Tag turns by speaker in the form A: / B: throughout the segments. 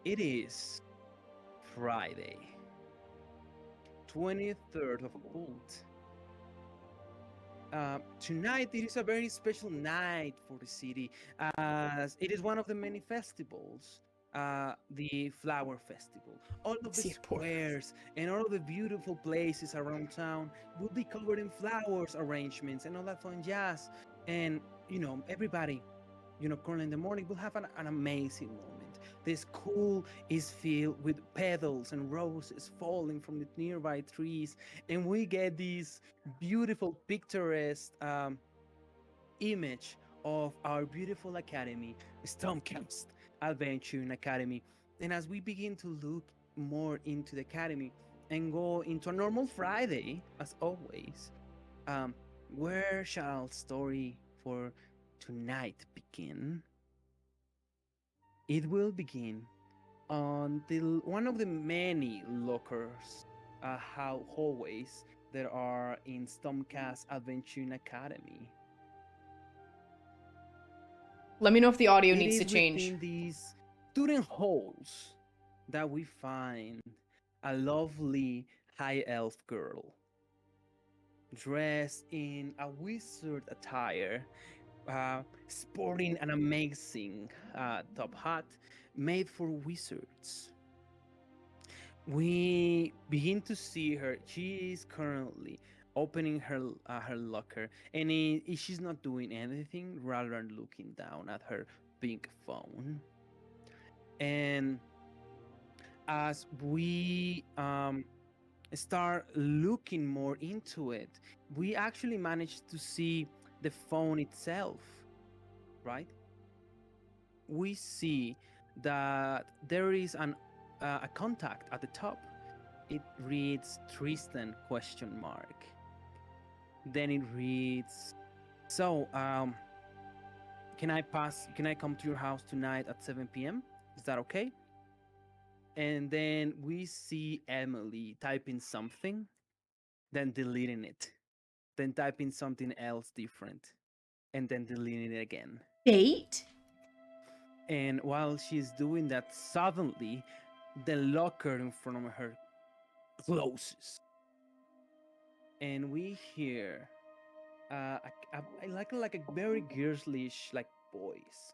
A: It is Friday, 23rd of August. Tonight it is a very special night for the city, as it is one of the many festivals, the Flower Festival. All of the
B: Sí, por.
A: squares and all of the beautiful places around town will be covered in flowers arrangements and all that fun jazz. And everybody, currently in the morning, will have an amazing moment. The school is filled with petals and roses falling from the nearby trees, and we get this beautiful, picturesque image of our beautiful academy, Stormcast Adventure Academy. And as we begin to look more into the academy and go into a normal Friday, as always, um, where shall our story for tonight begin? It will begin on one of the many lockers, hallways that are in Stormcast Adventure Academy.
B: Let me know if the audio
A: It
B: needs to
A: is
B: change.
A: within these student halls that we find a lovely high elf girl dressed in a wizard attire, sporting an amazing top hat made for wizards. We begin to see her. She is currently opening her locker, and she's not doing anything rather than looking down at her pink phone. And as we start looking more into it, we actually managed to see the phone itself, right? We see that there is a contact at the top. It reads Tristan question mark. Then it reads, so can I come to your house tonight at 7 p.m.? Is that okay? And then we see Emily typing something, then deleting it, then typing something else different, and then deleting it again.
B: Date?
A: And while she's doing that, suddenly the locker in front of her closes. And we hear like a very girlish like voice.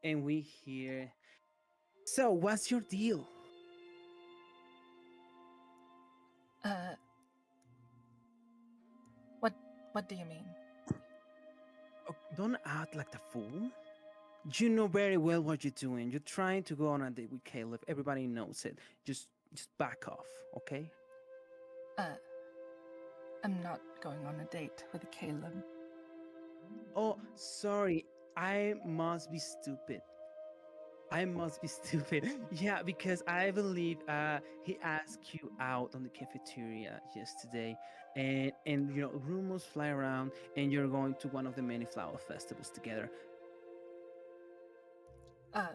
A: And we hear, so what's your deal?
C: Uh, what do you mean?
A: Oh, don't act like the fool. You know very well what you're doing. You're trying to go on a date with Caleb. Everybody knows it. Just back off, okay?
C: I'm not going on a date with Caleb.
A: Oh, sorry. I must be stupid. I must be stupid. Yeah, because I believe he asked you out on the cafeteria yesterday, and rumors fly around, and you're going to one of the many flower festivals together.
C: Uh,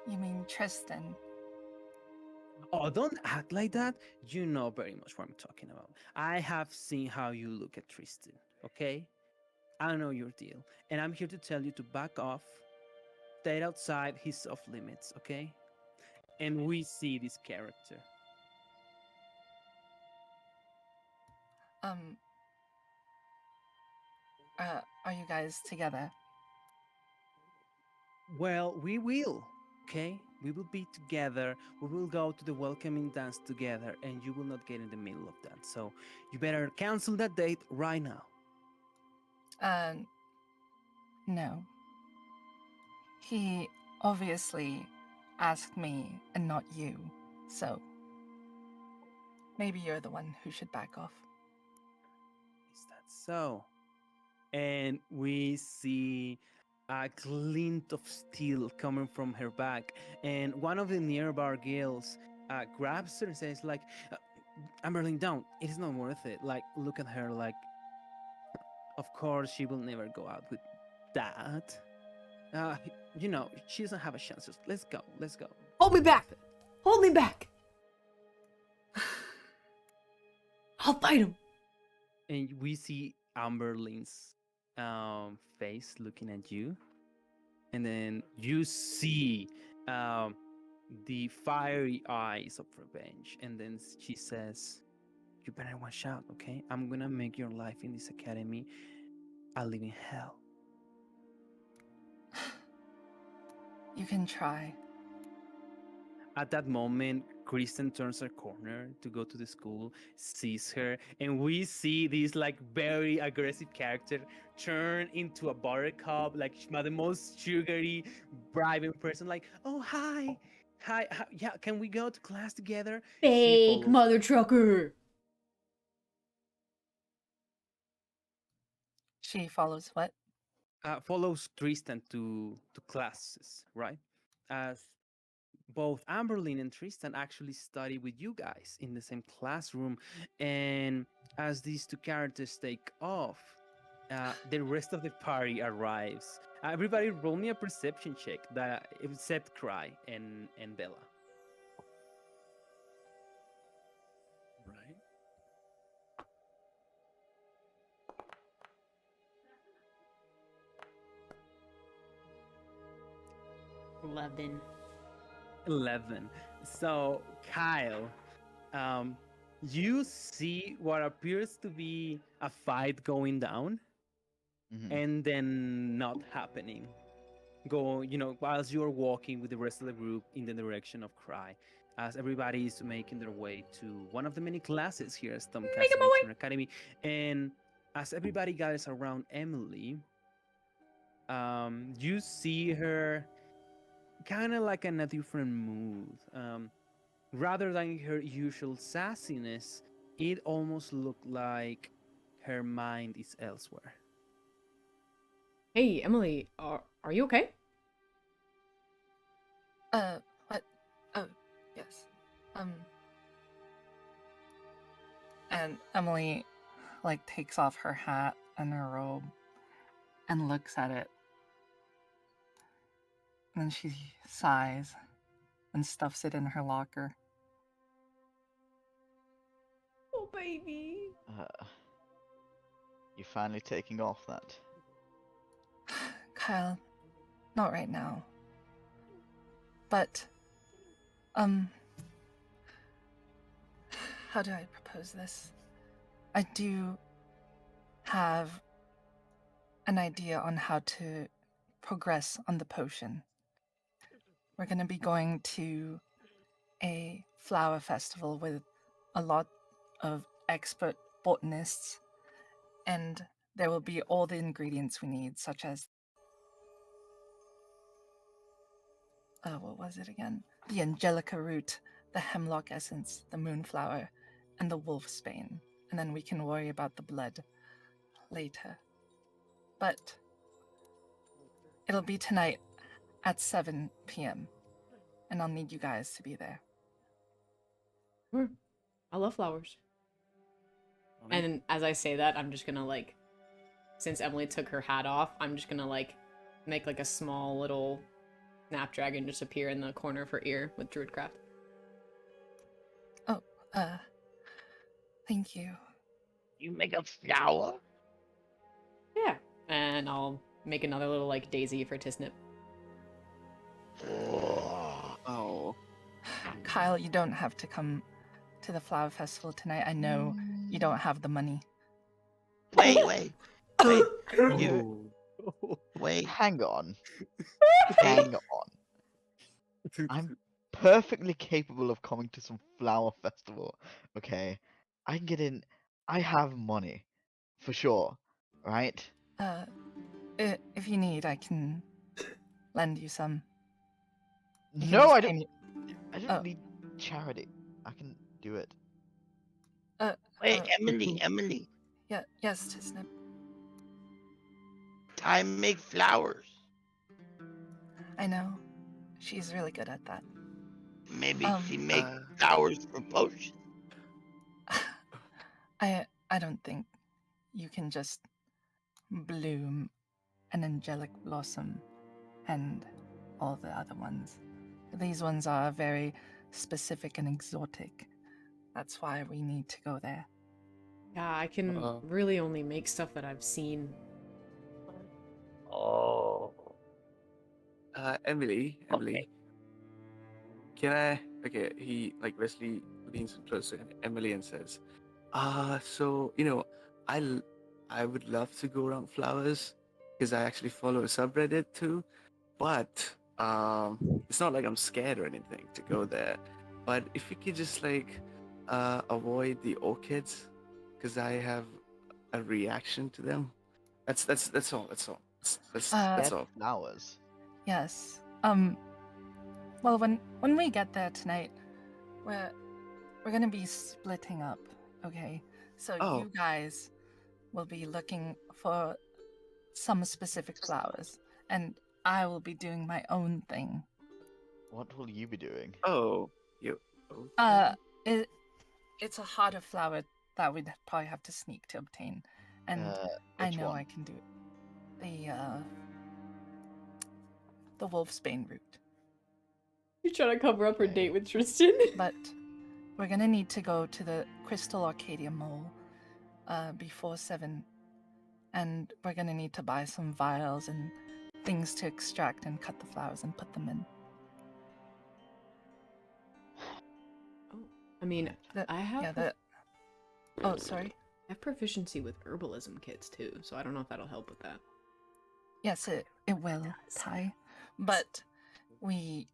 C: you mean Tristan?
A: Oh, don't act like that. You know very much what I'm talking about. I have seen how you look at Tristan, okay? I know your deal. And I'm here to tell you to back off, stay outside his off limits, okay? And we see this character.
C: Um, are you guys together?
A: Well, we will, okay? We will be together. We will go to the welcoming dance together, and you will not get in the middle of that. So you better cancel that date right now.
C: Uh, no. He obviously asked me and not you, so maybe you're the one who should back off.
A: Is that so? And we see a glint of steel coming from her back, and one of the nearby girls grabs her and says, like, Amberlin, don't. It is not worth it. Like, look at her, like, of course she will never go out with that. Uh, she doesn't have a chance. Just let's go. Let's go.
B: Hold me back! Hold me back! I'll fight him!
A: And we see Amberlin's face looking at you, and then you see the fiery eyes of revenge, and then she says, "You better watch out, okay? I'm gonna make your life in this academy a living hell."
C: You can try.
A: At that moment, Kristen turns a corner to go to the school, sees her, and we see this like very aggressive character turn into a buttercup, like the most sugary, bribing person. Like, "Oh hi, hi, yeah, can we go to class together?" She
B: Fake
A: follows
B: mother trucker.
C: She follows what?
A: follows Tristan to classes, right? As both Amberlyn and Tristan actually study with you guys in the same classroom, and as these two characters take off, the rest of the party arrives. Everybody, roll me a perception check. That except Cry and Bella. Right.
B: 11.
A: 11. So Kyle, um, you see what appears to be a fight going down, and then not happening. Whilst you're walking with the rest of the group in the direction of Cry, as everybody is making their way to one of the many classes here at
B: Making
A: Stormcast
B: my way.
A: Nature Academy. And as everybody gathers around Emily, you see her kind of like in a different mood. Rather than her usual sassiness, it almost looked like her mind is elsewhere.
B: Hey, Emily, are you okay?
C: What? Oh, yes. And Emily, like, takes off her hat and her robe and looks at it. And then she sighs and stuffs it in her locker.
B: Oh, baby.
D: You finally taking off that?
C: Kyle, not right now. But, how do I propose this? I do have an idea on how to progress on the potion. We're going to be going to a flower festival with a lot of expert botanists, and there will be all the ingredients we need, such as what was it again? The angelica root, the hemlock essence, the moonflower, and the wolfsbane. And then we can worry about the blood later. But it'll be tonight at 7 p.m. and I'll need you guys to be there.
B: Sure. I love flowers. And as I say that, I'm just gonna like, since Emily took her hat off, I'm just gonna like make like a small little snapdragon just appear in the corner of her ear with Druidcraft.
C: Oh, thank you.
D: You make a flower?
B: Yeah. And I'll make another little like daisy for Tisnip.
A: Oh.
C: Kyle, you don't have to come to the flower festival tonight. I know you don't have the money.
D: Wait. You wait. Hang on. Hang on. I'm perfectly capable of coming to some flower festival. Okay, I can get in. I have money, for sure. Right?
C: If you need, I can lend you some. You can
D: No,
C: just
D: I
C: pay
D: don't.
C: me-
D: I don't
C: Oh.
D: need charity. I can do it.
E: Wait, Emily,
C: Yes, Tisnip.
E: time make flowers.
C: I know. She's really good at that.
E: Maybe she make flowers for potions.
C: I don't think you can just bloom an angelic blossom and all the other ones. These ones are very specific and exotic. That's why we need to go there.
B: Yeah, I can really only make stuff that I've seen
E: Oh.
F: Emily,
E: Okay.
F: can I? Okay, he like Wesley leans close to Emily and says, so I would love to go around flowers because I actually follow a subreddit too, but it's not like I'm scared or anything to go there. But if we could just like avoid the orchids, because I have a reaction to them. That's all. That's
C: Uh,
F: all.
D: Flowers.
C: yes. Well, when we get there tonight, we're gonna be splitting up. Okay. So
F: Oh.
C: you guys will be looking for some specific flowers, and I will be doing my own thing.
D: What will you be doing?
F: Oh, you.
C: Uh, it's a harder flower that we'd probably have to sneak to obtain, and I
D: Which
C: know
D: one?
C: I can do it. The wolfsbane root.
B: You're trying to cover up her date with Tristan.
C: But we're gonna need to go to the Crystal Arcadia Mole before 7, and we're gonna need to buy some vials and things to extract and cut the flowers and put them in.
B: I mean, I have
C: Oh, sorry.
B: I have proficiency with herbalism kits too, so I don't know if that'll help with that.
C: Yes, it will, Ty. But we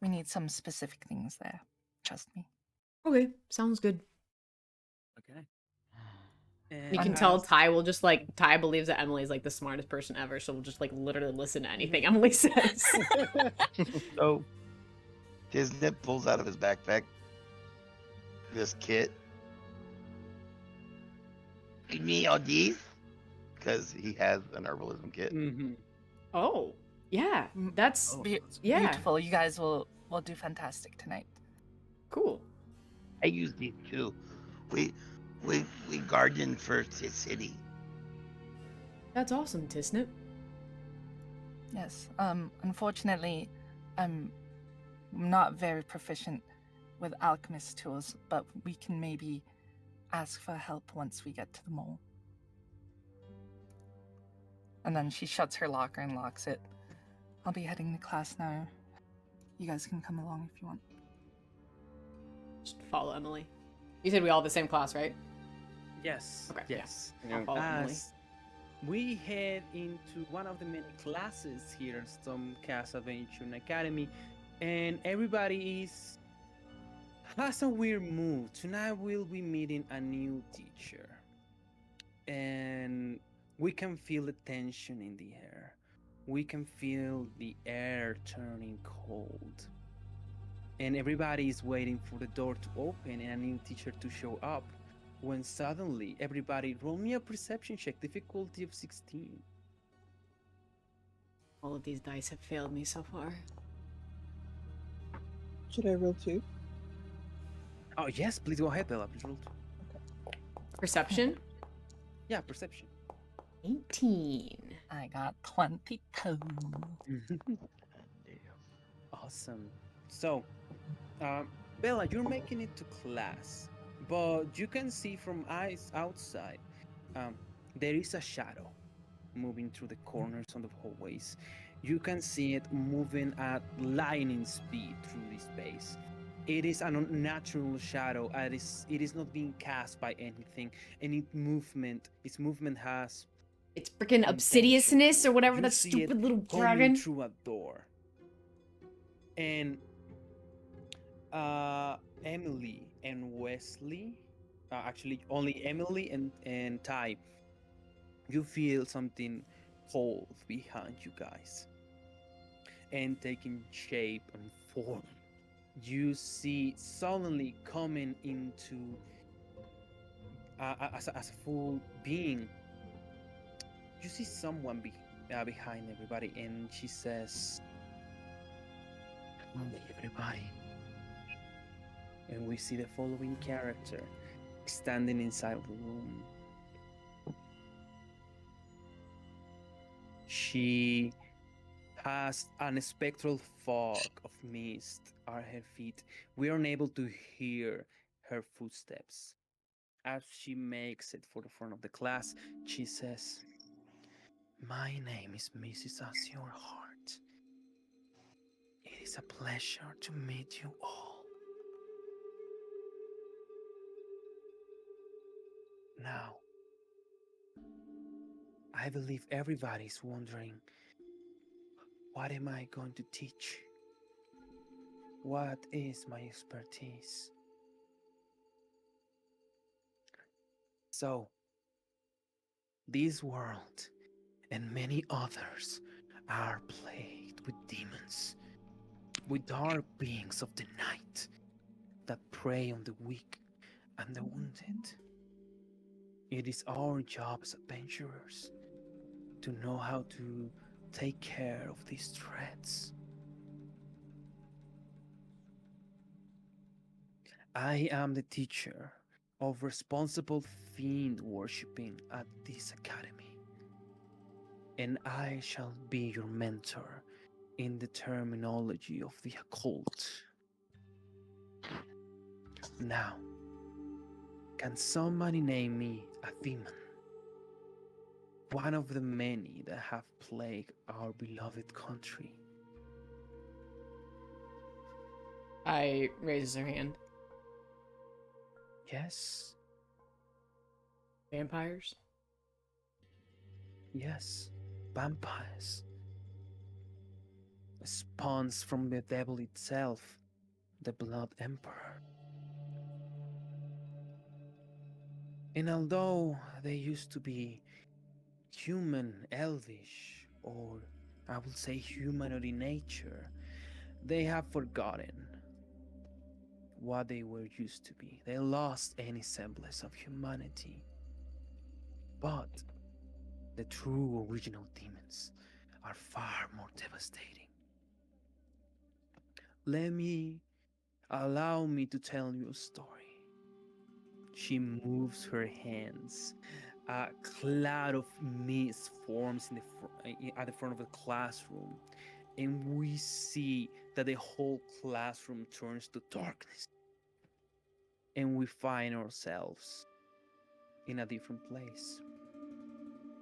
C: need some specific things there. Trust me.
B: Okay, sounds good.
A: Okay.
B: You can tell Ty will just like Ty believes that Emily is like the smartest person ever, so we'll just like literally listen to anything Emily says.
E: So, Disney pulls out of his backpack this kit. Give me all these, because he has an herbalism kit.
A: Mm-hmm.
B: Oh, yeah, that's yeah,
C: Beautiful. You guys will do fantastic tonight.
B: Cool.
E: I use these too. We garden for the city.
B: That's awesome, Tisnip.
C: Yes. Unfortunately, I'm not very proficient with alchemist tools, but we can maybe ask for help once we get to the mole. And then she shuts her locker and locks it. I'll be heading to class now. You guys can come along if you want.
B: Just follow Emily. You said we all have the same class, right?
A: Yes.
B: Okay,
A: Yes.
B: yeah. I'll follow Emily.
A: As we head into one of the many classes here at Stormcast Adventure Academy, and everybody has a weird mood. Tonight we'll be meeting a new teacher, and we can feel the tension in the air. We can feel the air turning cold. And everybody is waiting for the door to open and a new teacher to show up. When suddenly everybody roll me a perception check, difficulty of 16.
B: All of these dice have failed me so far.
G: Should I roll 2?
A: Oh yes, please go ahead, Bella. Please roll 2.
B: Perception?
A: Yeah, perception.
B: 18.
C: I got 22.
A: Awesome. So, Bella, you're making it to class, but you can see from eyes outside, there is a shadow moving through the corners of the hallways. You can see it moving at lightning speed through this space. It is an unnatural shadow. It is not being cast by anything. Its movement has
B: It's freaking obsidiousness or whatever that stupid little dragon.
A: through a door. And Emily and Wesley, actually only Emily and Ty, you feel something cold behind you guys and taking shape and form. You see suddenly coming into as a full being. You see someone behind everybody, and she says, "Only everybody." And we see the following character standing inside of the room. She has an spectral fog of mist at her feet. We are unable to hear her footsteps. As she makes it for the front of the class, she says, My name is Mrs. Azure Heart. It is a pleasure to meet you all. Now, I believe everybody's wondering, what am I going to teach? What is my expertise? So, this world and many others are plagued with demons, with dark beings of the night that prey on the weak and the wounded. It is our job as adventurers to know how to take care of these threats. I am the teacher of responsible fiend worshipping at this academy, and I shall be your mentor in the terminology of the occult. Now, can somebody name me a demon? One of the many that have plagued our beloved country.
B: I raises her hand.
A: Yes,
B: Vampires?
A: yes, vampires. Spawns from the devil itself, the Blood Emperor. And although they used to be human, elvish, or I would say humanoid in nature, they have forgotten what they were used to be. They lost any semblance of humanity. But the true original demons are far more devastating. Allow me to tell you a story. She moves her hands. A cloud of mist forms at the front of the classroom, and we see that the whole classroom turns to darkness, and we find ourselves in a different place.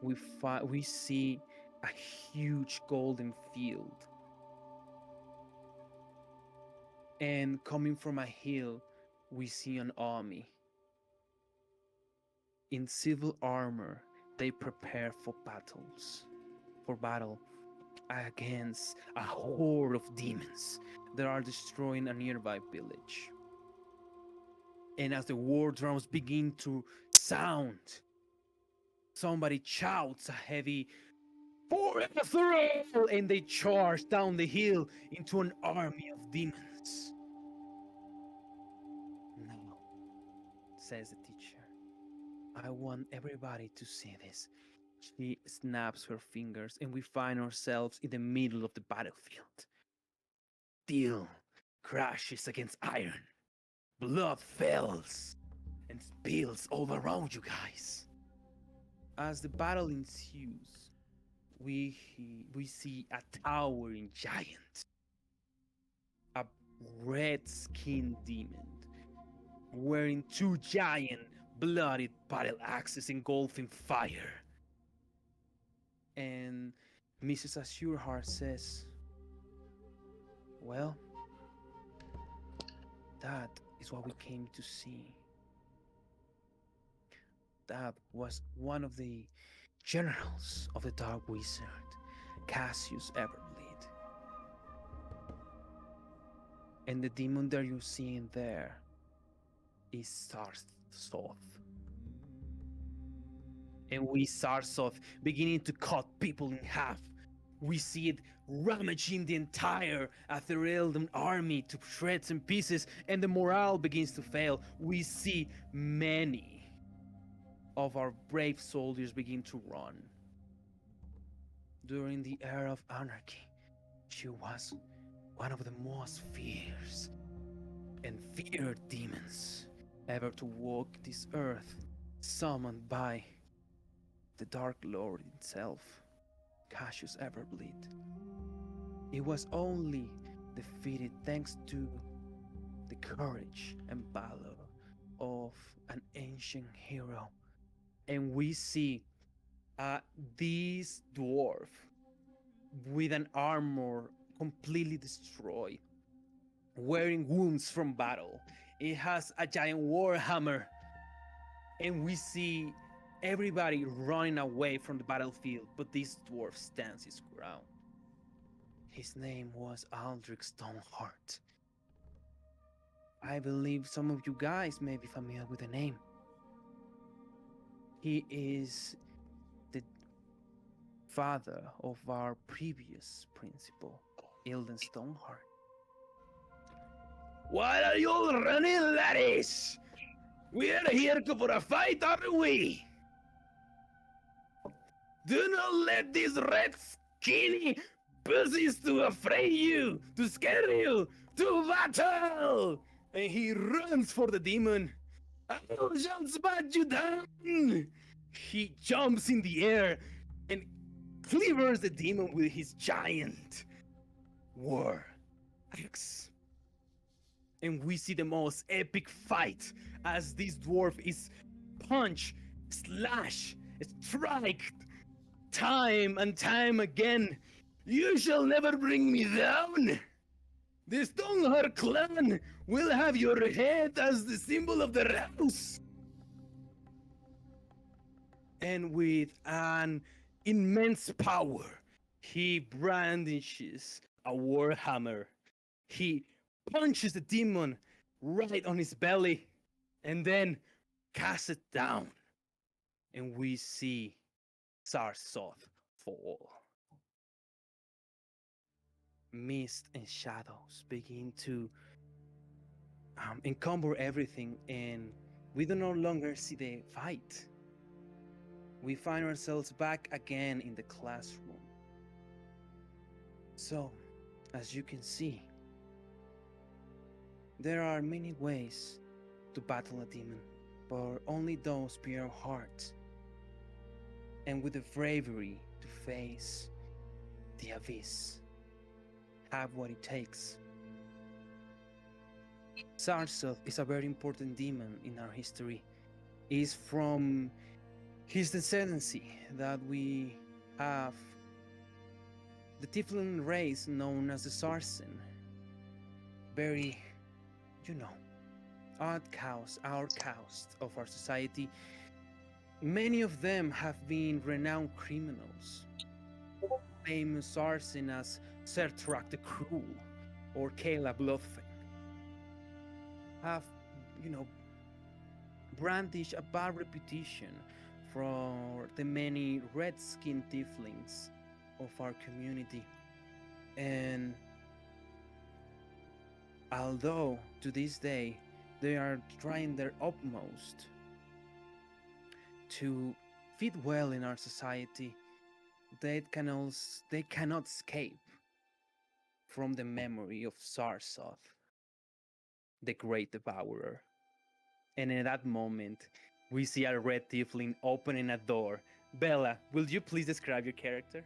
A: We see a huge golden field, and coming from a hill, we see an army. In civil armor, they prepare for battle against a horde of demons that are destroying a nearby village. And as the war drums begin to sound, somebody shouts a heavy "Forever!" and they charge down the hill into an army of demons. Now, says the teacher, I want everybody to see this. She snaps her fingers, and we find ourselves in the middle of the battlefield. Steel crashes against iron. Blood falls and spills all around you guys. As the battle ensues, we see a towering giant, a red-skinned demon, wearing two giant bloodied battle axes engulfing fire. And Mrs. Azureheart says, well, that is what we came to see. That was one of the generals of the Dark Wizard, Cassius Everbleed. And the demon that you're seeing there is Sarsoth. And we Sarsoth beginning to cut people in half. We see it rummaging the entire Aetherelden army to shreds and pieces, and the morale begins to fail. We see many of our brave soldiers begin to run. During the era of anarchy, she was one of the most fierce and feared demons ever to walk this earth, summoned by the Dark Lord himself, Cassius Everbleed. It was only defeated thanks to the courage and valor of an ancient hero. And we see uh, this dwarf with an armor completely destroyed, wearing wounds from battle. It has a giant war hammer, and we see everybody running away from the battlefield, but this dwarf stands his ground. His name was Aldrich Stoneheart. I believe some of you guys may be familiar with the name. He is the father of our previous principal, Ilden Stoneheart. Why are you all running, laddies? We are here for a fight, aren't we? Do not let these red skinny pussies to afraid you, to scare you, to battle! And he runs for the demon. I shall smash you down! He jumps in the air and cleavers the demon with his giant war axe. And we see the most epic fight as this dwarf is punch, slash, strike, time and time again. You shall never bring me down. The Stoneheart clan will have your head as the symbol of their house. And with an immense power, he brandishes a warhammer. He punches the demon right on his belly and then casts it down. And we see Sarsoth fall. Mist and shadows begin to encumber everything, and we do no longer see the fight. We find ourselves back again in the classroom. So, as you can see, there are many ways to battle a demon, but only those pure heart and with the bravery to face the abyss have what it takes. Sarsoth is a very important demon in our history. It's from his descendancy that we have the Tiflin race known as the Sarsen. Very, outcast of our society. Many of them have been renowned criminals. Famous Sarsen as Sertrak the Cruel or Kayla Bloodfang have, brandished a bad reputation for the many red-skinned tieflings of our community. And although to this day they are trying their utmost to fit well in our society, they cannot escape from the memory of Sarsoth, the Great Devourer. And in that moment, we see a red tiefling opening a door. Bella, will you please describe your character?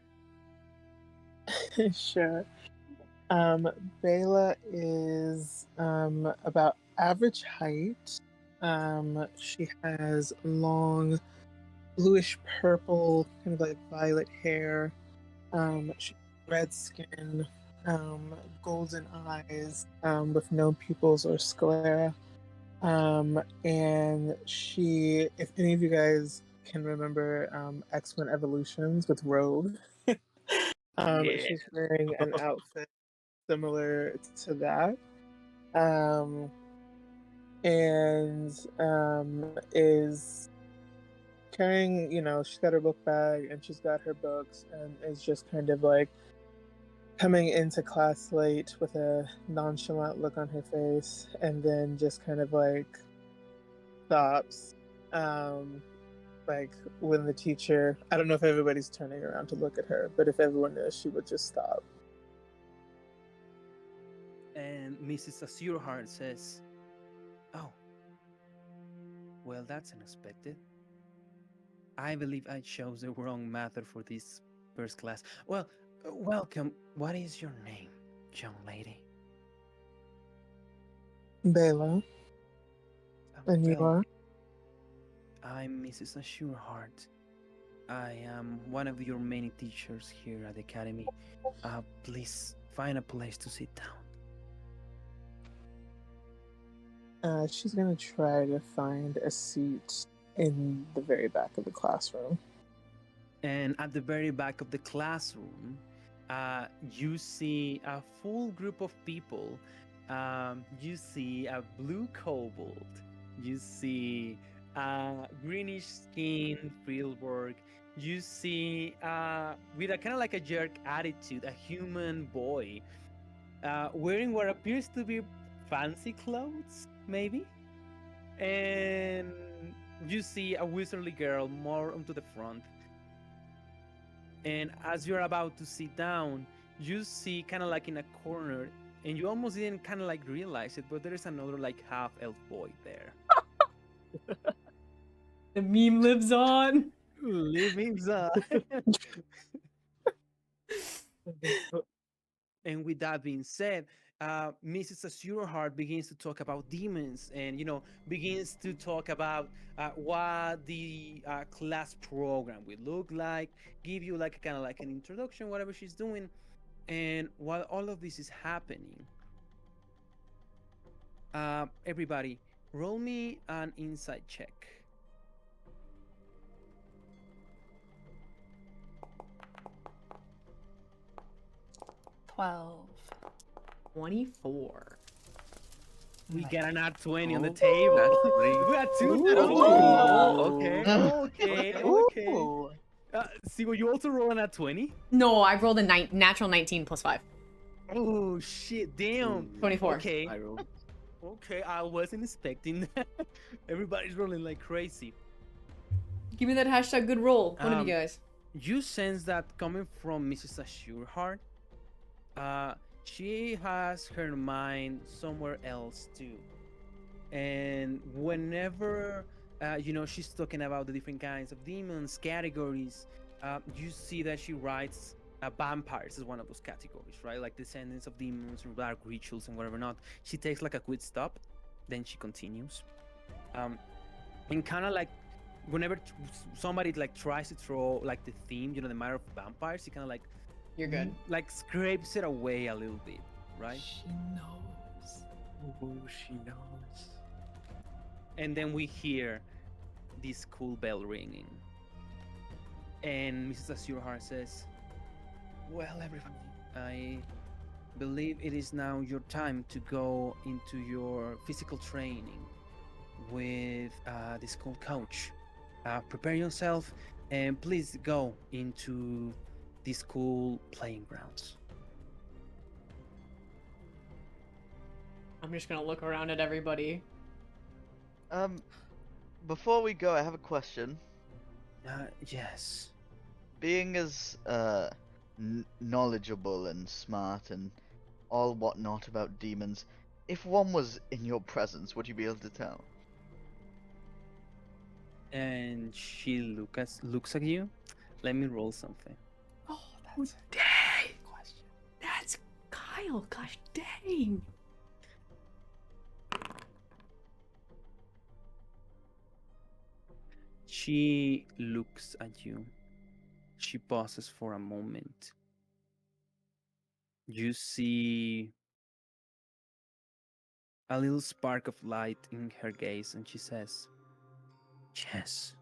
G: Sure. Bela is about average height. She has long bluish purple, kind of like violet hair. She has red skin, golden eyes, with no pupils or sclera. And she, if any of you guys can remember X-Men Evolutions with Rogue, she's wearing an outfit similar to that. And is carrying, she's got her book bag and she's got her books and is just kind of like coming into class late with a nonchalant look on her face, and then just kind of like stops. Like when the teacher, I don't know if everybody's turning around to look at her, but if everyone is, she would just stop.
A: And Mrs. Azurheart says, "Oh, well, that's unexpected. I believe I chose the wrong method for this first class. Well, welcome. What is your name, young lady?"
G: Bela. And you
A: Bella.
G: are?
A: I'm Mrs. Azurheart. I am one of your many teachers here at the academy. Please find a place to sit down.
G: She's gonna try to find a seat in the very back of the classroom.
A: And at the very back of the classroom, you see a full group of people. You see a blue kobold. You see a greenish skin fieldwork. You see, with a kind of like a jerk attitude, a human boy wearing what appears to be fancy clothes, maybe. And you see a wizardly girl more onto the front. And as you're about to sit down, you see kind of like in a corner, and you almost didn't kind of like realize it, but there is another like half elf boy there.
B: The meme lives on.
A: Living on. And with that being said, Mrs. Azurheart begins to talk about demons, and begins to talk about what the class program will look like, give you like kind of like an introduction, whatever she's doing. And while all of this is happening, everybody, roll me an insight check.
C: 12.
B: 24.
A: We
C: Nice.
A: got an nat 20 on the
F: Oh,
A: table.
F: nat 20.
A: We got two
B: Ooh.
A: nat 20.
F: Ooh.
A: Okay.
C: Ooh.
A: See, will you also roll a nat 20?
B: No, I rolled a natural 19 plus 5.
A: Oh shit! Damn.
B: 24.
A: Okay.
F: I rolled.
A: Okay, I wasn't expecting that. Everybody's rolling like crazy.
B: Give me that hashtag good roll. One of
A: Um,
B: you guys.
A: You sense that coming from Mrs. Azurheart. She has her mind somewhere else too. And whenever she's talking about the different kinds of demons categories, you see that she writes vampires is one of those categories, right? Like descendants of demons or dark rituals and whatever not. She takes like a quick stop, then she continues, and kind of like whenever somebody like tries to throw like the theme, the matter of vampires, she kind of like
B: You're good.
A: like scrapes it away a little bit, right?
C: She knows.
F: Oh, she knows.
A: And then we hear this school bell ringing. And Mrs. Azurheart says, "Well, everybody, I believe it is now your time to go into your physical training with the school coach. Prepare yourself and please go into the school playing grounds."
B: I'm just gonna look around at everybody.
D: Before we go, I have a question.
A: Yes.
D: Being as knowledgeable and smart and all whatnot about demons, if one was in your presence, would you be able to tell?
A: And she looks at you. Let me roll something.
C: Oh, that's a
B: Dang!
C: good question.
B: That's Kyle. Gosh dang.
A: She looks at you. She pauses for a moment. You see a little spark of light in her gaze, and she says, "Yes."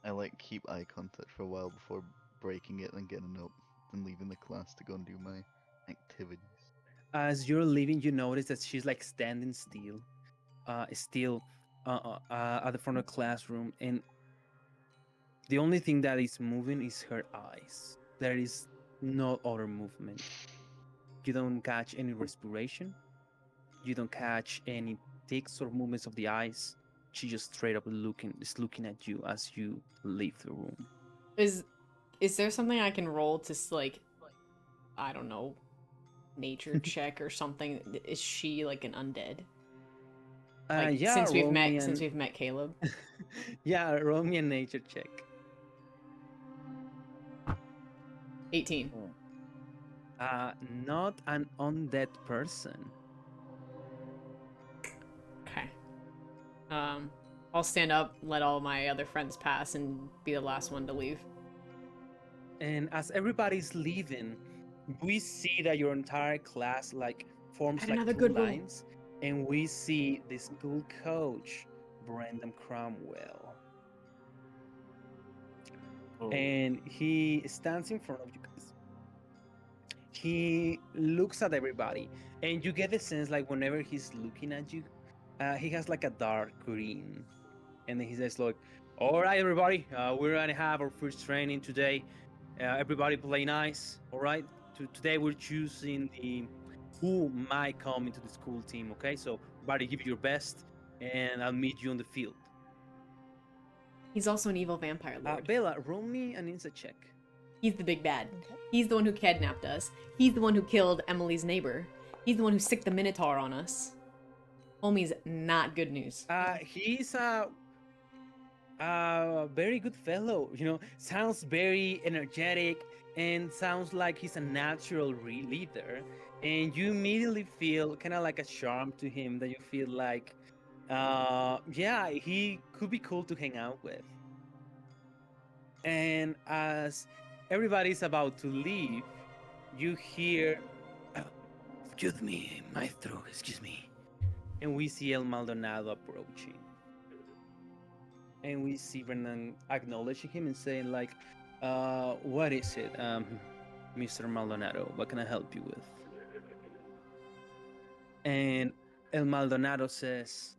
D: I like keep eye contact for a while before breaking it and getting up and leaving the class to go and do my activities.
A: As you're leaving, you notice that she's like standing still, at the front of the classroom, and the only thing that is moving is her eyes. There is no other movement. You don't catch any respiration. You don't catch any ticks or movements of the eyes. She just straight up is looking at you as you leave the room.
B: Is there something I can roll to like, I don't know, nature check or something? Is she like an undead? Like,
A: Yeah,
B: since we've
A: roll me
B: met Caleb.
A: Yeah, roll me a nature check.
B: 18.
A: Not an undead person.
B: I'll stand up, let all my other friends pass, and be the last one to leave.
A: And as everybody's leaving, we see that your entire class like forms
B: Had
A: like
B: another
A: two
B: good roll.
A: lines, and we see the school coach, Brandon Cromwell,
F: Oh.
A: and he stands in front of you guys. He looks at everybody, and you get the sense like whenever he's looking at you, he has like a dark green, and then he says like, "All right, everybody, we're gonna have our first training today. Everybody play nice, all right? Today we're choosing the who might come into the school team, okay? So everybody give your best, and I'll meet you on the field."
B: He's also an evil vampire lord.
A: Bella, roll me an insight check.
B: He's the big bad.
C: Okay.
B: He's the one who kidnapped us. He's the one who killed Emily's neighbor. He's the one who sicked the Minotaur on us. Homie's not good news.
A: He's a very good fellow, you know, sounds very energetic and sounds like he's a natural leader. And you immediately feel kind of like a charm to him that you feel like, yeah, he could be cool to hang out with. And as everybody's about to leave, you hear, "Oh, excuse me, maestro, excuse me." And we see El Maldonado approaching. And we see Brennan acknowledging him and saying like, what is it, Mr. Maldonado? What can I help you with? And El Maldonado says,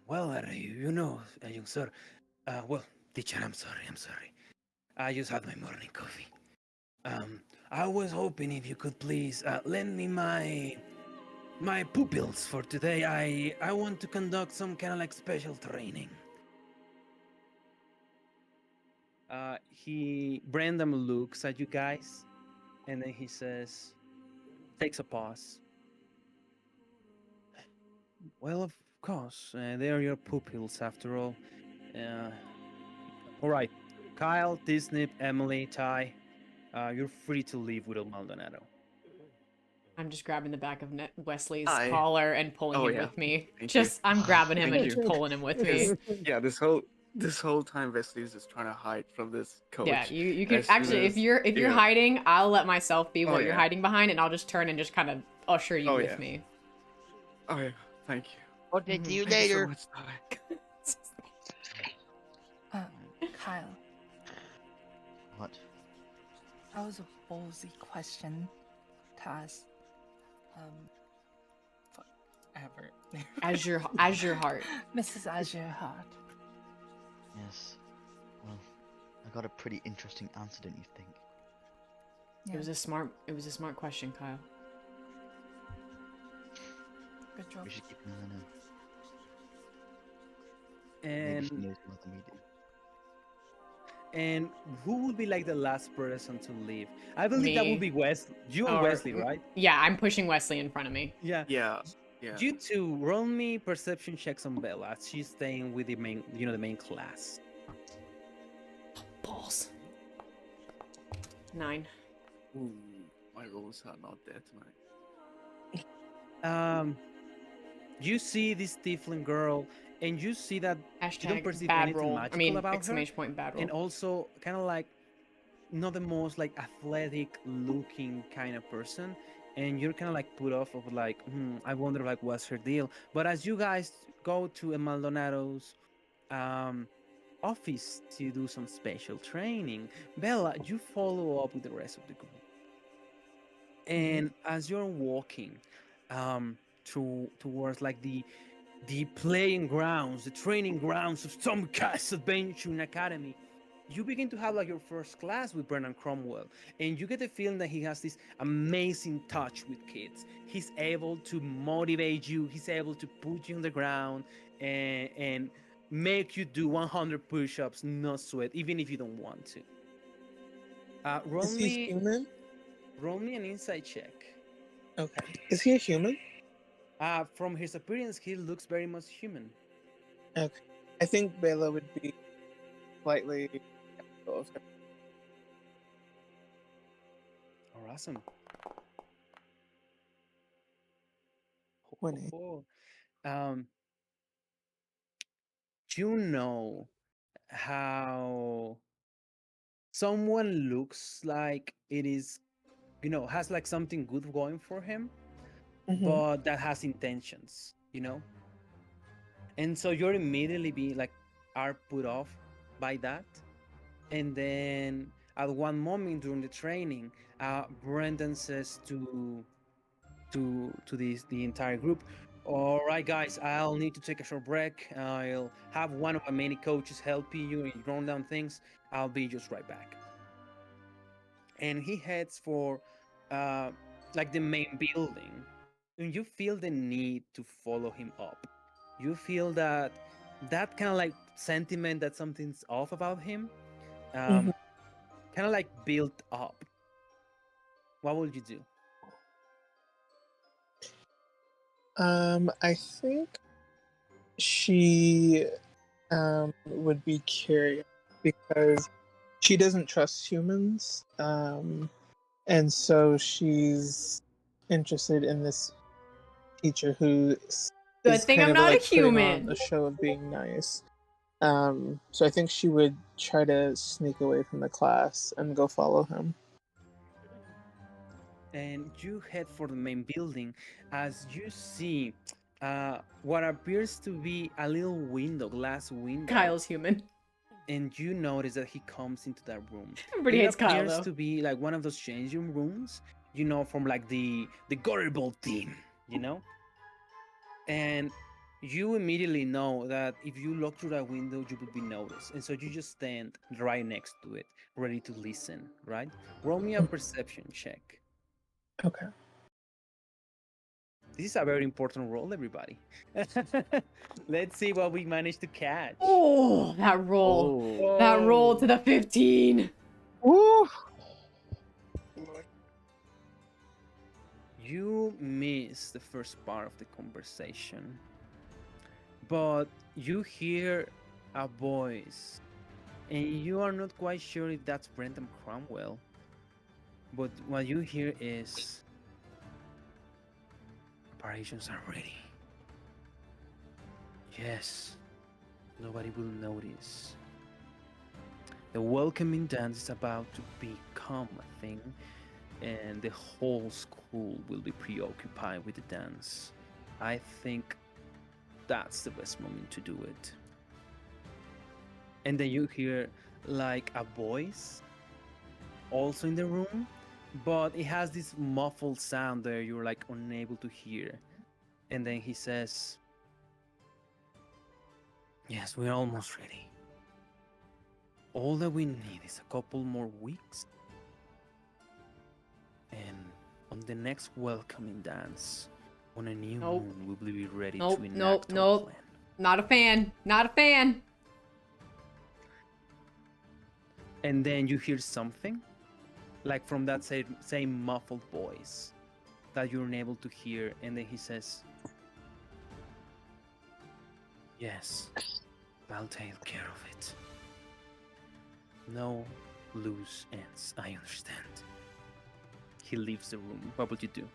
A: well, you know, young sir, well, teacher, I'm sorry. I just had my morning coffee. I was hoping if you could please lend me my pupils for today. I want to conduct some kind of like special training. Brandon looks at you guys, and then he says, takes a pause. Well, of course, they are your pupils after all. All right, Kyle, Disney, Emily, Ty, you're free to leave with El Maldonado.
B: I'm just grabbing the back of Wesley's
F: Hi.
B: collar and pulling
F: Oh,
B: him
F: yeah.
B: with me.
F: Thank you.
B: I'm grabbing him
F: Thank
B: and
F: you.
B: pulling him with me.
F: Yeah, this whole time Wesley's just trying to hide from this coach.
B: Yeah, you can
F: As soon
B: actually
F: as-
B: if you're
F: yeah.
B: hiding, I'll let myself be
F: Oh,
B: what you're
F: yeah.
B: hiding behind, and I'll just turn and just kind of usher you
F: Oh,
B: with
F: yeah.
B: me.
F: Oh yeah, thank you.
E: Okay, see you
F: Thank you so
E: later.
F: much, Ty.
C: Kyle,
D: What?
C: that was a ballsy question to ask. Whatever.
B: As your heart.
C: Mrs. Azure Heart.
D: Yes. Well, I got a pretty interesting answer, don't you think?
C: Yeah,
B: It was a smart question, Kyle.
C: good job.
D: We should keep an eye on him. Maybe she
A: And
D: knows more than we do.
A: and who would be like the last person to leave? I believe that
B: Me.
A: would be Wesley. You and
B: Or-
A: Wesley, right?
B: Yeah, I'm pushing Wesley in front of me.
A: Yeah.
F: Yeah.
A: You two roll me perception checks on Bella. She's staying with the main, the main class.
B: Balls. 9.
F: Ooh, my rolls are not there tonight.
A: You see this tiefling girl, and you see that you don't
B: Hashtag
A: perceive
B: bad
A: anything
B: roll.
A: magical
B: I mean,
A: about her,
B: exclamation point bad roll.
A: and also kind of like not the most like athletic looking kind of person, and you're kind of like put off of like, I wonder like what's her deal. But as you guys go to Maldonado's office to do some special training, Bella, you follow up with the rest of the group, and as you're walking towards like the playing grounds, the training grounds of some cast adventure academy, you begin to have like your first class with Brennan Cromwell, and you get the feeling that he has this amazing touch with kids. He's able to motivate you, he's able to put you on the ground and make you do 100 push-ups, no sweat, even if you don't want to.
G: Is he human?
A: Roll me an insight check.
G: Okay. Is he a human?
A: From his appearance, he looks very much human.
G: Okay. I think Bela would be slightly skeptical of him.
A: Awesome.
G: 20.
A: Um, you know how someone looks like it is, has like something good going for him,
G: Hmm.
A: but that has intentions. And so you're immediately being like are put off by that. And then at one moment during the training, Brendan says to the entire group, all right guys, I'll need to take a short break. I'll have one of my many coaches helping you in run down things. I'll be just right back. And he heads for uh like the main building, and you feel the need to follow him up. You feel that kind of like sentiment that something's off about him,
G: Hmm.
A: um kind of like built up. What would you do?
G: I think she would be curious because she doesn't trust humans, and so she's interested in this teacher who
B: Good
G: is
B: thing
G: kind
B: I'm
G: of
B: not a
G: like putting on a
B: human.
G: show of being nice. So I think she would try to sneak away from the class and go follow him.
A: And you head for the main building as you see what appears to be a little window, glass window,
B: Kyle's human.
A: and you notice that he comes into that room.
B: Everybody
A: It
B: hates Kyle
A: appears
B: though.
A: to be like one of those changing rooms, from like the Gorrible team, you know? And you immediately know that if you look through that window, you will be noticed. And so you just stand right next to it, ready to listen, right? Roll me a perception check.
G: Okay.
A: This is a very important role, everybody. Let's see what we managed to catch.
B: Oh, that roll.
F: Oh.
B: That roll to
A: Oh.
B: the 15.
G: Woo!
A: You miss the first part of the conversation, but you hear a voice, and you are not quite sure if that's Brendan Cromwell. But what you hear is preparations are ready. Yes, nobody will notice. The welcoming dance is about to become a thing, and the whole school will be preoccupied with the dance. I think that's the best moment to do it. And then you hear like a voice also in the room, but it has this muffled sound there you're like unable to hear. And then he says, yes, we're almost ready. All that we need is a couple more weeks. And on the next welcoming dance, on a new
B: Nope.
A: moon, we will be ready
B: Nope,
A: to
B: nope,
A: enact our
B: nope.
A: plan.
B: Not a fan. Not a fan.
A: And then you hear something, like from that same muffled voice that you're unable to hear. And then he says, yes, I'll take care of it. No loose ends, I understand. He leaves the room. What would you do?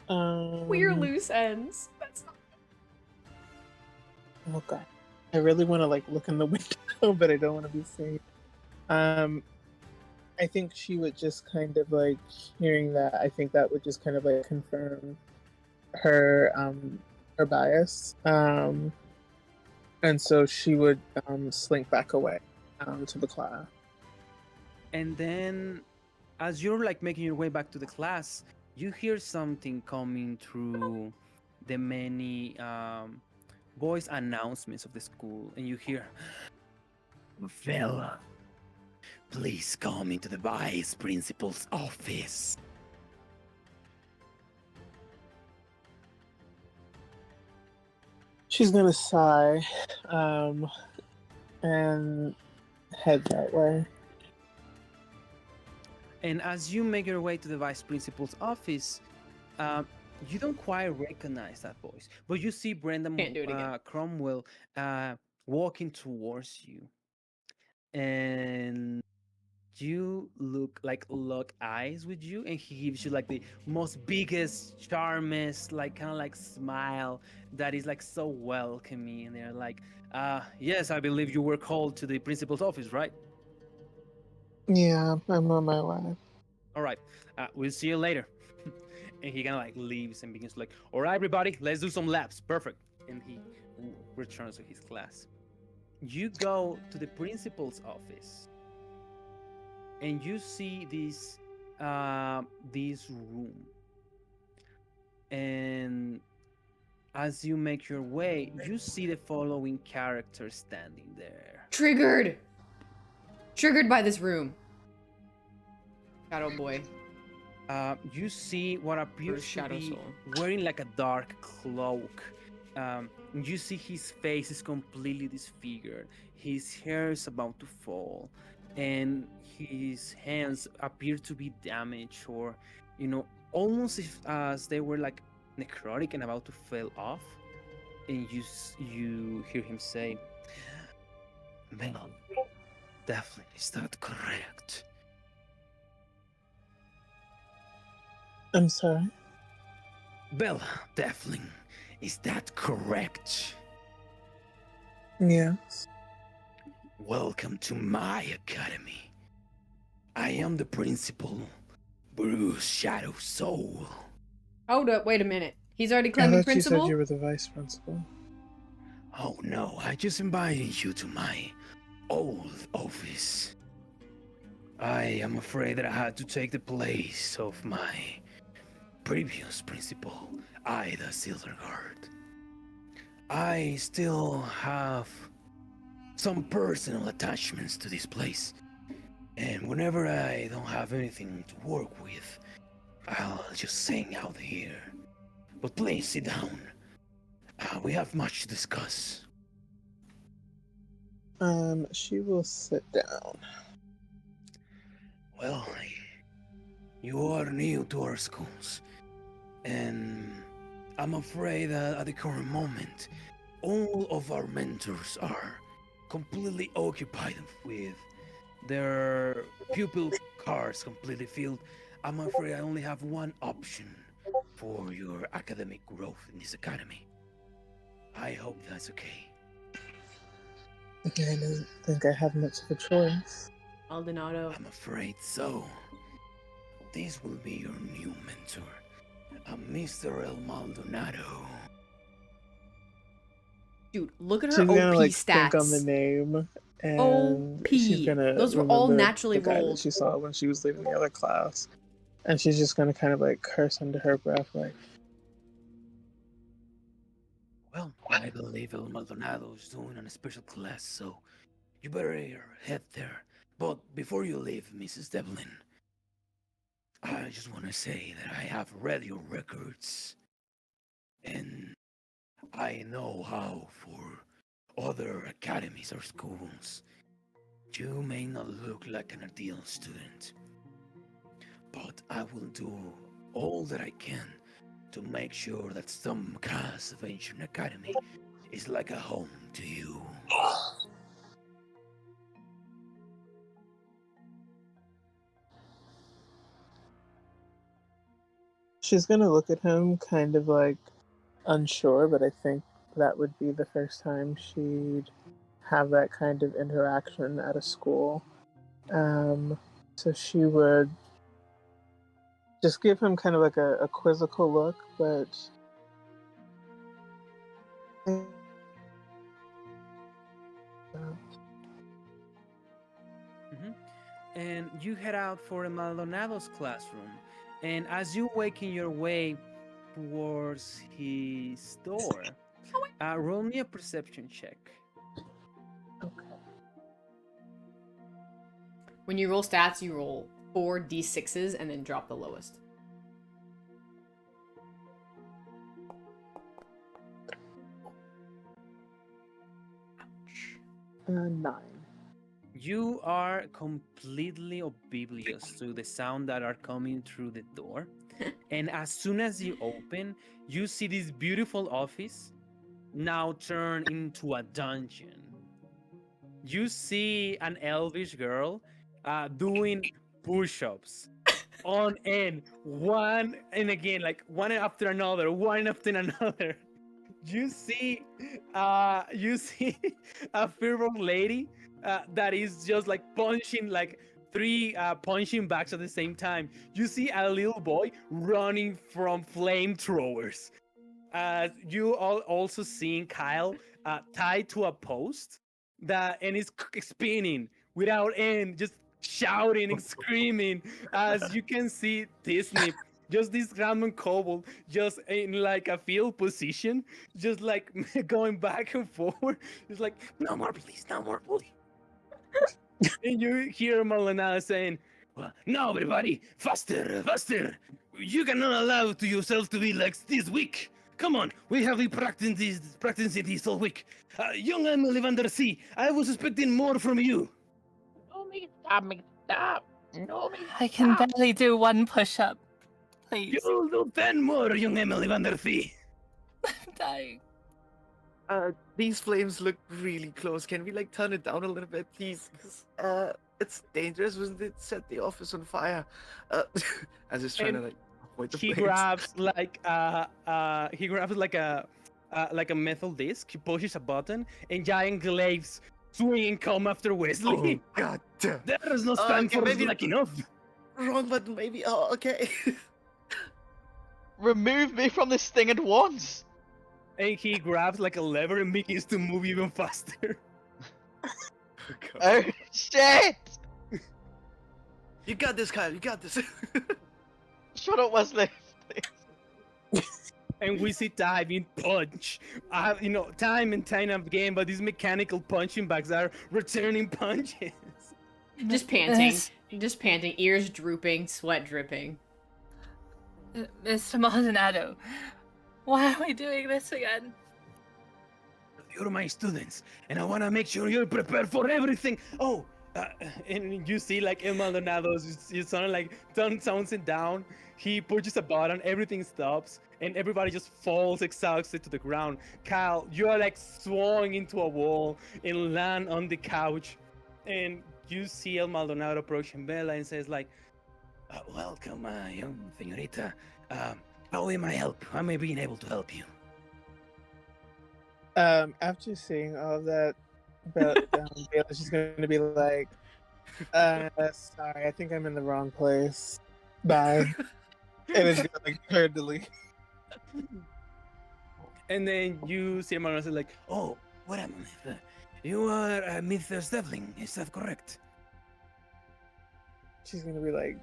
B: We're loose ends. That's not.
G: Oh god. I really want to like look in the window, but I don't want to be seen. I think she would just kind of like hearing that. I think that would just kind of like confirm her her bias. And so she would slink back away to the class.
A: And then, as you're like making your way back to the class, you hear something coming through the many voice announcements of the school, and you hear, Fella, please come into the vice principal's office.
G: She's gonna sigh, and head that way.
A: And as you make your way to the vice principal's office, you don't quite recognize that voice, but you see Brendan
B: Can't do it again.
A: Cromwell walking towards you. And you lock eyes with you, and he gives you like the most biggest, charmest, like kind of like smile that is like so welcoming. And they're like, yes, I believe you were called to the principal's office, right?
G: Yeah, I'm on my way.
A: All right, we'll see you later. And he kind of like leaves and begins like, all right, everybody, let's do some laps. Perfect. And he returns to his class. You go to the principal's office, and you see this room. And as you make your way, you see the following characters standing there.
B: Triggered! Triggered by this room. Shadow Boy.
A: You see what appears to
B: Shadow
A: be
B: Soul.
A: wearing like a dark cloak. You see his face is completely disfigured. His hair is about to fall, and his hands appear to be damaged, or almost as they were like necrotic and about to fall off. And you hear him say, "Well, definitely, is that correct?"
G: I'm sorry.
A: Bella Devlin, is that correct?
G: Yes.
A: Welcome to my academy. I am the principal, Bruce Shadow Soul.
B: Hold up, wait a minute. He's already
G: I
B: claiming
G: thought you said
B: principal?
G: you were the vice principal.
A: Oh no, I just invited you to my old office. I am afraid that I had to take the place of my previous principal, Ida Silverguard. I still have some personal attachments to this place, and whenever I don't have anything to work with, I'll just hang out here. But please sit down. We have much to discuss.
G: She will sit down.
A: Well, you are new to our schools, and I'm afraid that at the current moment, all of our mentors are completely occupied with their pupil cards completely filled. I'm afraid I only have one option for your academic growth in this academy. I hope that's okay.
G: I don't think I have much of a choice.
B: Aldonado.
A: I'm afraid so. This will be your new mentor, Mr. El Maldonado.
B: Dude, look at her
G: She's
B: OP
G: gonna like
B: stats.
G: think on the name, and
B: OP.
G: she's gonna
B: Those were all
G: remember
B: naturally
G: the guy
B: rolled.
G: that she saw when she was leaving the other class, and she's just gonna kind of like curse under her breath, like,
A: Well, I believe El Maldonado is doing a special class, so you better head there. But before you leave, Mrs. Devlin, I just want to say that I have read your records, and I know how for other academies or schools, you may not look like an ideal student, but I will do all that I can to make sure that some class of Ancient Academy is like a home to you.
G: she's gonna look at him kind of like unsure, but I think that would be the first time she'd have that kind of interaction at a school. So she would just give him kind of like a quizzical look, but
A: And you head out for Maldonado's classroom. And as you waking your way towards his door, roll me a perception check.
G: okay.
B: When you roll stats, you roll 4 d6s and then drop the lowest. Ouch.
G: 9.
A: You are completely oblivious to the sound that are coming through the door. And as soon as you open, you see this beautiful office now turn into a dungeon. You see an elvish girl doing push-ups on end, one and again, like one after another, one after another. You see, you see a feral lady that is just like punching like three punching bags at the same time. You see a little boy running from flamethrowers. You all also seeing Kyle tied to a post that and is spinning without end, just shouting and screaming. As you can see, Disney, just this random kobold, just in like a field position, just like going back and forward. It's like, no more, please, no more, please. And you hear Molinada saying, well, no, everybody, faster, faster. You cannot allow to yourself to be like this weak. Come on, we have been practicing this all week. Young Emily Van der Sea, I was expecting more from you.
D: No, make stop. No,
C: I can barely do one push-up. Please.
A: You'll do 10 more, young Emily Van der Sea.
C: I'm dying.
F: These flames look really close. Can we like turn it down a little bit, please? 'Cause, it's dangerous when they set the office on fire. I was just trying to like avoid the
A: He
F: flames.
A: grabs like a metal disc. He pushes a button, and giant glaives swing and come after Wesley.
F: Oh god damn.
A: There is no stand
F: okay,
A: for
F: maybe-
A: like enough.
F: Wrong button, maybe. Oh, okay.
D: Remove me from this thing at once.
A: And he grabs like a lever and begins to move even faster.
D: Oh shit!
F: You got this, Kyle. You got this.
D: Shut up, Wesley.
A: And we see Ty being punch. Time and time again, but these mechanical punching bags are returning punches.
B: Just panting, ears drooping, sweat dripping.
C: Mr. Maldonado, why are we doing this again?
A: You're my students, and I want to make sure you're prepared for everything. Oh, and you see like El Maldonado's, you sound like turns it down. He pushes a button, everything stops, and everybody just falls exhausted to the ground. Kyle, you are like swung into a wall and land on the couch, and you see El Maldonado approaching Bella and says like, welcome, young señorita. How am I help? How am I being able to help you?
G: After seeing all of that, Baila's just gonna be like, sorry, I think I'm in the wrong place. Bye. And it's gonna like turn to leave.
A: And then you see Maldonado say like, oh, what am I? You are Mr. Stevling, is that correct?
G: She's gonna be like,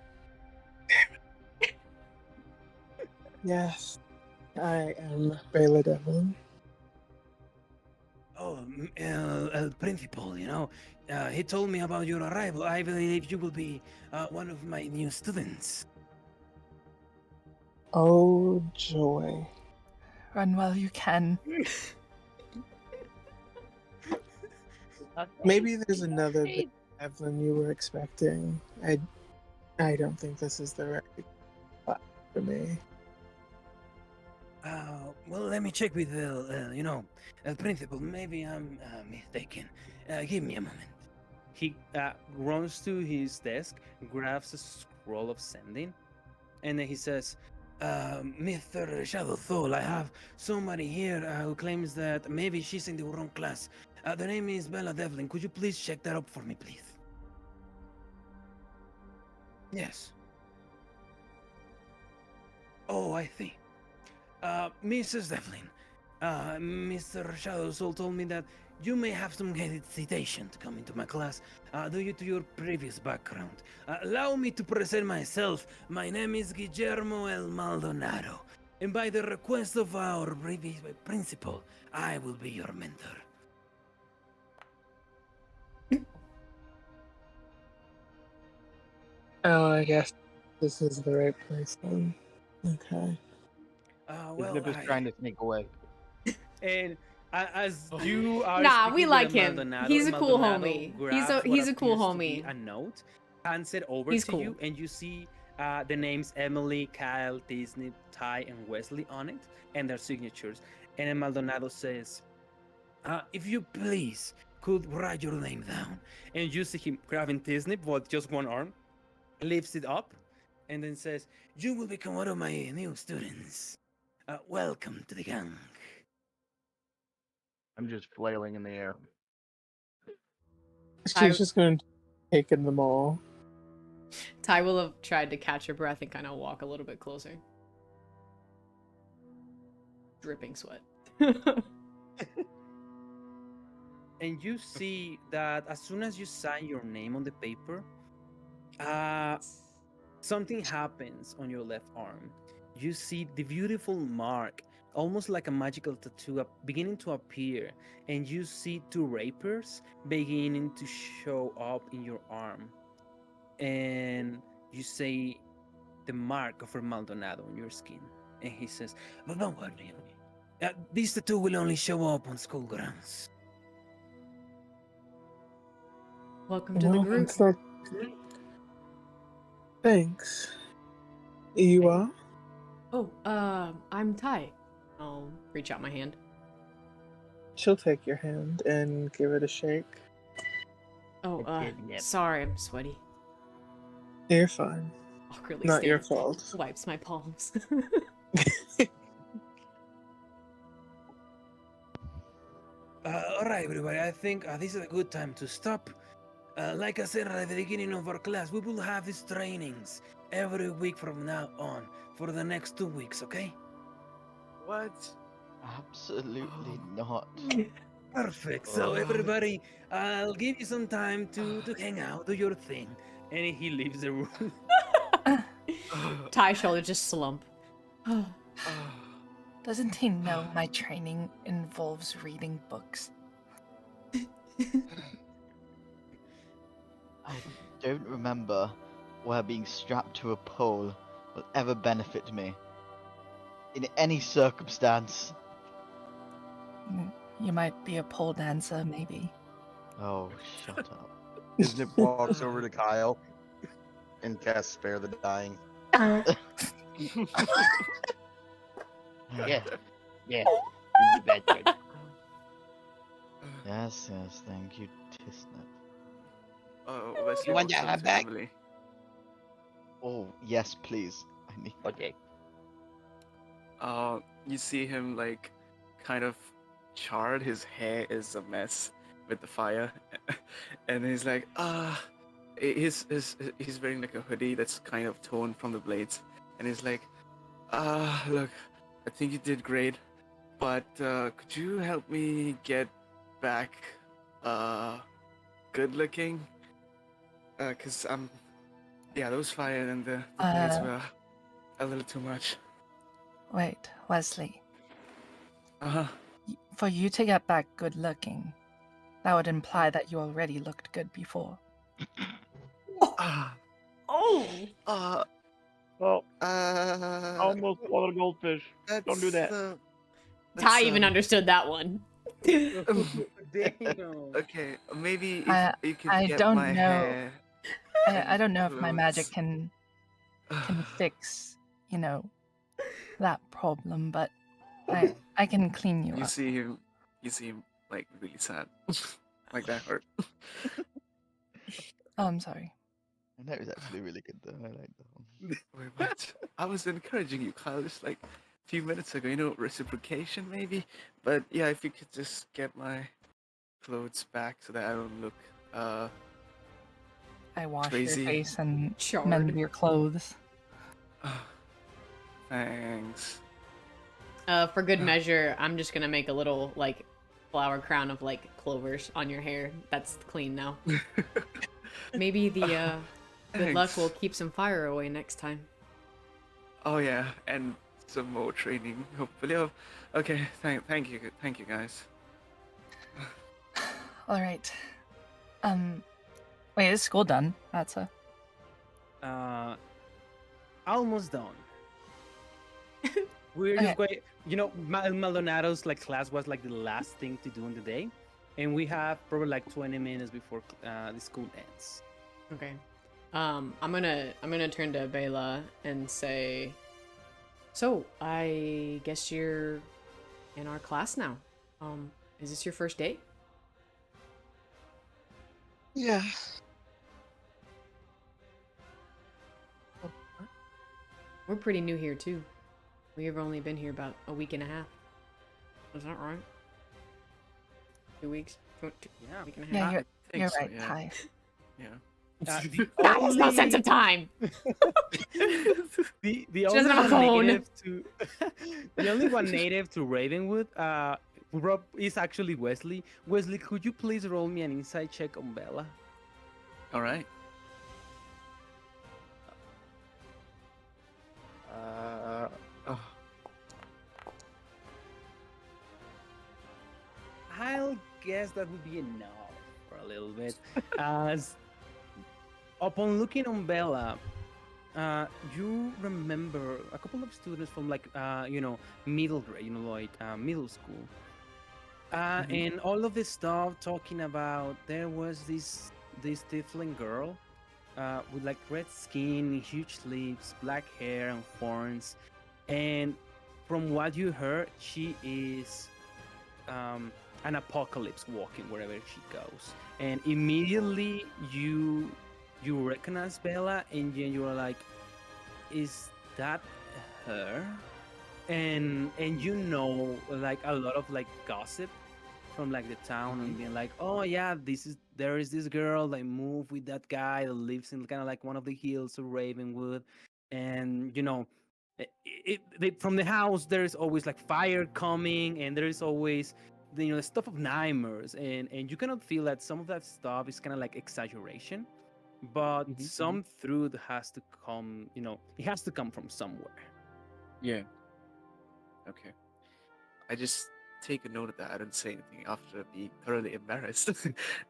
G: yes, I am Bela Devlin.
A: Oh, El Principal, he told me about your arrival. I believe you will be one of my new students.
G: Oh, joy.
C: Run while you can.
G: Maybe there's another Bela Devlin you were expecting. I don't think this is the right spot for me.
A: Well, let me check with El Principal. Maybe I'm mistaken. Give me a moment. He runs to his desk, grabs a scroll of sending, and then he says, Mr. Shadow Soul, I have somebody here who claims that maybe she's in the wrong class. The name is Bella Devlin. Could you please check that up for me, please? Yes. Oh, I see. Mrs. Devlin, Mr. Shadow Soul told me that you may have some hesitation to come into my class due to your previous background. Allow me to present myself. My name is Guillermo El Maldonado, and by the request of our previous principal, I will be your mentor.
G: Oh, I guess this is the right place then. Okay.
A: Well,
D: He's just trying to sneak away.
A: And as you are
B: Nah,
A: speaking
B: we
A: with
B: like
A: El
B: him.
A: Maldonado,
B: He's
A: El
B: a cool
A: Maldonado
B: homie.
A: grabs
B: He's
A: what
B: a cool
A: appears to be
B: homie.
A: a note, hands it over
B: He's
A: to
B: cool.
A: you, and you see the names Emily, Kyle, Disney, Ty, and Wesley on it, and their signatures. And El Maldonado says, if you please, could write your name down. And you see him grabbing Tisnip with just one arm, lifts it up, and then says, "You will become one of my new students. Welcome to the gang."
H: I'm just flailing in the air.
G: She's just going to take in them all.
B: Ty will have tried to catch her breath and kind of walk a little bit closer. Dripping sweat.
A: And you see that as soon as you sign your name on the paper, something happens on your left arm. You see the beautiful mark, almost like a magical tattoo, beginning to appear, and you see two rapiers beginning to show up in your arm. And you say the mark of Maldonado on your skin. And he says, "But don't worry, this tattoo will only show up on school grounds."
B: Welcome to the
G: Well,
B: group.
G: it's not... Thanks. You are?
B: Oh, I'm Ty. I'll reach out my hand.
G: She'll take your hand and give it a shake.
B: Oh, sorry, I'm sweaty.
G: You're fine.
B: Awkwardly
G: Not your
B: stands,
G: fault.
B: wipes my palms.
A: All right, everybody. I think this is a good time to stop. Like I said at the beginning of our class, we will have these trainings every week from now on for the next 2 weeks, okay?
F: What?
D: Absolutely not.
A: Perfect. So, everybody, I'll give you some time to hang out, do your thing. And he leaves the room.
B: Ty's shoulder just slump.
C: Doesn't he know my training involves reading books?
D: I don't remember where being strapped to a pole will ever benefit me. In any circumstance.
C: You might be a pole dancer, maybe.
D: Oh, shut up.
H: Isn't walks over to Kyle and casts Spare the Dying.
E: Yeah. Yeah. You do that, kid.
D: Yes, thank you, Tisnip.
F: Wesley
E: You want
F: walks
E: that
F: up
E: hat
F: to
E: back?
F: Emily.
D: Oh, yes, please. I need.
E: Okay.
F: You see him like kind of charred. His hair is a mess with the fire, and he's like, he's wearing like a hoodie that's kind of torn from the blades, and he's like, look, I think you did great, but could you help me get back, good looking? Cause those fire and the blades were a little too much.
C: Wait, Wesley.
F: Uh-huh.
C: For you to get back good looking, that would imply that you already looked good before.
F: Ah.
B: Oh!
H: Well, almost swallowed a goldfish. Don't do that.
B: Ty even understood that one.
A: Damn.
F: Okay, maybe
C: I-
F: if you could
C: I
F: get
C: don't
F: my
C: know.
F: hair.
C: I don't know if my magic
F: clothes.
C: can fix, that problem, but I can clean you
F: You
C: up.
F: see him like really sad. Like that hurt.
C: Oh, I'm sorry.
D: And that was actually really good though. I like that one.
F: Wait, what? I was encouraging you, Kyle, just like a few minutes ago, reciprocation maybe. But yeah, if you could just get my clothes back so that I don't look
C: I wash
F: crazy.
C: your face and
B: Charred.
C: mend your clothes.
F: Thanks.
B: For good measure, I'm just gonna make a little, like, flower crown of, like, clovers on your hair. That's clean now. Maybe the, good luck
F: Thanks.
B: will keep some fire away next time.
F: Oh yeah, and some more training, hopefully. Oh, okay, thank you guys.
C: All right. Wait, is school done? That's a.
A: Almost done. We're just going. Maldonado's like class was like the last thing to do in the day, and we have probably like 20 minutes before the school ends.
B: Okay. I'm gonna turn to Bela and say, so I guess you're in our class now. Is this your first day?
F: Yeah.
B: We're pretty new here too. We've only been here about a week and a half. Is that right? 2 weeks?
A: Yeah.
B: Week and a
C: Yeah,
B: half.
C: you're
F: so,
C: right,
F: yeah.
C: Ty.
F: Yeah.
A: The
B: Guy has no sense of time.
A: the
B: She
A: only
B: doesn't have a
A: one
B: phone.
A: native to the only one native to Ravenwood Rob is actually Wesley. Wesley, could you please roll me an insight check on Bella?
F: All right. Oh,
A: I'll guess that would be enough for a little bit. As upon looking on Bella, you remember a couple of students from like middle grade, like middle school, and all of this stuff talking about there was this tiefling girl, with like red skin, huge lips, black hair, and horns, and from what you heard, she is an apocalypse walking wherever she goes, and immediately you recognize Bella, and then you are like, is that her? And like a lot of like gossip from like the town, and being like, oh yeah, there is this girl that moved with that guy that lives in kind of like one of the hills of Ravenwood, and from the house there is always like fire coming, and there is always the stuff of nightmares, and you cannot feel that some of that stuff is kind of like exaggeration, but some truth has to come. It has to come from somewhere.
F: yeah. Okay. I just take a note of that. I don't say anything after being thoroughly embarrassed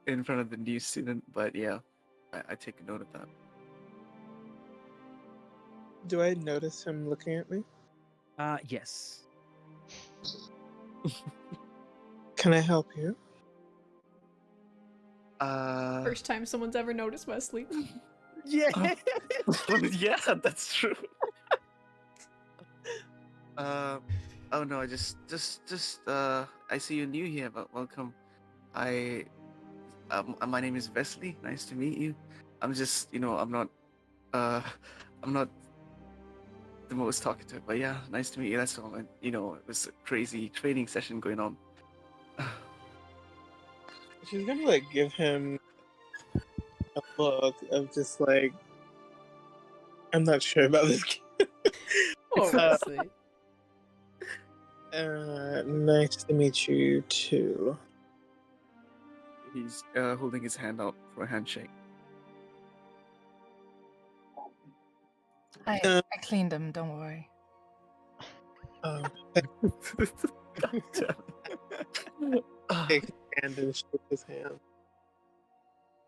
F: in front of the new student. But yeah, I take a note of that.
G: Do I notice him looking at me?
A: Yes.
G: Can I help you?
B: First time someone's ever noticed Wesley.
A: Yeah.
F: Yeah, that's true. Oh no, I just I see you're new here, but welcome. My name is Wesley. Nice to meet you. I'm just, I'm not the most talkative, but yeah, nice to meet you. That's all. And it was a crazy training session going on.
G: She's gonna like give him a look of just like, I'm not sure about this kid.
B: Oh, Wesley.
G: Nice to meet you too.
F: He's holding his hand out for a handshake.
C: I cleaned him, don't worry.
G: Take his hand and shake his hand.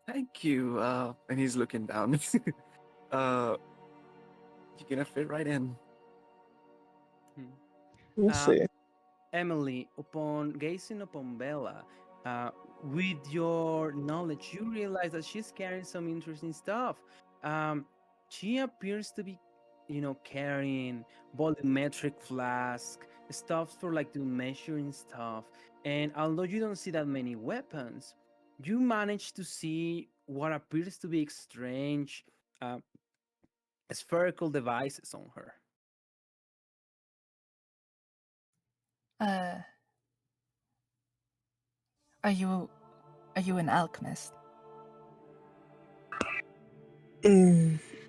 F: Thank you. And he's looking down. You're gonna fit right in.
G: We'll see.
A: Emily, upon gazing upon Bella, with your knowledge, you realize that she's carrying some interesting stuff. She appears to be, carrying volumetric flask, stuff for like to measuring stuff. And although you don't see that many weapons, you manage to see what appears to be strange spherical devices on her.
C: Are you an alchemist?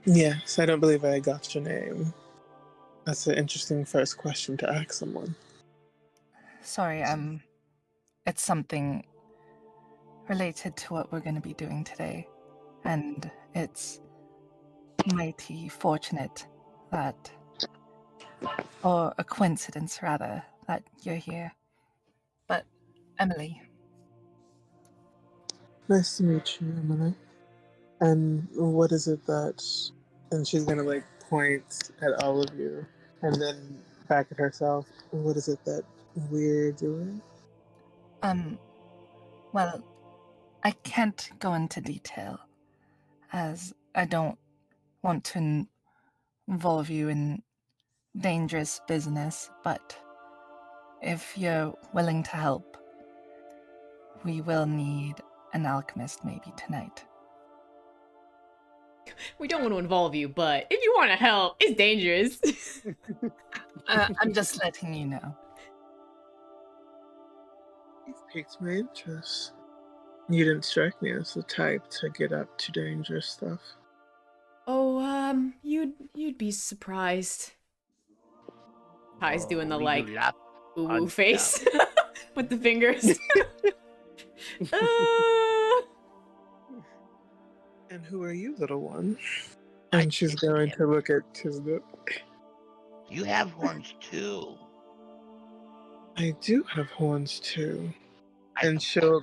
G: Yes, I don't believe I got your name. That's an interesting first question to ask someone.
C: Sorry, it's something related to what we're going to be doing today, and it's mighty fortunate that, or a coincidence rather, that you're here. But Emily.
G: Nice to meet you, Emily. And what is it that... And she's gonna like point at all of you, and then back at herself. What is it that we're doing?
C: Well, I can't go into detail, as I don't want to involve you in dangerous business, but if you're willing to help, we will need an alchemist maybe tonight.
B: We don't want to involve you, but if you want to help, it's dangerous.
C: I'm just letting you know.
G: You've piqued my interest. You didn't strike me as the type to get up to dangerous stuff.
B: Oh, you'd be surprised. Kai's doing the like ooh face with the fingers.
G: And who are you, little one? And she's going to look at Tisbit.
E: You have horns too.
G: I do have horns too. And she'll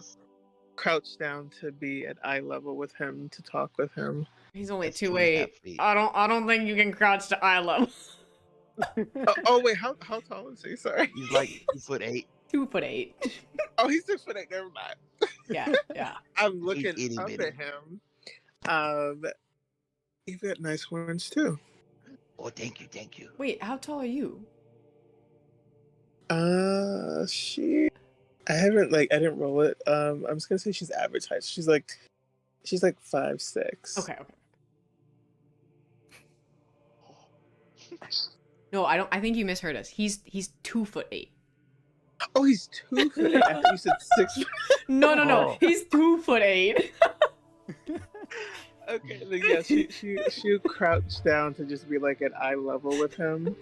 G: crouch down to be at eye level with him to talk with him.
B: He's only
E: That's
B: 2'8".
E: 2.5 feet.
B: I don't think you can crouch to eye level.
G: Oh wait, how tall is he? Sorry.
E: He's like 2'8".
B: 2'8".
G: Oh, he's 6'8". Never mind.
B: Yeah.
G: I'm looking
E: itty
G: up
E: bitty.
G: at him. You've got nice horns too.
E: Oh, thank you.
B: Wait, how tall are you?
G: I didn't roll it. I'm just gonna say she's average height. She's like 5'6".
B: Okay. No, I don't. I think you misheard us. He's 2'8".
G: Oh, he's 2'8". I thought you said 6.
B: No.
E: Oh.
B: He's 2'8".
G: Okay, then yeah, she'll crouch down to just be like at eye level with him.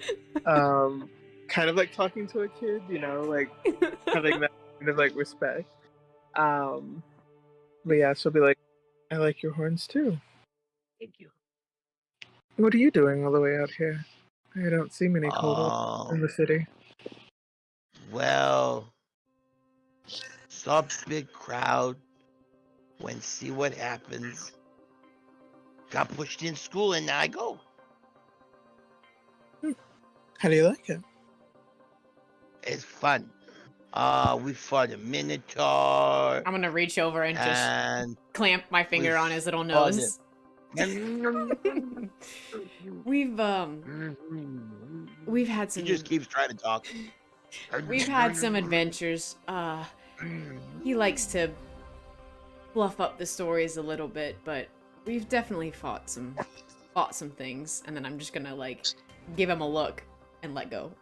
G: Kind of like talking to a kid, like having that kind of like respect. But yeah, she'll be like, I like your horns too.
E: Thank you.
G: What are you doing all the way out here? I don't see many kobolds in the city.
E: Well, saw a big crowd. Went see what happens. Got pushed in school and now I go.
G: How do you like it?
E: It's fun. We fought a minotaur.
B: I'm gonna reach over and just
E: and
B: clamp my finger on his little
E: fought
B: nose. We've had some.
E: He just keeps trying to talk.
B: We've had some adventures. He likes to fluff up the stories a little bit, but we've definitely fought some things, and then I'm just gonna like give him a look and let go.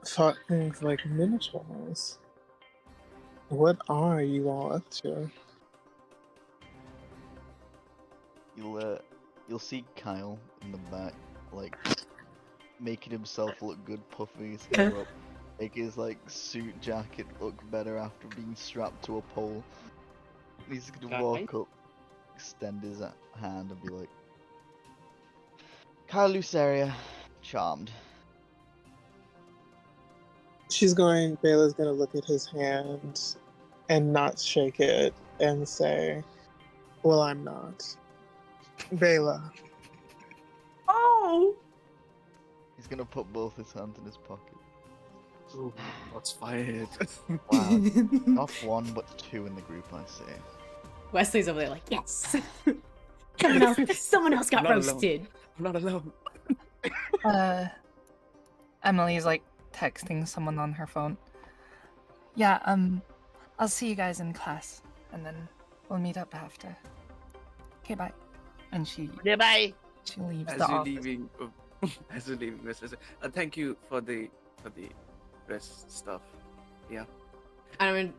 G: Fought things like minotaurs. What are you all up to?
D: You'll see Kyle in the back, like making himself look good, puffing his hair up, make his like suit jacket look better after being strapped to a pole. He's gonna walk up, extend his hand, and be like, Kyle Luceria, charmed.
G: Bela's gonna look at his hand and not shake it and say, well, I'm not. Bela.
B: Oh!
D: He's gonna put both his hands in his pocket.
F: Ooh, what's fired?
D: Wow, not one but two in the group, I see.
B: Wesley's over there like, yes! Someone else got
F: Not
B: roasted.
F: I'm not alone.
C: Emily's like texting someone on her phone. Yeah, I'll see you guys in class, and then we'll meet up after. Okay, bye. And she
E: Bye.
C: she leaves
F: As
C: the
F: you're
C: office.
F: leaving, Mr. Thank you for the rest stuff. Yeah.
B: I mean,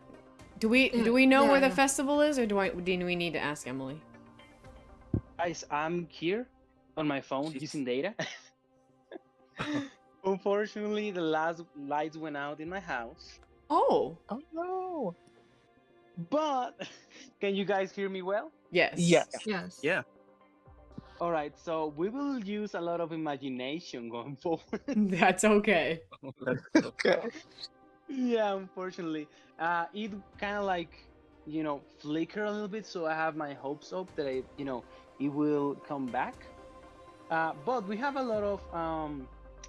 B: do we know where the
C: yeah.
B: festival is, or do we need to ask Emily?
I: Guys, I'm here on my phone
F: Jeez.
I: using data. Unfortunately, the last lights went out in my house.
B: Oh.
G: Oh no.
I: But can you guys hear me well?
B: Yes.
G: Yes.
C: Yes.
F: Yeah.
I: All right, so we will use a lot of imagination going forward.
B: That's okay.
G: Okay.
I: Yeah, unfortunately, it kind of like flicker a little bit. So I have my hopes up that it will come back. But we have a lot of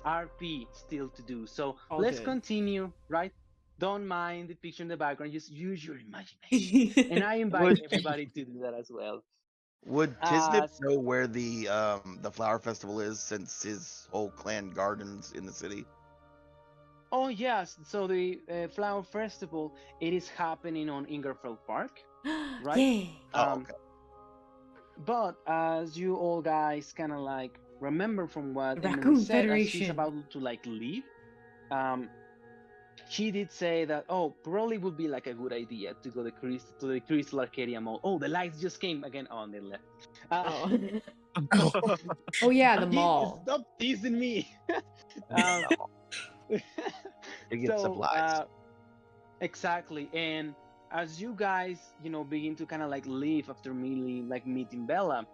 I: RP still to do. So let's
B: Okay.
I: continue, right? Don't mind the picture in the background. Just use your imagination. And I invite everybody to do that as well.
E: Would Tisnip know where the flower festival is, since his whole clan gardens in the city?
I: Oh yes, so the flower festival, it is happening on Ingerfield Park, right?
B: Yay!
E: Oh,
I: Um,
E: okay.
I: but as you all guys kind of like remember from what
B: The
I: Emily
B: Raccoon
I: said, as she's
B: Federation.
I: about to like leave, um, she did say that probably would be like a good idea to go to the Crystal Arcadia Mall. Oh, the lights just came again. Oh, and they left.
B: Oh.
G: Oh,
B: Oh yeah, the
I: Keith,
B: mall.
I: stop teasing me. um,
E: No, you get
I: so
E: supplies.
I: exactly, and as you guys begin to kind of like leave after meeting Bella,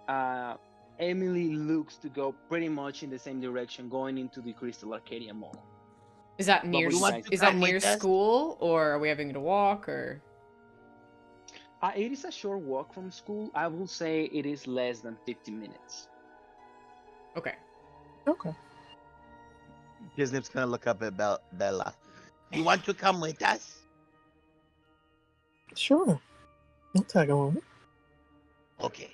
I: uh, Emily looks to go pretty much in the same direction, going into the Crystal Arcadia Mall.
B: Is that
I: What
B: near
I: would
E: You
I: you
E: want
I: guys
E: to
I: do?
B: is that
E: come
B: near
E: with us?
B: school, or are we having to walk, or?
I: It is a short walk from school. I will say it is less than 15 minutes.
B: Okay.
G: okay.
E: Kisnip's gonna look up at Bella. You want to come with us?
G: Sure. I'll tag along.
E: Okay.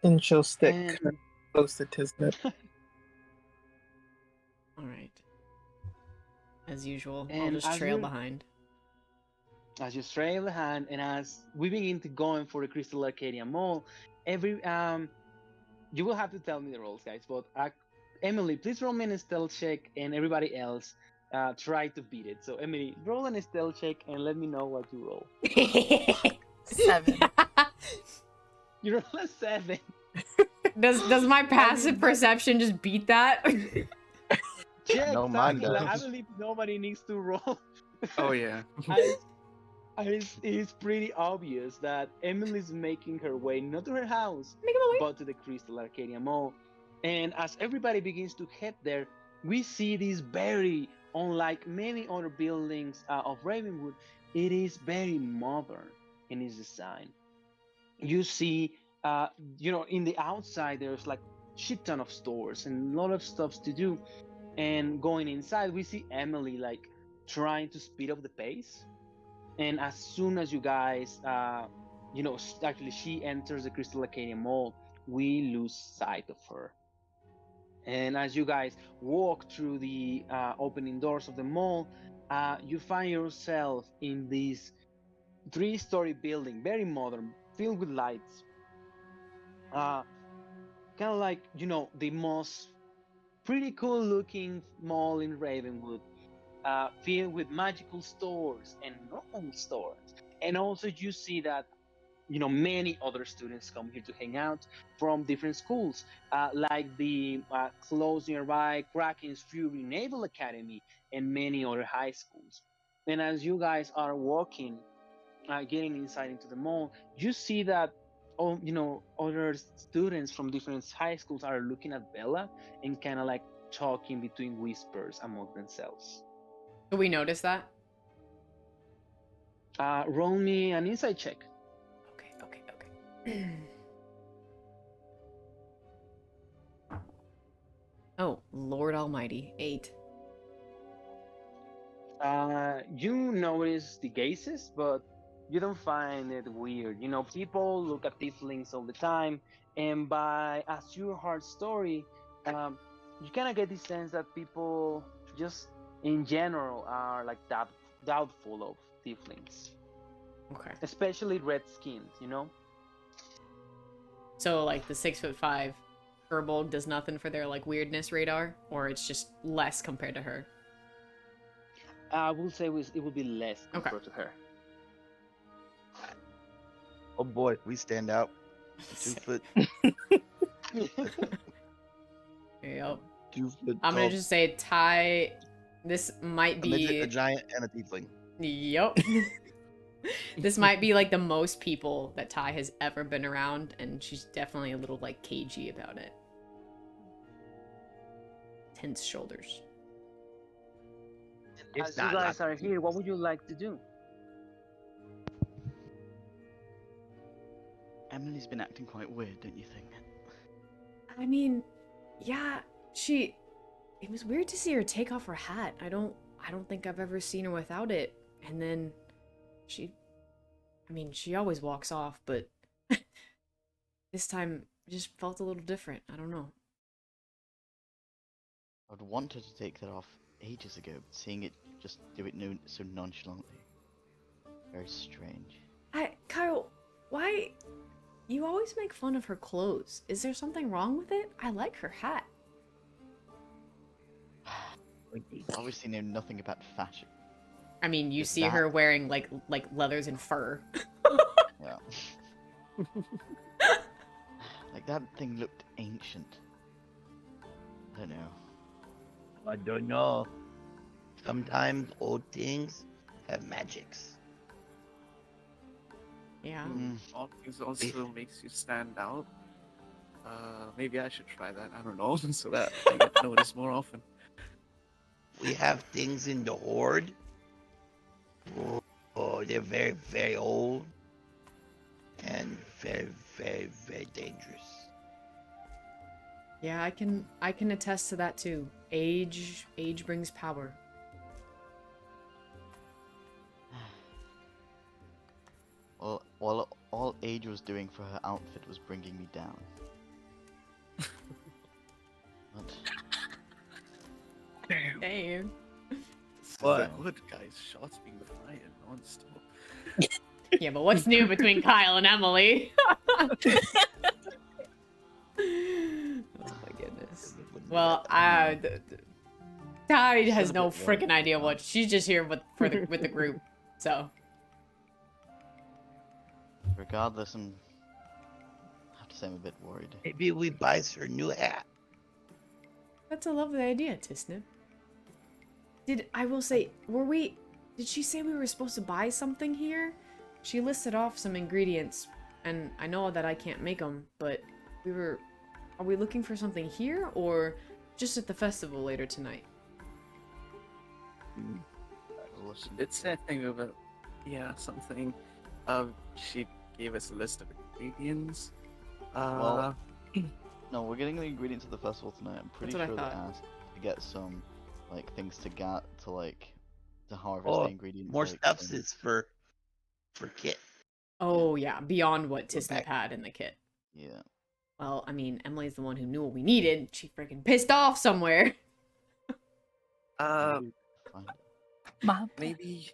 G: And she'll stick
I: And
G: close to Tisnip.
B: All right. As usual, I'll
I: and
B: just trail behind.
I: as you stray behind, and as we begin to going for the Crystal Arcadia Mall, every you will have to tell me the rolls, guys. But Emily, please roll me a stealth check, and everybody else try to beat it. So Emily, roll a stealth check and let me know what you roll.
C: 7.
I: You roll a 7.
B: Does my passive perception just beat that?
I: Yeah,
E: No, mine
I: exactly. Like, I
E: does.
I: believe nobody needs to roll.
F: Oh yeah.
I: It's pretty obvious that Emily's making her way not to her house,
B: Make him away.
I: but to the Crystal Arcadia Mall. And as everybody begins to head there, we see this very, unlike many other buildings of Ravenwood, it is very modern in its design. You see, in the outside, there's like shit ton of stores and a lot of stuff to do. And going inside, we see Emily like trying to speed up the pace. And as soon as you guys, actually she enters the Crystal Arcadia Mall, we lose sight of her. And as you guys walk through the opening doors of the mall, you find yourself in this three-story building, very modern, filled with lights. Kind of like, the most pretty cool looking mall in Ravenwood, filled with magical stores and normal stores. And also you see that many other students come here to hang out from different schools, like the close nearby Kraken's Fury Naval Academy and many other high schools. And as you guys are walking, getting inside into the mall, you see that other students from different high schools are looking at Bella and kind of like talking between whispers among themselves.
B: Do we notice that?
I: Roll me an insight check.
B: Okay. Oh, Lord Almighty, 8.
I: You notice the gazes, but you don't find it weird. People look at tieflings all the time, and as you heard story, you kind of get the sense that people just in general are like doubtful of tieflings,
B: Okay.
I: especially red skins.
B: So like the 6'5" Herbold does nothing for their like weirdness radar, or it's just less compared to her.
I: I will say it will be less compared to her.
E: Oh boy, we stand out. 2 foot.
B: Yep.
E: 2 foot.
B: I'm gonna just say Ty. This might
E: a midget,
B: be
E: a giant, and a tiefling.
B: Yep. This might be like the most people that Ty has ever been around, and she's definitely a little like cagey about it. Tense shoulders.
E: It's
I: As you
E: not
I: guys
E: like
I: are here, what would you like to do?
J: Emily's been acting quite weird, don't you think?
B: I mean, yeah, it was weird to see her take off her hat. I don't think I've ever seen her without it. And then she always walks off, but this time it just felt a little different. I don't know.
J: I'd wanted to take that off ages ago, but seeing it just do it so nonchalantly. Very strange.
B: Kyle, why? You always make fun of her clothes. Is there something wrong with it? I like her hat.
J: Obviously know nothing about fashion.
B: I mean, you
J: Is
B: see
J: that-
B: her wearing like leathers and fur.
J: Yeah. Like that thing looked ancient. I don't know.
E: I don't know. Sometimes old things have magics.
B: Yeah.
F: All things also makes you stand out. Maybe I should try that. I don't know, so that I get noticed more often.
E: We have things in the horde. Oh, they're very, very old and very, very, very dangerous.
B: Yeah, I can attest to that too. Age brings power.
J: Well, all Age was doing for her outfit was bringing me down. But
B: Damn.
F: What, guys? Shots being fired non-stop.
B: Yeah, but what's new between Kyle and Emily? Oh my goodness. Well, Tide has no freaking idea what she's just here with the group. So
J: regardless, I have to say I'm a bit worried.
E: Maybe we buy her a new hat.
B: that's a lovely idea, Tisnip. Did she say we were supposed to buy something here? She listed off some ingredients, and I know that I can't make them, but are we looking for something here, or just at the festival later tonight?
F: It's that thing about, something. She gave us a list of ingredients.
J: Well, no, we're getting the ingredients at the festival tonight. I'm pretty
B: That's
J: sure
B: what
J: they
B: I thought.
J: asked to get some, like, things to harvest the ingredients.
E: More
J: like,
E: substance for Kit.
B: Oh yeah, beyond what Tisnip had in the kit.
J: Yeah.
B: Well, I mean, Emily's the one who knew what we needed. She freaking pissed off somewhere.
C: Mom.
F: Maybe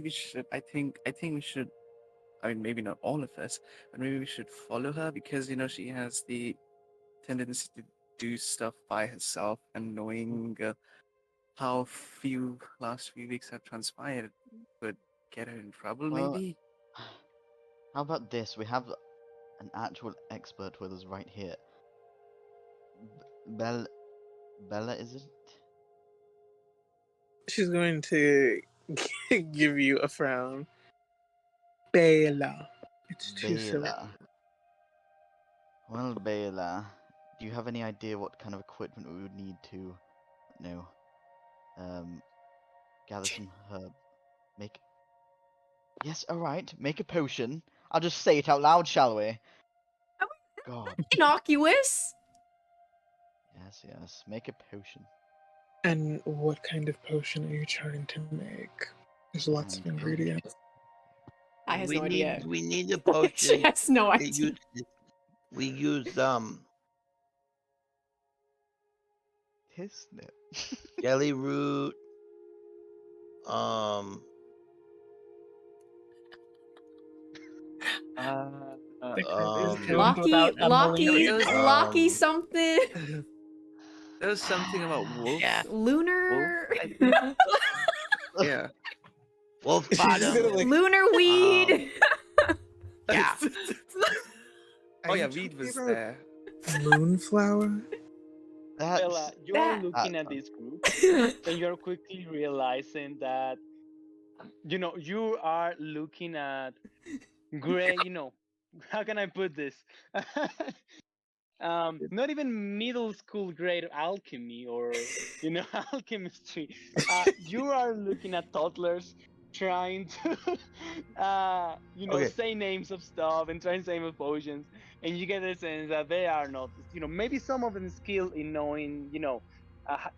F: we should. I think we should. I mean, maybe not all of us, but maybe we should follow her because she has the tendency to do stuff by herself, and knowing how last few weeks have transpired could get her in trouble.
J: Well,
F: Maybe.
J: How about this? We have an actual expert with us right here. Bella, is it?
G: She's going to give you a frown. Bela. It's too silly.
J: Bela. Well, Bela, do you have any idea what kind of equipment we would need to, gather some herb? Yes, alright, make a potion. I'll just say it out loud, shall we? God.
B: Innocuous.
J: Yes, make a potion.
G: And what kind of potion are you trying to make? There's lots of ingredients.
B: I has no idea.
E: We need a potion.
B: She has no idea.
E: We use
J: Tisnip.
E: jelly root.
B: Locky something.
F: There's something about wolf.
E: Yeah.
B: Lunar.
F: Yeah.
E: Wolf bottom.
B: Lunar weed.
E: Yeah.
F: Oh yeah, weed was there.
G: Moonflower?
I: Bella, you are looking at this group and you're quickly realizing that, you are looking at gray, how can I put this? Not even middle school grade alchemy or, alchemistry. You are looking at toddlers trying to, say names of stuff and trying to say potions. And you get the sense that they are not, maybe some of them skilled in knowing,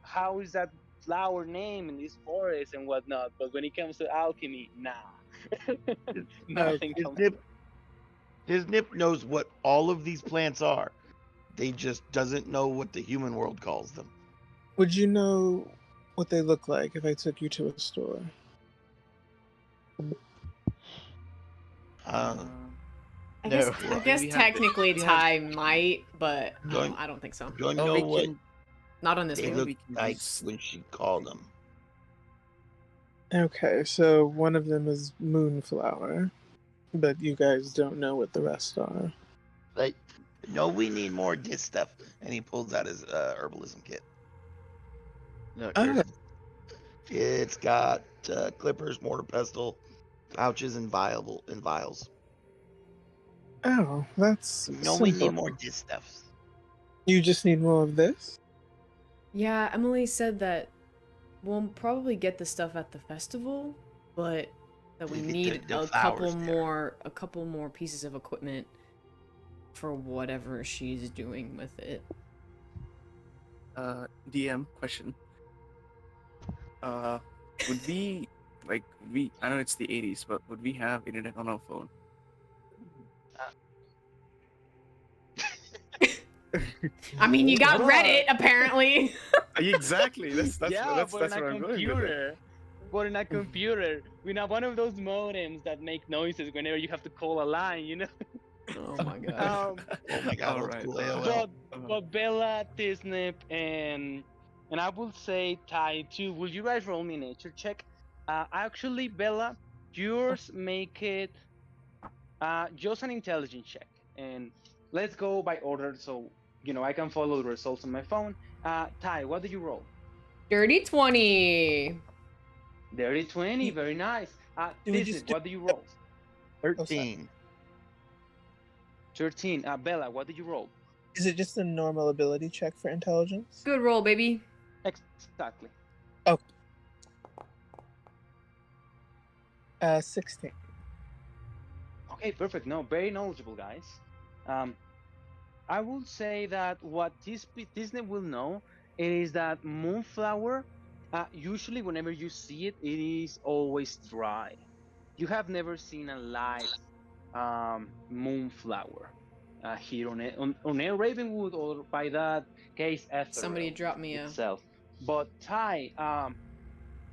I: how is that flower name in this forest and whatnot. But when it comes to alchemy, nah. Nothing comes.
E: His nip knows what all of these plants are. They just doesn't know what the human world calls them.
G: Would you know what they look like if I took you to a store?
B: I
J: No.
B: guess,
F: Yeah,
B: I guess
F: we have
B: technically
F: we have-
B: Ty might, but
E: Don't-
B: I don't think so.
E: Don't
F: Oh,
E: know
F: we
E: what
F: can-
B: Not on this
E: they
B: one.
E: look
F: we can
E: like
F: just-
E: when she called them.
G: Okay, so one of them is Moonflower, but you guys don't know what the rest are.
E: Like, no, we need more of this stuff. And he pulls out his herbalism kit.
J: Look,
G: Oh,
E: It's got clippers, mortar pestle, pouches, and vials.
G: oh, that's
E: No, we need
G: simple.
E: more of this stuff.
G: You just need more of this?
B: Yeah, Emily said that we'll probably get the stuff at the festival, but that we
E: You get
B: need
E: the
B: a
E: flowers there.
B: couple more pieces of equipment for whatever she's doing with it.
F: DM question. Would we I know it's the 80s, but would we have internet on our phone?
B: I mean, you got Reddit apparently.
F: Exactly. That's
I: yeah,
F: that's
I: but
F: that's
I: in
F: where
I: a
F: I'm going with it.
I: computer. But in a computer, we have one of those modems that make noises whenever you have to call a line, you know.
B: Oh my god.
I: Um,
E: Oh my god,
F: All
E: old
F: right.
E: school AOL.
I: but Bella, Tisnip, and I will say Ty too. Will you guys roll me a nature check? Actually, Bella, yours make it just an intelligence check, and let's go by order so I can follow the results on my phone. Ty, what did you roll?
B: Dirty 20.
I: Dirty 20, very nice.
G: Do we
I: Tisnip,
G: just do-
I: what do you roll?
E: 13.
I: 13. Bella, what did you roll?
G: Is it just a normal ability check for intelligence?
B: Good roll, baby.
I: Exactly.
G: 16.
I: Okay, perfect. No, very knowledgeable, guys. I will say that what Disney will know is that Moonflower, usually whenever you see it, it is always dry. You have never seen a live Moonflower here on Air Ravenwood, or by that case,
B: Somebody
I: Ethereal
B: drop me a
I: itself. But Ty,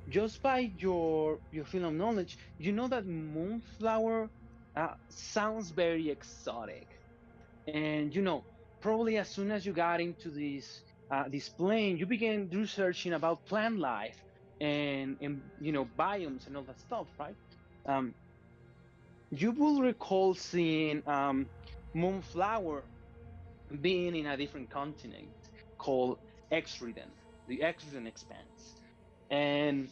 I: just by your field of knowledge, you know that Moonflower sounds very exotic, and probably as soon as you got into this plane, you began researching about plant life and biomes and all that stuff, right? You will recall seeing Moonflower being in a different continent called Exriden, the Exriden Expanse, and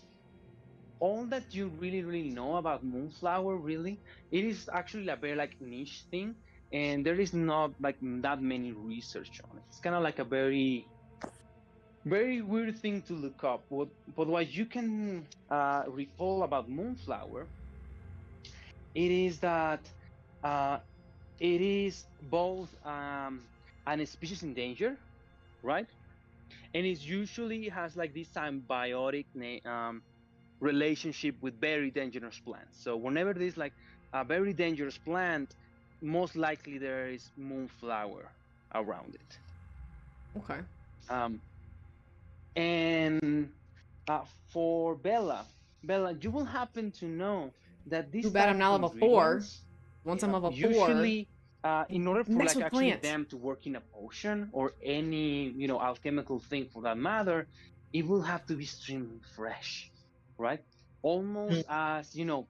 I: all that you really know about Moonflower, really, it is actually a very niche thing, and there is not that many research on it. It's kind of like a very weird thing to look up. But what you can recall about Moonflower, it is that it is both an species in danger, right? And it usually has this symbiotic relationship with very dangerous plants. So whenever there's a very dangerous plant, most likely there is Moonflower around it.
B: Okay.
I: And for Bella, you will happen to know that this
B: Too bad I'm
I: type
B: not
I: of
B: level 4.
I: ingredients,
B: Once I'm level 4,
I: usually in order for
B: mess with
I: actually
B: plants.
I: them to work in a potion or any alchemical thing for that matter, it will have to be extremely fresh, right? Almost as you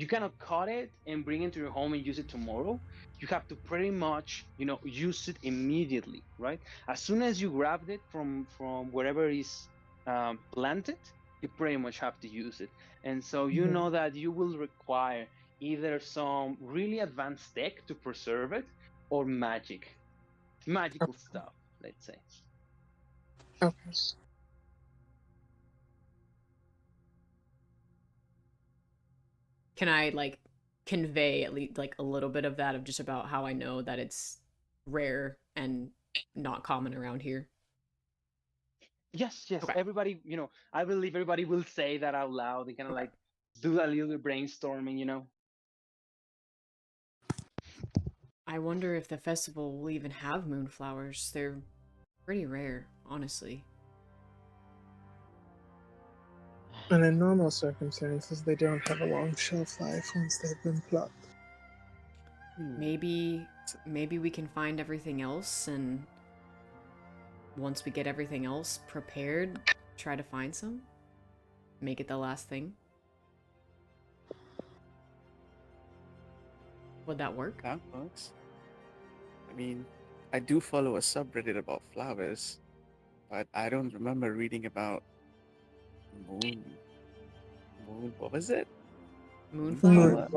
I: cannot cut it and bring it to your home and use it tomorrow. You have to pretty much use it immediately, right? As soon as you grabbed it from wherever it is planted, you pretty much have to use it. And so you know that you will require either some really advanced tech to preserve it, or magical stuff, let's say.
G: Okay.
B: Can I convey at least a little bit of that, of just about how I know that it's rare and not common around here?
I: Yes.
B: Okay.
I: Everybody, I believe everybody will say that out loud. They kind of do a little brainstorming.
B: I wonder if the festival will even have moonflowers. They're pretty rare, honestly.
G: And in normal circumstances, they don't have a long shelf life once they've been plucked.
B: Maybe we can find everything else, and once we get everything else prepared, try to find some. Make it the last thing. Would that work?
F: That works. I mean, I do follow a subreddit about flowers, but I don't remember reading about moon. What was it?
B: Moonflower?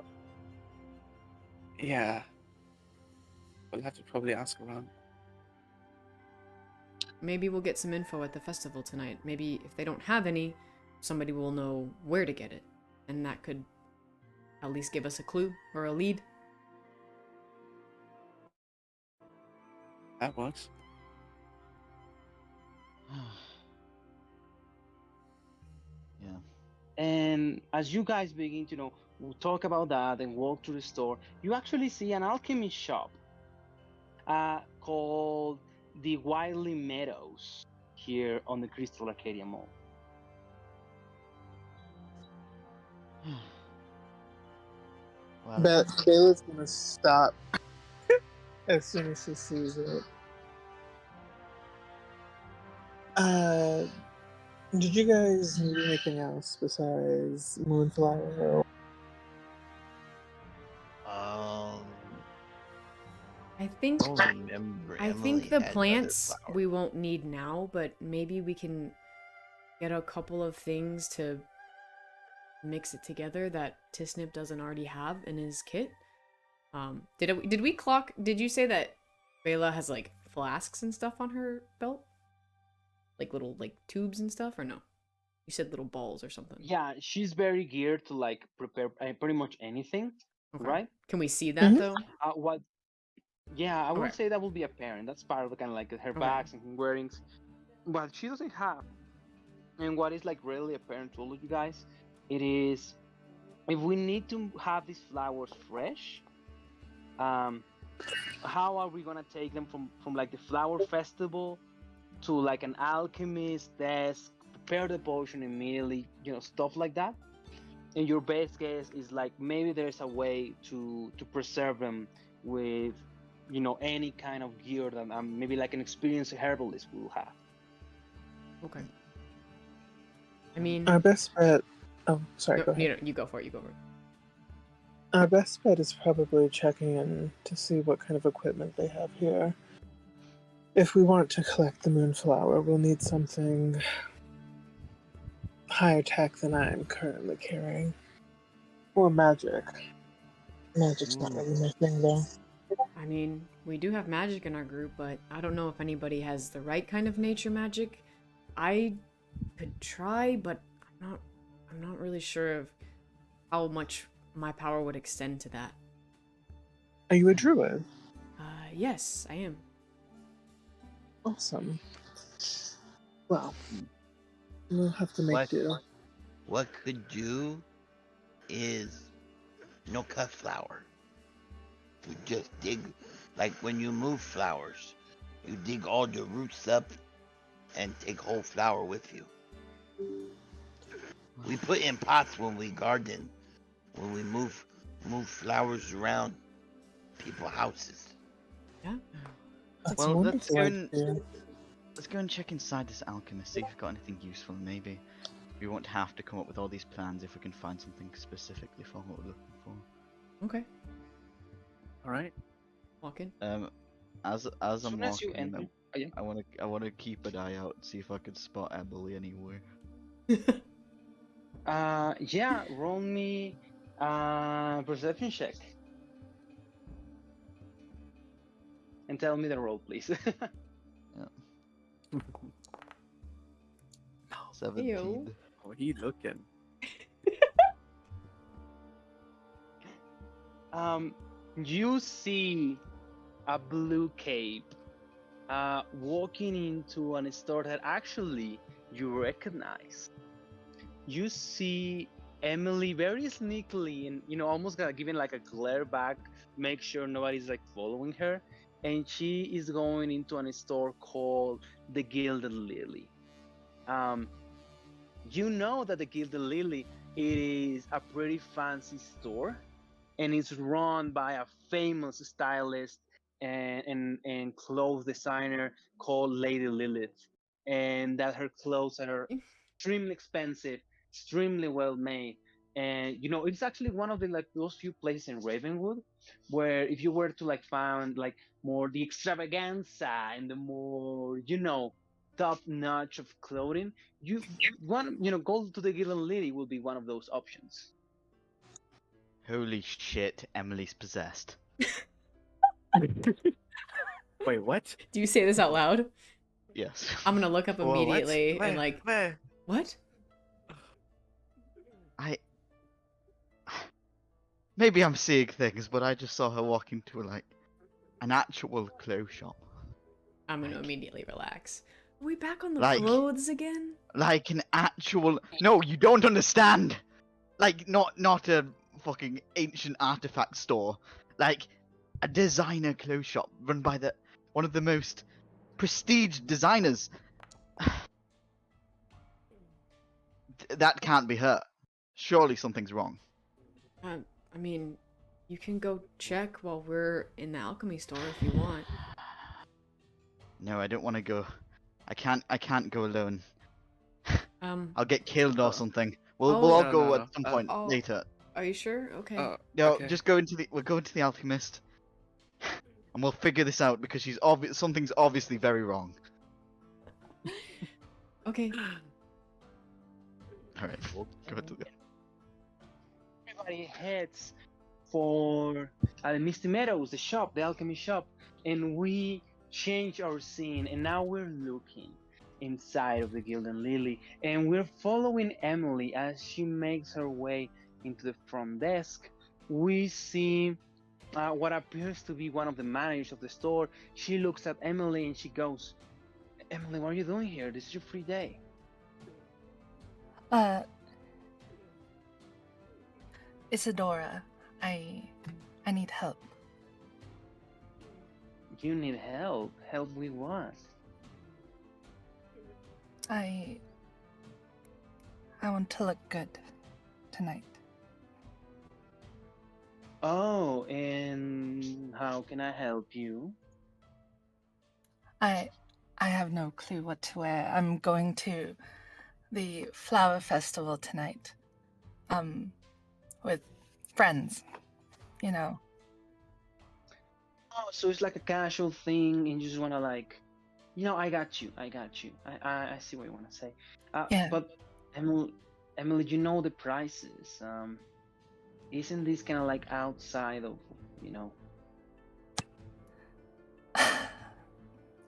F: Yeah. We'll have to probably ask around.
B: Maybe we'll get some info at the festival tonight. Maybe if they don't have any, somebody will know where to get it. And that could at least give us a clue or a lead.
F: That works.
J: Yeah.
I: And as you guys begin to we'll talk about that and walk to the store, you actually see an alchemy shop called the Wildly Meadows here on the Crystal Arcadia Mall.
J: Well,
G: But Kayla's gonna stop as soon as she sees it. Did you guys need anything else besides Moonflower?
B: I think
E: don't remember
B: I
E: Emily
B: think the
E: had other
B: plants
E: flowers.
B: we won't need now, but maybe we can get a couple of things to mix it together that Tisnip doesn't already have in his kit. Did you say that Bela has like flasks and stuff on her belt? Like little tubes and stuff, or no? You said little balls or something.
I: Yeah, she's very geared to prepare pretty much anything,
B: Okay.
I: right?
B: Can we see that though?
I: What? Yeah, I will
B: Okay.
I: say that will be apparent. That's part of kind of her bags and wearings. What she doesn't have, and what is really apparent to all of you guys, it is if we need to have these flowers fresh, how are we gonna take them from the flower festival to an alchemist desk, prepare the potion immediately, stuff like that? And your best guess is maybe there's a way to preserve them with any kind of gear that maybe an experienced herbalist will have.
B: Okay. I mean,
G: Our best bet. Oh, sorry.
B: no,
G: Go ahead.
B: you go for it. You go for it.
G: Our best bet is probably checking in to see what kind of equipment they have here. If we want to collect the Moonflower, we'll need something higher tech than I'm currently carrying. Or magic. Magic's not really my thing, though.
B: I mean, we do have magic in our group, but I don't know if anybody has the right kind of nature magic. I could try, but I'm not really sure of how much my power would extend to that.
G: Are you a druid?
B: Yes, I am.
G: Awesome. Well, we'll have to make do.
E: What could do is cut flower. You just dig, when you move flowers, you dig all the roots up and take whole flower with you. We put in pots when we garden, when we move flowers around people's houses.
B: Yeah.
G: That's
J: well,
G: let's
J: go and check inside this alchemist, see if we've got anything useful. Maybe we won't have to come up with all these plans if we can find something specifically for what we're looking for.
B: Okay.
F: All right.
B: Walk in.
J: As I'm
I: you
J: walking,
I: enter,
J: I wanna keep an eye out and see if I can spot Emily anywhere.
I: Yeah, roll me perception check. And tell me the roll, please.
J: 17.
B: Ew.
F: Oh, he looking.
I: You see a blue cape walking into a store that actually you recognize. You see Emily very sneakily and almost giving a glare back, make sure nobody's following her, and she is going into a store called the Gilded Lily. You know that the Gilded Lily it is a pretty fancy store, and it's run by a famous stylist and clothes designer called Lady Lilith, and that her clothes are extremely expensive, extremely well made. And it's actually one of the like those few places in Ravenwood where if you were to like find like more the extravaganza and the more top notch of clothing, you go to the Gilded Lily will be one of those options.
J: Holy shit, Emily's possessed.
F: Wait, what?
B: Do you say this out loud?
J: Yes.
B: I'm gonna look up
F: Whoa, what?
B: immediately and
F: Where?
B: like,
F: Where?
B: what?
J: Maybe I'm seeing things, but I just saw her walk into like an actual clothes shop.
B: I'm gonna immediately relax. Are we back on the
J: Like-
B: clothes again?
J: Like an actual. No, you don't understand. Like not a fucking ancient artifact store. Like a designer clothes shop run by one of the most prestige designers. That can't be her. Surely something's wrong.
B: I mean, you can go check while we're in the alchemy store if you want.
J: No, I don't want to go. I can't go alone.
B: Um,
J: I'll get killed or something. We'll
B: Oh.
J: all
F: No,
J: go
F: no,
J: at
F: no.
J: some point
B: Oh.
J: later.
B: are you sure? Okay.
J: No,
F: Okay.
J: just go into the. We'll go into the alchemist, and we'll figure this out because something's obviously very wrong.
B: Okay.
J: All right, we'll go to the.
I: Everybody heads for the Misty Meadows, the shop, the alchemy shop, and we change our scene, and now we're looking inside of the Gilded Lily, and we're following Emily as she makes her way into the front desk. We see what appears to be one of the managers of the store. She looks at Emily and she goes, "Emily, what are you doing here? This is your free day."
C: Isadora, I need help.
I: You need help. Help with what?
C: I want to look good tonight.
I: Oh, and how can I help you?
C: I have no clue what to wear. I'm going to the flower festival tonight. With friends, you know.
I: Oh, so it's like a casual thing, and you just want to like, I got you. I see what you want to say.
C: Yeah.
I: But Emily, you know the prices. Isn't this kind of like outside of,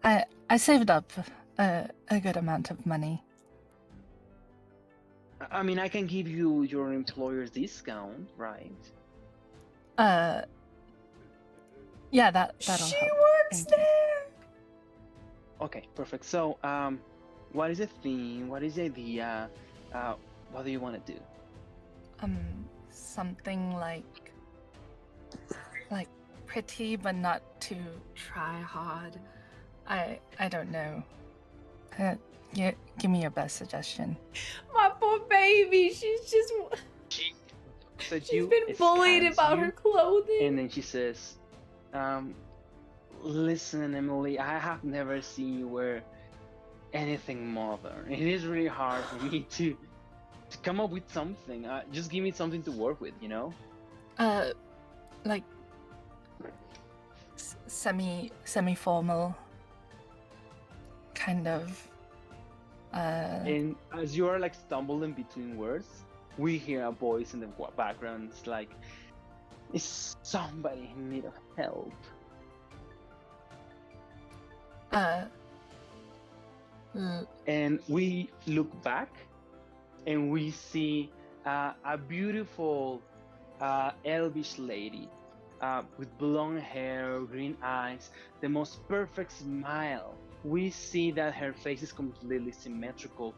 C: I saved up a good amount of money.
I: I mean, I can give you your employer's discount, right?
C: Yeah, that'll
B: She
C: help.
B: works
C: Thank you.
B: there.
I: Okay, perfect. So, what is the theme? What is the idea? What do you want to do?
C: Something like pretty but not too try hard. I don't know. Give me your best suggestion.
B: My poor baby. She's just. She's been bullied about her clothing.
I: And then she says, "Listen, Emily, I have never seen you wear anything modern. It is really hard for me to come up with something. Just give me something to work with,
C: Like semi-formal kind of.
I: And as you are like stumbling between words, we hear a voice in the background. It's like, "Is somebody in need of help?" And we look back, and we see a beautiful elvish lady with blonde hair, green eyes, the most perfect smile. We see that her face is completely symmetrical,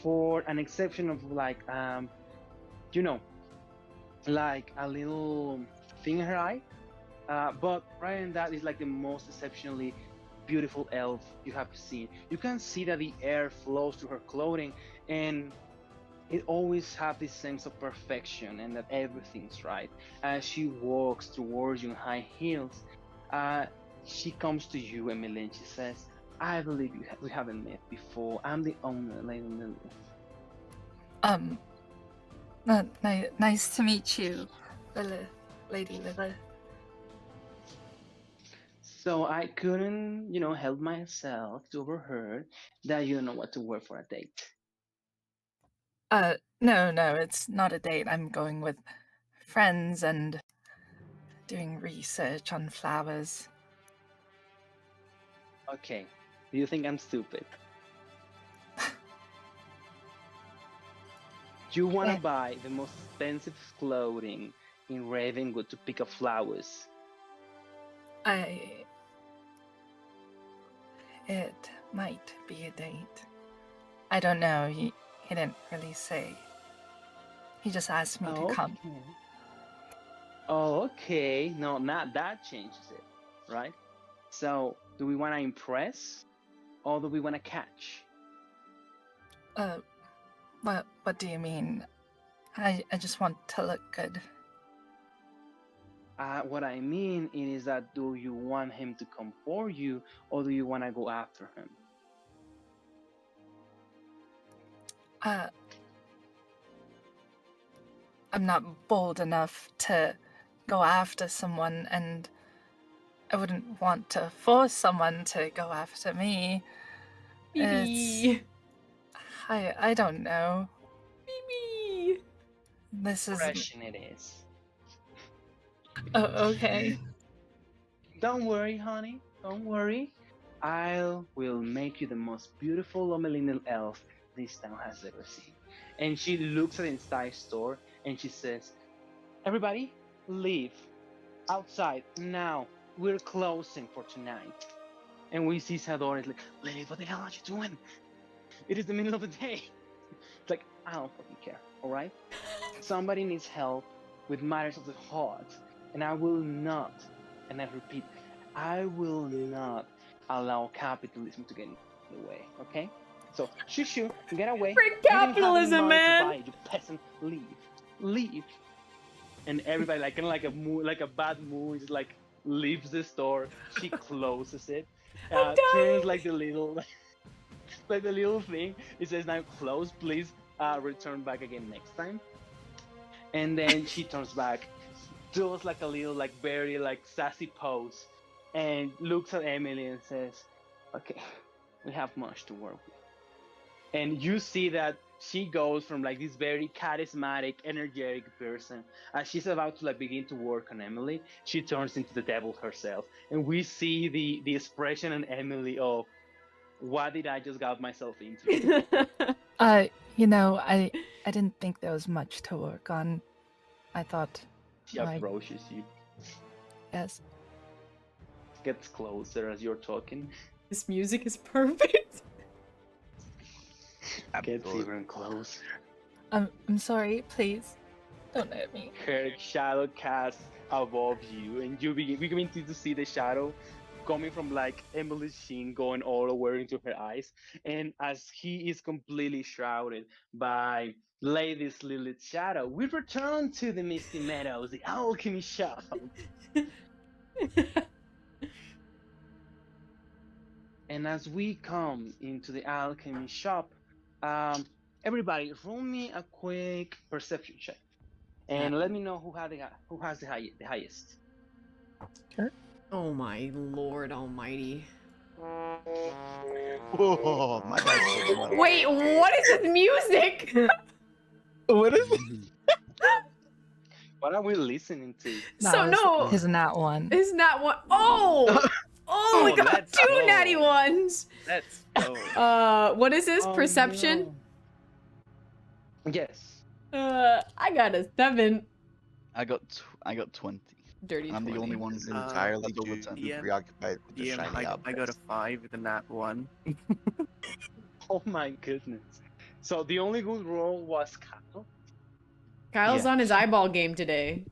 I: for an exception of like like a little thing in her eye. But right in that is like the most exceptionally beautiful elf you have seen. You can see that the air flows through her clothing, and it always have this sense of perfection and that everything's right. As she walks towards you in high heels, she comes to you, Emily, and she says, I believe we haven't met before. I'm the owner, Lady Lily.
C: Nice to meet you, Lady Lily.
I: So I couldn't, help myself to overheard that you don't know what to wear for a date.
C: No, it's not a date. I'm going with friends and doing research on flowers.
I: Okay. Do you think I'm stupid? You want to buy the most expensive clothing in Ravenwood to pick up flowers?
C: It might be a date. I don't know. He didn't really say. He just asked me to come.
I: Oh, okay. No, not that changes it, right? So, do we want to impress, or do we want to catch?
C: What do you mean? I just want to look good.
I: What I mean is that do you want him to come for you, or do you want to go after him?
C: I'm not bold enough to go after someone, and I wouldn't want to force someone to go after me.
B: Baby.
C: I don't know.
B: Baby.
C: This is.
I: Impression it is.
C: Oh, okay.
I: Don't worry, honey. Don't worry. I will make you the most beautiful Lomelino elf this town has ever seen. And she looks at the entire store and she says, everybody, leave. Outside, now. We're closing for tonight. And we see Sador is like, Lily, what the hell are you doing? It is the middle of the day. It's like, I don't fucking care, alright? Somebody needs help with matters of the heart. And I will not, and I repeat, I will not allow capitalism to get in the way, okay? So, shoo, get away.
B: Frick capitalism, man!
I: You peasant, leave. And everybody, like, kind of like a bad mood, just like leaves the store. She closes it, turns like the little thing. It says now close, please return back again next time. And then she turns back, does like a little, like very like sassy pose, and looks at Emily and says, okay, we have much to work with. And you see that she goes from like this very charismatic, energetic person. As she's about to like begin to work on Emily, she turns into the devil herself. And we see the expression on Emily of, what did I just got myself into?
C: I didn't think there was much to work on. I thought.
I: She approaches you.
C: Yes.
I: Gets closer as you're talking.
B: This music is perfect.
I: Gets even closer.
C: I'm sorry, please. Don't hurt me.
I: Her shadow casts above you, and we begin to see the shadow coming from like Emily's shin, going all the way into her eyes. And as he is completely shrouded by Lady's Lilith's shadow, we return to the Misty Meadows, the alchemy shop. And as we come into the alchemy shop, everybody, roll me a quick perception check, and let me know who has the highest.
G: Okay.
B: Oh my lord almighty.
E: Whoa, my bad.
B: Wait, what is this music?
G: What is it?
I: What are we listening to?
C: Isn't that one?
B: Isn't that one? Oh, we got two natty ones.
I: Let's go.
B: What is this? Perception?
I: No. Yes.
B: I got a 7.
J: I got 20.
B: Dirty.
J: I'm the
B: 20.
J: only one
E: Entirely
J: over
E: too
J: 10.
E: preoccupied with the shiny
F: I
E: objects.
F: got a 5 with a nat 1.
I: Oh my goodness. So the only good roll was Kyle.
B: Kyle's on his eyeball game today.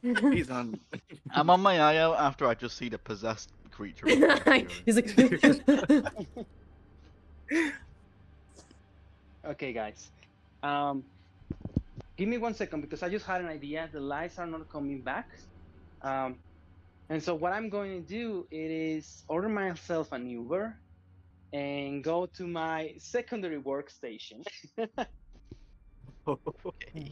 F: He's on.
J: I'm on my eye out after I just see the possessed creature.
B: He's like.
I: Okay, guys. Um, Give me 1 second because I just had an idea. The lights are not coming back. Um, and so what I'm going to do it is order myself an Uber and go to my secondary workstation.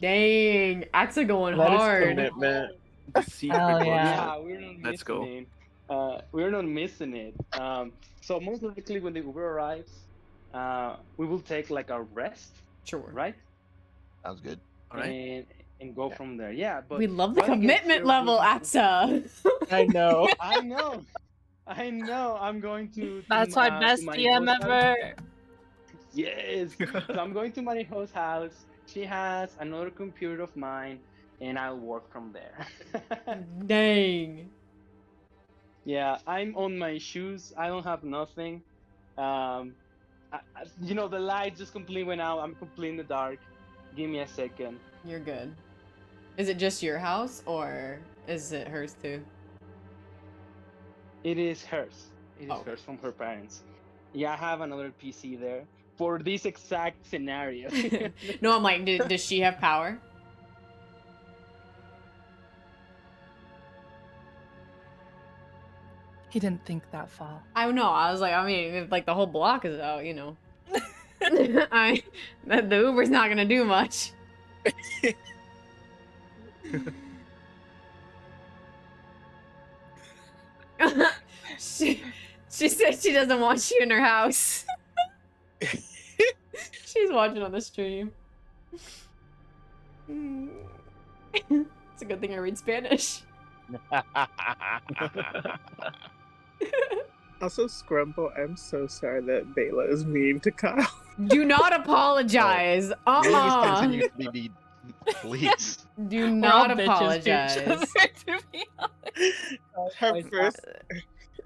B: Dang, Axa going
G: That is
B: hard.
G: commitment.
F: The secret
C: Hell yeah.
F: workshop.
I: Yeah, we're not
F: Let's
I: missing
F: go.
I: it. We're not missing it. So most likely when the Uber arrives, we will take like a rest,
B: Sure.
I: right?
E: Sounds good.
F: All right.
I: And go from there. Yeah, but
B: We love the
I: while I get
B: commitment
I: here,
B: level, Axa.
G: I know.
I: I know, I know. I'm going
C: That's my
I: to
C: best DM
I: Marijo's house.
C: ever.
I: Yes. So I'm going to Marijo's house. She has another computer of mine, and I'll work from there.
B: Dang.
I: Yeah, I'm on my shoes. I don't have nothing. The light just completely went out. I'm completely in the dark. Give me a second.
B: You're good. Is it just your house or is it hers too?
I: It is hers. It is
B: Oh, okay.
I: hers from her parents. Yeah, I have another PC there for this exact scenario.
B: No, I'm like, does she have power?
C: He didn't think that far.
B: I don't know. I was like, I mean, if, like the whole block is out, the Uber's not gonna do much. she said she doesn't want you in her house. She's watching on the stream. It's a good thing I read Spanish.
G: Also, Scrumple, I'm so sorry that Bela is mean to Kyle.
B: Do not apologize.
J: Always continue to be mean, please.
B: Do
C: We're all
B: not
C: bitches to each
B: apologize.
C: other, to be honest.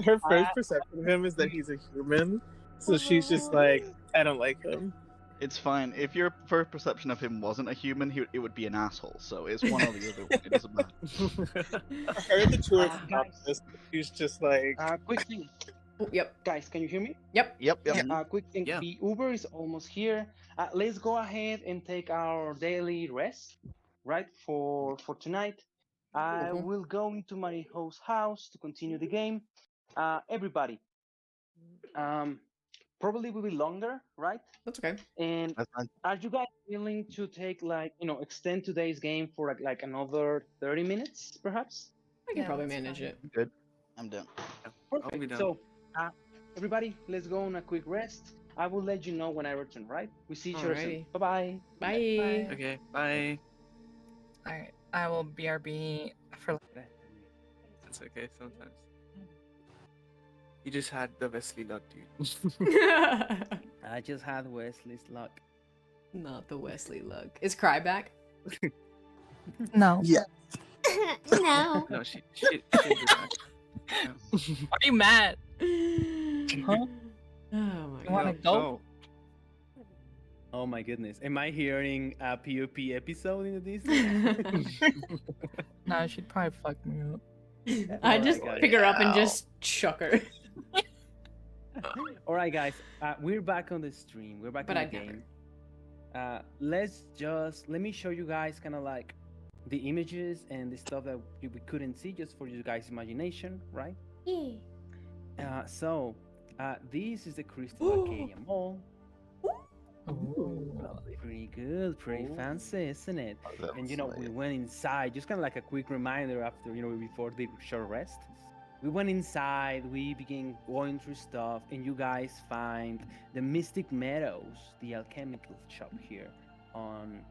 G: Her first perception of him is that he's a human, so she's just like, I don't like him.
J: It's fine. If your first perception of him wasn't a human, it would be an asshole. So it's one or the other one. It doesn't matter.
G: I heard the two are synopsis. She's just like,
I: quick thing.
B: Oh, yep.
I: Guys, can you hear me?
B: Yep.
J: Yep.
I: Quick thing.
F: Yeah.
I: The Uber is almost here. Let's go ahead and take our daily rest, right? For tonight. I
B: Mhm.
I: will go into my host's house to continue the game. Everybody. Probably will be longer, right?
B: That's okay.
I: And
E: That's fine.
I: are you guys willing to take extend today's game for like another 30 minutes, perhaps?
B: I can
C: Yeah,
B: probably
C: that's
B: manage
C: fine.
B: it.
J: Good. I'm done.
F: I'll be
I: Perfect.
F: done.
I: So, everybody, let's go on a quick rest. I will let you know when I return, right? We see each other soon.
B: Alrighty.
I: Bye-bye.
B: Bye.
F: Okay. Bye.
C: Alright, I will BRB for
F: That's okay sometimes. You just had the Wesley luck, dude.
A: I just had Wesley's luck.
B: Not the Wesley look. Is Cry back?
C: No.
G: yeah.
B: No.
F: No, she did that. No.
C: Are you mad?
B: Huh? Oh my
C: You wanna
B: god.
C: go?
A: Oh my goodness. Am I hearing a POP episode in the distance?
C: No, she'd probably fuck me up.
B: I
A: Alright,
B: just
A: guys.
B: pick her up and just chuck her.
A: All right, guys. We're back on the stream. We're back
B: But
A: in
B: I'd
A: the
B: never.
A: game. Let me show you guys kind of like the images and the stuff that we couldn't see, just for you guys' imagination, right? So this is the Crystal Arcadia Mall. Pretty good, pretty fancy, isn't it? And we went inside, just kind of like a quick reminder after, before the short rest. We went inside, we began going through stuff, and you guys find the Mystic Meadows, the alchemical shop here on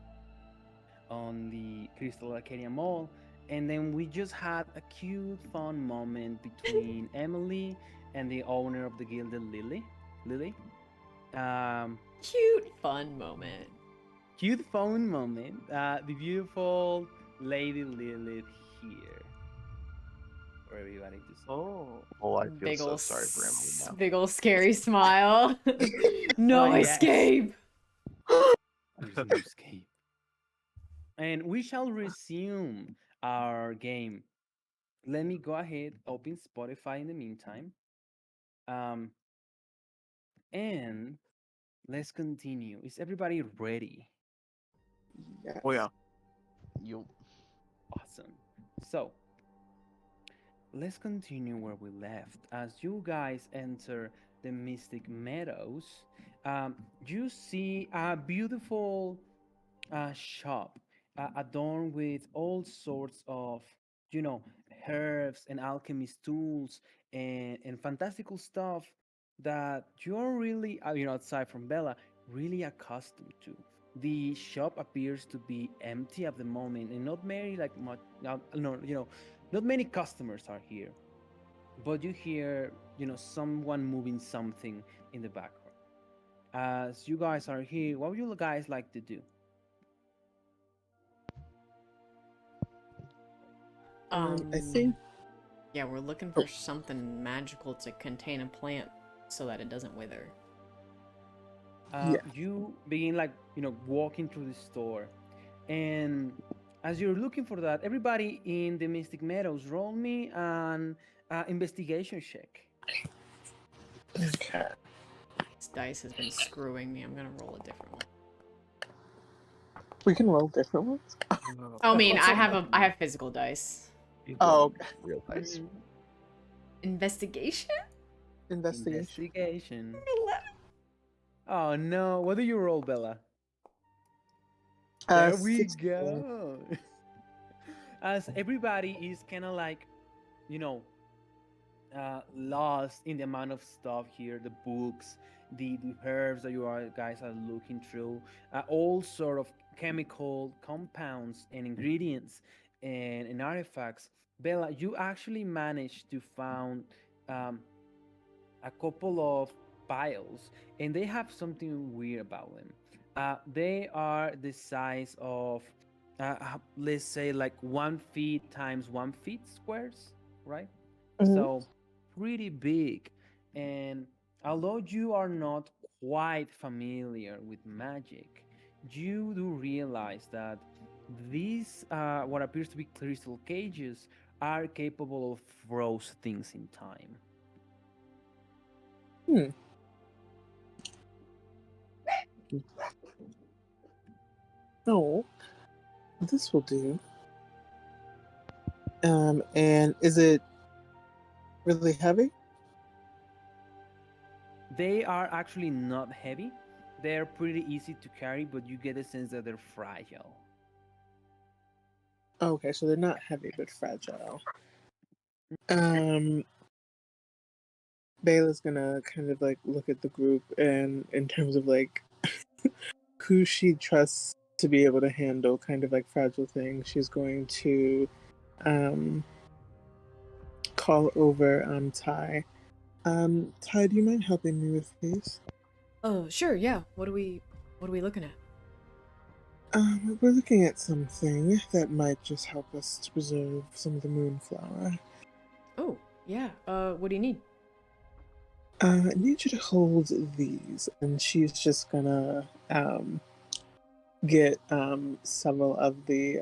A: the Crystal Arcadia Mall. And then we just had a cute, fun moment between Emily and the owner of the guild, Lily.
B: Cute fun moment.
A: Cute fun moment. The beautiful Lady Lilith here. For everybody to see.
E: Oh, I feel
B: Big
E: so
B: ol'
E: sorry for Emily now.
B: Big ol' scary smile. No
A: Oh, yes.
B: escape.
A: There's no escape. And we shall resume our game. Let me go ahead, open Spotify in the meantime. And let's continue. Is everybody ready?
G: Yes.
F: Oh yeah.
J: You.
A: Awesome. So, let's continue where we left. As you guys enter the Mystic Meadows, you see a beautiful shop adorned with all sorts of, you know, herbs and alchemist tools and fantastical stuff that you're really, aside from Bella, really accustomed to. The shop appears to be empty at the moment, and not many like much. No, not many customers are here. But you hear, someone moving something in the background. As you guys are here, what would you guys like to do?
G: I think.
B: Yeah, we're looking
G: Oh.
B: for something magical to contain a plant so that it doesn't wither.
G: Yeah.
A: You begin walking through the store, and as you're looking for that, everybody in the Mystic Meadows, roll me an investigation check.
G: Okay.
B: This dice has been screwing me. I'm gonna roll a different one.
G: We can roll different ones.
B: I mean, I have physical dice.
G: Oh, okay.
J: Real nice.
B: Investigation?
G: Investigation.
A: Oh no! What do you roll, Bella?
G: Uh,
A: There we
G: 16.
A: go. As everybody is kind of you know, lost in the amount of stuff here, the books, the herbs that guys are looking through, all sort of chemical compounds and ingredients and artifacts. Bella, you actually managed to find um, a couple of piles, and they have something weird about them. They are the size of, let's say, like 1 feet times 1 feet squares, right?
G: Mhm.
A: So pretty big. And although you are not quite familiar with magic, you do realize that these, what appears to be crystal cages, are capable of froze things in time.
G: Hmm. No, this will do. And is it really heavy?
A: They are actually not heavy. They're pretty easy to carry, but you get a sense that they're fragile.
G: Okay, so they're not heavy but fragile. Um, Bayla's gonna kind of like look at the group and in terms of like who she trusts to be able to handle kind of like fragile things, she's going to um call over Ty. Ty, do you mind helping me with these?
B: Oh, sure, yeah. What are we looking at?
G: We're looking at something that might just help us to preserve some of the moonflower.
B: Oh, yeah. What do you need?
G: I need you to hold these, and she's just gonna get several of the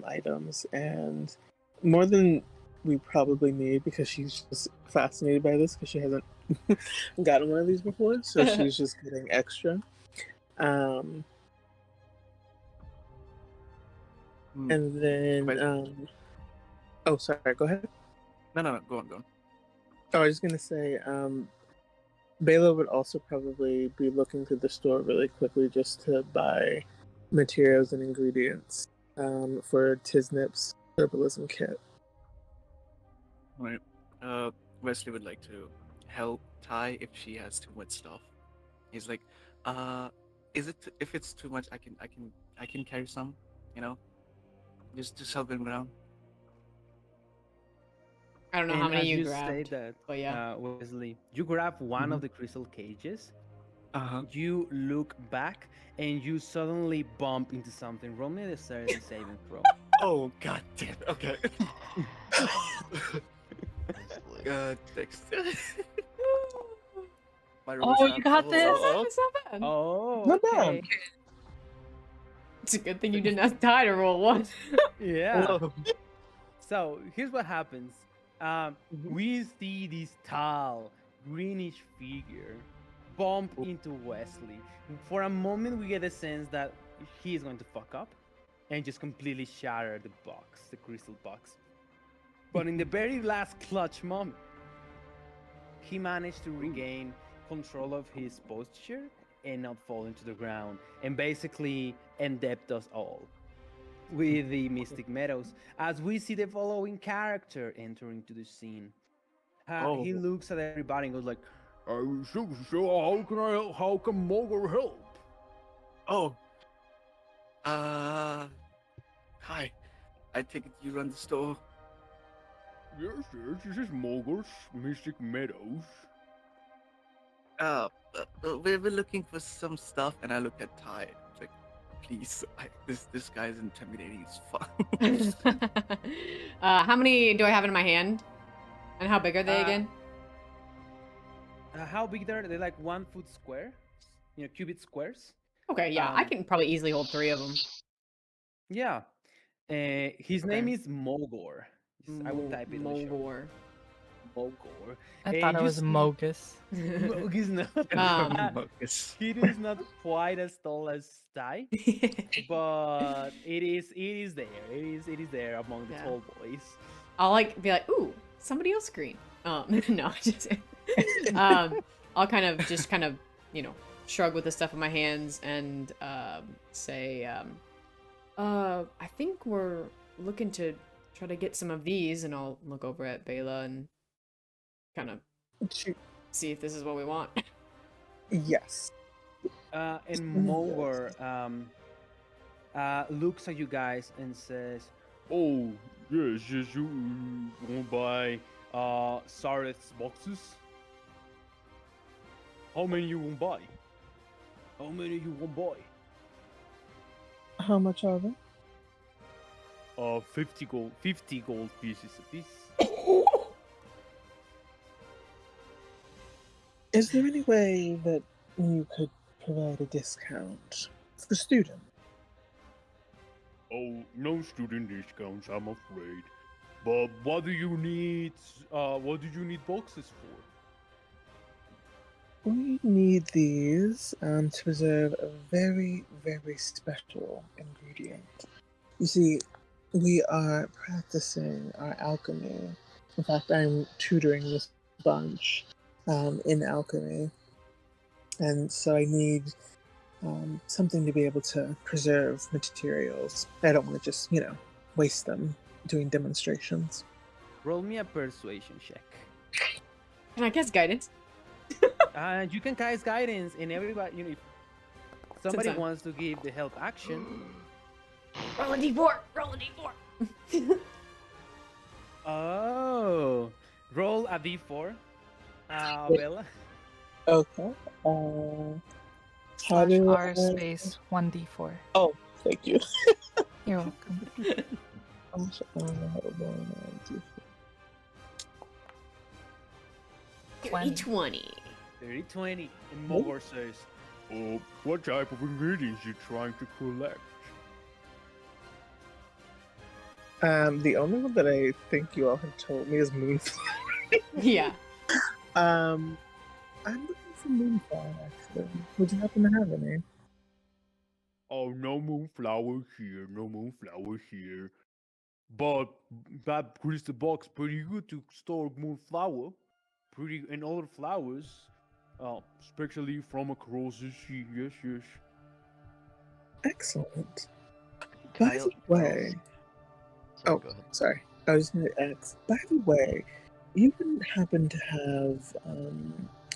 G: items, and more than we probably need because she's just fascinated by this because she hasn't gotten one of these before, so she's just getting extra. And then oh, sorry, go ahead.
F: No, go on.
G: Oh, I was just gonna say, Bela would also probably be looking through the store really quickly just to buy materials and ingredients for Tiznip's herbalism kit.
F: Right. Wesley would like to help Ty if she has too much stuff. He's like, if it's too much, I can carry some, you know, just help him around.
B: I don't know
A: And
B: how many
A: as
B: you
A: you say
B: grabbed,
A: that,
B: but yeah.
A: Wesley, you grab one of the crystal cages.
F: Uh-huh.
A: You look back and you suddenly bump into something. Roll me the saving throw.
F: Oh god damn. Okay. Thanks.
B: Oh, you got this. It's not bad.
A: Oh,
G: Not
A: okay.
G: bad.
B: It's a good thing you didn't have Ty to roll one.
A: Yeah. So here's what happens. We see this tall, greenish figure bump into Wesley. For a moment, we get the sense that he is going to fuck up and just completely shatter the box, the crystal box. But in the very last clutch moment, he managed to regain control of his posture and not fall into the ground, and basically endept us all with the Mystic Meadows, as we see the following character enter into the scene. He looks at everybody and goes like, so how can I help? How can Mogul help?
F: Oh. Hi. I take it you run the store?
A: Yes, this is Mogul's Mystic Meadows.
F: We're looking for some stuff, and I look at Ty. It's like, please, this guy's intimidating as fuck.
B: How many do I have in my hand? And how big are they again?
A: How big they're? They're like 1 foot square, cubit squares.
B: Okay, yeah, I can probably easily hold 3 of them.
A: Yeah. His name is Mogor. I will type it.
B: Mogor.
A: Mogor.
C: I thought it was Mogus.
A: Mogus, no.
F: Mogus.
A: He is not quite as tall as Ty, but it is there. It is there among the tall boys.
B: I'll be like, ooh, somebody else green. No, just I'll kind of shrug with the stuff in my hands and say, I think we're looking to try to get some of these, and I'll look over at Bela and kind of see if this is what we want.
G: Yes.
A: And Mogor looks at you guys and says, "Oh, yes, you want to buy Sareth's boxes? How many you want to buy? How many you want to buy?
G: How much are they?
A: 50 gold pieces a piece."
G: Is there any way that you could provide a discount for students?
A: Oh, no student discounts, I'm afraid. But what do you need? What did you need boxes for?
G: We need these to preserve a very, very special ingredient. You see, we are practicing our alchemy. In fact, I'm tutoring this bunch in alchemy. And so I need something to be able to preserve materials. I don't want to just, waste them doing demonstrations.
A: Roll me a persuasion check.
B: Can I guess guidance?
A: You can cast guidance, and everybody, if somebody wants to give the help action.
B: Roll a d4! Roll a d4!
A: Oh, roll a d4. Bella.
G: Okay. How do
C: R space 1d4.
G: Oh, thank you.
C: You're welcome.
B: Dirty 20.
A: Dirty 20. And Mogor says, "Oh, what type of ingredients you trying to collect?"
G: The only one that I think you all have told me is moonflower.
B: Yeah.
G: I'm looking for moonflower, actually. Would you happen to have any?
A: Oh, no moonflower here, no moonflower here. But that crystal box pretty good to store moonflower, and other flowers, especially from across the sea. Yes, yes.
G: Excellent. By the way,
D: Sorry, go ahead.
G: sorry. I was going to ask. By the way, you wouldn't happen to have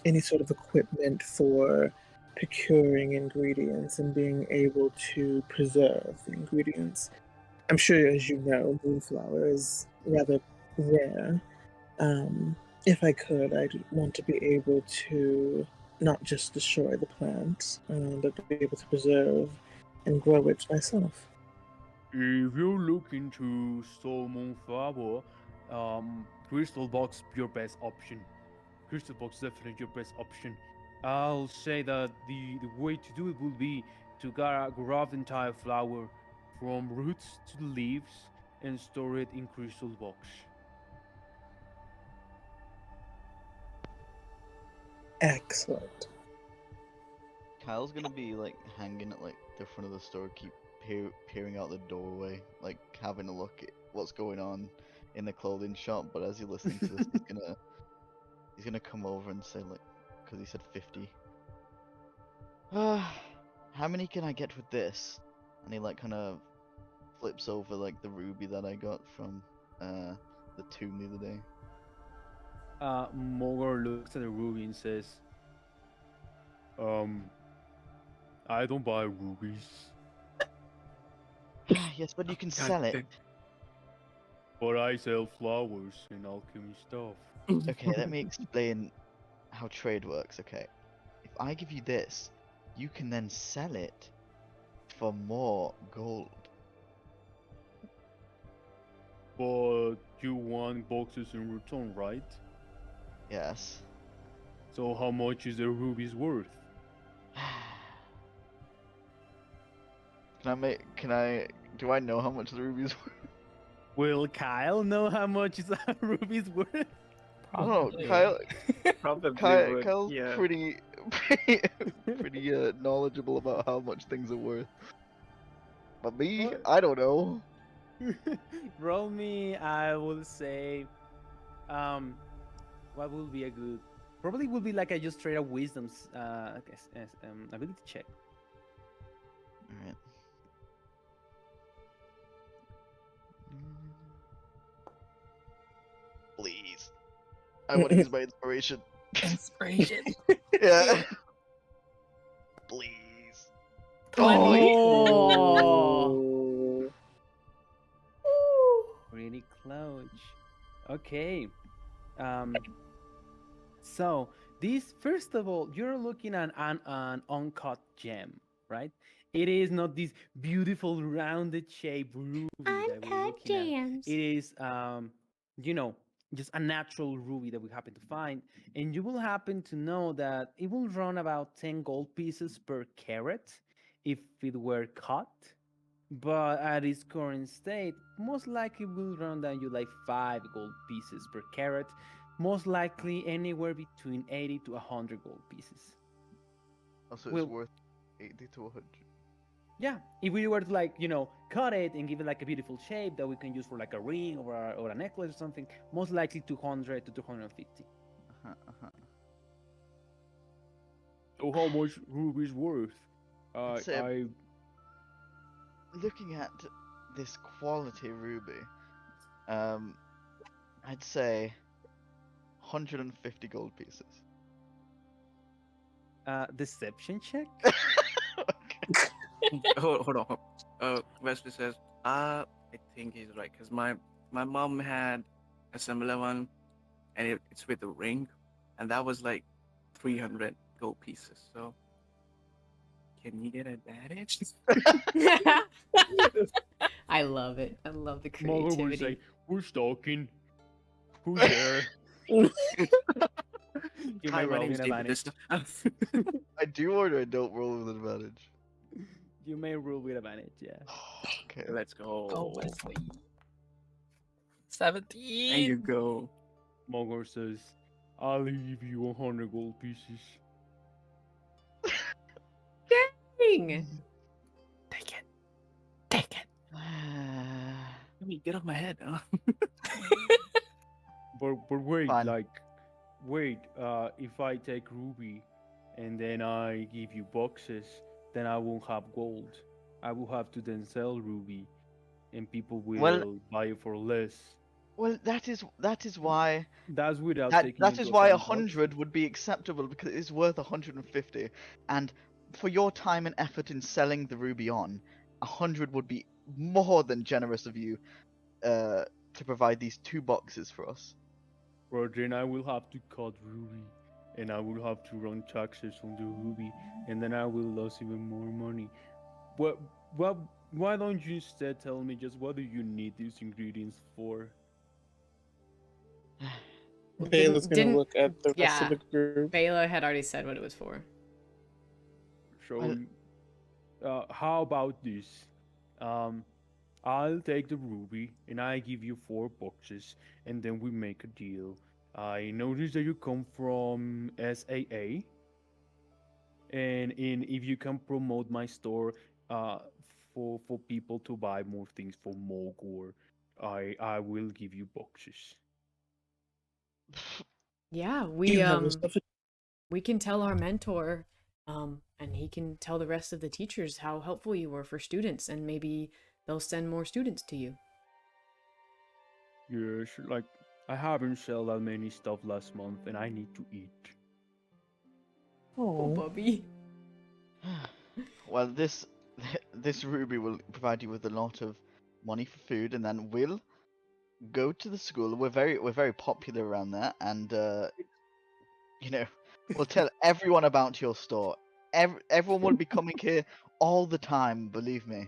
G: any sort of equipment for procuring ingredients and being able to preserve the ingredients? I'm sure, as you know, moonflower is rather rare. If I could, I'd want to be able to not just destroy the plant, but be able to preserve and grow it myself.
A: If you're looking to store moonflower, crystal box your best option. Crystal box definitely your best option. I'll say that the way to do it will be to grab the entire flower from roots to the leaves and store it in crystal box.
G: Excellent.
J: Kyle's gonna be like hanging at like the front of the store, keep peering out the doorway, like having a look at what's going on in the clothing shop. But as he listens to this, he's gonna come over and say like, because he said 50. How many can I get with this? And he like kind of flips over like the ruby that I got from the tomb the other day.
A: Mogor looks at the ruby and says, I don't buy rubies,
J: Yes, but you can sell it.
A: but I sell flowers and alchemy stuff.
J: Okay, let me explain how trade works, okay? If I give you this, you can then sell it for more gold.
A: But you want boxes in return, right?
J: Yes.
A: So how much is the rubies worth?
J: Do I know how much the rubies were?
A: Will Kyle know how much is a ruby's worth?
J: I don't know,
F: Probably.
J: Kyle.
F: Probably would.
J: Kyle's
F: Yeah.
J: pretty knowledgeable about how much things are worth. But me,
A: What?
J: I don't know.
A: Roll me, I will say, what will be a good? Probably will be like a just straight up wisdom's ability check.
J: Alright. Please. I want to use my inspiration.
C: Inspiration.
J: Yeah. Please.
B: Oh.
A: Pretty close. Okay. So this, first of all, you're looking at an uncut gem, right? It is not this beautiful rounded shape ruby that we're looking at. It is, you know, just a natural ruby that we happen to find, and you will happen to know that it will run about 10 gold pieces per carat if it were cut. But at its current state, most likely will run down you like 5 gold pieces per carat, most likely anywhere between 80 to 100 gold pieces.
J: Also,
A: Well,
J: it's worth 80 to 100.
A: yeah, if we were to like, cut it and give it like a beautiful shape that we can use for like a ring or a necklace or something, most likely 200 to 250. So how much ruby's worth?
J: I'd say looking at this quality ruby, I'd say 150 gold pieces.
A: Deception check?
F: Hold on. Wesley says, I think he's right because my mom had a similar one, and it's with a ring, and that was like 300 gold pieces. So, can you get advantage?
B: I love it. I love the
A: Mother would
B: creativity.
A: say, "We're stalking. Who's there?" You may
F: Hi, my
A: roll
F: name's
A: with
F: David.
A: advantage.
J: I do or I don't roll with advantage.
A: You may roll with advantage, yeah.
F: Okay, let's go.
C: Go Wesley.
F: There you
C: 17.
F: go.
A: Mogor says, "I'll give you 100 gold pieces."
B: Dang!
C: Take it. Take it.
F: Let me get off my head. Huh?
A: But wait,
J: Fine.
A: wait. If I take ruby, and then I give you boxes, then I won't have gold. I will have to then sell ruby, and people will buy it for less.
J: Well, that is why
A: That's without taking
J: that
A: into
J: is why
A: account
J: 100
A: boxes.
J: would be acceptable because it is worth 150, and for your time and effort in selling the ruby on, 100 would be more than generous of you to provide these 2 boxes for us.
A: But then I will have to cut ruby, and I will have to run taxes on the ruby, and then I will lose even more money. What? Why don't you instead tell me just what do you need these ingredients for?
G: Bela's gonna
B: Didn't-
G: look at the rest
B: yeah.
G: of the group.
B: Bela had already said what it was for.
A: So, how about this? I'll take the ruby and I give you 4 boxes, and then we make a deal. I noticed that you come from SAA, and if you can promote my store, uh, for people to buy more things for Mogor, I will give you boxes.
B: Yeah,
G: You have yourself a
B: we can tell our mentor, and he can tell the rest of the teachers how helpful you were for students, and maybe they'll send more students to you.
A: Yes, like I haven't sold that many stuff last month, and I need to eat.
B: Oh,
G: Oh,
B: Bubby.
J: Well, this ruby will provide you with a lot of money for food, and then we'll go to the school. We're very popular around there, and you know, we'll tell everyone about your store. Everyone will be coming here all the time. Believe me.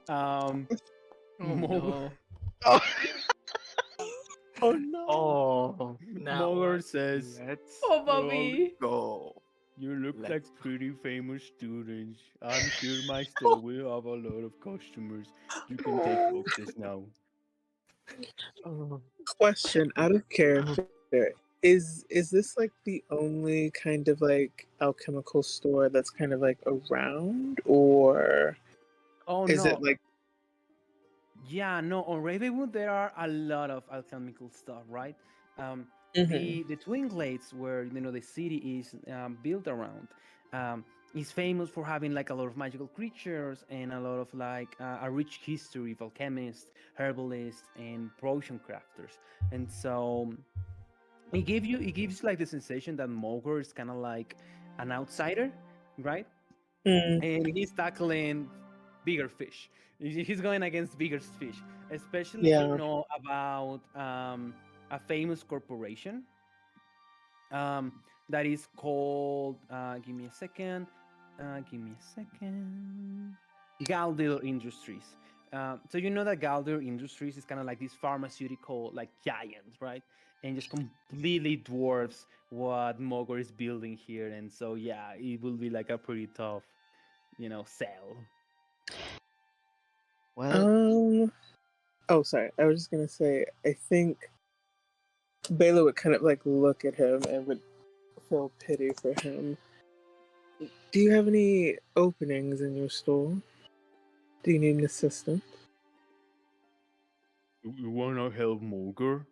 A: Um,
B: Oh
A: Mogor,
B: no.
J: Oh,
F: Oh no.
K: Oh, now
A: Mogor
K: what?
A: says,
F: Let's
B: Oh,
F: all
B: Bubby.
F: go.
A: "You look like
F: Let's go.
A: pretty famous students. I'm sure my store will have a lot of customers. You can take boxes now."
K: Oh.
G: question out of character. Is this like the only kind of like alchemical store that's kind of like around, or
A: Oh
G: is it
A: no,
G: like
A: yeah, no. On Ravenwood there are a lot of alchemical stuff, right? Um,
G: Mhm.
A: the Twin Glades, where the city is built around, um, is famous for having like a lot of magical creatures and a lot of like a rich history of alchemists, herbalists, and potion crafters. And so it gives like the sensation that Mogor is kind of like an outsider, right?
G: Mm,
A: And he's tackling bigger fish. He's going against bigger fish, especially if you
G: yeah.
A: know about a famous corporation that is called. Give me a second. Give me a second. Galdir Industries. So you know that Galdir Industries is kind of like this pharmaceutical like giant, right? And just completely dwarfs what Mogor is building here. And so yeah, it will be like a pretty tough, sell.
J: well,
G: Um. Oh, sorry. I was just gonna say. I think Bela would kind of like look at him and would feel pity for him. Do you have any openings in your store? Do you need an assistant?
A: You wanna help Mogor?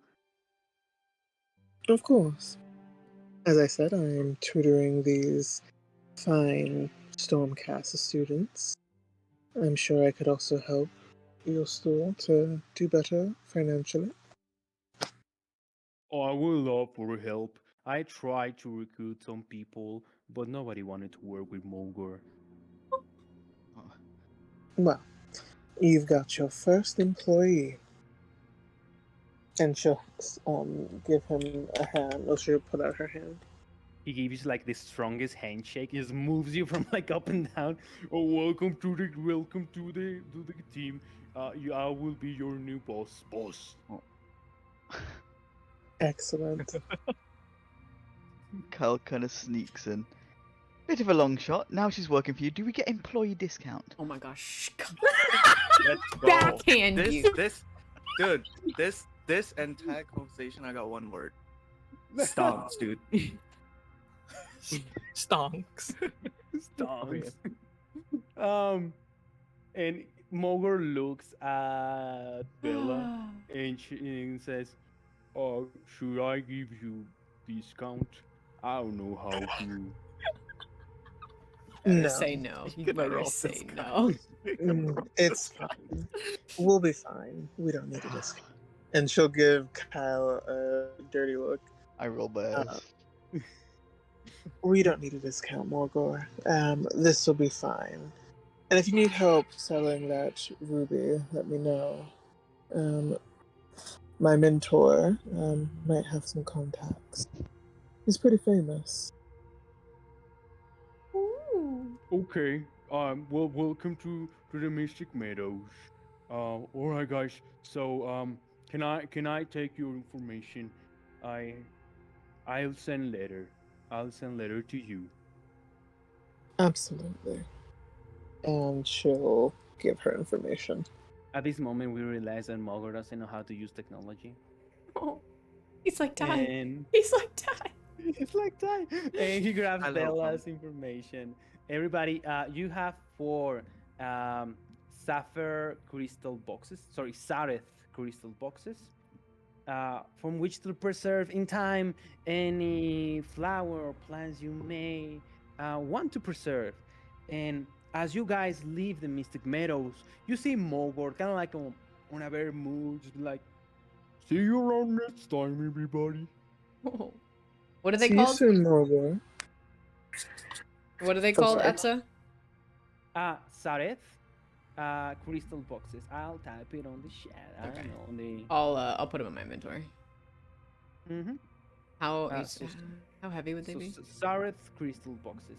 G: Of course. As I said, I am tutoring these fine Stormcast students. I'm sure I could also help your store to do better financially.
A: Oh, I would love for help. I tried to recruit some people, but nobody wanted to work with Mogor.
G: Well, you've got your first employee. And she'll give him a hand, or she'll put out her hand.
A: He gives like the strongest handshake. He just moves you from like up and down. Oh, welcome to the team. I will be your new boss.
J: oh,
G: Excellent.
J: Kyle kind of sneaks in. Bit of a long shot. Now she's working for you. Do we get employee discount?
B: Oh my gosh.
F: Let's go.
B: Backhand you.
F: Dude, this entire conversation, I got one word. Stonks, dude.
K: Stonks.
A: Stonks. And Mogor looks at Bella and says, "Oh, should I give you discount? I don't know how to."
G: No.
B: Say no. You
F: Gonna
B: better
F: roll
B: say
F: this
B: no.
G: It's fine. We'll be fine. We don't need a discount. And she'll give Kyle a dirty look.
J: I roll bears.
G: We don't need a discount, Morgor. This will be fine. And if you need help selling that ruby, let me know. My mentor might have some contacts. He's pretty famous.
B: Ooh.
A: Okay. Well, welcome to the Mystic Meadows. All right, guys. So, can I take your information? I I'll send letter. I'll send letter to you.
G: Absolutely. And she'll give her information.
A: At this moment, we realize that Mogor doesn't know how to use technology.
B: Oh, he's like dying.
A: And
B: He's like dying.
A: It's like time. And he grabs
F: I love
A: Bella's information. Everybody, you have 4 sapphire crystal boxes. Sorry, Sareth crystal boxes. From which to preserve in time any flower or plants you may want to preserve. And as you guys leave the Mystic Meadows, you see Mogor kind of like on a better mood, just like, see you around next time, everybody.
B: What are they
G: See you
B: called?
G: soon, Morgan.
B: What are they
G: So
B: called,
G: sorry.
B: Epsa?
A: Sareth, crystal boxes. I'll type it on the chat. I don't know on the.
B: I'll put them in my inventory.
A: Mm-hmm.
B: How heavy would they be?
A: Sareth crystal boxes.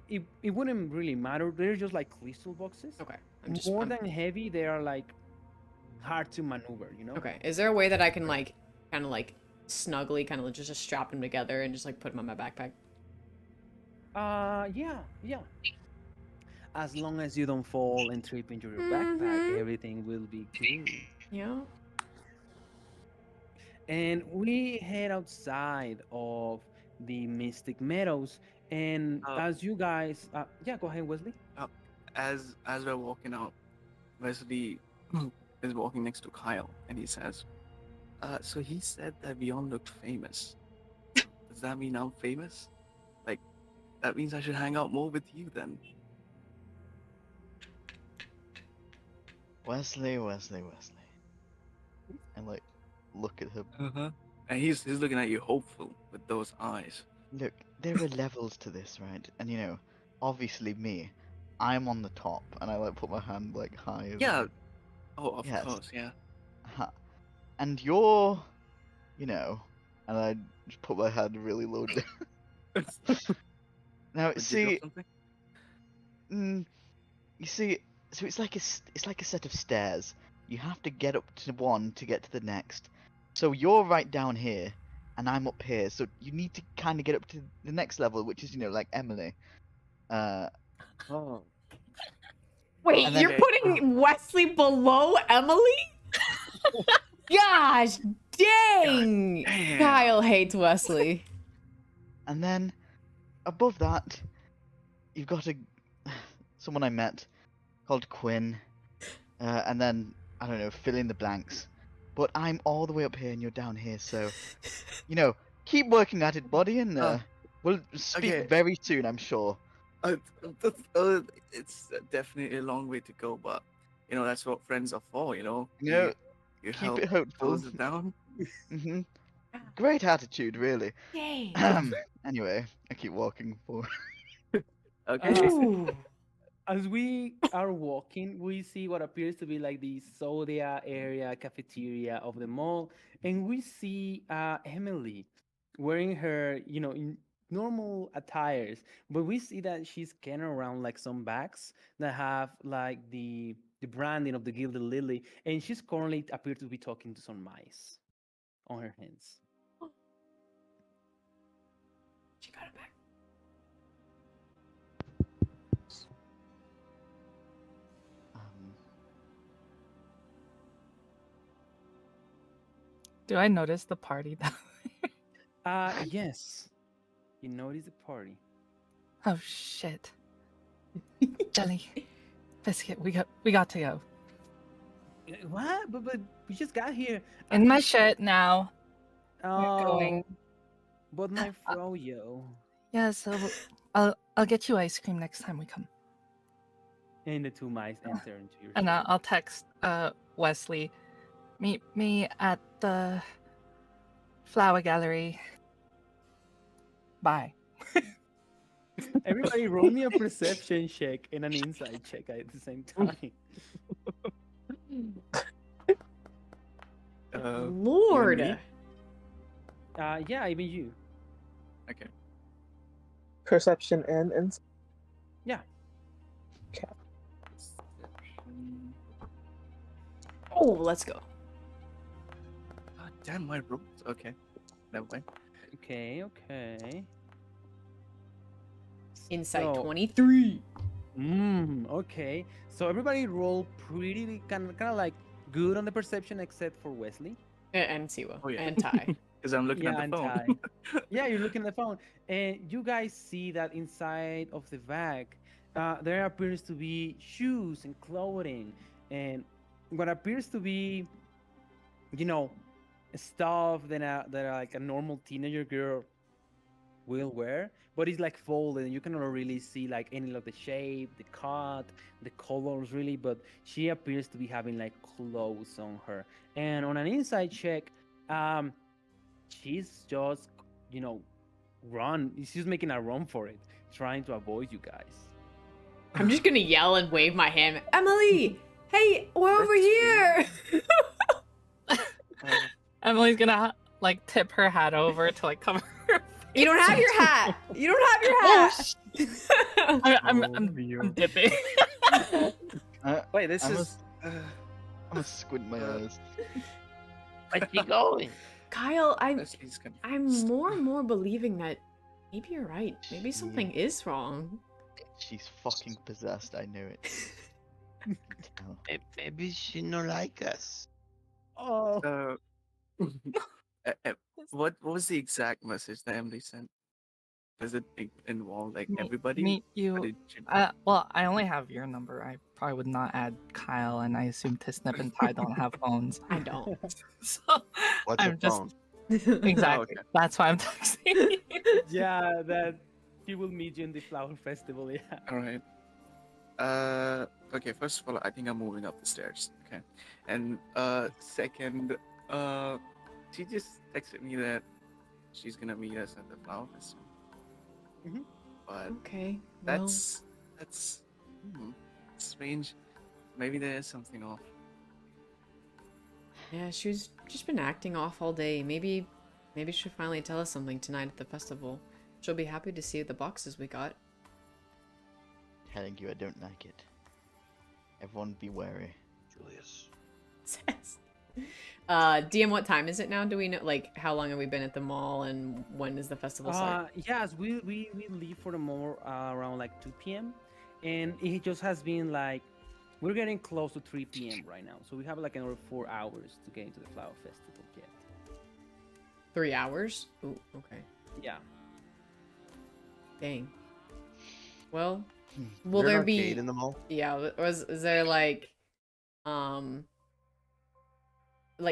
A: It wouldn't really matter. They're just like crystal boxes.
B: Okay.
A: More than heavy, they are like hard to maneuver. You know.
B: Okay. Is there a way that I can like kind of like snugly kind of just strap them together and just like put them on my backpack?
A: Yeah. As long as you don't fall and trip into your backpack, everything will be good.
B: Yeah.
A: And we head outside of the Mystic Meadows, and as you guys, yeah, go ahead, Wesley.
F: As we're walking out, Wesley is walking next to Kyle, and he says, "So he said that we all looked famous. Does that mean I'm famous? Like, that means I should hang out more with you then."
J: Wesley. And like, look at him.
F: And he's looking at you hopeful with those eyes.
J: Look, there are levels to this, right? And you know, obviously me, I'm on the top, and I like put my hand like high.
F: Yeah. Oh, of course, yeah.
J: And you're, you know, and I just put my hand really low down. Now, see, you see, so it's like a set of stairs. You have to get up to one to get to the next. So you're right down here, and I'm up here. So you need to kind of get up to the next level, which is, you know, like Emily.
F: Oh.
B: Wait, you're putting Wesley below Emily? Gosh, dang! Kyle hates Wesley.
J: And then above that, you've got someone I met called Quinn, and then I don't know, fill in the blanks. But I'm all the way up here and you're down here, so you know, keep working at it, buddy, and we'll speak very soon, I'm sure.
F: It's definitely a long way to go, but you know that's what friends are for, you know.
J: You
F: You
J: keep
F: help
J: it hopeful.
F: close it down.
J: Great attitude, really.
B: Yay.
J: Anyway, I keep walking forward.
A: Okay. As we are walking, we see what appears to be like the soda area cafeteria of the mall, and we see Emily wearing her, you know, in normal attires, but we see that she's carrying around like some bags that have like the branding of the Gilded Lily, and she's currently appears to be talking to some mice on her hands.
B: She got it back.
C: Do I notice the party though?
A: Yes. You notice the party.
C: Oh shit. Jelly. Biscuit, we got to go.
A: What? But we just got here.
C: In my shit now.
A: Oh,
C: going.
A: But my froyo.
C: Yeah, so I'll get you ice cream next time we come.
A: And the 2 mice enter into your
C: And I'll text Wesley. Meet me at the flower gallery. Bye.
A: Everybody roll me a perception check and an insight check at the same time.
B: Lord.
A: Yeah, even you.
F: Okay.
G: Perception and insight.
A: Yeah.
G: Okay.
B: Oh, let's go.
F: God damn, my rolls. Okay. Never mind.
A: Okay.
B: Insight
A: So-
B: 23.
A: Okay. So everybody roll pretty kind of like good on the perception except for Wesley.
B: And Siwa.
F: Oh, yeah.
B: And Ty.
F: Because I'm looking
A: Yeah,
F: at
A: and
F: the phone.
A: Ty. Yeah, you're looking at the phone, and you guys see that inside of the bag, there appears to be shoes and clothing, and what appears to be, you know, stuff that like a normal teenager girl will wear, but it's like folded, and you cannot really see like any of the shape, the cut, the colors really. But she appears to be having like clothes on her, and on an inside check, um, she's just, you know, she's making a run for it, trying to avoid you guys.
B: I'm just gonna yell and wave my hand. Emily! Hey, we're over here!
K: Emily's gonna like tip her hat over to like cover her.
B: You don't have your hat! You don't have your hat!
K: I'm dipping.
F: Wait, this
J: I'm
F: is.
J: I'm gonna squint my eyes.
E: Where's she going?
B: Kyle,
F: Leslie's confused.
B: I'm more and more believing that maybe you're right. Maybe something is wrong.
J: She's fucking possessed. I knew it. Oh.
E: Maybe she no like us.
A: Oh,
F: What was the exact message that Emily sent? Does it involve like everybody?
K: Meet
F: Or
K: you.
F: did you-
K: Well, I only have your number. I probably would not add Kyle, and I assume Tisnip and Ty don't have phones.
B: I don't.
K: So
E: What's
K: I'm
E: a
K: just
E: phone?
K: exactly.
F: okay.
K: That's why I'm texting.
A: yeah, that he will meet you in the flower festival. Yeah.
F: All right. Okay. First of all, I think I'm moving up the stairs. Okay. And second, she just texted me that she's gonna meet us at the flower festival.
A: Mhm.
F: But
B: Okay. Well,
F: that's strange. Maybe there's something off.
B: yeah, she's just been acting off all day. Maybe she'll finally tell us something tonight at the festival. She'll be happy to see the boxes we got.
J: Telling you, I don't like it. Everyone be wary.
E: Julius.
B: Says. DM, what time is it now? Do we know, like, how long have we been at the mall, and when does the festival start?
A: Yes, we leave for the mall around like 2 p.m. and it just has been like we're getting close to 3 p.m. right now, so we have like another 4 hours to get into the flower festival yet.
B: 3 hours? Ooh, okay.
A: Yeah.
B: Dang. Well,
E: Is
B: will
E: an
B: there
E: arcade
B: be?
E: in the mall?
B: Yeah. Is there like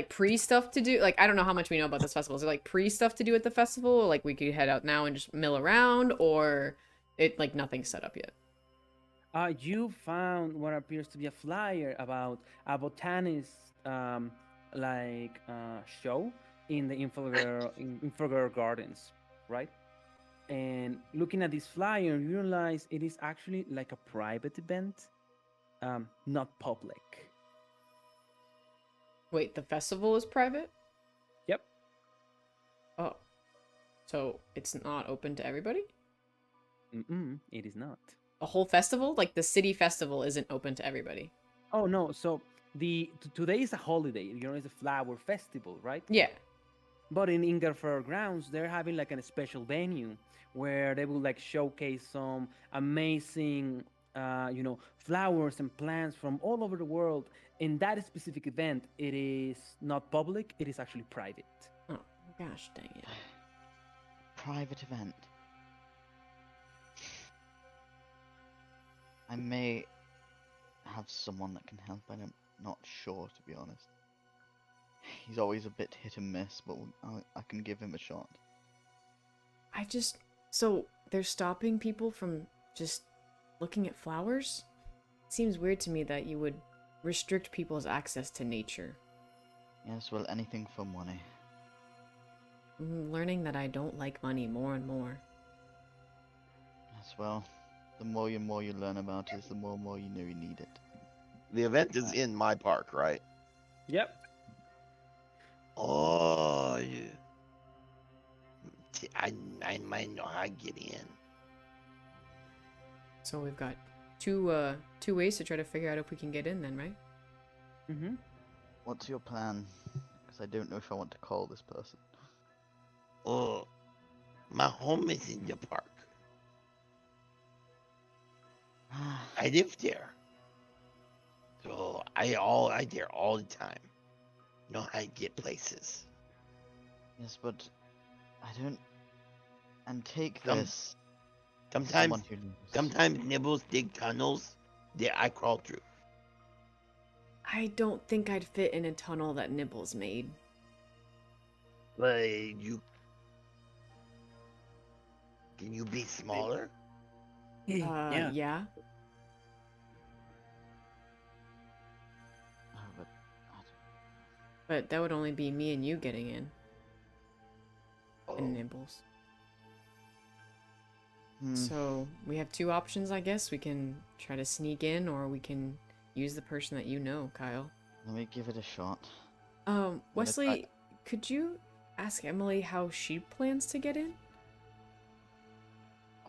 B: pre stuff to do? Like, I don't know how much we know about this festival. Is there like pre stuff to do at the festival? Or, like, we could head out now and just mill around, or it like nothing's set up yet?
A: You found what appears to be a flyer about a botanist show in the Infogirl Gardens, right? And looking at this flyer, you realize it is actually like a private event, not public.
B: Wait, the festival is private?
A: Yep.
B: Oh, so it's not open to everybody?
A: It is not.
B: A whole festival? Like the city festival isn't open to everybody?
A: Oh no, so today is a holiday, it's a flower festival, right?
B: Yeah.
A: But in Ingerfair grounds, they're having like a special venue where they will like showcase some amazing, flowers and plants from all over the world. In that specific event, it is not public; it is actually private.
B: Oh gosh, dang it!
J: Private event. I may have someone that can help. I'm not sure, to be honest. He's always a bit hit and miss, but I can give him a shot.
B: So they're stopping people from just looking at flowers? It seems weird to me that you would restrict people's access to nature.
J: Yes, well, anything for money.
B: I'm learning that I don't like money more and more.
J: Yes, well, the more you learn about it, the more you know you need it.
E: The event is in my park, right?
A: Yep.
E: Oh, yeah. I might know how to get in.
B: So we've got two ways to try to figure out if we can get in then, right?
A: Mm-hmm.
J: What's your plan? Because I don't know if I want to call this person.
E: Oh, my home is in the park. I live there. So I there all the time. know how to get places.
J: Yes, but I don't. And take
E: Some-
J: this.
E: Sometimes,
J: Someone who knows.
E: sometimes Nibbles dig tunnels that I crawl through.
B: I don't think I'd fit in a tunnel that Nibbles made.
E: But you can you be smaller?
B: Yeah.
J: Oh, but
B: But that would only be me and you getting in.
E: Oh,
B: And Nibbles.
J: Hmm.
B: So we have two options, I guess. We can try to sneak in, or we can use the person that you know, Kyle.
J: Let me give it a shot.
B: Wesley, could you ask Emily how she plans to get in?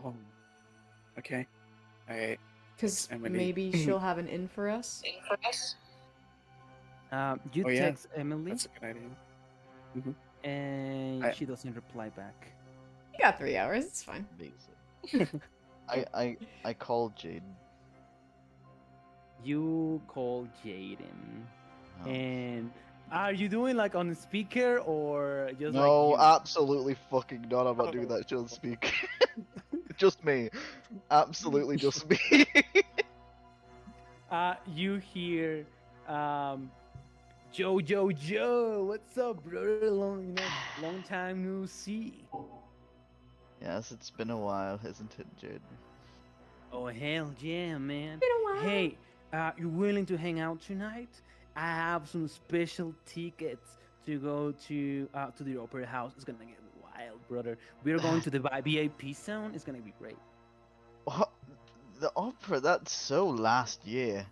F: Oh, okay. I
B: Because
F: Emily.
B: maybe she'll have an in for us.
A: You
F: Oh, yeah.
A: text Emily,
F: That's a good idea.
A: and
F: I-
A: she doesn't reply back.
B: You got 3 hours. It's fine.
J: I called Jade.
A: You call Jaden,
J: Oh.
A: and are you doing like on the speaker or just
J: No,
A: like you?
J: absolutely fucking not. I'm not doing that shit on speak. Just me. Absolutely just me.
A: You hear, Joe, what's up, brother? Long time no see.
J: Yes, it's been a while, hasn't it, Jade?
A: Oh hell yeah, man.
B: Been a while.
A: Hey, you willing to hang out tonight? I have some special tickets to go to the opera house. It's gonna get wild, brother. We're going to the VIP zone. It's gonna be great.
J: What? The opera? That's so last year.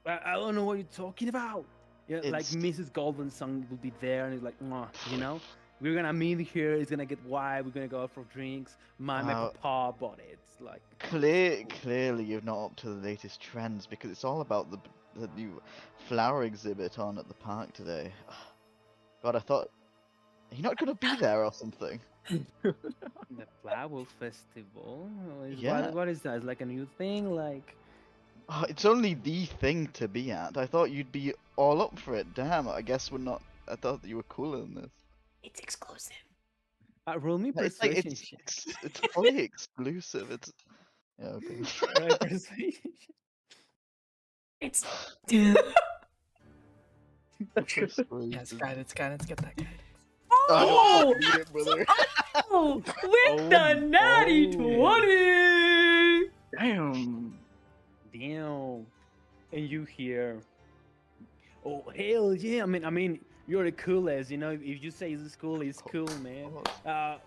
A: I don't know what you're talking about. Yeah, like
J: It's-
A: Mrs. Golden's song will be there, and it's like, mwah, you know, we're gonna meet here. It's gonna get wild. We're gonna go out for drinks. My papa bought it. It's like
J: Clearly you're not up to the latest trends because it's all about the new flower exhibit on at the park today. God, I thought you're not gonna be there or something.
A: the flower festival.
J: Yeah.
A: What is that? It's like a new thing, like.
J: Oh, it's only the thing to be at. I thought you'd be all up for it. Damn, I guess we're not. I thought that you were cooler than this.
B: It's exclusive.
A: Roll me
J: It's like
A: persuasion check.
J: it's fully exclusive. It's yeah, okay.
A: Right, persuasion.
B: It's.
K: Yes, guidance, get that guidance.
B: Oh!
J: Need it, brother.
B: Oh! With the natty 20!
F: Damn.
A: And you hear, oh hell yeah! I mean, you're the coolest. You know, if you say it's cool, it's cool, man.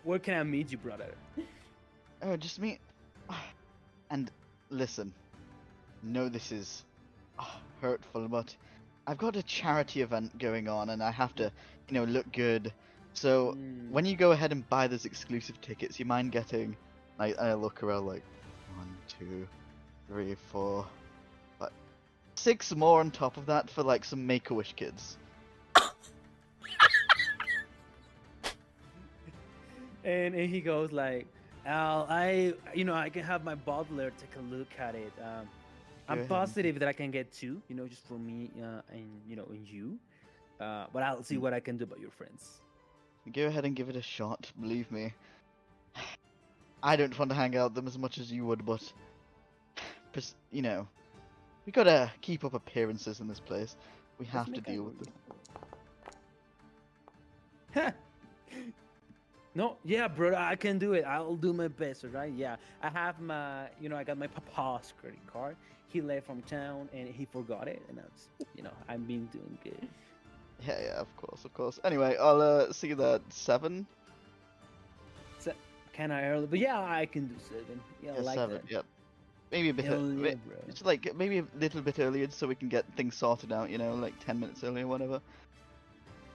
A: Where can I meet you, brother?
J: Oh, just me. And listen, know this is hurtful, but I've got a charity event going on, and I have to, look good. So when you go ahead and buy those exclusive tickets, you mind getting, like, I look around like 1, 2, 3, 4, 5, 6 more on top of that for like some Make-A-Wish kids.
A: And he goes like, I can have my butler take a look at it. I'm
J: ahead.
A: positive that I can get 2, just for me and you. But I'll see what I can do about your friends.
J: Go ahead and give it a shot, believe me. I don't want to hang out with them as much as you would, but we gotta keep up appearances in this place. We have to deal with them.
A: No, yeah, brother, I can do it. I'll do my best, alright? Yeah, I have I got my papa's credit card. He left from town and he forgot it, and I've been doing good.
J: Yeah, of course. Anyway, I'll see you there at 7.
A: Kind of early, but yeah, I can do 7. Yeah, I like
J: 7.
A: that.
J: Yep. Maybe a bit.
A: Hell yeah, bro.
J: It's like maybe a little bit earlier so we can get things sorted out. Like 10 minutes earlier, whatever.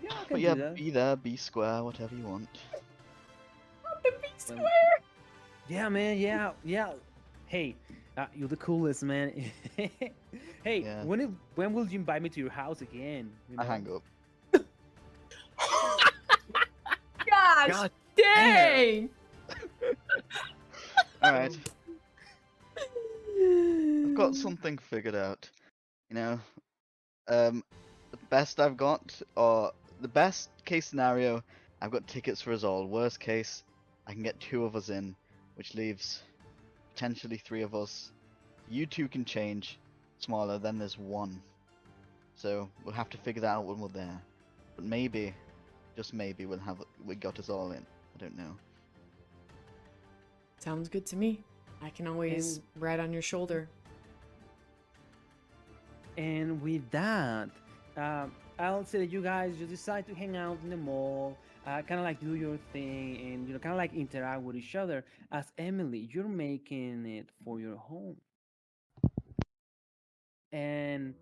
A: Yeah, I can
J: But
A: do
J: yeah,
A: that.
J: be there, be square, whatever you want.
B: The B square!
A: Yeah, man. Yeah. Hey, you're the coolest, man. Hey,
J: Yeah.
A: when will you invite me to your house again?
J: I hang up.
B: Gosh
F: God
B: dang!
J: Alright. I've got something figured out. Best I've got, or the best case scenario, I've got tickets for us all. Worst case, I can get 2 of us in, which leaves potentially 3 of us. You 2 can change. Smaller, then there's 1. So we'll have to figure that out when we're there. But maybe, just maybe, we got us all in. I don't know.
B: Sounds good to me. I can always ride on your shoulder.
A: And with that, I'll say that you guys just decide to hang out in the mall, kind of like do your thing, and kind of like interact with each other. As Emily, you're making it for your home, and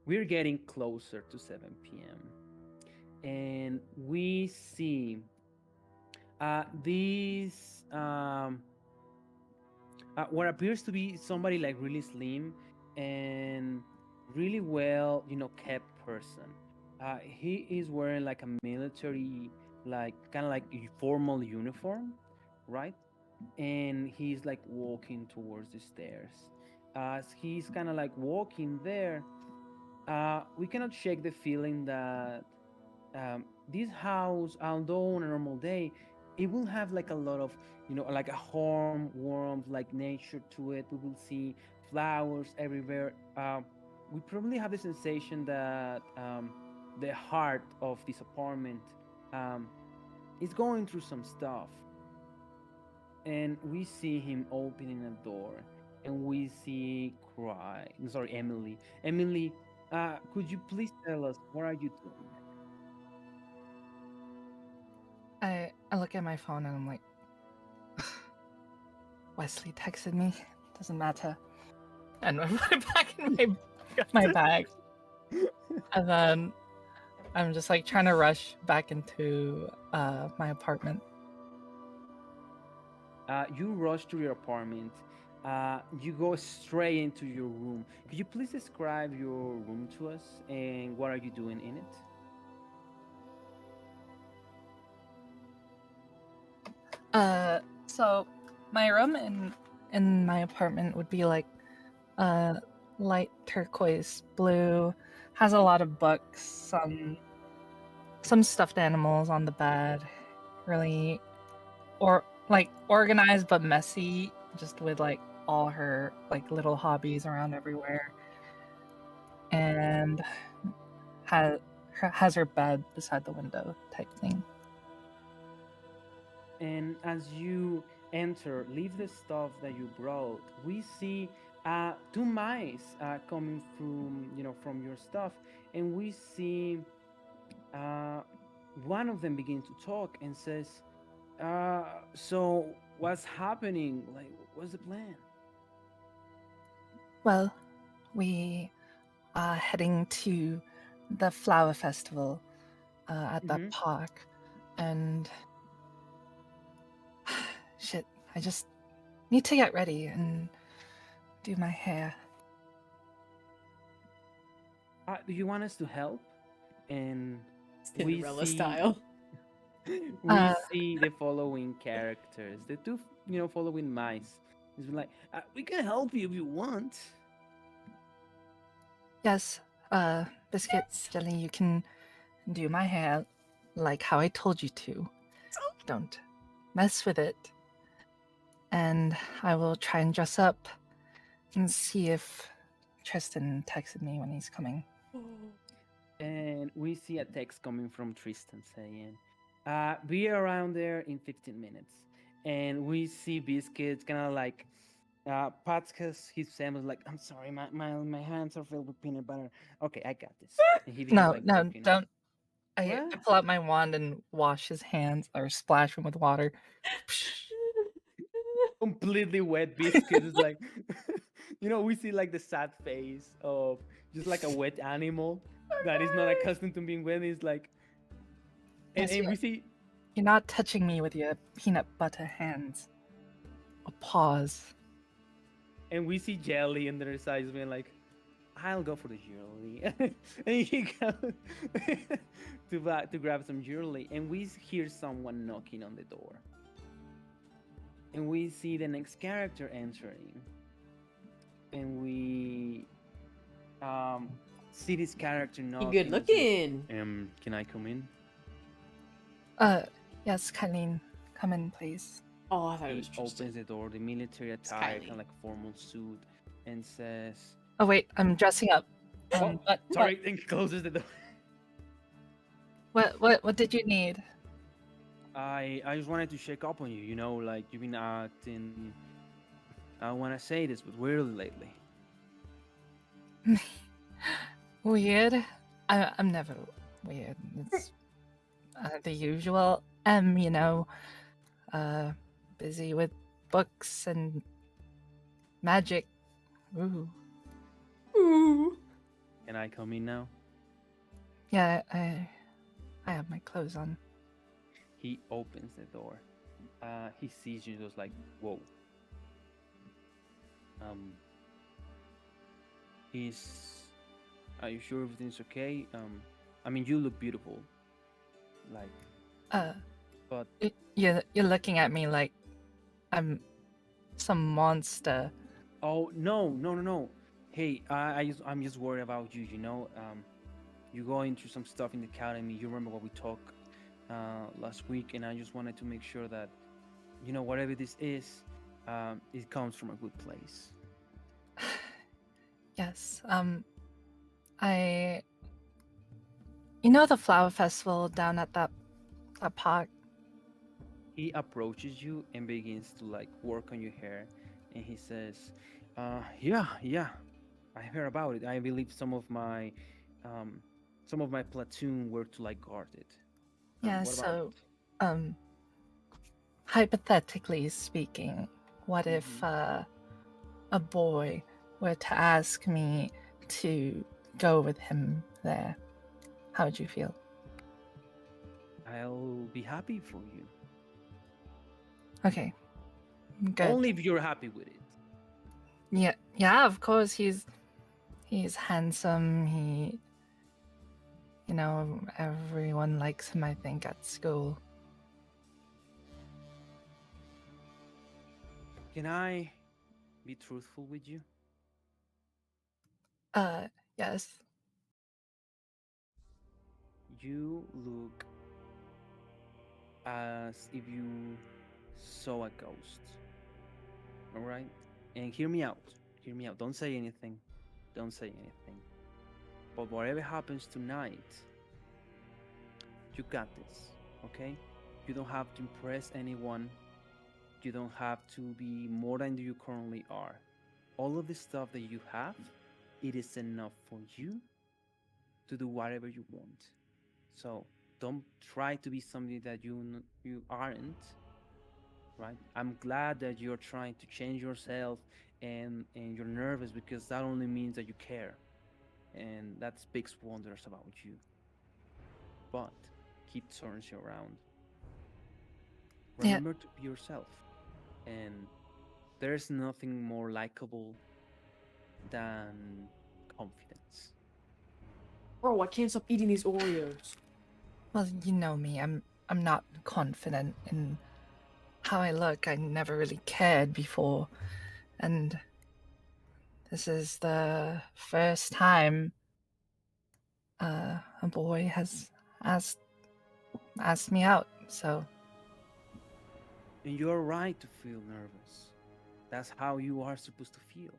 A: we're getting closer to 7 p.m. And we see these what appears to be somebody like really slim and really well kept person. He is wearing like a military, like kind of like formal uniform, right? And he's like walking towards the stairs. As he's kind of like walking there, we cannot shake the feeling that this house, although on a normal day, it will have like a lot of, like a home, warmth, like nature to it. We will see flowers everywhere. We probably have the sensation that the heart of this apartment is going through some stuff. And we see him opening a door, and we see Emily. Emily, could you please tell us what are you doing?
C: I look at my phone and I'm like, Wesley texted me. Doesn't matter. And I put it back in my bag. And then I'm just like trying to rush back into my apartment.
A: You rush to your apartment. You go straight into your room. Could you please describe your room to us and what are you doing in it?
C: So my room in my apartment would be like light turquoise blue, has a lot of books, some stuffed animals on the bed, really organized but messy, just with like all her like little hobbies around everywhere, and has her bed beside the window type thing.
A: And as you enter, leave the stuff that you brought. We see 2 mice coming from your stuff, and we see one of them begin to talk and says, "So what's happening? Like, what's the plan?"
C: Well, we are heading to the flower festival at that park, and shit, I just need to get ready and do my hair.
A: Do you want us to help? And
B: Cinderella style.
A: We see the following characters, the 2 following mice. It's like, we can help you if you want.
C: Yes, Biscuits, Jelly, you can do my hair like how I told you to. Don't mess with it. And I will try and dress up and see if Tristan texted me when he's coming.
A: And we see a text coming from Tristan saying, be around there in 15 minutes. And we see Biscuits kind of like pats his sandals like, I'm sorry, my hands are filled with peanut butter. Okay, I got this. And he begins,
C: don't. I pull out my wand and wash his hands or splash him with water.
A: Completely wet Biscuit is like, we see like the sad face of just like a wet animal that is not accustomed to being wet. It's like, and we see
C: you're not touching me with your peanut butter hands. A pause.
A: And we see Jelly in their sides being like, I'll go for the jewelry. And he goes to grab some jewelry. And we hear someone knocking on the door. And we see the next character entering. And we see this character
B: He
A: knocking.
B: good
A: and says,
B: looking.
A: Can I come in?
C: Yes, Kylie, come in, please.
B: Oh, I thought it
A: He
B: was Tristan.
A: opens the door, the military attire, kind
B: Kylie.
A: of like formal suit, and says,
C: Oh wait, I'm dressing up.
A: "Oh, sorry," and closes the door.
C: What did you need?
A: I just wanted to check up on you. You know, like you've been acting. I want to say this, but weirdly lately.
C: Weird? I'm never weird. It's the usual. You know, busy with books and magic. Ooh.
B: Ooh.
A: Can I come in now?
C: Yeah, I have my clothes on.
A: He opens the door. He sees you, just like, whoa. Are you sure everything's okay? I mean, you look beautiful. Like, but
C: you're looking at me like I'm some monster.
A: Oh no. Hey, I'm just worried about you. You know, you're going through some stuff in the academy. You remember what we talked last week, and I just wanted to make sure that, you know, whatever this is, it comes from a good place.
C: Yes. You know the flower festival down at that park?
A: He approaches you and begins to like work on your hair, and he says, yeah, I heard about it. I believe some of my platoon were to like guard it.
C: Yeah,
A: what about
C: so hypothetically speaking, what if a boy were to ask me to go with him there? How would you feel?
A: I'll be happy for you.
C: Okay. Good.
A: Only if you're happy with it.
C: Yeah, of course. He's handsome. You know, everyone likes him, I think, at school.
A: Can I be truthful with you?
C: Yes.
A: You look as if you saw a ghost. Alright? And hear me out. Don't say anything. But whatever happens tonight, you got this, okay? You don't have to impress anyone. You don't have to be more than you currently are. All of the stuff that you have, it is enough for you to do whatever you want. So don't try to be something that you aren't, right? I'm glad that you're trying to change yourself and you're nervous, because that only means that you care, and that speaks wonders about you. But keep turns you around. Remember to be yourself, and there's nothing more likable than confidence.
B: Bro, I can't stop eating these Oreos.
C: Well, you know me. I'm not confident in how I look. I never really cared before, and this is the first time a boy has asked me out. So.
A: And you're right to feel nervous. That's how you are supposed to feel.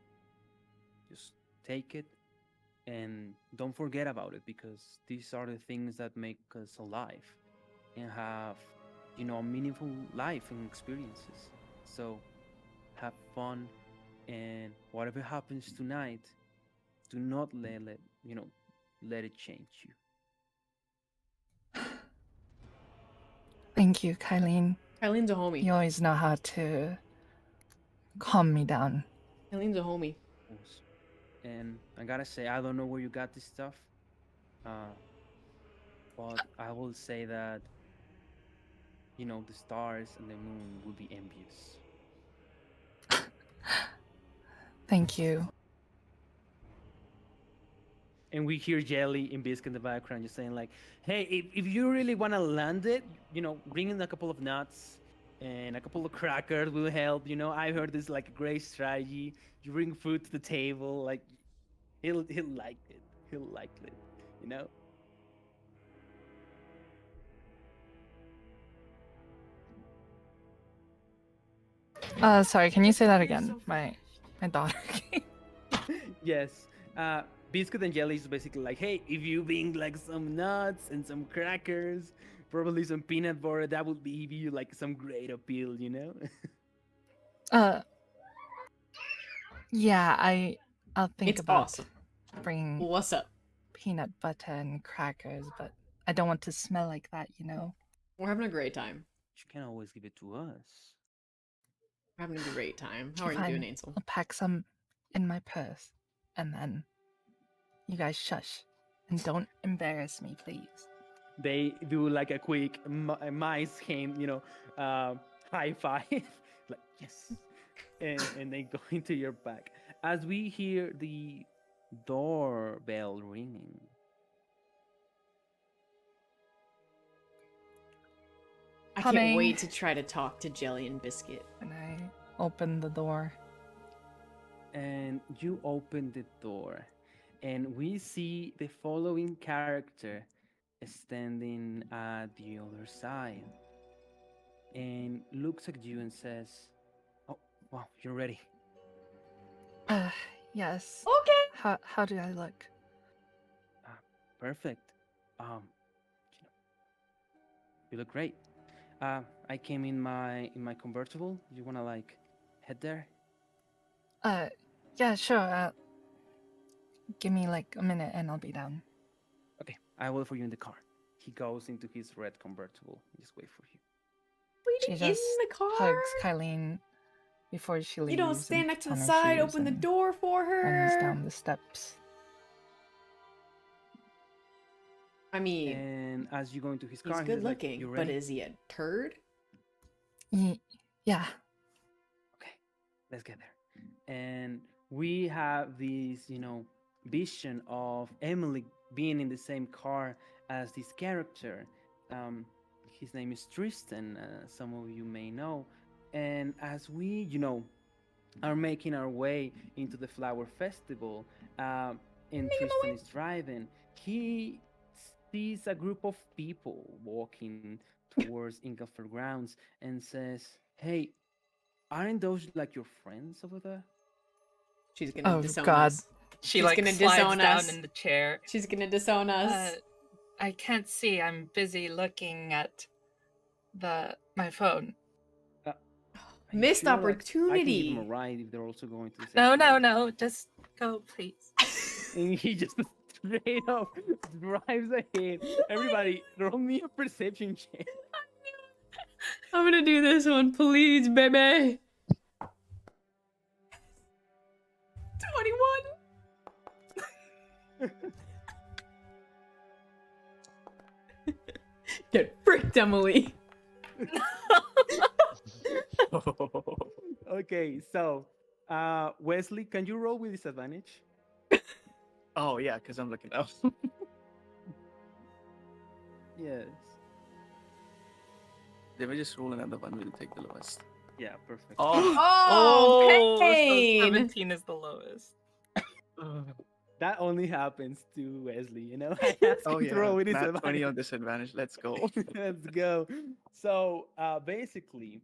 A: Just take it and don't forget about it, because these are the things that make us alive and have, you know, a meaningful life and experiences. So have fun, and whatever happens tonight, do not let it change you.
C: Thank you, Kylene.
B: Kylene's a homie.
C: You always know how to calm me down.
B: Kylene's a homie.
A: And I gotta say, I don't know where you got this stuff, but I will say that, you know, the stars and the moon will be envious.
C: Thank you.
A: And we hear Jelly and Biscuit in the background just saying like, hey, if you really want to land it, you know, bring in a couple of nuts and a couple of crackers will help. You know, I heard this like a great strategy. You bring food to the table, like he'll like it. he'll like it, you know.
C: Sorry, can you say that again? My daughter.
A: Yes. Biscuit and jelly is basically like, hey, if you bring like some nuts and some crackers, probably some peanut butter, that would give you like some great appeal, you know.
C: Yeah, I'll think
B: It's
C: about
B: awesome.
C: bringing
B: What's up?
C: peanut butter and crackers, but I don't want to smell like that, you know.
B: We're having a great time.
A: You can always give it to us.
B: We're having a great time. How
C: Okay,
B: are you doing,
C: fine.
B: Ansel?
C: I'll pack some in my purse, and then you guys shush and don't embarrass me, please.
A: They do like a quick mice game, you know, high five, like yes, and they go into your back as we hear the doorbell ringing.
B: I
C: Coming.
B: can't wait to try to talk to Jelly and Biscuit.
C: And I open the door.
A: And you open the door, and we see the following character standing at the other side, and looks at you and says, "Oh, wow, you're ready."
C: Yes.
B: Okay.
C: How do I look?
A: Perfect. You look great. I came in my convertible. You wanna like head there?
C: Yeah, sure. Give me like a minute and I'll be down.
A: Okay, I will wait for you in the car. He goes into his red convertible. Just wait for you.
C: She
B: Waiting in
C: just
B: the car.
C: hugs Kylene before she leaves.
B: You don't stand
C: and
B: next to the
C: on her
B: side,
C: shoes
B: open the
C: and
B: door for
C: runs
B: her.
C: down the steps.
B: I mean,
A: And as you go into his
B: he's
A: car,
B: good
A: he's like,
B: looking,
A: "You
B: but
A: ready?"
B: is he a turd?
C: Yeah.
A: Okay, let's get there. And we have this, you know, vision of Emily being in the same car as this character. His name is Tristan, some of you may know. And as we, you know, are making our way into the flower festival, and Tristan is driving, he sees a group of people walking towards Ingelfer grounds and says, "Hey, aren't those like your friends over there?"
B: She's gonna
C: Oh
B: disown
C: God.
B: us.
C: She
B: She's
C: like
B: gonna
C: slides
B: disown
C: down
B: us.
C: in the chair.
B: She's gonna disown us.
C: I can't see. I'm busy looking at my phone.
B: Missed
A: Sure, like, I can
B: opportunity.
A: give him a ride if they're also going to the same
C: No. Just go, please.
A: And he just straight up drives ahead. Everybody, roll me a perception check.
B: I'm gonna do this one, please, baby. 21. Get fricked, Emily.
A: Okay, so Wesley, can you roll with disadvantage?
F: Oh yeah, because I'm looking up.
A: Yes.
F: They were just roll another one. We'll take the lowest.
A: Yeah, perfect.
B: Oh,
C: so
B: pain.
C: 17 is the lowest.
A: That only happens to Wesley, you know? I asked
F: Oh
A: him to roll with
F: yeah, not 20
A: disadvantage.
F: on disadvantage. Let's go.
A: Let's go. So basically,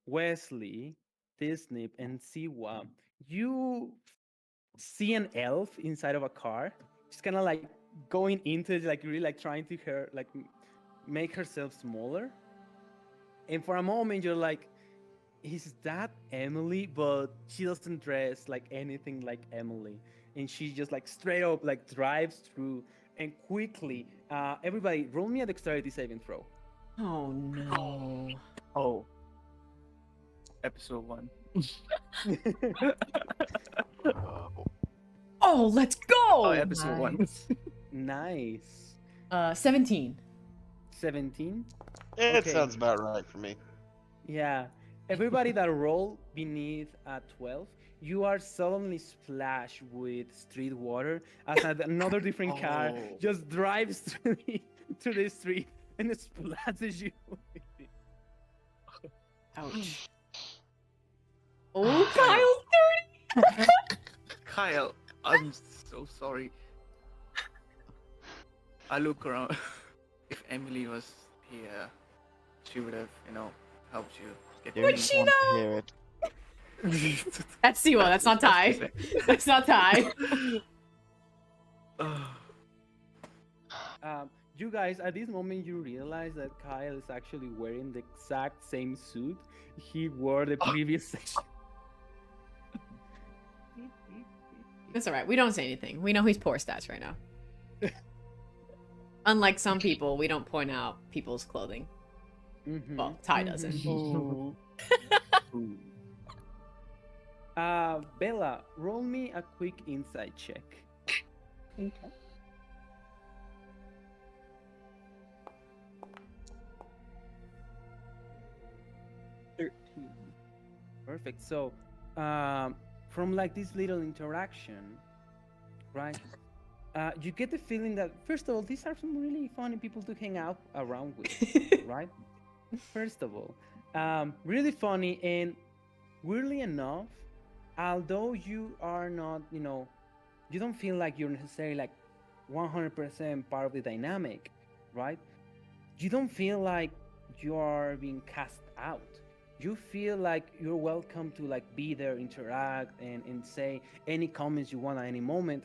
A: Wesley, Tisnip, and Siwa, you see an elf inside of a car, just kind of like going into it, like really like trying to make herself smaller. And for a moment, you're like, is that Emily? But she doesn't dress like anything like Emily, and she just like straight up like drives through and quickly. Everybody, roll me a dexterity saving throw.
B: Oh no.
F: Oh. Episode 1.
B: Oh, let's go.
F: Oh, episode 1.
A: Nice.
B: 17.
A: 17.
L: It
A: Okay.
L: sounds about right for me.
A: Yeah. Everybody that roll beneath a 12, you are suddenly splashed with street water as another different car
F: Oh.
A: just drives through the street and it splashes you.
B: Ouch. Oh, Kyle's dirty.
F: Kyle, I'm so sorry. I look around. If Emily was here, she would have, helped you get
B: Would
J: Don't
B: she
J: want to
B: know?
J: hear it.
B: That's Siwa. That's not Ty. That's not Ty.
A: You guys, at this moment, you realize that Kyle is actually wearing the exact same suit he wore the previous session.
B: It's alright. We don't say anything. We know he's poor stats right now. Unlike some people, we don't point out people's clothing.
A: Mhm.
B: Well, Ty doesn't.
A: Ooh. Ooh. Bella, roll me a quick insight check.
G: Okay.
A: Perfect. So, from like this little interaction, right? You get the feeling that first of all, these are some really funny people to hang out around with, right? First of all, really funny, and weirdly enough, although you are not, you don't feel like you're necessarily like 100% part of the dynamic, right? You don't feel like you are being cast out. You feel like you're welcome to like be there, interact, and say any comments you want at any moment.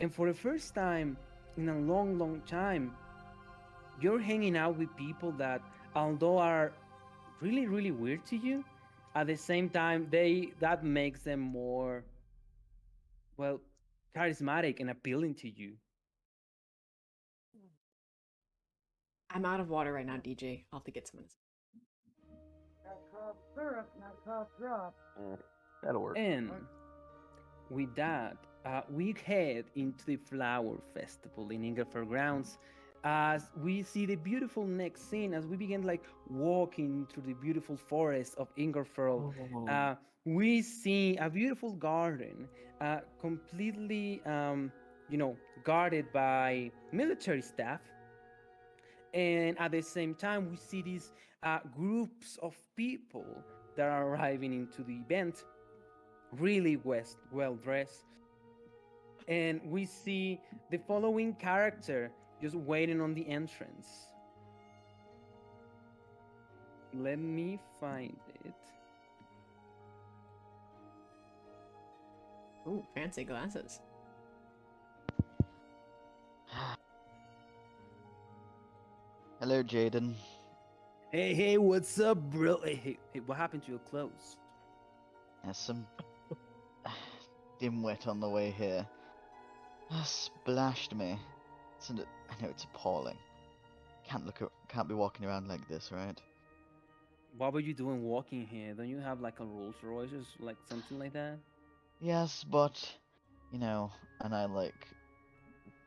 A: And for the first time in a long, long time, you're hanging out with people that, although are really, really weird to you, at the same time, that makes them more, well, charismatic and appealing to you.
B: I'm out of water right now, DJ. I'll have to get some.
H: That'll work.
A: And with that, we head into the Flower Festival in Ingerford grounds as we see the beautiful next scene as we begin like walking through the beautiful forest of Ingerford. We see a beautiful garden, completely, guarded by military staff. And at the same time, we see these groups of people that are arriving into the event, really well dressed. And we see the following character just waiting on the entrance. Let me find it.
B: Ooh, fancy glasses.
J: Hello, Jaden.
A: Hey, what's up, bro? Hey, what happened to your clothes?
J: There's some dimwit on the way here. Splashed me. I know it's appalling. Can't be walking around like this, right?
A: What were you doing walking here? Don't you have like a Rolls Royce or like something like that?
J: Yes, but and I like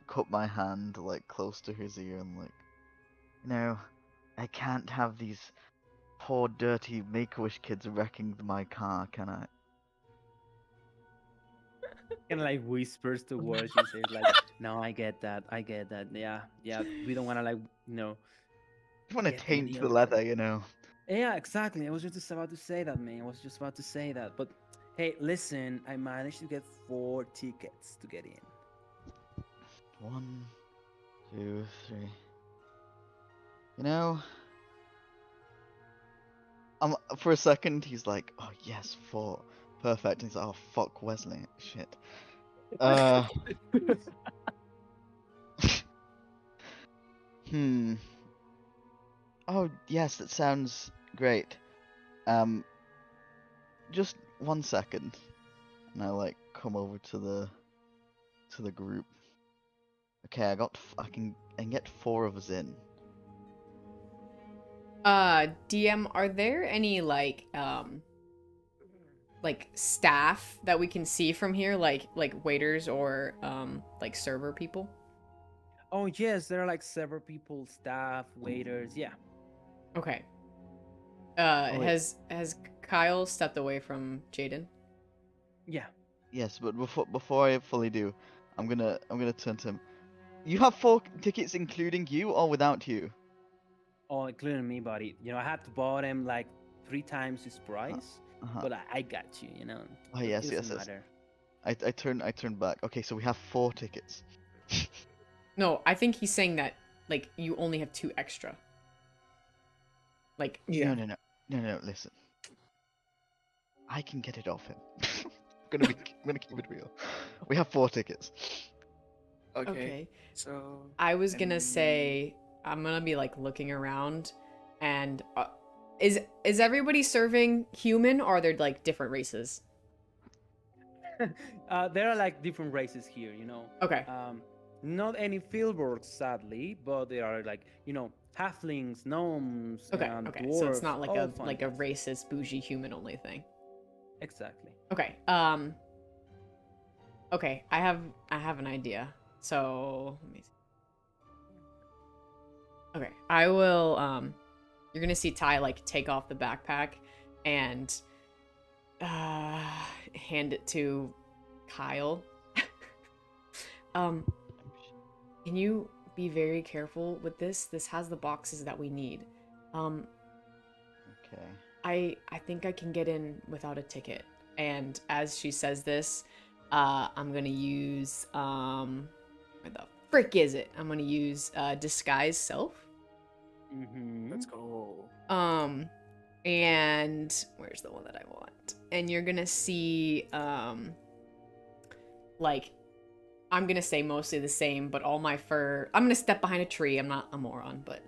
J: cut my hand like close to his ear and like, I can't have these poor dirty Make-A-Wish kids wrecking my car, can I?
A: Kind of like whispers towards you, says like, "No, I get that. Yeah. We don't want to like,
J: I want to
A: get them
J: taint the
A: ill."
J: leather.
A: Yeah, exactly. I was just about to say that, man. I was just about to say that. But hey, listen, I managed to get 4 tickets to get in.
J: 1, 2, 3. You know, for a second he's like, "Oh yes, 4, perfect." And he's like, "Oh fuck, Wesley, shit." Hmm. Oh yes, that sounds great. Just 1 second, and I like come over to the group. Okay, I can get 4 of us in.
B: DM, are there any like staff that we can see from here, like waiters or like server people?
A: Oh yes, there are like several people, staff, waiters. Yeah.
B: Okay.
A: Oh, wait.
B: Has Kyle stepped away from Jaden?
A: Yeah.
J: Yes, but before I fully do, I'm gonna turn to him. You have 4 tickets including you or without you?
A: Oh, including me, buddy. I had to buy them like 3 times his price,
J: Uh-huh.
A: but I got you.
J: Oh
A: It
J: yes,
A: doesn't
J: yes.
A: matter.
J: I turn back. Okay, so we have 4 tickets.
B: No, I think he's saying that like you only have 2 extra. Like
G: Yeah.
J: No. Listen, I can get it off him. I'm gonna keep it real. We have 4 tickets.
G: Okay. So
B: I was gonna say I'm gonna be like looking around, and is everybody serving human, or are there like different races?
A: There are like different races here, you know.
B: Okay.
A: Not any fieldworks, sadly, but there are like, you know, halflings, gnomes,
B: Okay.
A: and
B: Okay.
A: dwarves.
B: So it's not like
A: all
B: a
A: fun
B: like a
A: guys.
B: racist bougie human only thing.
A: Exactly.
B: Okay. Okay. I have an idea. So let me see. Okay. I will. You're gonna see Ty like take off the backpack and hand it to Kyle. Can you be very careful with this? This has the boxes that we need.
J: Okay.
B: I think I can get in without a ticket. And as she says this, I'm gonna use where the frick is it? I'm gonna use disguise self.
G: Let's go.
B: And where's the one that I want? And you're gonna see like I'm gonna say mostly the same, but all my fur. I'm gonna step behind a tree. I'm not a moron, but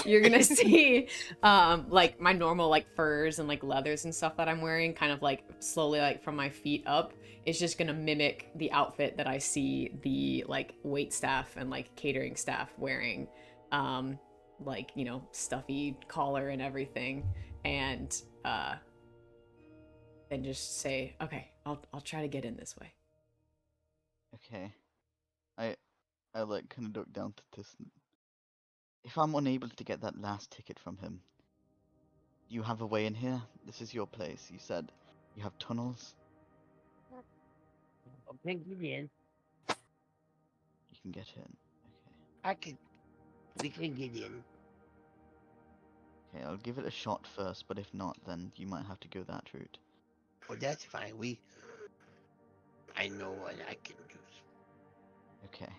B: you're gonna see like my normal like furs and like leathers and stuff that I'm wearing, kind of like slowly like from my feet up. It's just gonna mimic the outfit that I see the like wait staff and like catering staff wearing, like, you know, stuffy collar and everything, and then just say, okay, I'll try to get in this way.
J: Okay. I like kind of look down to Tisnet. If I'm unable to get that last ticket from him, you have a way in here? This is your place. You said you have tunnels.
E: Okay, get in.
J: You can get in.
E: We can get in.
J: Okay, I'll give it a shot first, but if not, then you might have to go that route.
E: Well, that's fine. I know what I can do.
J: Okay.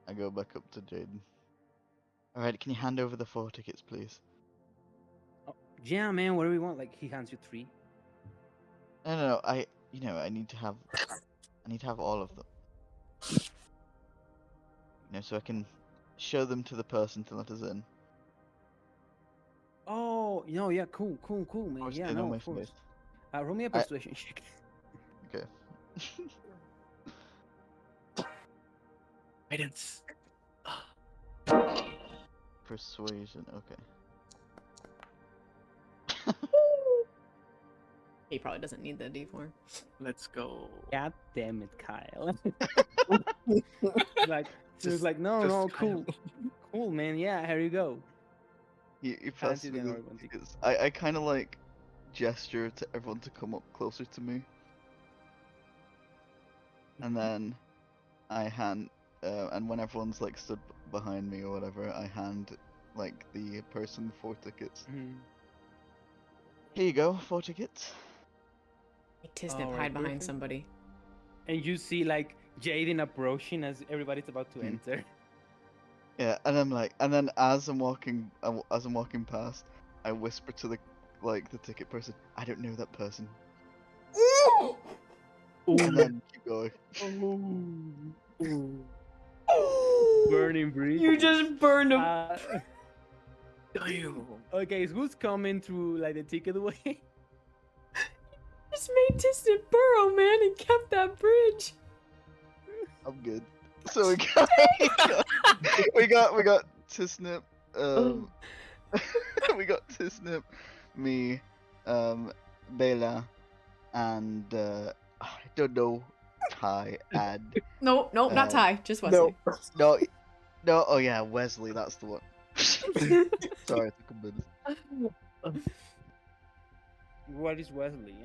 J: I go back up to Jaden. Alright, can you hand over the 4 tickets, please?
A: Oh, yeah, man. What do we want? Like he hands you 3.
J: No, I need to have all of them. So I can show them to the person to let us in.
A: Oh, no, yeah, cool, man.
J: Course,
A: Yeah,
J: they know
A: no,
J: my
A: of course.
J: face.
A: Roll me a persuasion check.
J: Okay.
F: Guidance.
J: Persuasion, okay.
B: He probably doesn't need the D4.
F: Let's go.
A: God damn it, Kyle. like, she was
F: Just-
A: like, no,
F: just
A: cool. Cool, man. Yeah, here you go.
J: You
A: Hands
J: pass
A: you
J: me
A: the
J: the
A: other one.
J: tickets. I kind of like gesture to everyone to come up closer to me. And then I hand, and when everyone's like stood behind me or whatever, I hand like the person 4 tickets. Here you go, 4 tickets.
B: Hey, Tisnip,
A: Alright,
B: hide behind
A: perfect.
B: somebody.
A: And you see like Jaden approaching as everybody's about to enter.
J: Yeah, and I'm like, and then as I'm walking past, I whisper to the ticket person, I don't know that person. And then keep going.
A: Burning bridge.
B: You just burned him.
A: Okay, so who's coming through like the ticket way?
B: Just made Tisnip burrow, man, and kept that bridge.
J: I'm good. So we got Tisnip, we got Tisnip, me, Bela, and I don't know, Ty, and
B: No, not Ty, just Wesley.
J: no, oh yeah, Wesley, that's the one. Sorry, I took a minute.
A: What is Wesley?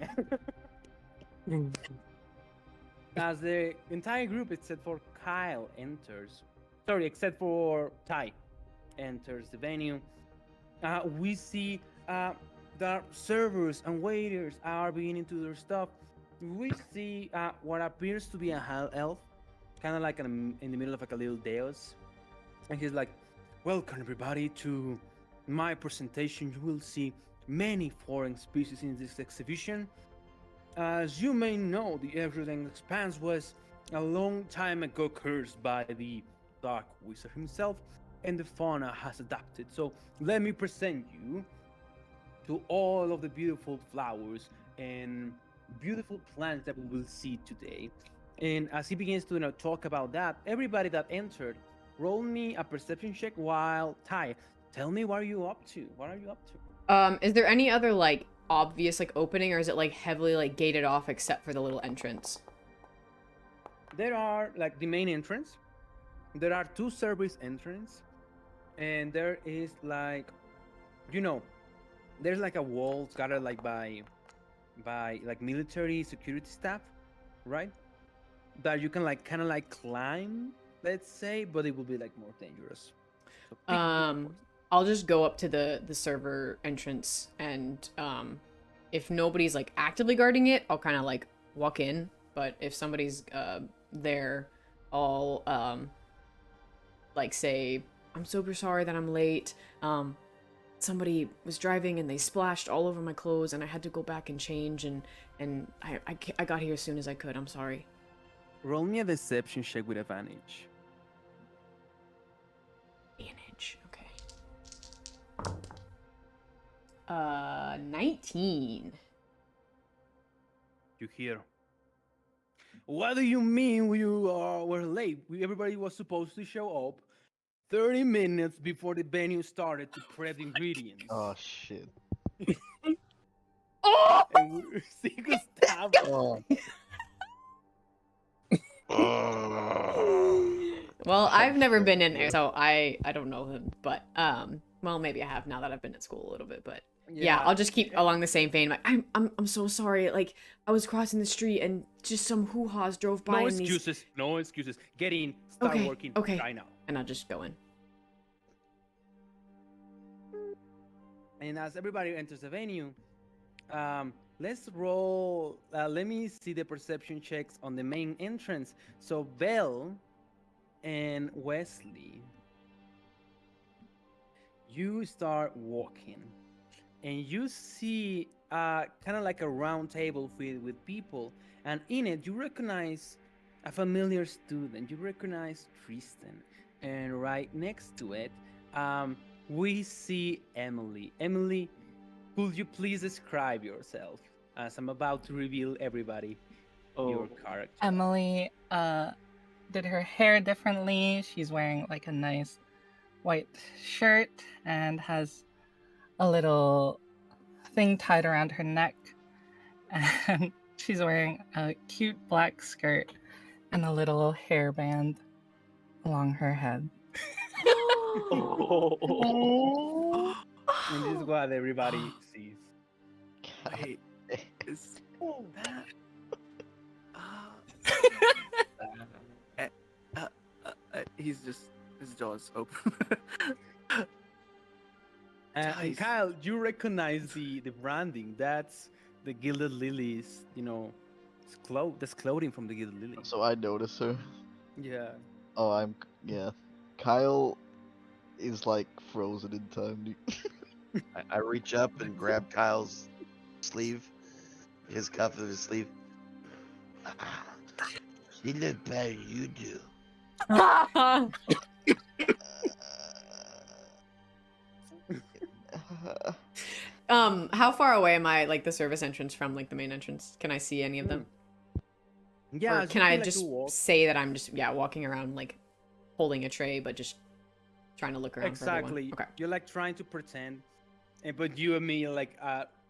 A: As the entire group, except for Kyle, enters. Sorry, except for Ty, enters the venue. We see that servers and waiters are beginning to do their stuff. we see what appears to be a high elf, kind of like in the middle of like a little dais, and he's like, "Welcome everybody to my presentation. You will see many foreign species in this exhibition. As you may know, the Everything Expanse was a long time ago cursed by the Dark Wizard himself, and the fauna has adapted. So let me present you to all of the beautiful flowers and beautiful plants that we will see today." And as he begins to talk about that, everybody that entered, roll me a perception check while Ty, tell me what are you up to? What are you up to?
B: Is there any other like obvious like opening, or is it like heavily like gated off except for the little entrance?
A: There are like the main entrance. There are two service entrance, and there is like, you know, there's like a wall scattered like by like military security staff, right? That you can like kind of like climb, let's say, but it will be like more dangerous. So
B: I'll just go up to the server entrance, and if nobody's like actively guarding it, I'll kind of like walk in. But if somebody's there, I'll like say, "I'm super sorry that I'm late. Somebody was driving and they splashed all over my clothes, and I had to go back and change, and I got here as soon as I could. I'm sorry."
A: Roll me a deception check with advantage.
B: Advantage, okay. 19.
A: You hear, "What do you mean were late? Everybody was supposed to show up 30 minutes before the venue started to prep the ingredients."
J: Oh shit.
B: Oh!
A: And we see Gustavo.
B: Well, I've never been in there, so I don't know him, but well, maybe I have now that I've been at school a little bit, but yeah, I'll just keep along the same vein. Like, I'm so sorry. Like, I was crossing the street and just some hoo-haws drove by.
A: No
B: and
A: excuses. No excuses. Get in. Start
B: Okay,
A: working
B: okay.
A: right now.
B: And I'll just go in.
A: And as everybody enters the venue, let's roll. Let me see the perception checks on the main entrance. So Belle and Wesley, you start walking, and you see kind of like a round table filled with people, and in it you recognize a familiar student. You recognize Tristan, and right next to it, we see Emily. Emily, could you please describe yourself, as I'm about to reveal everybody your character?
K: Emily did her hair differently. She's wearing like a nice white shirt and has a little thing tied around her neck. And she's wearing a cute black skirt and a little hairband along her head.
A: And this is what everybody sees.
F: Wait, is that? He's just, his jaw's open.
A: And Kyle, you recognize the branding. That's the Gilded Lilies, that's clothing from the Gilded Lily.
J: So I notice her.
A: Yeah.
J: Oh, yeah. Kyle is like frozen in time, dude.
E: I reach up and grab Kyle's sleeve, his cuff of his sleeve. She look better than you do.
B: How far away am I, like, the service entrance from, like, the main entrance? Can I see any of them?
A: Yeah.
B: Or can I just say that I'm just, walking around, like, holding a tray, but just trying to look around for everyone?
A: Exactly.
B: Okay.
A: You're, like, trying to pretend, but you and me, like,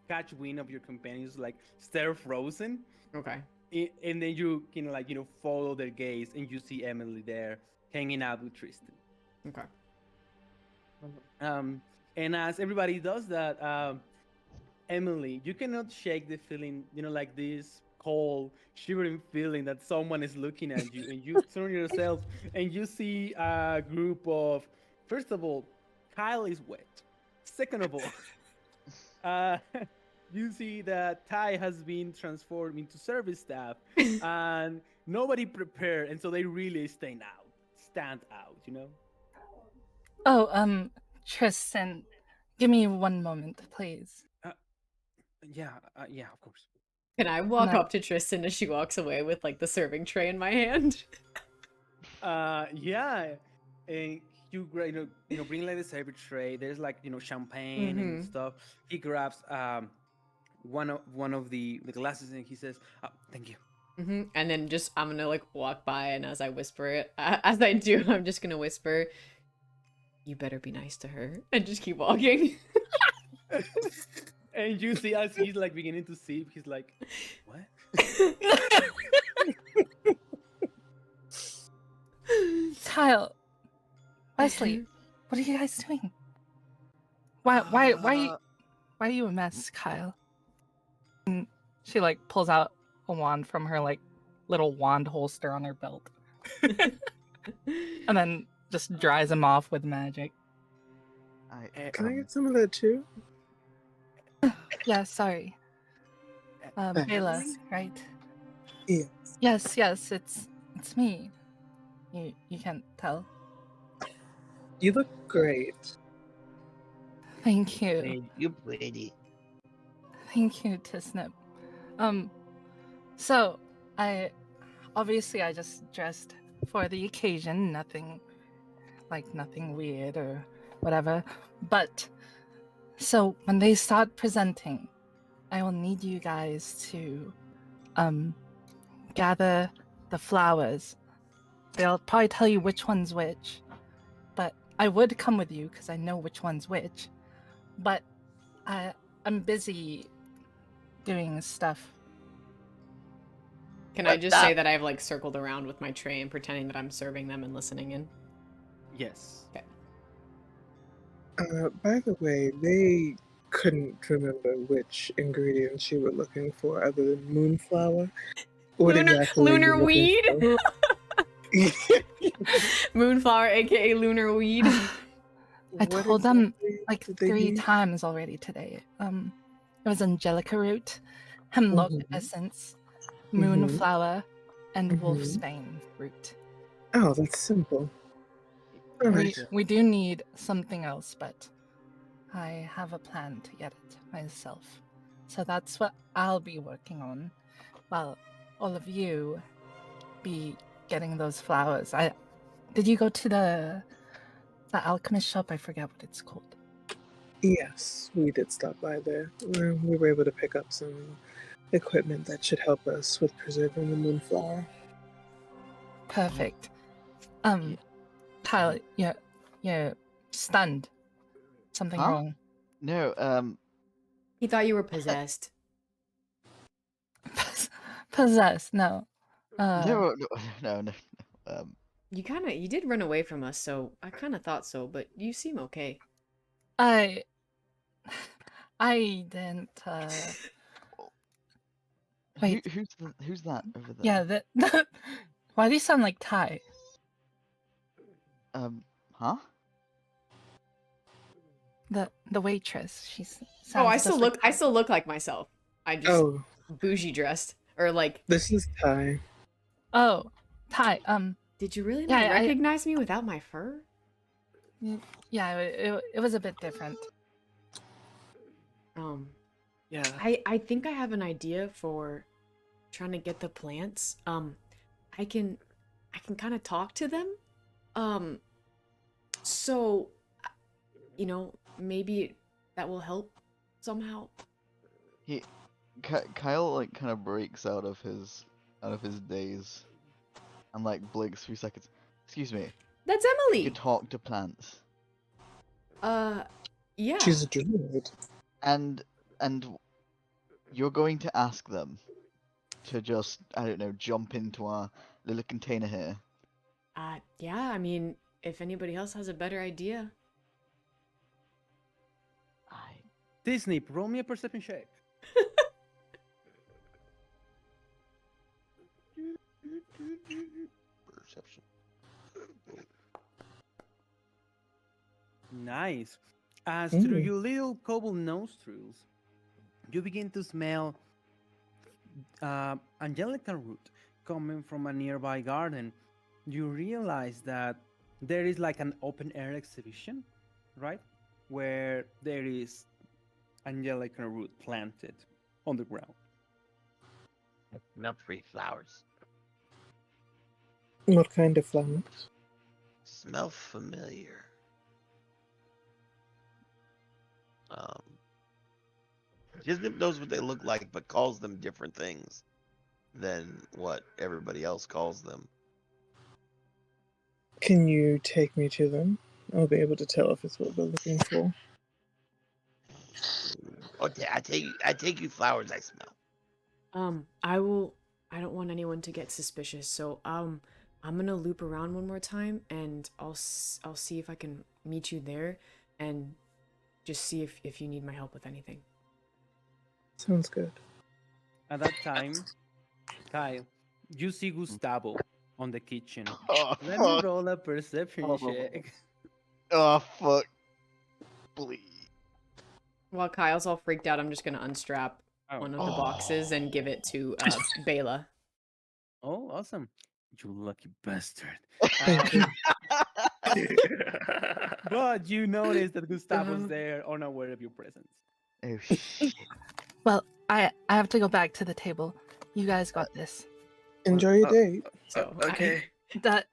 A: catch wind of your companions, like, stare frozen.
B: Okay.
A: And then you, follow their gaze, and you see Emily there, hanging out with Tristan.
B: Okay.
A: And as everybody does that, Emily, you cannot shake the feeling, like this cold, shivering feeling that someone is looking at you, and you turn yourself, and you see a group of, first of all, Kyle is wet. Second of all, you see that Ty has been transformed into service staff, and nobody prepared, and so they really stand out, you know.
K: Oh, Tristan, give me one moment, please.
A: Yeah, of course.
B: Can I walk
K: No.
B: up to Tristan as she walks away with like the serving tray in my hand?
A: Yeah, and bring like the service tray. There's like champagne and
B: Mhm.
A: stuff. He grabs one of the glasses and he says, oh, "Thank you."
B: And then just I'm gonna like walk by, and as I whisper it, as I do, I'm just gonna whisper, "You better be nice to her," and just keep walking.
A: And you see as he's like beginning to sip, he's like, "What?"
K: Kyle, Wesley, what are you guys doing? Why are you a mess, Kyle? And she like pulls out a wand from her like little wand holster on her belt, and then just dries him off with magic.
G: Can I get some of that too?
K: Yeah, sorry.
G: Thanks.
K: Bela, right?
G: Yes.
K: Yes, it's me. You can't tell.
G: You look great.
K: Thank you.
E: Hey, you're pretty.
K: Thank you, Tisnip. So I just dressed for the occasion, nothing weird or whatever. But so when they start presenting, I will need you guys to gather the flowers. They'll probably tell you which one's which, but I would come with you because I know which one's which. But I'm busy doing stuff.
B: Can I just say that I've like circled around with my tray and pretending that I'm serving them and listening in?
A: Yes.
B: Okay.
G: By the way, they couldn't remember which ingredients you were looking for other than moonflower. What exactly are you
B: lunar
G: looking
B: weed?
G: for?
B: Moonflower, aka lunar weed.
K: I
G: What
K: told them
G: exactly
K: like
G: did they
K: 3
G: need?
K: times already today. It was angelica root, hemlock
G: Mhm.
K: essence,
G: Mhm.
K: moonflower, and
G: Mhm.
K: wolfsbane root.
G: Oh, that's simple. All right.
K: We do need something else, but I have a plan to get it myself. So that's what I'll be working on, while all of you be getting those flowers. Did you go to the alchemist shop? I forget what it's called.
G: Yes, we did stop by there. We were able to pick up some equipment that should help us with preserving the moonflower.
K: Perfect. Kyle, you're stunned. Something
J: Huh?
K: wrong.
J: No,
B: He thought you were possessed.
K: Possessed? No.
J: no.
B: You did run away from us, so I kind of thought so, but you seem okay.
K: I didn't. Wait.
J: Who's that over there?
K: Yeah. Why do you sound like Ty?
J: Huh?
K: The waitress. She sounds.
B: Oh, I
K: just
B: still
K: like
B: look. I still look like myself. I just bougie dressed or like.
G: This is Ty.
K: Oh, Ty.
B: Did you really not recognize me without my fur?
K: Yeah, it was a bit different.
G: Yeah.
B: I think I have an idea for trying to get the plants. I can kind of talk to them. So, maybe that will help somehow.
J: Kyle like kind of breaks out of his daze, and like blinks 3 seconds. Excuse me.
B: That's Emily.
J: You talk to plants.
B: Yeah.
G: She's a druid.
J: And you're going to ask them to just, I don't know, jump into our little container here.
B: Yeah, I mean, if anybody else has a better idea.
A: Disney, roll me a perception check.
E: Perception.
A: Nice. As through your little cobble nostrils, you begin to smell angelica root coming from a nearby garden. You realize that there is like an open air exhibition, right? Where there is angelica root planted on the ground.
E: Smell free flowers.
G: What kind of flowers?
E: Smell familiar. Disney knows what they look like, but calls them different things than what everybody else calls them.
G: Can you take me to them? I'll be able to tell if it's what we're looking for.
E: Okay, I take you flowers I smell.
B: I don't want anyone to get suspicious, so I'm gonna loop around one more time, and I'll see if I can meet you there, and just see if you need my help with anything.
G: Sounds good.
A: At that time, Kyle, you see Gustavo on the kitchen.
J: Oh,
A: Let me
J: fuck.
A: roll a perception check.
J: Oh, fuck. Please.
B: While Kyle's all freaked out, I'm just gonna unstrap one of the boxes and give it to Bela.
A: Oh, awesome. You lucky bastard. But you notice that Gustavo's there, unaware of your presence.
J: Oh, shit.
K: Well, I have to go back to the table. You guys got this.
G: Enjoy your date.
B: So
G: Okay.
K: That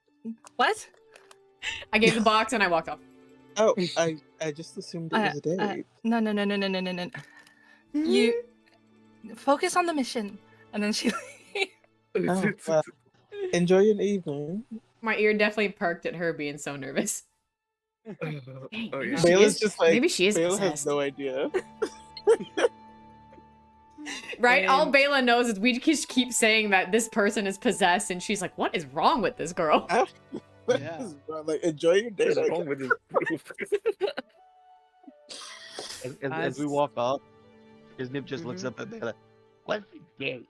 K: what?
B: I gave the box and I walked off.
G: Oh, I just assumed it was a date.
K: No. You focus on the mission, and then she.
G: Oh, well, enjoy your evening.
B: My ear definitely perked at her being so nervous. Dang, maybe she
G: Bela's
B: is-
G: just like,
B: maybe she is
G: Bela has
B: possessed.
G: no idea.
B: Right? All Bela knows is we just keep saying that this person is possessed, and she's like, "What is wrong with this girl?"
A: Yeah.
G: Like, enjoy your date.
H: What's wrong with this group?
E: As we walk off, Nip just looks up at Bella. What's the date?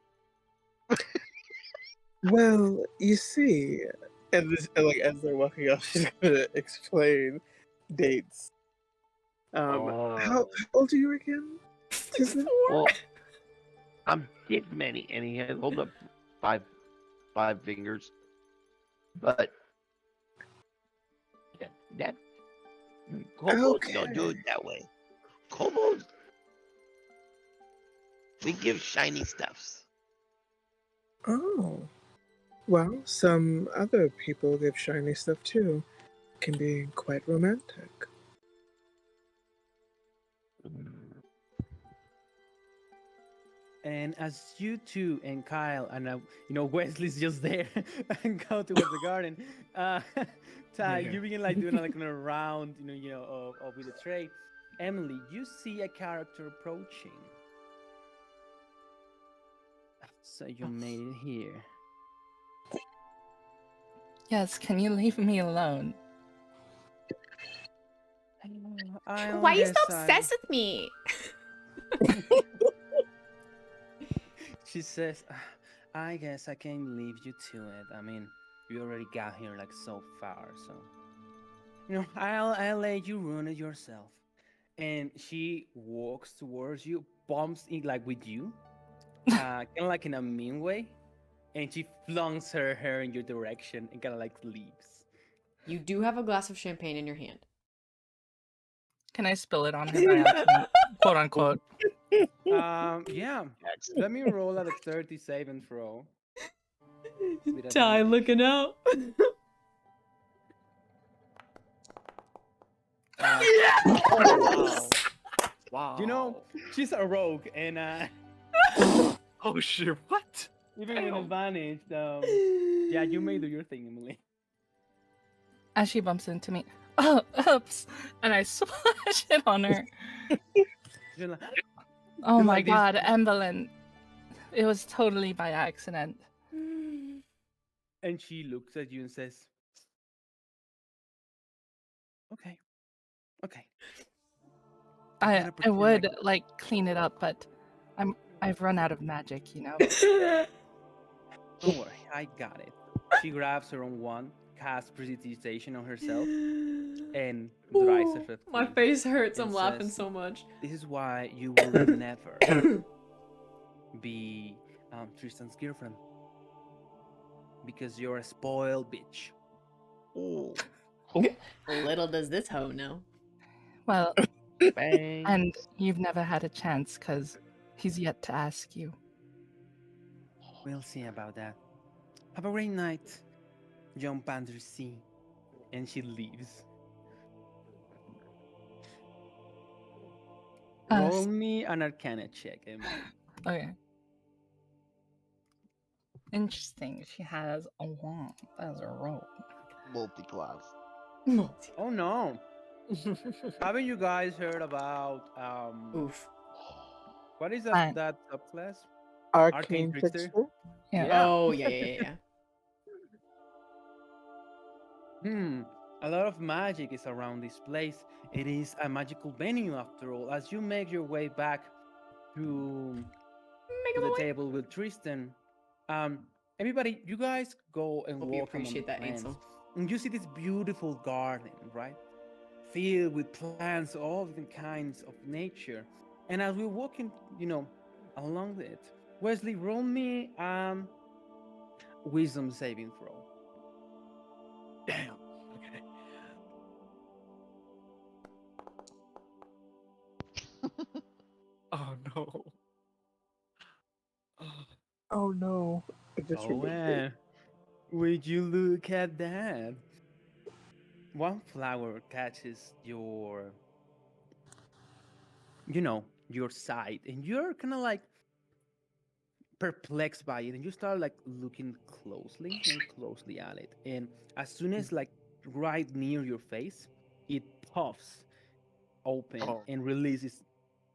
G: Well, you see, and this, like as they're walking off, she's gonna explain dates. How old are you again?
E: Well, I'm this many, and he has hold up five fingers. But that kobolds don't do it that way. Kobolds, we give shiny stuffs.
G: Oh, well, some other people give shiny stuff too. Can be quite romantic.
A: And as you two and Kyle and Wesley's just there and go towards the garden, Ty, you begin like doing like a round, of with the tray. Emily, you see a character approaching. So you made it here.
K: Yes, can you leave me alone?
B: Why are you so obsessed with me?
A: She says, I guess I can leave you to it. I mean, you already got here like so far, so I'll let you ruin it yourself. And she walks towards you, bumps in like with you, kind of like in a mean way, and she flings her hair in your direction and kind of like leaves.
B: You do have a glass of champagne in your hand.
K: Can I spill it on her by accident? Quote unquote.
A: Yeah. Let me roll a dexterity saving throw.
B: Ty looking out.
A: Yes! Wow. She's a rogue, and
F: oh shit! What?
A: Even with advantage, yeah, you may do your thing, Emily.
K: As she bumps into me, oh, oops, and I splash it on her. Oh my god, Emvelyn. It was totally by accident.
A: And she looks at you and says, okay.
K: I would like clean it up, but I've run out of magic,
A: Don't worry, I got it. She grabs her own wand, casts prestidigitation on herself, and dries her
B: My
A: feet
B: face hurts.
A: and
B: I'm laughing
A: says,
B: so much.
A: "This is why you will never be Tristan's girlfriend, because you're a spoiled bitch."
D: Oh.
B: Little does this hoe know.
K: Well,
D: Bang.
K: and you've never had a chance because he's yet to ask you.
A: We'll see about that. Have a great night, John Panther C. And she leaves. Roll me an Arcana check, Emily.
K: Okay. Interesting. She has a wand as a rope.
D: Multi-class.
A: Oh no! Haven't you guys heard about
B: Oof.
A: what is that subclass?
G: Arcane Trickster?
K: Yeah.
B: Oh yeah.
A: A lot of magic is around this place. It is a magical venue after all. As you make your way back to the table with Tristan, everybody, you guys go and
B: Hope
A: walk
B: you appreciate
A: among
B: that,
A: the plants.
B: Ansel.
A: And you see this beautiful garden, right? Filled with plants, all different kinds of nature. And as we're walking, along it, Wesley, roll me wisdom saving throw.
F: Damn. Okay. Oh no.
G: Oh no. I just remembered.
A: Would you look at that? One flower catches your sight, and you're kind of like perplexed by it, and you start like looking closely and closely at it. And as soon as like right near your face, it puffs open and releases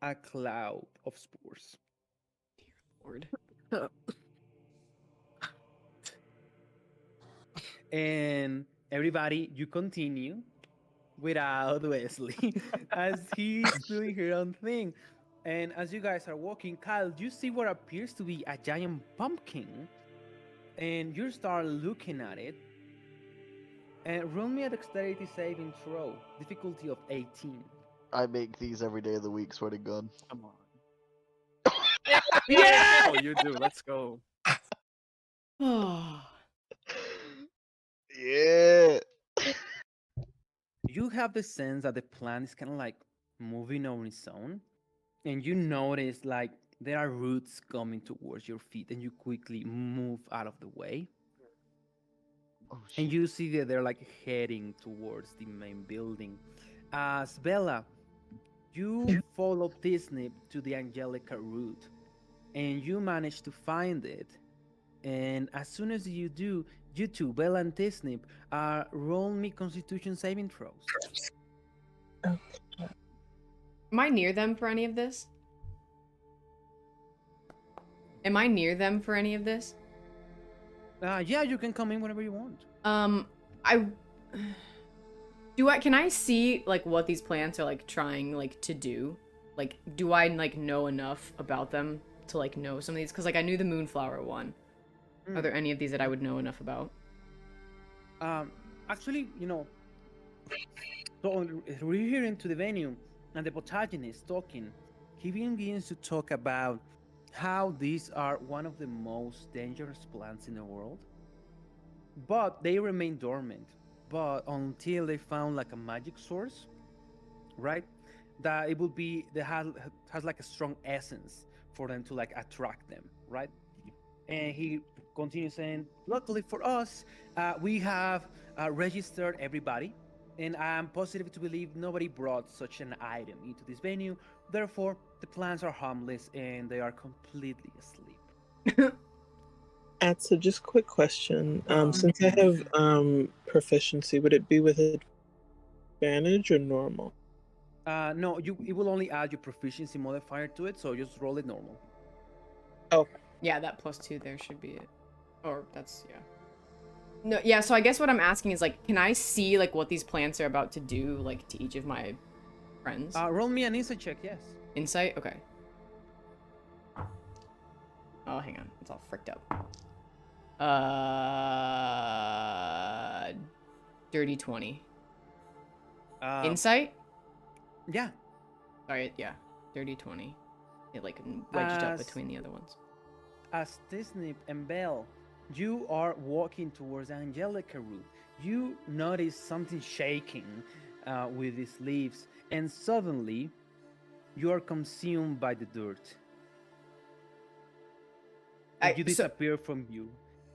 A: a cloud of spores.
B: Lord.
A: And everybody, you continue without Wesley as he's doing her own thing. And as you guys are walking, Kyle, you see what appears to be a giant pumpkin, and you start looking at it. And roll me a dexterity saving throw, difficulty of 18.
J: I make these every day of the week, swear to God.
F: Come on.
B: Yeah!
F: Oh, you do. Let's go.
J: Yeah.
A: You have the sense that the plant is kind of like moving on its own, and you notice like there are roots coming towards your feet, and you quickly move out of the way.
J: Oh,
A: and you see that they're like heading towards the main building. As Bella, you follow Tisnip to the Angelica route, and you manage to find it. And as soon as you do, you two, Bella and Tisnip, roll me Constitution saving throws.
B: Am I near them for any of this? Am I near them for any of this?
A: Yeah, you can come in whenever you want.
B: Can I see like what these plants are like trying like to do? Like, do I like know enough about them to like know some of these? Because like I knew the moonflower one. Are there any of these that I would know enough about?
A: Actually, so we're here into the venue, and the botanist talking. He begins to talk about how these are one of the most dangerous plants in the world, but they remain dormant. But until they found like a magic source, right? That it will be that has like a strong essence for them to like attract them, right? And he continues saying, luckily for us, we have registered everybody, and I'm positive to believe nobody brought such an item into this venue. Therefore, the plants are harmless and they are completely asleep.
G: So just quick question. Since I have proficiency, would it be with advantage or normal?
A: No, it will only add your proficiency modifier to it, so just roll it normal.
G: Okay.
B: Yeah, that +2 there should be it. Or that's, yeah. No, yeah, so I guess what I'm asking is, like, can I see, like, what these plants are about to do, like, to each of my friends?
A: Roll me an insight check, yes.
B: Insight? Okay. Oh, hang on. It's all fricked up. Dirty 20. Insight?
A: Yeah.
B: Sorry, yeah. Dirty 20. It like wedged up between the other ones.
A: As Tisnip and Belle, you are walking towards Angelica root. You notice something shaking with these leaves, and suddenly you are consumed by the dirt. And you disappear from view.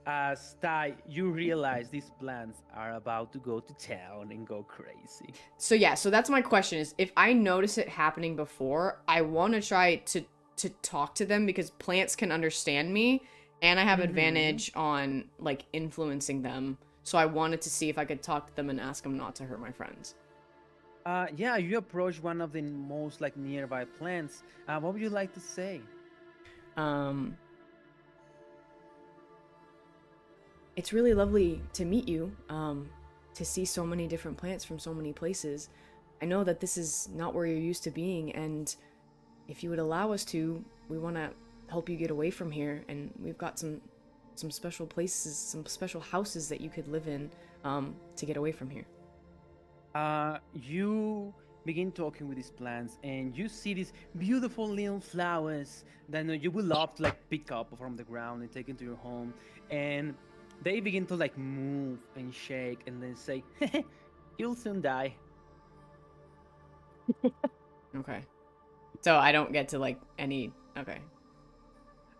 A: As Ty, you realize these plants are about to go to town and go crazy.
B: So yeah, so that's my question is, if I notice it happening before, I want to try to talk to them because plants can understand me and I have advantage on like influencing them. So I wanted to see if I could talk to them and ask them not to hurt my friends.
A: Yeah, you approach one of the most like nearby plants. What would you like to say?
B: It's really lovely to meet you, to see so many different plants from so many places. I know that this is not where you're used to being, and if you would allow us to, we want to help you get away from here, and we've got some special places, some special houses that you could live in to get away from here.
A: You begin talking with these plants, and you see these beautiful little flowers that you would love to like pick up from the ground and take into your home, and they begin to like move and shake and then say, "You'll soon die."
B: Okay. So I don't get to like any. Okay.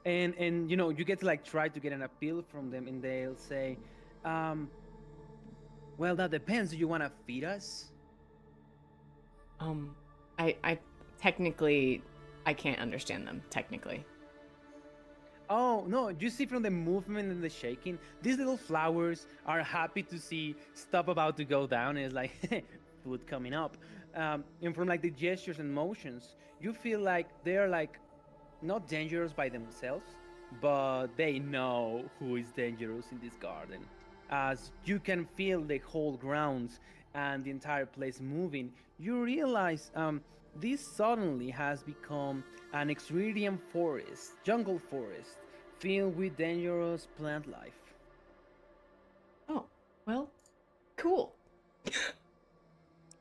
A: And you know, you get to like try to get an appeal from them, and they'll say, "Well, that depends. Do you want to feed us?"
B: I technically I can't understand them technically.
A: Oh, no, you see from the movement and the shaking, these little flowers are happy to see stuff about to go down. And it's like food coming up. And from like the gestures and motions, you feel like they're like not dangerous by themselves, but they know who is dangerous in this garden. As you can feel the whole grounds and the entire place moving, you realize this suddenly has become an extreme forest, jungle forest, filled with dangerous plant life.
B: Oh, well, cool.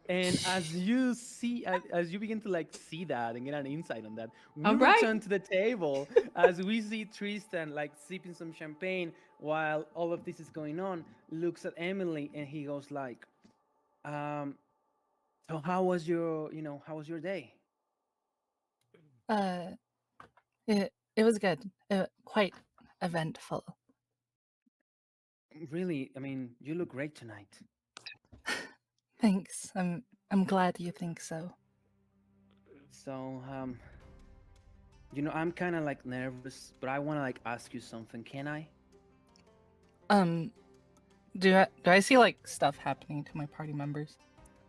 A: And as you see, as you begin to like see that and get an insight on that, we
B: All right.
A: return to the table as we see Tristan like sipping some champagne while all of this is going on. Looks at Emily and he goes like, "So how was your, how was your day?"
K: It was good. Quite eventful.
A: Really, I mean, you look great tonight.
K: Thanks. I'm glad you think so.
A: So, I'm kind of like nervous, but I want to like ask you something. Can I?
K: Do I see like stuff happening to my party members?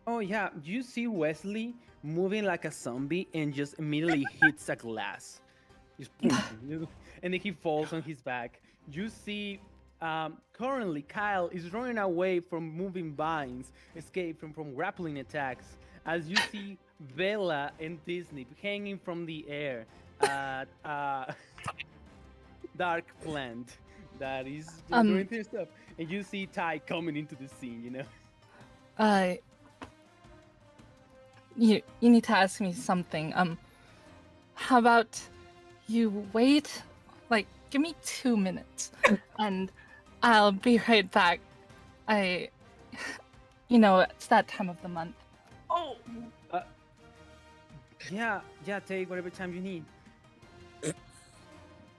A: Oh yeah, you see Wesley moving like a zombie and just immediately hits a glass. Just boom, and then he falls on his back. You see, currently Kyle is running away from moving vines, escaping from grappling attacks. As you see Bella and Disney hanging from the air at dark plant that is doing their stuff, and you see Ty coming into the scene.
K: You need to ask me something. How about you wait, like, give me 2 minutes, and I'll be right back. It's that time of the month.
A: Oh! Yeah, take whatever time you need.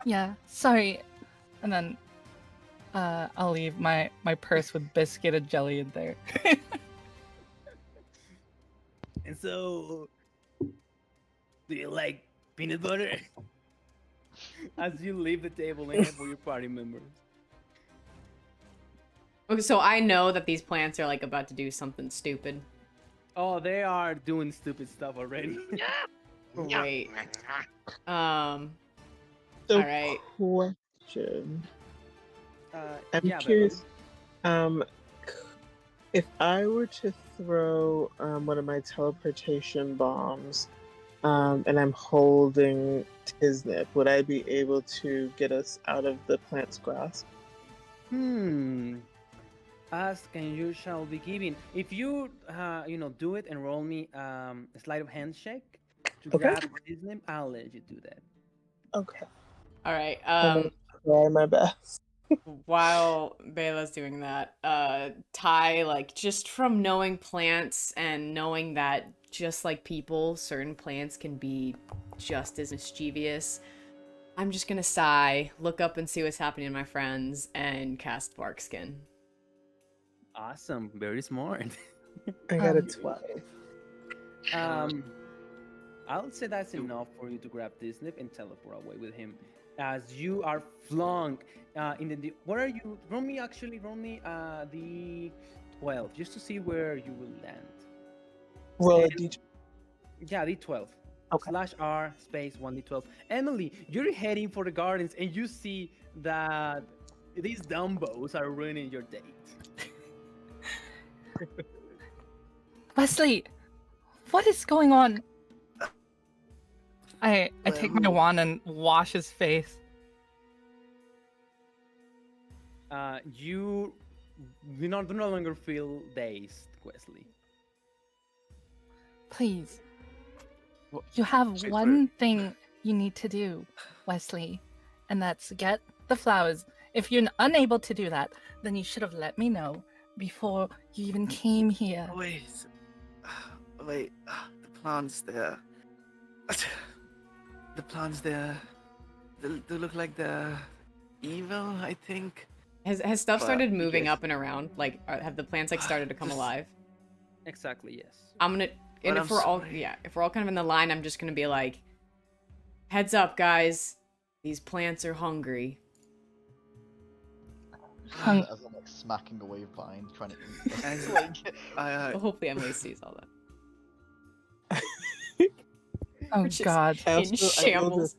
K: Yeah, sorry. And then, I'll leave my purse with biscuit and jelly in there.
A: And so, do you like peanut butter? As you leave the table and for your party members.
B: Okay, so I know that these plants are like about to do something stupid.
A: Oh, they are doing stupid stuff already.
B: Great.
L: So
B: all right.
L: Question. I'm
A: yeah,
L: curious. If I were to throw one of my teleportation bombs, and I'm holding Tisnip, would I be able to get us out of the plant's grasp?
A: Ask and you shall be given. If you, do it and roll me a sleight of hand check to
L: Okay.
A: grab his name, I'll let you do that.
L: Okay.
B: All right.
L: I'm gonna try my best.
B: While Bela's doing that, Ty, like, just from knowing plants and knowing that just like people, certain plants can be just as mischievous, I'm just gonna sigh, look up and see what's happening to my friends, and cast Barkskin.
A: Awesome. Very smart.
L: I got a 12.
A: I'll say that's enough for you to grab this snip and teleport away with him. As you are flung in the... Where are you? Roll me the 12, just to see where you will land.
L: Roll a
A: And-
L: d12.
A: Yeah, D12.
L: Okay.
A: /R space 1D12. Emily, you're heading for the gardens and you see that these Dumbos are ruining your date.
K: Wesley, what is going on? I take my wand and wash his face.
A: You do no longer feel dazed, Wesley.
K: Please.
F: What?
K: You have
F: Wait,
K: one thing you need to do, Wesley, and that's get the flowers. If you're unable to do that, then you should have let me know before you even came here.
F: Wait, the plants there. The plants there. They look like they're evil, I think.
B: Has stuff
F: But
B: started moving
F: yes.
B: up and around? Like, have the plants like started to come
F: Just-
B: alive?
A: Exactly, yes.
B: I'm gonna, and
F: But
B: if
F: I'm
B: we're all,
F: sorry.
B: yeah, if we're all kind of in the line, I'm just gonna be like, heads up, guys, these plants are hungry.
J: As I'm like smacking away vines, trying to eat them.
F: As-
J: Like,
B: Well, hopefully Emily sees all that.
K: Oh
B: Which is
K: God.
L: I
B: in
L: also-
B: shambles.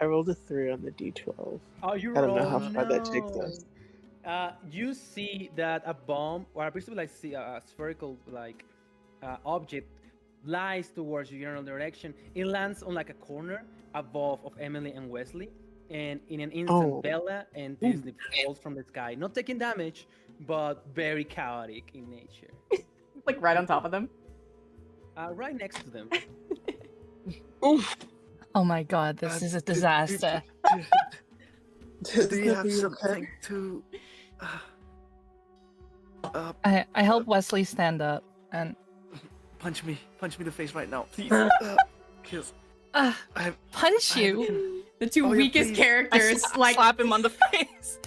L: I rolled a 3 on the d12.
A: Oh, you
L: I don't know
A: roll-
L: how far that takes
A: no.
L: us.
A: You see that a bomb, or basically like see a spherical object, flies towards your general direction. It lands on like a corner above of Emily and Wesley, and in an instant,
L: Oh.
A: Bella and Disney falls from the sky, not taking damage, but very chaotic in nature.
B: Like right on top of them.
A: Right next to them.
L: Oof.
K: Oh my God, this is a disaster.
F: Do you have
L: Are you
F: something
L: okay?
F: to?
K: I help Wesley stand up and
F: Punch me in the face right now, please. Kiss.
K: punch you.
B: The two
F: Oh, yeah,
B: weakest
F: please.
B: characters, like
K: slap him on the face.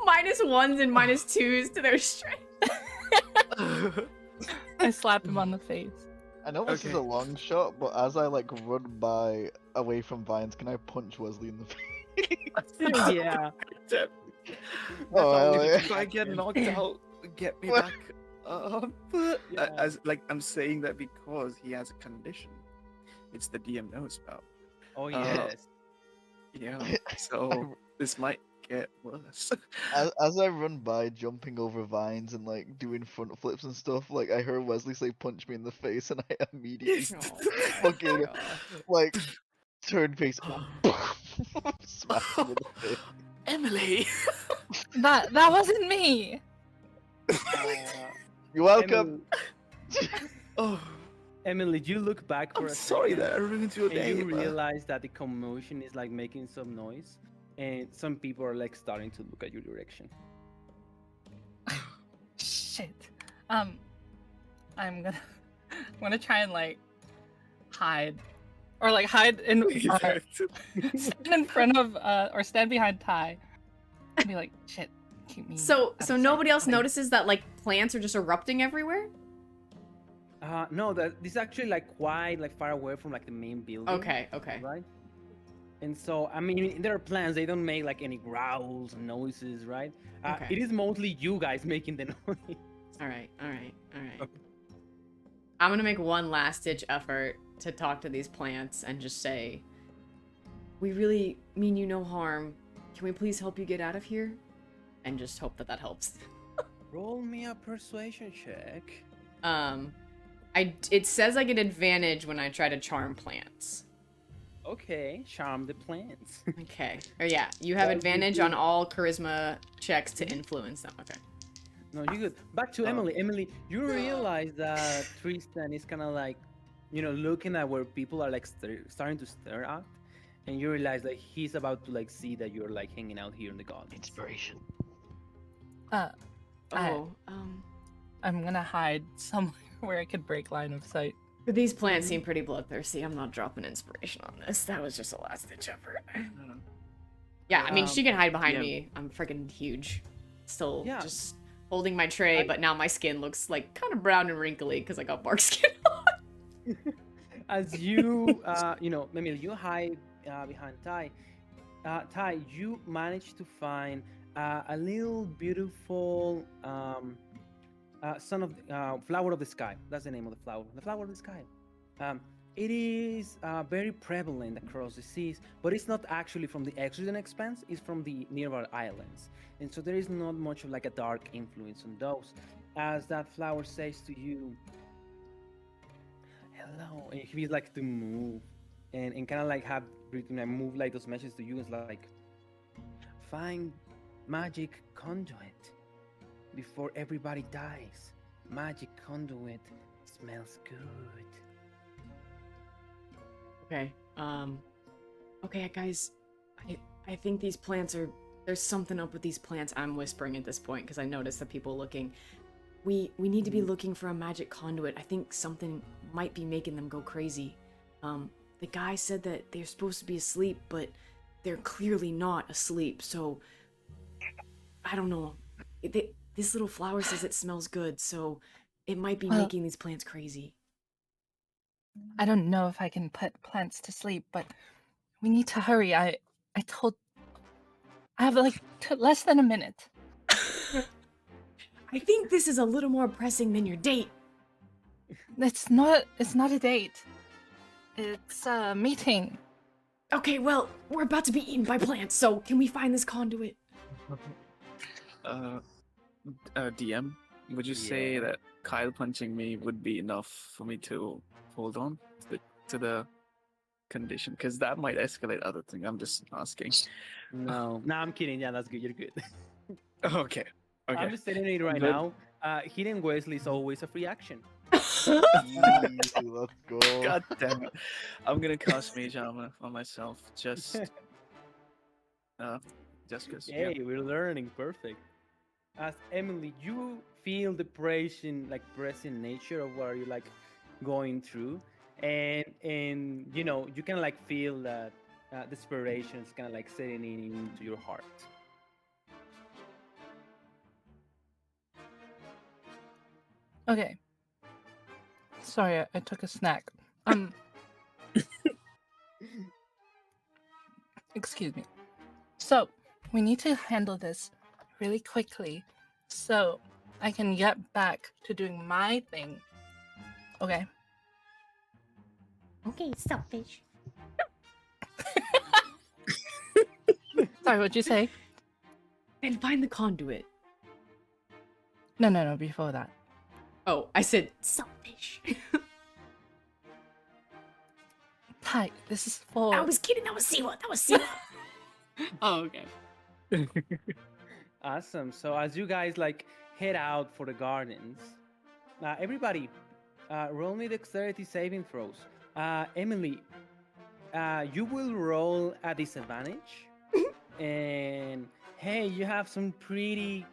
B: -1s and -2s to their strength.
K: I slap him on the face.
J: I know this is
F: Okay.
J: a long shot, but as I like run by away from vines, can I punch Wesley in the face?
A: Yeah.
J: Oh,
F: If I get knocked out, get me back up.
A: Yeah.
F: As like I'm saying that because he has a condition. It's the DM knows about.
A: Oh yes.
F: Yeah. So this might get worse.
J: As I run by, jumping over vines and like doing front flips and stuff, like I heard Wesley say "punch me in the face," and I immediately fucking like turn face, smash him in the face.
F: Emily.
K: That wasn't me.
J: You're welcome.
F: Oh,
A: Emily, you look back for
F: I'm
A: a
F: sorry
A: second,
F: that I ruined your
A: and
F: day.
A: you
F: but-
A: realize that the commotion is like making some noise, and some people are like starting to look at your direction.
K: Shit. I'm gonna try and like hide, or like hide in stand in front of or stand behind Ty, and be like, shit. Keep me
B: So
K: out of sight.
B: nobody else
K: Like,
B: notices that like plants are just erupting everywhere?
A: No, that this is actually like quite like far away from like the main building.
B: Okay.
A: Right. And so I mean, there are plants. They don't make like any growls, noises, right?
B: Okay.
A: It is mostly you guys making the noise.
B: All right. I'm gonna make one last ditch effort to talk to these plants and just say, we really mean you no harm. Can we please help you get out of here? And just hope that helps.
A: Roll me a persuasion check.
B: It says I get advantage when I try to charm plants.
A: Okay, charm the plants.
B: Okay. Or yeah, you have
A: That would be
B: advantage on
A: good.
B: all charisma checks to influence them. Okay.
A: No, you good. Back to Emily. Emily, you realize that Tristan is kind of like, looking at where people are like starting to stare at, and you realize like he's about to like see that you're like hanging out here in the garden.
E: Inspiration.
K: I'm gonna hide somewhere where I could break line of sight.
B: These plants seem pretty bloodthirsty. I'm not dropping inspiration on this. That was just a last ditch effort. Yeah, I mean, she can hide behind me. I'm freaking huge. Still just holding my tray, but now my skin looks like kind of brown and wrinkly because I got bark skin on.
A: As you, Emily, you hide behind Ty. Ty, you managed to find a little beautiful flower of the sky. That's the name of the flower. The flower of the sky. It is very prevalent across the seas, but it's not actually from the Exodus expanse. It's from the nearby islands, and so there is not much of like a dark influence on those. As that flower says to you, "Hello," and he feels like to move, and kind of like have move like those messages to you. It's like, find magic conduit before everybody dies. Magic conduit smells good.
B: Okay. Okay, guys. I think these plants are. There's something up with these plants. I'm whispering at this point because I noticed the people looking. We need to be looking for a magic conduit. I think something might be making them go crazy. The guy said that they're supposed to be asleep, but they're clearly not asleep. So I don't know. This little flower says it smells good, so it might be making these plants crazy.
K: I don't know if I can put plants to sleep, but we need to hurry. I have like less than a minute.
B: I think this is a little more pressing than your date.
K: It's not a date. It's a meeting.
B: Okay, well, we're about to be eaten by plants, so can we find this conduit?
F: DM, would you say that Kyle punching me would be enough for me to hold on to the condition? Because that might escalate other things. I'm just asking.
A: No, I'm kidding. Yeah, that's good. You're good.
F: Okay.
A: I'm just saying it right now. Hitting Wesley is always a free action.
J: Let's go.
F: God damn it. I'm gonna cast Mage Armor on myself just because.
A: Hey, we're learning. Perfect. As Emily, you feel the present nature of what you're like going through, and you can like feel that desperation is kind of like setting into your heart.
K: Okay. Sorry, I took a snack. Excuse me. So, we need to handle this really quickly so I can get back to doing my thing. Okay.
M: Okay, selfish.
K: Sorry, what'd you say?
B: And find the conduit.
K: No, before that.
B: Oh, I said selfish.
K: Ty, this is for...
B: I was kidding, that was Siwa. Oh, okay.
A: Awesome. So as you guys like head out for the gardens, everybody, roll me dexterity saving throws. Emily, you will roll at disadvantage, and hey, you have some pretty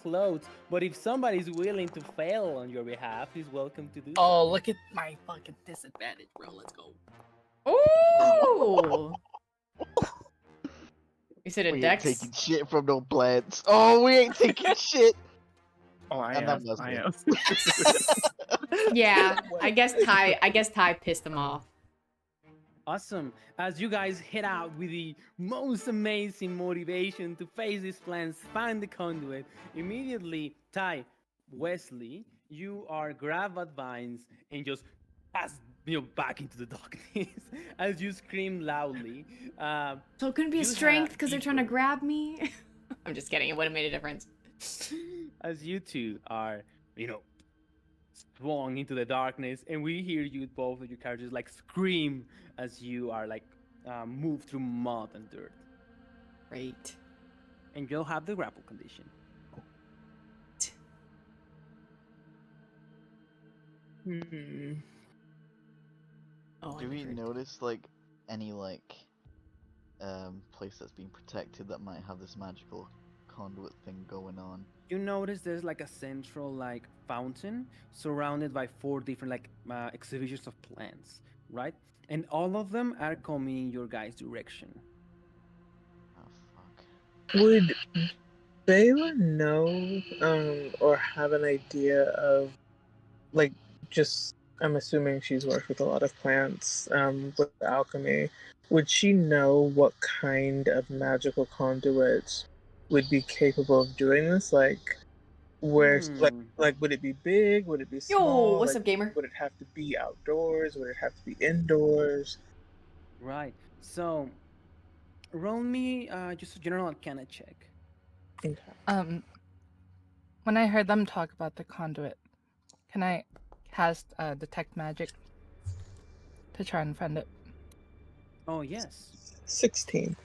A: clothes. But if somebody's willing to fail on your behalf, he's welcome to do.
K: Oh, look at my fucking disadvantage, bro. Let's go.
B: Oh. Is it a dex?
J: We ain't taking shit from no plants. Oh, we ain't taking shit.
F: Oh, I am.
B: Yeah, I guess Ty pissed him off.
A: Awesome. As you guys head out with the most amazing motivation to face these plans, find the conduit, immediately, Ty, Wesley, you are grabbed at vines and just pass back into the darkness as you scream loudly.
B: So it couldn't be a strength because they're trying to grab me? I'm just kidding. It would have made a difference.
A: As you two are, swung into the darkness, and we hear you, both of your characters, like scream as you are like move through mud and dirt.
B: Great.
A: And you'll have the grapple condition.
L: Hmm.
B: Oh,
J: Do we notice like any like place that's being protected that might have this magical conduit thing going on?
A: You notice there's like a central like fountain surrounded by 4 different like exhibitions of plants, right? And all of them are coming in your guys' direction.
J: Oh fuck.
L: Would Bayla know or have an idea of, like, just, I'm assuming she's worked with a lot of plants with alchemy. Would she know what kind of magical conduit would be capable of doing this? Like, where, like, would it be big? Would it be
B: Yo,
L: small?
B: what's
L: Like,
B: up, gamer?
L: would it have to be outdoors? Would it have to be indoors?
A: Right. So, roll me just a general arcana check.
K: When I heard them talk about the conduit, can I cast detect magic to try and find it?
A: Oh, yes.
L: 16.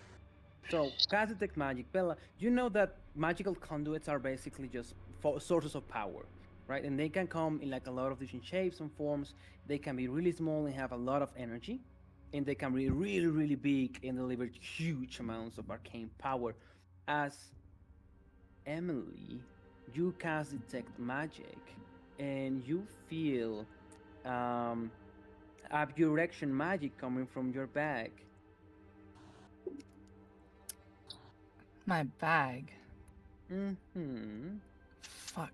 A: So, cast detect magic. Bella, you know that magical conduits are basically just sources of power, right? And they can come in like a lot of different shapes and forms. They can be really small and have a lot of energy, and they can be really, really big and deliver huge amounts of arcane power. As Emily, you cast detect magic, and you feel abjuration magic coming from your bag.
K: My bag.
A: Mm-hmm.
K: Fuck.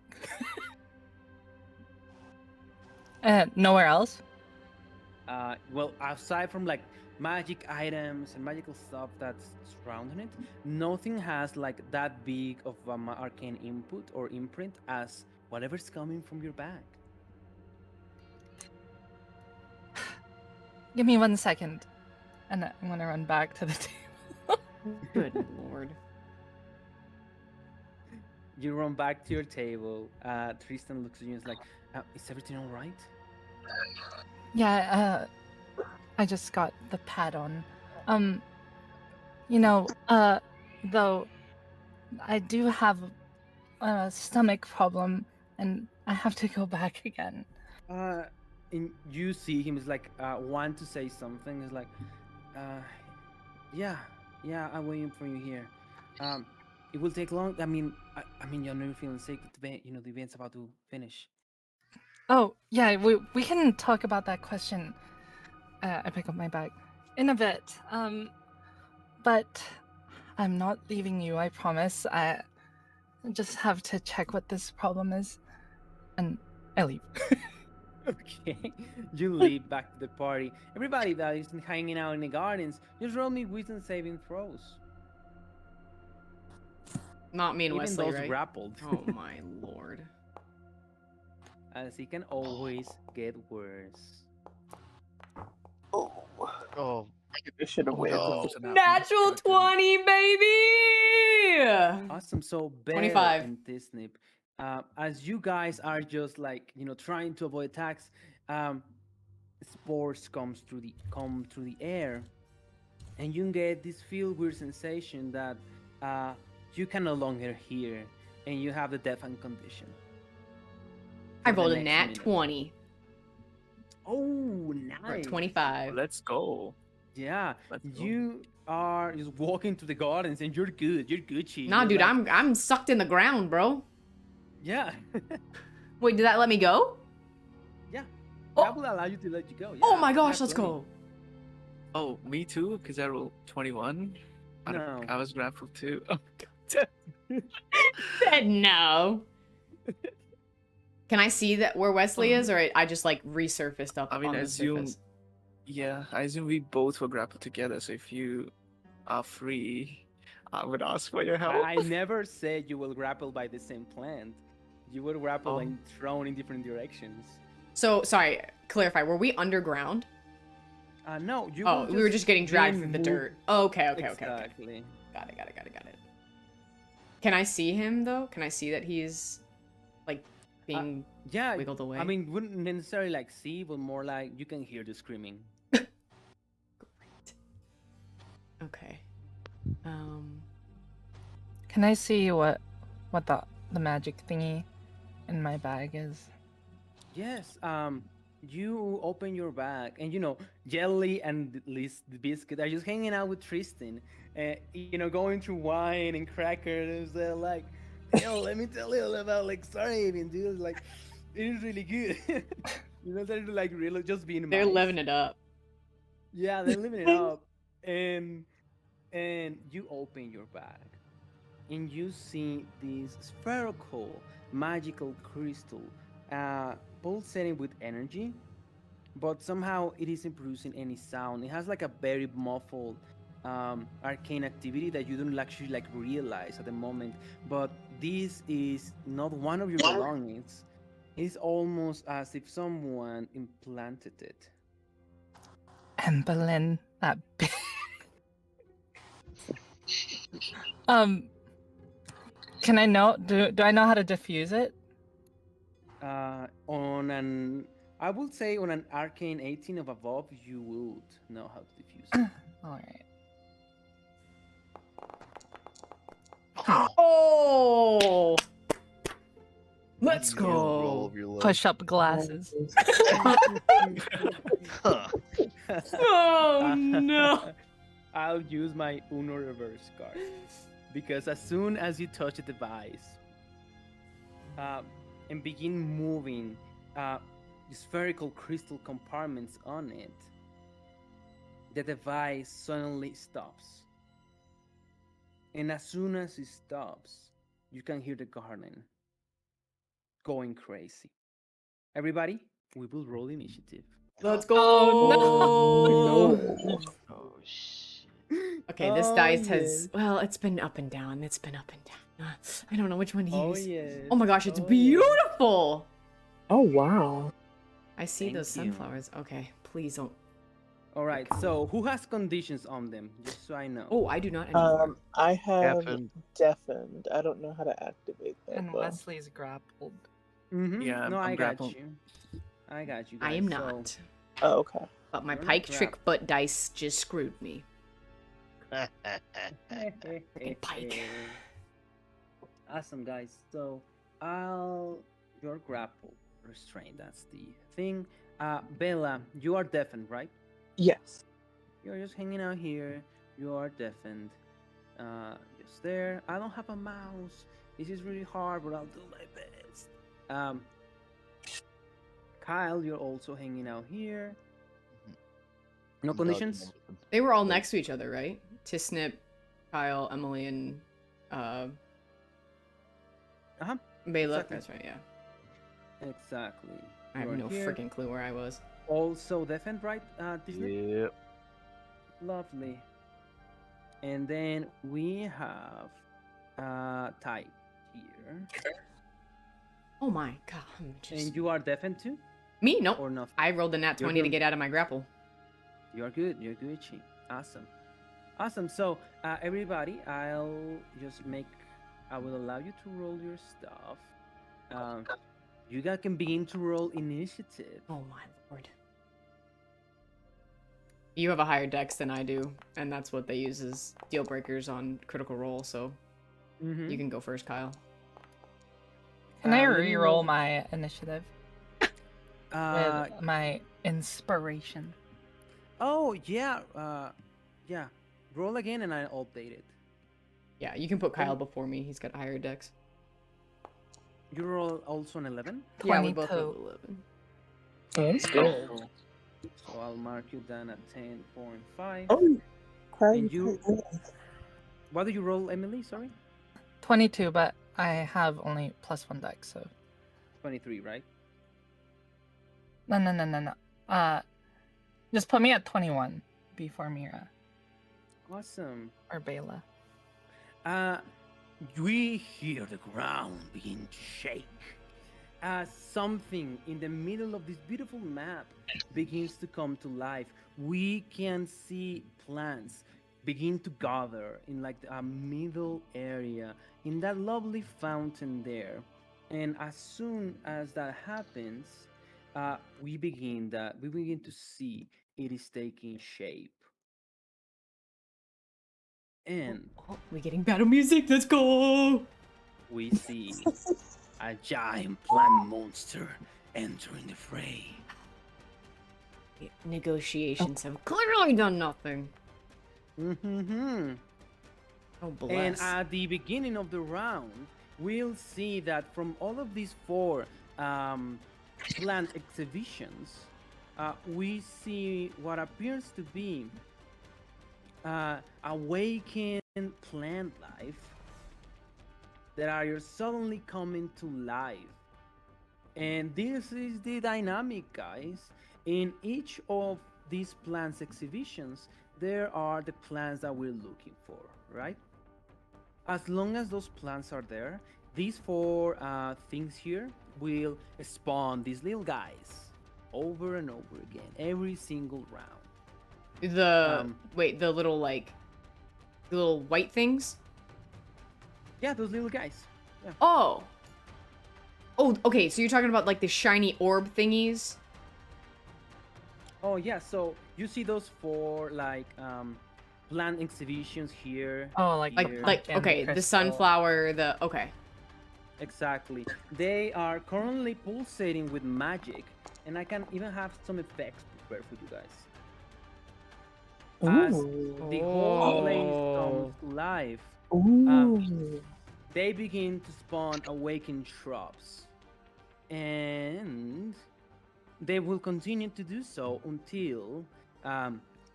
K: Nowhere else?
A: Well, aside from like magic items and magical stuff that's surrounding it, nothing has like that big of an arcane input or imprint as whatever's coming from your bag.
K: Give me 1 second. And I'm gonna run back to the table.
B: Good lord.
A: You run back to your table. Tristan looks at you and is like, is everything all right?
K: Yeah, I just got the pad on. Though I do have a stomach problem and I have to go back again.
A: And you see him is like want to say something. Is like, yeah, I'm waiting for you here. It will take long. I mean, you're not feeling sick. The event's about to finish.
K: Oh, yeah, we can talk about that question. I pick up my bag in a bit. But I'm not leaving you, I promise. I just have to check what this problem is. And I leave.
A: Okay, you leave back to the party. Everybody that is hanging out in the gardens, just roll me wisdom saving throws.
B: Not me and
A: Even
B: Wesley,
A: those
B: right?
A: grappled.
B: Oh my lord.
A: As it can always get worse.
J: Oh.
L: I should have waited.
B: Natural 20, baby!
A: Awesome. So Bear
B: 25.
A: and Tisnip, as you guys are just like trying to avoid attacks, spores come through the air, and you get this feel weird sensation that you can no longer hear, and you have the deafened condition.
B: I rolled a nat 20.
A: Oh, nice.
B: 25.
F: Let's go.
A: Yeah, you are just walking through the gardens, and you're good. You're Gucci.
B: Nah,
A: You're
B: dude,
A: like,
B: I'm sucked in the ground, bro.
A: Yeah.
B: Wait, did that let me go?
A: Yeah. That will allow you to let you go. Yeah,
B: Oh my gosh,
A: nat
B: let's
A: 20.
B: go.
F: Oh, me too? Because I rolled 21.
A: No.
F: I was grappled too. Oh,
B: Said no. Can I see that where Wesley is, or I just like resurfaced up
F: I mean,
B: on
F: I
B: the
F: assume.
B: surface?
F: Yeah, I assume we both were grappled together. So if you are free, I would ask for your help.
A: I never said you will grapple by the same plant. You will grapple and thrown in different directions.
B: So, sorry, clarify, were we underground?
A: No, you.
B: Oh, we were just getting dragged through the
A: moved.
B: dirt. Oh, okay.
A: Exactly.
B: Got it. Can I see him though? Can I see that he's like being wiggled away?
A: I mean, wouldn't necessarily like see, but more like you can hear the screaming.
B: Great. Okay.
K: Can I see what the magic thingy in my bag is?
A: Yes. You open your bag, and Jelly and Liz the biscuit are just hanging out with Tristan. Going through wine and crackers. They're like, let me tell you about like starving, dude. Like, it is really good. They're like really just being
B: They're
A: mice.
B: living it up.
A: Yeah, they're living it up, and you open your bag, and you see this spherical magical crystal, pulsating with energy, but somehow it isn't producing any sound. It has like a very muffled, arcane activity that you don't actually like realize at the moment. But this is not one of your belongings. It's almost as if someone implanted it.
K: Emberlyn, that can I know? Do I know how to diffuse it?
A: I would say on an arcane 18 of above, you would know how to diffuse it.
K: All right.
B: Oh! Let's go.
K: Push up glasses.
B: Oh no!
A: I'll use my Uno reverse card because as soon as you touch the device, and begin moving, spherical crystal compartments on it, the device suddenly stops. And as soon as it stops, you can hear the garden going crazy. Everybody, we will roll initiative.
B: Let's go!
K: Oh,
L: no.
J: Oh shit.
B: Okay, this dice has it's been up and down. It's been up and down. I don't know which one to use.
A: Yes.
B: Oh my gosh, it's
A: Oh, yes.
B: beautiful!
L: Oh wow.
B: I see
A: Thank
B: those
A: you.
B: sunflowers. Okay, please don't.
A: All right. So who has conditions on them? Just so I know.
B: Oh, I do not anymore.
L: I have
F: Deafened.
L: deafened. I don't know how to activate that.
K: and
L: though.
K: Wesley's grappled.
A: Mm-hmm.
F: Yeah,
A: No,
F: I'm
A: I got
F: grappled.
A: you. I got you.
B: I
A: Guys.
B: am
A: So-
B: not.
L: Oh, okay.
B: But my
A: You're not
B: pike trick
A: trapped.
B: butt dice just screwed me. Freaking pike.
A: Awesome, guys. So you're grappled, restrained. That's the thing. Bella, you are deafened, right?
L: Yes.
A: You're just hanging out here. You are deafened. Just there. I don't have a mouse. This is really hard, but I'll do my best. Kyle, you're also hanging out here. No
J: I'm dodging
A: conditions?
J: everything.
B: They were all next to each other, right? Tisnip, Kyle, Emily, and
A: Uh-huh.
B: Bela.
A: Exactly.
B: That's right, yeah.
A: Exactly.
B: I have
A: You are
B: no
A: here.
B: freaking clue where I was.
A: Also deafened, right, Disney?
F: Yep.
A: Lovely. And then we have Ty here.
B: Oh my god, I'm just...
A: And you are deafened too?
B: Me? Nope.
A: Or nothing?
B: I rolled a nat
A: You're
B: 20 to
A: good.
B: get out of my grapple.
A: You're good. You're Gucci. Awesome. Awesome. So, everybody, I will allow you to roll your stuff. You guys can begin to roll initiative.
B: Oh my lord. You have a higher dex than I do, and that's what they use as deal breakers on critical roll, so
A: Mm-hmm.
B: you can go first, Kyle.
K: Can I
A: let me
K: re-roll
A: roll.
K: my initiative with my inspiration?
A: Oh yeah. Yeah. Roll again, and I'll update it.
B: Yeah, you can put Kyle before me. He's got a higher dex.
A: You roll also an 11.
B: Yeah, we both
K: 22.
B: rolled 11.
L: Oh, that's good.
A: So I'll mark you down at 10.5.
L: Oh, Kyle,
A: And
L: you
A: you-
L: quite good.
A: What did you roll, Emily? Sorry.
K: 22, but I have only +1 dex, so
A: 23, right?
K: no. Just put me at 21 before Mira
A: Awesome.
K: or Bela.
A: We hear the ground begin to shake as something in the middle of this beautiful map begins to come to life. We can see plants begin to gather in like a middle area in that lovely fountain there. And as soon as that happens, we begin to see it is taking shape. And
B: Oh, we're getting battle music. Let's go!
A: we see a giant plant monster entering the fray.
B: Negotiations have clearly done nothing.
A: Mm-hmm.
B: Oh,
A: And
B: bless.
A: at the beginning of the round, we'll see that from all of these 4 plant exhibitions, we see what appears to be awakened plant life that are suddenly coming to life. And this is the dynamic, guys. In each of these plants exhibitions, there are the plants that we're looking for, right? As long as those plants are there, these 4 things here will spawn these little guys over and over again, every single round.
B: The wait, the little the little white things?
A: Yeah, those little guys. Yeah.
B: Oh. Oh, okay, so you're talking about like the shiny orb thingies?
A: Oh yeah, so you see those 4 plant exhibitions here.
K: Oh, like
A: here.
B: Okay, the sunflower, okay.
A: Exactly. They are currently pulsating with magic, and I can even have some effects prepared for you guys. As the whole place comes to life, they begin to spawn awakened shrubs. And they will continue to do so until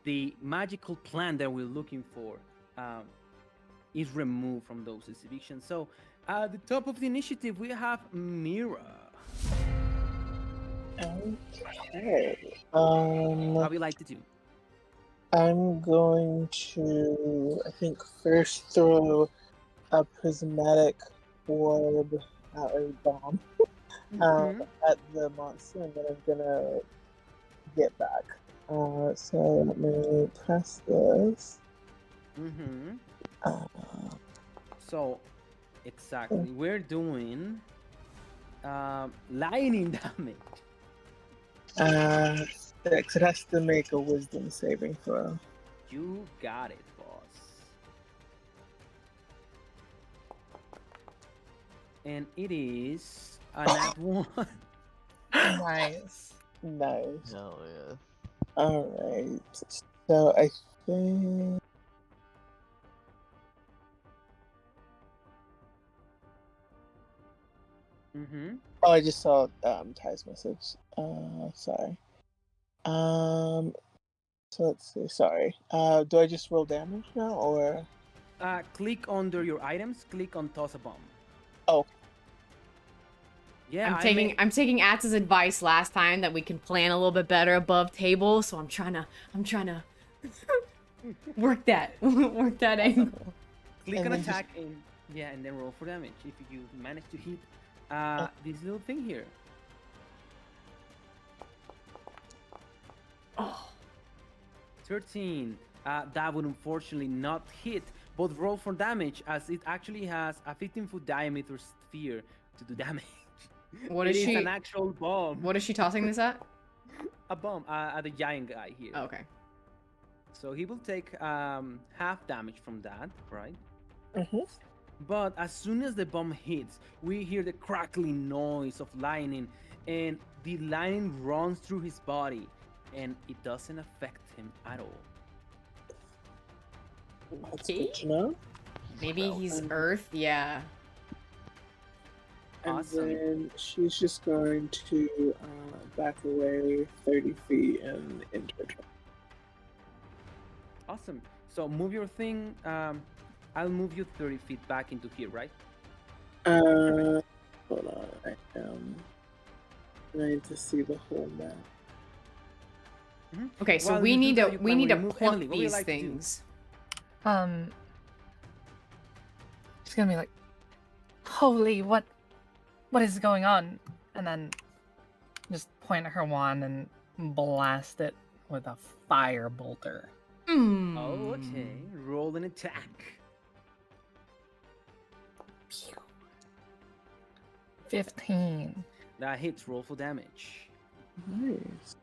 A: the magical plant that we're looking for is removed from those exhibitions. So at the top of the initiative, we have Mira.
L: Okay.
A: How would you like to do?
L: I'm going to, I think, first throw a prismatic orb, a bomb, at the monster, and then I'm gonna get back. So let me press this.
A: So, exactly, we're doing lightning damage.
L: 6. It has to make a wisdom saving throw.
A: You got it, boss. And it is a nat 1.
K: Nice.
L: Nice.
J: Hell yeah.
L: Alright. So I think... Oh, I just saw Ty's message. Sorry. So let's see. Sorry. Do I just roll damage now, or?
A: Click under your items. Click on toss a bomb.
L: Oh.
A: Yeah,
B: I'm taking Atz's advice last time that we can plan a little bit better above table, so I'm trying to work that angle.
A: Click on attack and then roll for damage if you manage to hit this little thing here.
B: Oh.
A: 13. That would unfortunately not hit, but roll for damage as it actually has a 15-foot diameter sphere to do damage.
B: What is she?
A: An actual bomb.
B: What is she tossing this at?
A: A bomb at the giant guy here.
B: Oh, okay.
A: So he will take half damage from that, right? But as soon as the bomb hits, we hear the crackling noise of lightning, and the lightning runs through his body, and it doesn't affect him at all.
L: That's good to know.
B: Maybe he's Earth, yeah.
L: And
A: Awesome.
L: then she's just going to back away 30 feet and enter her turn.
A: Awesome. So move your thing. I'll move you 30 feet back into here, right?
L: Hold on. I am trying to see the whole map.
B: Okay, so
A: While
B: we
A: you do
B: need
A: that,
B: to
A: you
B: we
A: plan
B: need
A: where
B: to
A: you move.
B: pluck
A: Emily, what would you
B: these
A: like to do?
B: things.
K: She's gonna be like, holy, what is going on? And then just point at her wand and blast it with a fire bolter.
A: Oh, okay. Roll an attack.
K: 15.
A: That hits. Roll for damage.
L: Nice.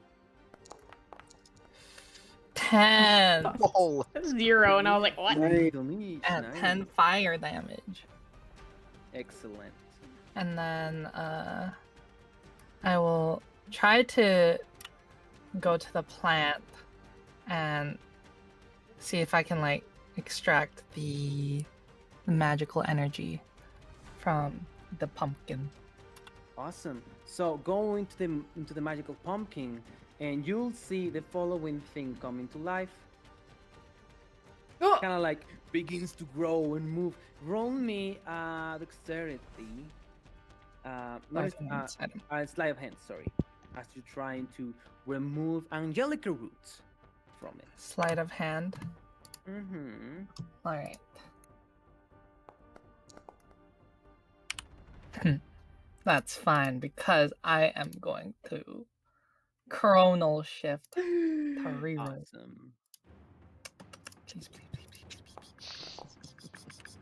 K: 10.
J: Oh.
B: 0, and I was like, what?
L: Nice.
K: And
A: Nice.
K: 10 fire damage.
A: Excellent.
K: And then I will try to go to the plant and see if I can like extract the magical energy from the pumpkin.
A: Awesome. So go into the magical pumpkin, and you'll see the following thing coming to life.
B: Oh!
A: Kind of like begins to grow and move. Roll me dexterity. Sleight of hand. Sorry, as you're trying to remove angelica roots from it.
K: Sleight of hand.
A: Mm-hmm.
K: All right. That's fine because I am going to chronal shift to reroll.
A: Awesome.
K: Please.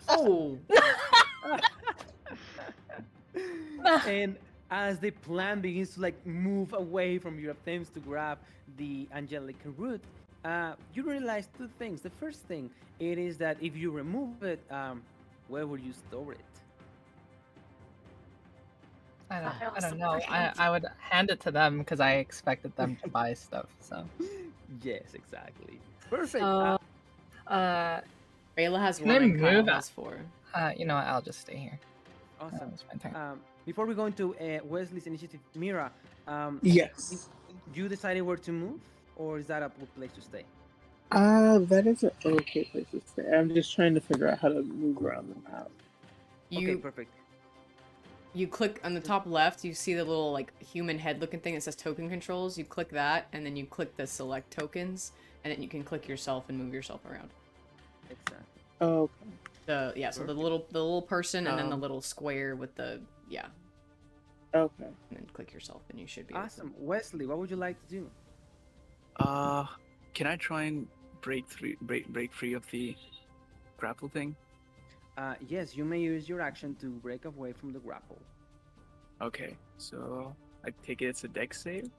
B: Oh.
A: And as the plant begins to like move away from your attempts to grab the angelica root, you realize two things. The first thing, it is that if you remove it, where will you store it?
K: I don't know. I would hand it to them because I expected them to buy stuff. So.
A: Yes, exactly. Perfect.
K: So,
B: Rayla has
K: can
B: one
K: I
B: and Kyle
K: move?
B: has 4.
K: You know what? I'll just stay here.
A: Awesome.
K: It's my turn.
A: Before we go into Wesley's initiative, Mira,
L: Yes.
A: you decided where to move, or is that a good place to stay?
L: That is an okay place to stay. I'm just trying to figure out how to move around the map.
A: Okay, perfect.
B: You click on the top left, you see the little like human head looking thing that says token controls. You click that, and then you click the select tokens, and then you can click yourself and move yourself around.
A: Exactly.
L: Oh,
B: okay. So the little person, and then the little square with the
L: Okay.
B: And then click yourself, and you should be
A: awesome. Wesley, what would you like to do?
F: Can I try and break free of the grapple thing?
A: Yes, you may use your action to break away from the grapple.
F: Okay, so I take it it's a dex save?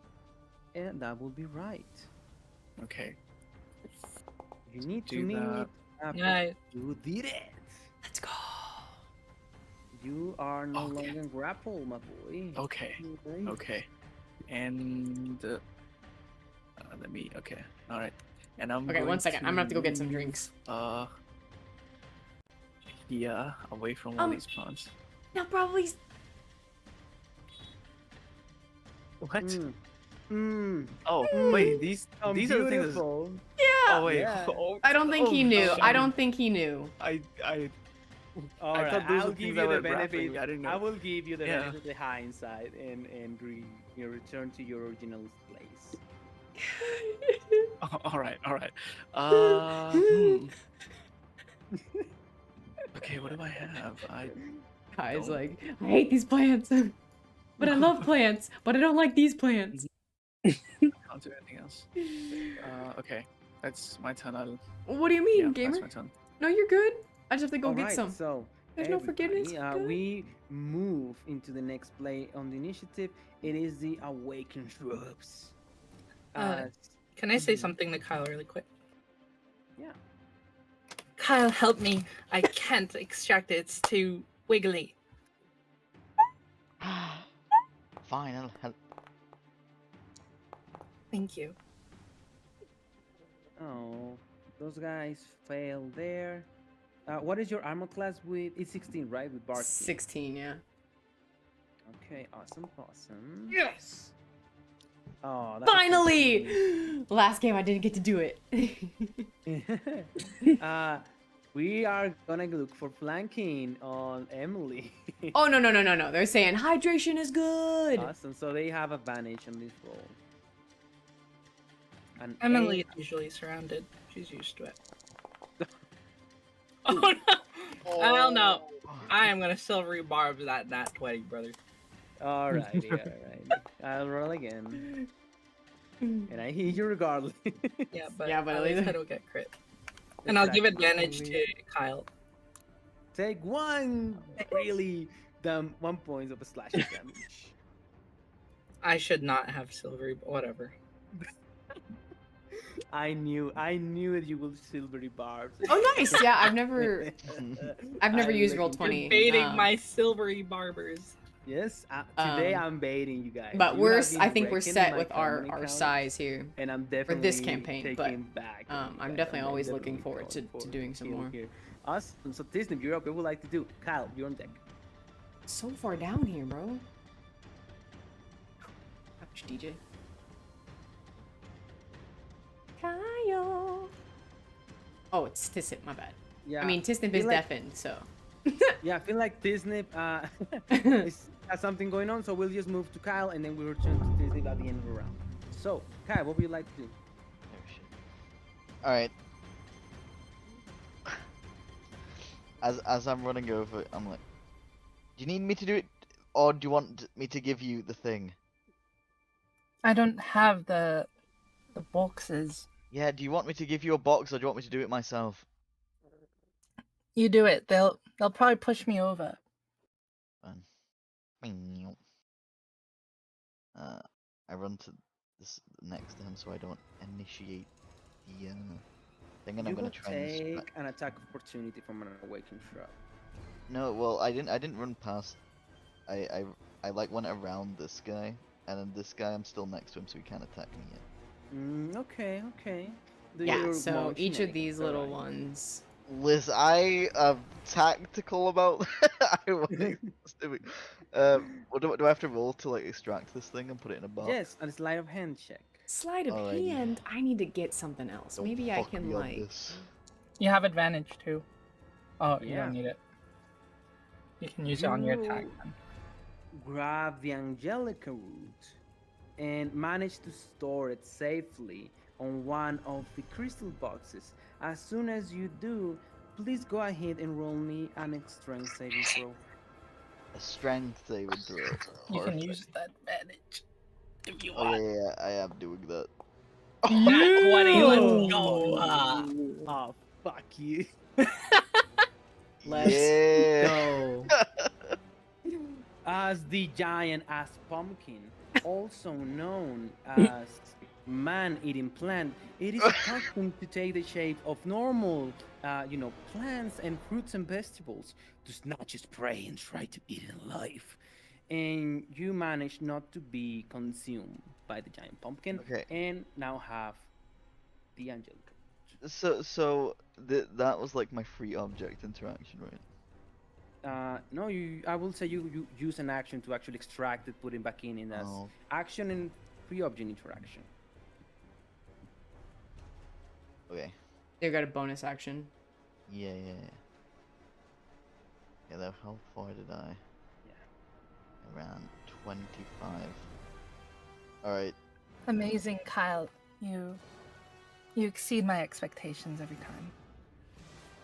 A: And that will be right.
F: Okay.
A: You need to
F: Do
A: meet.
K: Nice.
A: You did it.
B: Let's go.
A: You are no longer in grapple, my boy.
F: Okay. Okay. And let me. Okay. All right. And I'm.
B: Okay,
F: going
B: 1 second. I'm gonna have to go get some
F: move,
B: drinks.
F: Yeah, away from all these plants.
B: No, probably.
F: What?
A: Mm.
F: Oh, wait. These are the things.
A: Beautiful.
B: Yeah.
F: Oh wait.
A: Yeah.
F: Oh,
B: I don't think he knew.
F: shit.
B: I don't think he knew.
F: I
A: All
F: I
A: right,
F: thought those
A: I'll
F: were
A: give
F: things
A: you
F: that
A: the
F: were grappling.
A: benefit.
F: I didn't know.
A: I will give you the
F: Yeah.
A: benefit of the hindsight and return to your original place.
F: Oh, all right. Okay, what do I have?
B: Kai's
F: don't-
B: like, I hate these plants, but I love plants, but I don't like these plants.
F: can't do anything else. Okay, that's my turn.
B: What do you mean,
F: Yeah,
B: gamer?
F: that's my turn.
B: No, you're good. I just have to go get
A: Alright,
B: some.
A: So
B: There's no forgiveness.
A: everybody,
B: Good.
A: we move into the next play on the initiative. It is the Awakened Shrubs.
K: Can I say something to Kyle really quick?
A: Yeah.
K: Kyle, help me. I can't extract it. It's too wiggly.
J: Fine, I'll help.
K: Thank you.
A: Oh, those guys failed there. What is your armor class with? It's 16, right? With Bard.
B: 16, yeah.
A: Okay, awesome.
B: Yes.
A: Oh, that's
B: Finally! Last game I didn't get to do it.
A: we are gonna look for flanking on Emily.
B: Oh, no. They're saying hydration is good.
A: Awesome. So they have advantage on this roll. An
K: Emily
A: eight.
K: is usually surrounded. She's used to it. Oh no! Hell no! I am gonna silvery barbs that nat 20, brother.
A: Alrighty, alright. I'll roll again. And I hit you regardless.
K: Yeah, but
B: at
K: at
B: least
K: least I don't get crit. And I'll give advantage to Kyle.
A: Take one really dumb 1 point of a slashing damage.
K: I should not have silvery, whatever.
A: I knew that you would silvery barbs.
B: Oh, nice. Yeah, I've never used Roll20.
K: Debating my silvery barbers.
A: Yes, today
B: Um,
A: I'm baiting you guys.
B: But
A: You have
B: I
A: been
B: think we're
A: wrecking
B: set
A: my
B: with our
A: comedy count,
B: size here
A: and I'm
B: for
A: definitely
B: this campaign. But
A: taking back. on you
B: I'm
A: guys.
B: definitely always
A: definitely
B: looking forward
A: going
B: to
A: for
B: doing some
A: kill
B: more.
A: here. Awesome. So Disney, you're up. What would you like to do? Kyle, you're on deck.
B: So far down here, bro. Ouch, DJ. Kyle. Oh, it's Tisnip, my bad.
A: Yeah.
B: I mean, Tisnip is deafened, so.
A: Yeah, I feel like Disney has something going on, so we'll just move to Kyle, and then we'll return to Disney at the end of the round. So, Kyle, what would you like to do?
J: Oh shit. Alright. As I'm running over, I'm like, do you need me to do it, or do you want me to give you the thing?
K: I don't have the boxes.
J: Yeah, do you want me to give you a box, or do you want me to do it myself?
K: You do it. They'll probably push me over.
J: Fine. I run to this next to him so I don't initiate the thing, and I'm gonna try and
A: take an attack opportunity from an awakened shrub.
J: No, well, I didn't run past. I like went around this guy, and then this guy I'm still next to him, so he can't attack me yet.
A: Okay.
B: Yeah, so each of these little ones.
J: Liz, I am tactical about. I wasn't doing. Do I have to roll to like extract this thing and put it in a box?
A: Yes, and sleight of hand check.
B: Sleight of
J: Alrighty.
B: hand. I need to get something else.
J: Don't
B: Maybe I
J: fuck
B: can
J: me on
B: like.
J: this.
K: You have advantage too. Oh, you
A: Yeah.
K: don't need it. You can use it on your attack. Then.
A: Grab the Angelica root and manage to store it safely on one of the crystal boxes. As soon as you do, please go ahead and roll me an strength saving throw.
J: A strength saving throw.
K: You can
J: Perfect.
K: use that advantage if you
J: Oh
K: want.
J: yeah, I am doing that.
K: Nat 20, let's go.
A: Oh, fuck you.
B: Let's
J: Yeah.
B: go.
A: As the giant ass pumpkin, also known as man-eating plant, it is accustomed to take the shape of normal, plants and fruits and vegetables to snatch its prey and try to eat it alive. And you manage not to be consumed by the giant pumpkin,
J: Okay.
A: and now have the angelica.
J: So that was like my free object interaction, right?
A: No, I will say you use an action to actually extract it, put it back in as
J: Oh.
A: action and free object interaction.
J: Okay.
B: They got a bonus action.
J: Yeah. Yeah, how far did I?
A: Yeah.
J: Around 25. Alright.
K: Amazing, Kyle. You exceed my expectations every time.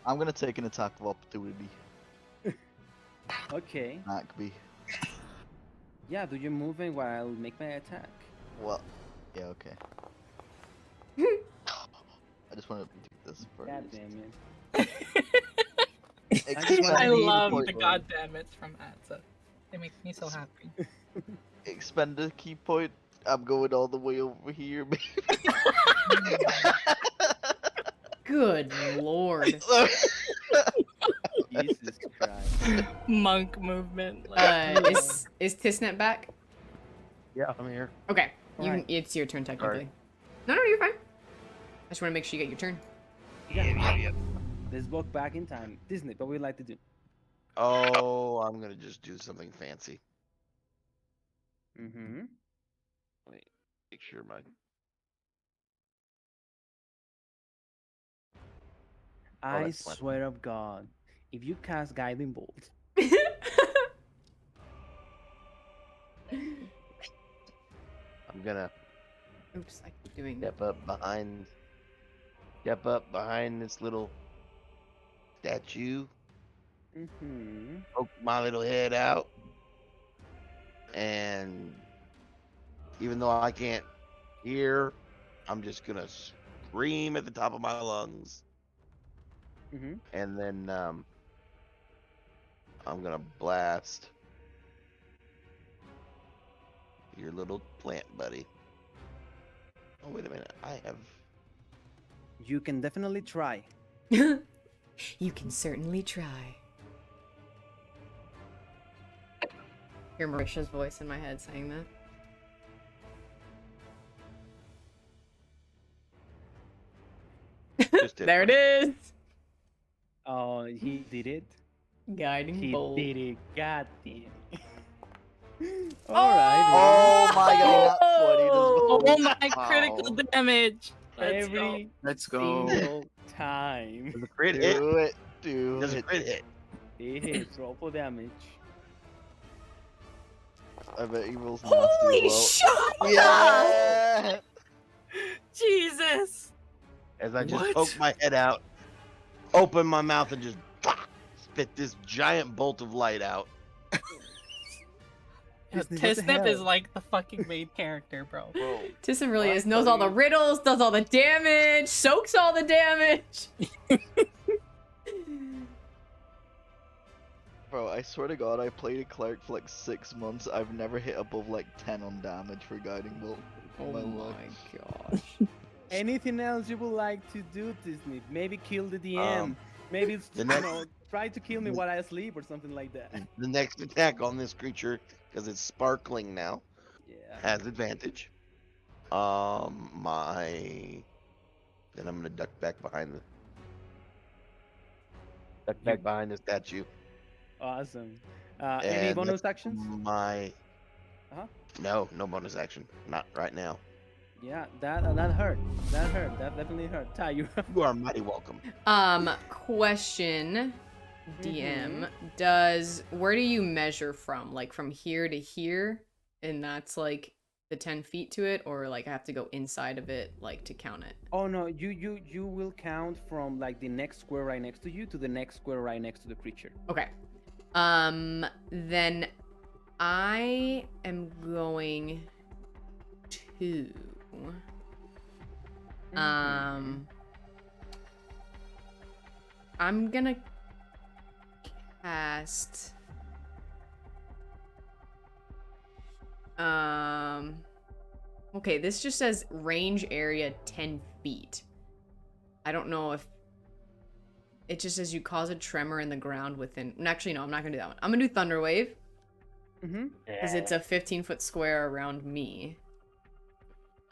J: I'm gonna take an attack of opportunity.
A: Okay.
J: Ackby.
A: Yeah, do your movement while I'll make my attack.
J: Well, yeah, okay. I just want to do this first.
A: God damn it.
K: I love the goddammits from Atza. They make me so happy.
J: Expend a key point. I'm going all the way over here, baby.
B: Good lord.
A: Jesus Christ.
K: Monk movement.
B: Is Tisnet back?
H: Yeah, I'm here.
B: Okay,
A: Alright.
B: it's your turn technically.
H: Alright.
B: No, you're fine. I just want to make sure you get your turn.
E: Yeah.
A: Let's walk back in time. Disney, what would you like to do?
E: Oh, I'm gonna just do something fancy.
A: Mm-hmm.
E: Let me make sure my.
A: I
E: that's fine.
A: swear of God, if you cast Guiding Bolt,
E: I'm gonna
B: Oops, I keep doing
E: step up behind this little statue,
A: mm-hmm.
E: poke my little head out, and even though I can't hear, I'm just gonna scream at the top of my lungs,
A: Mm-hmm.
E: and then I'm gonna blast your little plant buddy. Oh, wait a minute. I have.
A: You can definitely try.
B: You can certainly try. Hear Marisha's voice in my head saying that. There it is.
A: Oh, he did it.
B: Guiding bolt.
A: He did it. God damn.
B: All right.
J: Oh my god, that's 20.
K: Oh my critical damage.
F: Let's go.
A: Single time.
E: Does a crit hit?
J: Do it, do
E: Does a
J: it.
E: crit hit?
A: It hits. Roll for damage.
J: I bet he rolls nasty
K: Holy
J: as well.
K: shit!
J: Yeah!
K: Jesus!
E: As I just
F: What?
E: poke my head out, open my mouth, and just spit this giant bolt of light out.
K: Tisnip is like the fucking main character, bro.
B: Tissim really is. Knows all the riddles, does all the damage, soaks all the damage.
J: Bro, I swear to God, I played a cleric for like 6 months. I've never hit above like 10 on damage for guiding bolt.
B: Oh
J: my
B: my
J: life.
B: gosh.
A: Anything else you would like to do, Disney? Maybe kill the DM. Maybe
E: the next-
A: try to kill me while I sleep or something like that.
E: The next attack on this creature, because it's sparkling now,
A: Yeah.
E: has advantage. Then I'm gonna duck back behind the statue.
A: Awesome. Any
E: And
A: bonus
E: that's
A: actions? Uh-huh.
E: No bonus action. Not right now.
A: Yeah, that hurt. That hurt. That definitely hurt. Ty, you.
E: You are mighty welcome.
B: Question, DM, where do you measure from? Like from here to here, and that's like the 10 feet to it, or like I have to go inside of it like to count it?
A: Oh no, you will count from like the next square right next to you to the next square right next to the creature.
B: Okay. Then I am going to I'm gonna cast okay, this just says range area 10 feet. I don't know if it just says you cause a tremor in the ground within. Actually, no, I'm not gonna do that one. I'm gonna do Thunder Wave. Because it's a 15-foot square around me.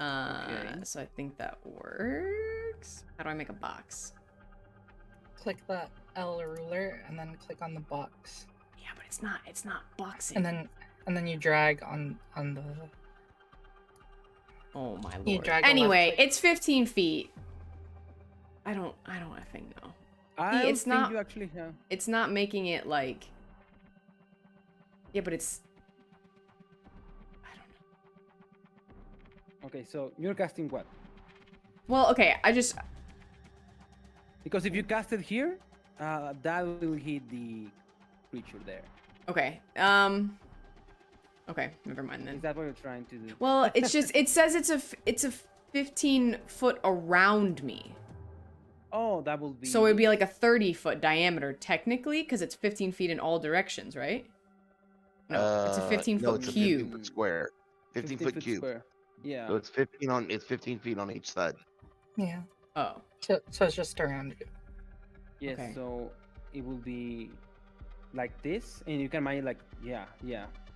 B: So I think that works. How do I make a box?
K: Click the L ruler and then click on the box.
B: Yeah, but it's not boxing.
K: And then you drag on the.
B: Oh my
K: You
B: lord.
K: drag the
B: Anyway,
K: left click.
B: it's 15 feet. I don't effing know.
A: I
B: It's
A: think
B: not.
A: you actually have.
B: It's not making it like. Yeah, but it's.
A: Okay, so you're casting what?
B: Well, okay,
A: Because if you cast it here, that will hit the creature there.
B: Okay. Okay, never mind then.
A: Is that what you're trying to do?
B: Well, it's just it says it's a 15 foot around me.
A: Oh, that will be.
B: So it'd be like a 30-foot diameter technically, because it's 15 feet in all directions, right? No, it's a 15-foot
E: it's
B: cube.
E: A 15-foot square. 15-foot cube.
A: Square. Yeah.
E: So it's 15 feet on each side.
K: Yeah.
B: Oh.
K: So it's just around you.
A: Yes.
B: Okay.
A: So it will be like this, and you can imagine like yeah.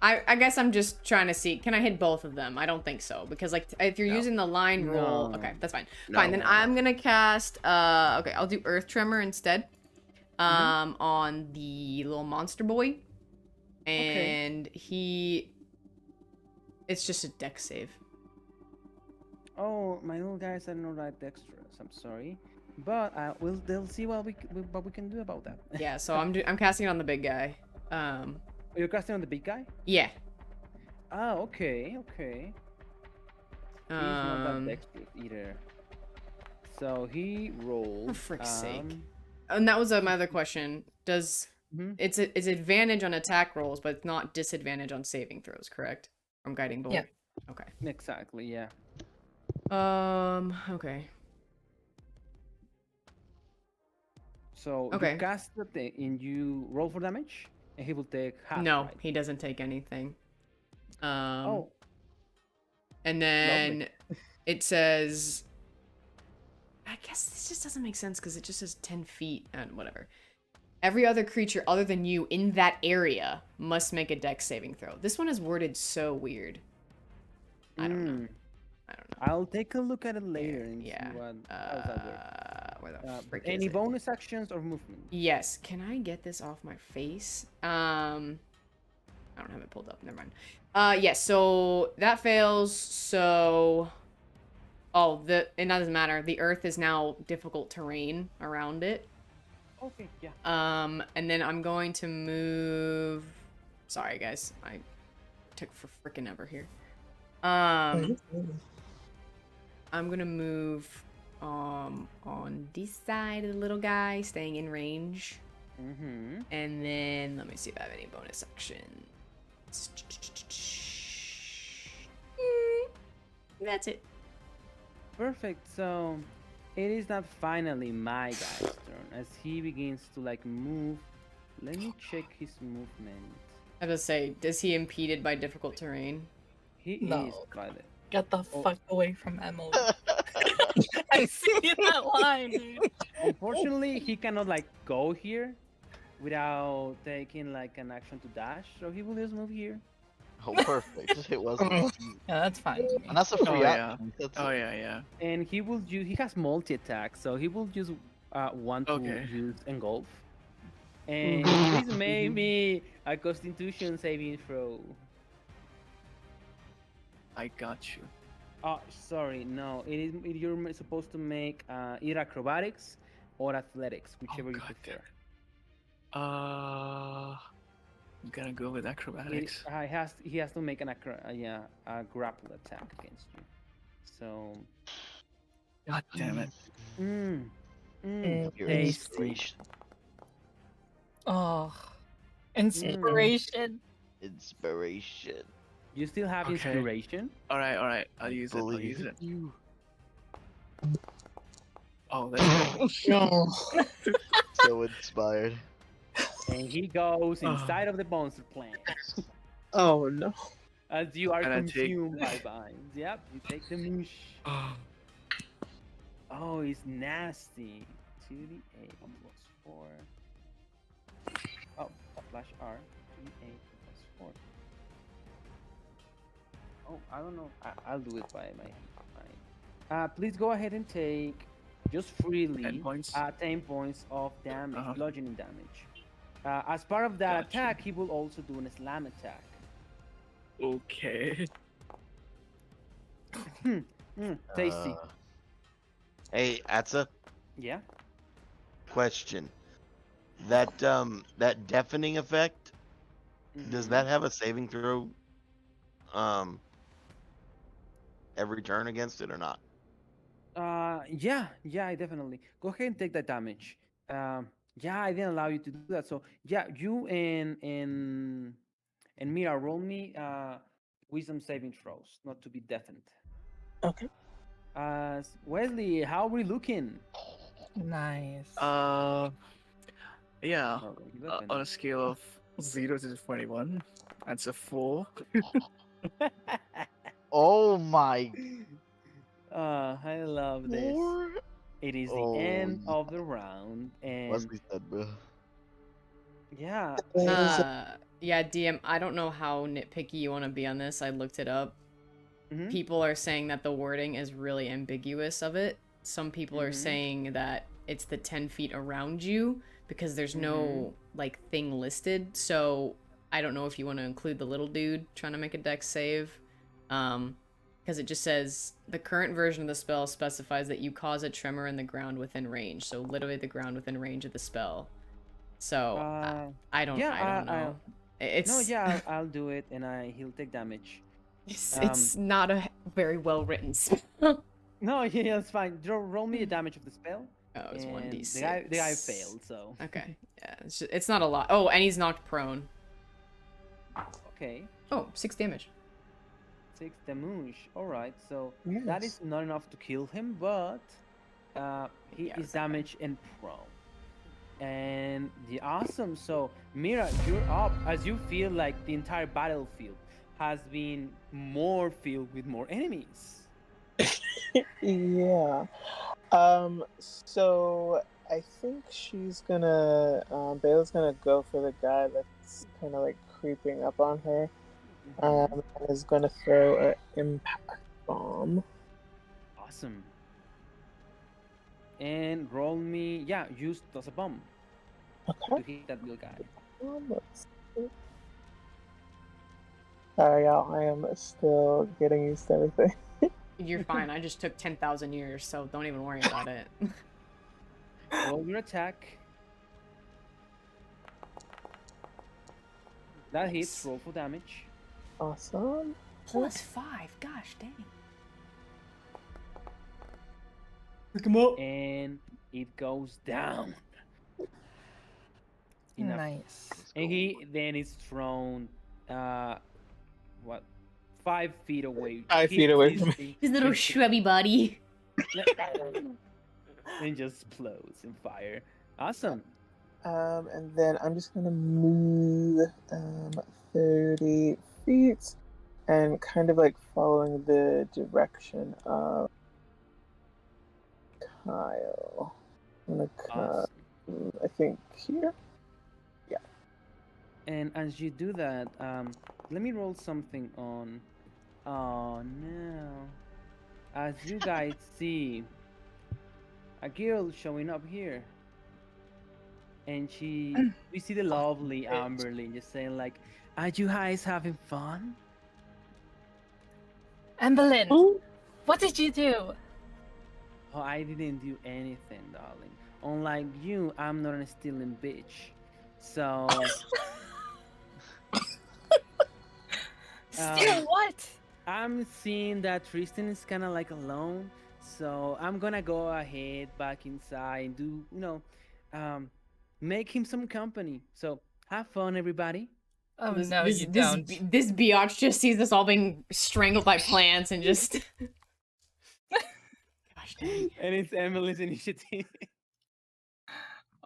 B: I guess I'm just trying to see. Can I hit both of them? I don't think so, because like if you're using the line roll,
A: No.
B: okay, that's fine.
E: No.
B: Fine, then I'm gonna cast. Okay, I'll do Earth Tremor instead. On the little monster boy, and it's just a dex save.
A: Oh, my little guys are not right dexterous. I'm sorry, but they'll see what we can do about that.
B: Yeah, so I'm casting it on the big guy.
A: You're casting on the big guy?
B: Yeah.
A: Ah, okay. He's not that dexterous either. So he rolls.
B: For frick's sake. And that was my other question. It's advantage on attack rolls, but it's not disadvantage on saving throws, correct? From guiding bolt.
K: Yeah.
B: Okay.
A: Exactly. Yeah.
B: Okay.
A: So
B: Okay.
A: you cast the thing and you roll for damage, and he will take half.
B: No,
A: right?
B: he doesn't take anything.
A: Oh.
B: And then it says. I guess this just doesn't make sense because it just says 10 feet and whatever. Every other creature other than you in that area must make a dex saving throw. This one is worded so weird. I don't know. I don't know.
A: I'll take a look at it later and
B: Yeah.
A: see what how's that work.
B: Where the frick
A: Any
B: is it?
A: bonus actions or movement?
B: Yes. Can I get this off my face? I don't have it pulled up. Never mind. Yes. So that fails. So, it doesn't matter. The earth is now difficult terrain around it.
A: Okay. Yeah.
B: And then I'm going to move. Sorry, guys. I took for frickin' ever here. I'm gonna move on this side of the little guy, staying in range.
A: Mm-hmm.
B: And then let me see if I have any bonus actions. That's it.
A: Perfect. So it is not finally my guy's turn as he begins to like move. Let me check his movement.
B: I was gonna say, is he impeded by difficult terrain?
A: He
K: No.
A: is by the.
K: Get the fuck away from Emily. I see that line, dude.
A: Unfortunately, he cannot like go here without taking like an action to dash, so he will just move here.
J: Oh, perfect. It was.
K: Yeah, that's fine.
J: And that's a free
F: yeah.
J: action. That's
F: Oh
J: it.
F: yeah.
A: And he will use. He has multi attack, so he will use want to
F: Okay.
A: use engulf. And please make me a Constitution saving throw.
F: I got you.
A: Oh, sorry, no. You're supposed to make either acrobatics or athletics, whichever you
F: God
A: prefer.
F: I'm gonna go with acrobatics.
A: He has to make a grapple attack against you. So.
F: God damn it.
J: Your
A: Tasty.
J: inspiration.
K: Oh, inspiration.
J: Inspiration.
A: You still have
F: Okay.
A: inspiration.
F: All right. I'll use it.
J: Believe
F: You. Oh, that's
L: No.
J: So inspired.
A: And he goes inside of the monster plant.
L: Oh no.
A: As you are
F: And I take-
A: consumed by vines. Yep, you take the moosh. Oh, it's nasty. 2d8 plus 4. Oh, slash R. 2d8 plus 4. Oh, I don't know. I'll do it by my hand. Please go ahead and take, just freely,
F: 10 points.
A: 10 points of damage,
F: Uh-huh.
A: bludgeoning damage. As part of that
F: Gotcha.
A: attack, he will also do an slam attack.
F: Okay.
A: Tasty.
E: Hey, Atsa,
A: Yeah.
E: question. That that deafening effect, does that have a saving throw every turn against it or not?
A: Yeah, definitely. Go ahead and take that damage. Yeah, I didn't allow you to do that. So yeah, you and Mira, roll me wisdom saving throws, not to be deafened.
L: Okay.
A: Wesley, how are we looking?
K: Nice.
F: Yeah.
A: Oh,
F: On a scale of 0 to 21, that's a 4.
J: Oh my.
A: I love this. It is the end of the round, and
J: Wesley said, bro.
A: yeah.
B: Yeah, DM, I don't know how nitpicky you want to be on this. I looked it up.
A: Mhm.
B: People are saying that the wording is really ambiguous of it. Some people are saying that it's the 10 feet around you because there's no like thing listed. So I don't know if you want to include the little dude trying to make a dex save. Because it just says the current version of the spell specifies that you cause a tremor in the ground within range. So literally the ground within range of the spell. So I don't know.
A: I'll do it, and he'll take damage.
B: It's not a very well written spell.
A: No, yeah, it's fine. Roll me the damage of the spell.
B: Oh, it's
A: and
B: 1d6.
A: The guy failed, so.
B: Okay, yeah, it's not a lot. Oh, and he's knocked prone.
A: Okay.
B: Oh, 6 damage.
A: 6 damage. All right, so that is not enough to kill him, but he is damaged and prone. And awesome. So Mira, you're up as you feel like the entire battlefield has been more filled with more enemies.
L: Yeah. So I think she's gonna. Bayla's gonna go for the guy that's kind of like creeping up on her, and is gonna throw an impact bomb.
A: Awesome. And roll me. Yeah, use as a bomb
L: Okay.
A: to hit that little guy.
L: Let's see. Sorry, y'all. I am still getting used to everything.
B: You're fine. I just took 10,000 years, so don't even worry about it.
A: Roll your attack. That hits. Roll for damage.
L: Awesome.
B: +5. Gosh dang.
A: Pick him up. And it goes down.
K: Nice.
A: And he then is thrown, what, 5 feet away.
L: 5 feet away from
A: me.
B: His little shrubby body.
A: And just explodes in fire. Awesome.
L: And then I'm just gonna move 30 feet and kind of like following the direction of Kyle. I'm gonna cut, I think, here. Yeah.
A: And as you do that, let me roll something on. Oh no. As you guys see a girl showing up here. And we see the lovely Amberlyn just saying like, "Are you guys having fun?"
K: Amberlyn, what did you do?
A: Oh, I didn't do anything, darling. Unlike you, I'm not a stealing bitch. So.
K: Steal what?
A: I'm seeing that Tristan is kind of like alone, so I'm gonna go ahead back inside and do, make him some company. So have fun, everybody.
K: Oh no, you don't.
B: This biatch just sees us all being strangled by plants and just. Gosh dang.
A: And it's Emily's initiative.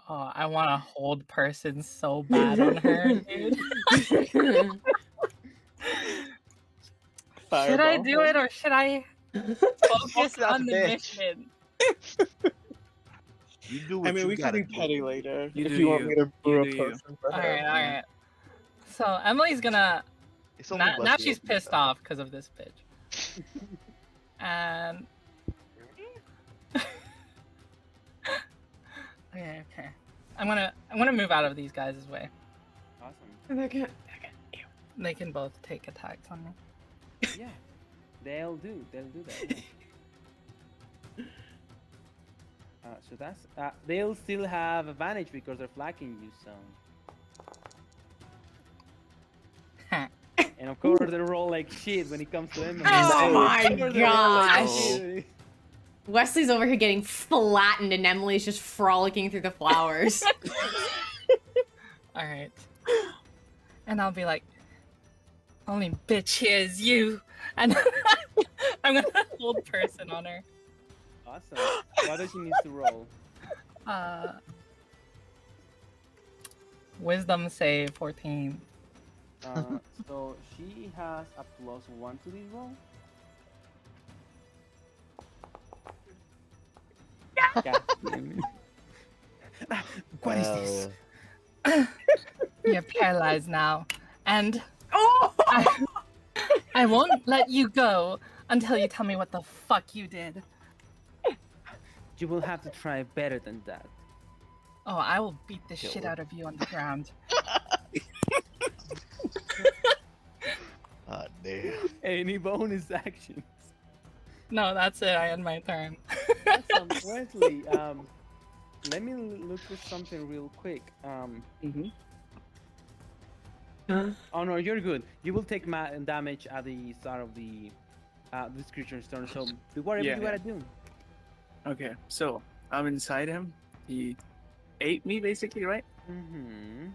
K: Oh, I want to hold person so bad on her, dude. Should I do it or should I focus on the mission?
E: You do what
L: I mean,
E: you
L: we can
E: gotta
L: be
E: do.
L: petty later
F: You
L: if
F: do
L: you want
F: you.
L: me to brew
F: You
L: a
F: do you.
L: potion for her.
K: Alright. So Emily's gonna.
J: It's only
K: Now
J: worth
K: she's
J: it.
K: pissed off because of this bitch. And. Okay. I'm gonna move out of these guys' way.
A: Awesome.
K: They can both take attacks on me.
A: Yeah, they'll do that. Yeah. So that's they'll still have advantage because they're flanking you. So. And of course they roll like shit when it comes to Emily.
B: Oh my
A: Of course they roll like
B: gosh.
A: shit.
B: Wesley's over here getting flattened and Emily's just frolicking through the flowers.
K: Alright. And I'll be like, only bitch here is you. And I'm gonna hold person on her.
A: Awesome. What does she need to roll?
K: Wisdom save 14.
A: So she has a +1 to this roll. God damn it. What is this?
K: You're paralyzed now. And I won't let you go until you tell me what the fuck you did.
A: You will have to try better than that.
K: Oh, I will beat the shit out of you on the ground.
J: Ah, damn.
A: Any bonus actions?
K: No, that's it. I end my turn.
A: Awesome. Wesley, let me look for something real quick. Oh no, you're good. You will take damage at the start of this creature's turn. So do whatever you gotta do.
F: Okay, so I'm inside him. He ate me, basically, right?
A: Mm-hmm.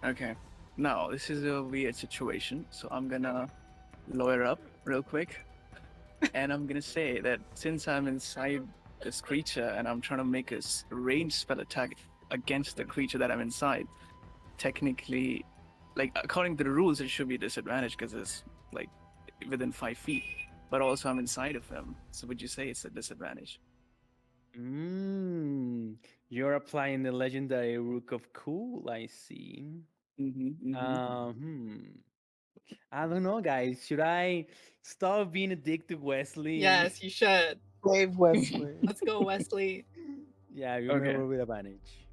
F: Okay. Now this is a weird situation, so I'm gonna lawyer up real quick, and I'm gonna say that since I'm inside this creature and I'm trying to make a ranged spell attack against the creature that I'm inside, technically, like according to the rules, it should be disadvantage because it's like within 5 feet. But also I'm inside of him, so would you say it's a disadvantage?
A: You're applying the legendary Rook of Cool, I see. I don't know, guys. Should I stop being a dick to Wesley?
K: Yes, you should.
L: Save Wesley.
K: Let's go, Wesley.
A: Yeah, you
F: Okay.
A: remember with advantage.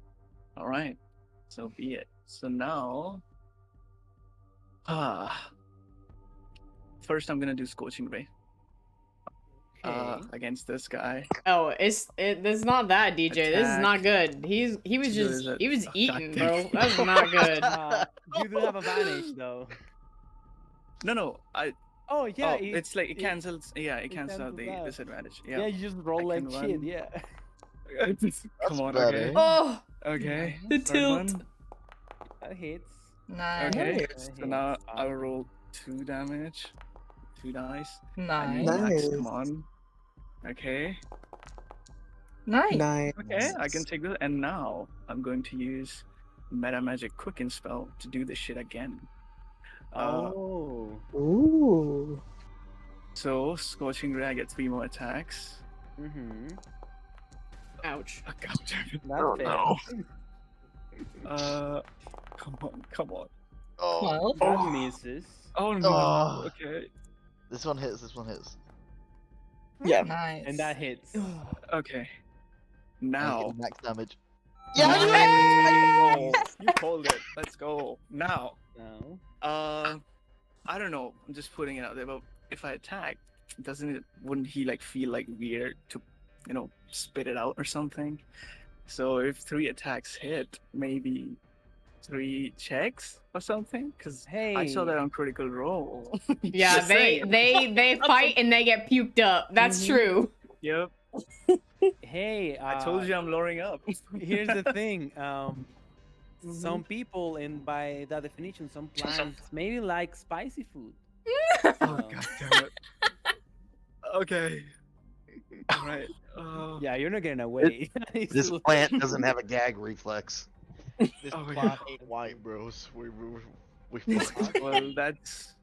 F: All right. So be it. So now, first I'm gonna do Scorching Ray. Against this guy.
B: Oh, it's not that, DJ. This is not good. He was
F: Good,
B: eating, bro. That's not good.
A: You do have advantage though.
F: No,
A: Oh yeah,
F: it's like it cancels. Yeah, it cancels out the
A: out.
F: disadvantage.
A: Yeah, you just roll like shit. Yeah.
F: Come on.
D: better.
F: Okay.
B: Oh,
F: Okay.
B: the
F: third
B: tilt.
F: one.
A: That hits.
K: Nice.
F: Okay.
A: Nice.
F: So now I will roll 2 damage. 2 dice.
K: Nice.
F: Max,
L: Nice.
F: come on. Okay.
K: Nice.
L: Nice.
F: Okay, I can take this. And now I'm going to use Meta Magic Quicken spell to do this shit again.
L: Ooh.
F: So Scorching Ray, I get 3 more attacks.
B: Ouch.
F: Oh, God damn it.
A: Not fair.
F: Come on.
D: Oh,
A: That misses.
F: Oh no.
D: Oh.
F: Okay.
D: this one hits.
L: Yeah.
K: Nice.
A: And that hits.
F: Okay.
D: I
F: Now.
D: get max damage.
F: You called it. Let's go. Now.
A: No.
F: I don't know. I'm just putting it out there. But if I attack, wouldn't he like feel like weird to, spit it out or something? So if 3 attacks hit, maybe 3 checks or something. Because I saw that on Critical Role.
B: Yeah,
F: Just saying.
B: they fight and they get puked up. That's true.
F: Yep.
A: Hey,
F: I told you I'm lowering up.
A: Here's the thing. Some people, and by that definition, some plants maybe like spicy food.
F: Oh god damn it. Okay. Alright.
A: Yeah, you're not getting away.
E: This plant doesn't have a gag reflex.
D: This
F: Oh,
D: plant ain't white, bros. We fucked.
F: Well, that's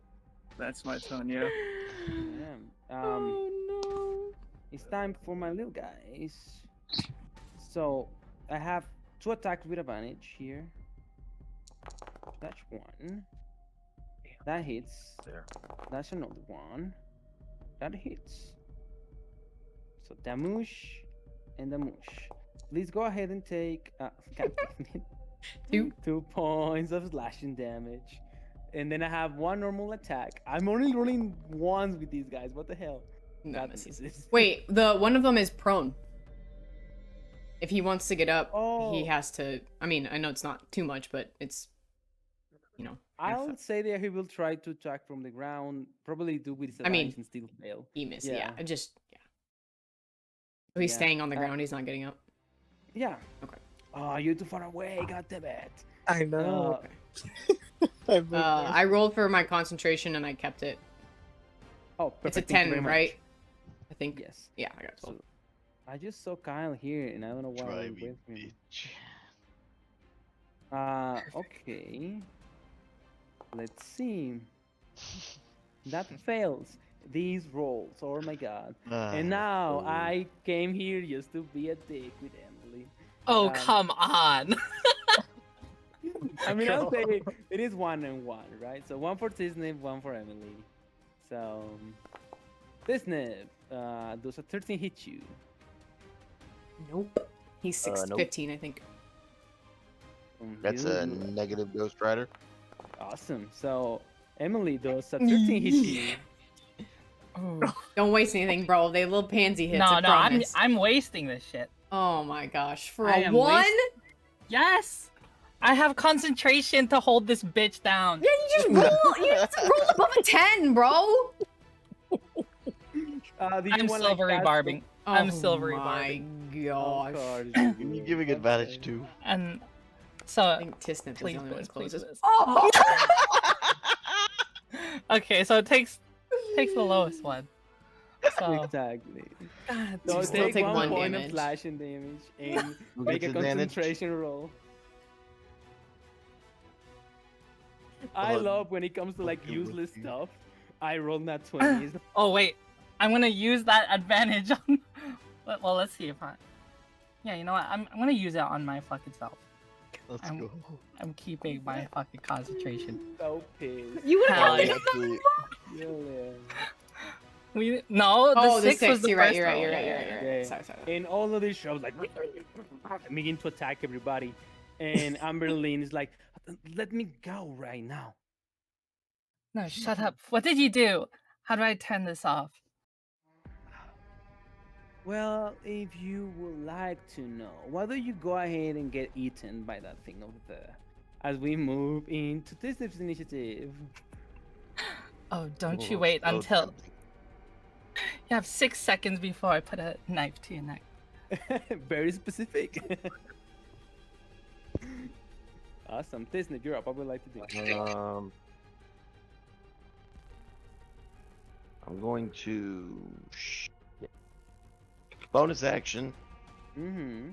F: my turn, yeah.
B: Oh no.
A: It's time for my little guys. So I have 2 attacks with advantage here. That's 1. That hits.
E: There.
A: That's another 1. That hits. So damage and damage. Please go ahead and take 2 points of slashing damage. And then I have 1 normal attack. I'm only rolling 1s with these guys. What the hell?
B: No,
A: That
B: misses.
A: misses.
B: Wait, one of them is prone. If he wants to get up, he has to. I mean, I know it's not too much, but it's,
A: I'll say that he will try to attack from the ground. Probably do with disadvantage and still fail.
B: He missed. Yeah. So he's staying on the ground. He's not getting up.
A: Yeah.
B: Okay.
A: Oh, you're too far away. God damn it.
L: I know.
B: I rolled for my concentration and I kept it.
A: Oh, perfect.
B: It's a
A: Thank you
B: 10,
A: very much.
B: right? I think.
A: Yes.
B: Yeah, I got 12.
A: So, I just saw Kyle here, and I don't know why
D: Try
A: I'm
D: me,
A: with him.
D: bitch.
A: Okay. Let's see. That fails these rolls. Oh my god. And now I came here just to be a dick with Emily.
K: Oh, come on.
A: I mean, I'll say it is 1 and 1, right? So 1 for Tisnip, 1 for Emily. So Tisnip, does a 13 hit you?
B: Nope. He's 15, I think.
E: That's a negative Ghost Rider.
A: Awesome. So Emily, does a 13 hit you?
B: Don't waste anything, bro. They little pansy hits. I
K: No,
B: promise.
K: I'm wasting this shit.
B: Oh my gosh, for
K: I
B: a
K: am
B: 1?
K: Yes. I have concentration to hold this bitch down.
B: Yeah, you just roll. You just roll above a 10, bro.
A: Do you
K: I'm
A: want,
K: silvery
A: like,
K: barbing. I'm
B: Oh
K: silvery
B: my
K: barbing.
B: gosh.
D: You're giving advantage too.
K: And so
B: I think Tisnip is the
K: please,
B: only one that's
K: please,
B: closest.
K: please.
B: Oh!
K: Okay, so it takes the lowest one. So
A: Exactly.
K: God,
A: So
B: still
A: take
B: take
A: 1
B: 1
A: point
B: damage.
A: of slashing damage and
D: Who
A: make a
D: gets advantage?
A: concentration roll. I love when it comes to like useless stuff. I roll nat 20s.
K: Oh wait, I'm gonna use that advantage on. Well, let's see if I. Yeah, you know what? I'm gonna use it on my fucking self.
J: Let's
K: I'm,
J: go.
K: I'm keeping my fucking concentration.
A: So pissed.
B: You would
K: Hell
B: have
K: yeah.
J: Actually,
K: No, the
B: Oh, the
K: 6 was
B: six.
K: the
B: You're right.
K: first
B: You're right.
K: roll.
B: You're right.
K: Yeah,
B: You're right.
K: yeah,
B: You're right.
A: Yeah.
B: Sorry.
A: In all of these shows, like begin to attack everybody, and Amberlyn is like, "Let me go right now."
K: No, shut up. What did you do? How do I turn this off?
A: Well, if you would like to know, why don't you go ahead and get eaten by that thing over there, as we move into this initiative.
K: Oh, don't you
E: Oh,
K: wait
E: so
K: until
E: tempting.
K: you have 6 seconds before I put a knife to your neck.
A: Very specific. Awesome. Disney, you're up. What would you like to do?
E: I'm going to bonus action
A: Mm-hmm.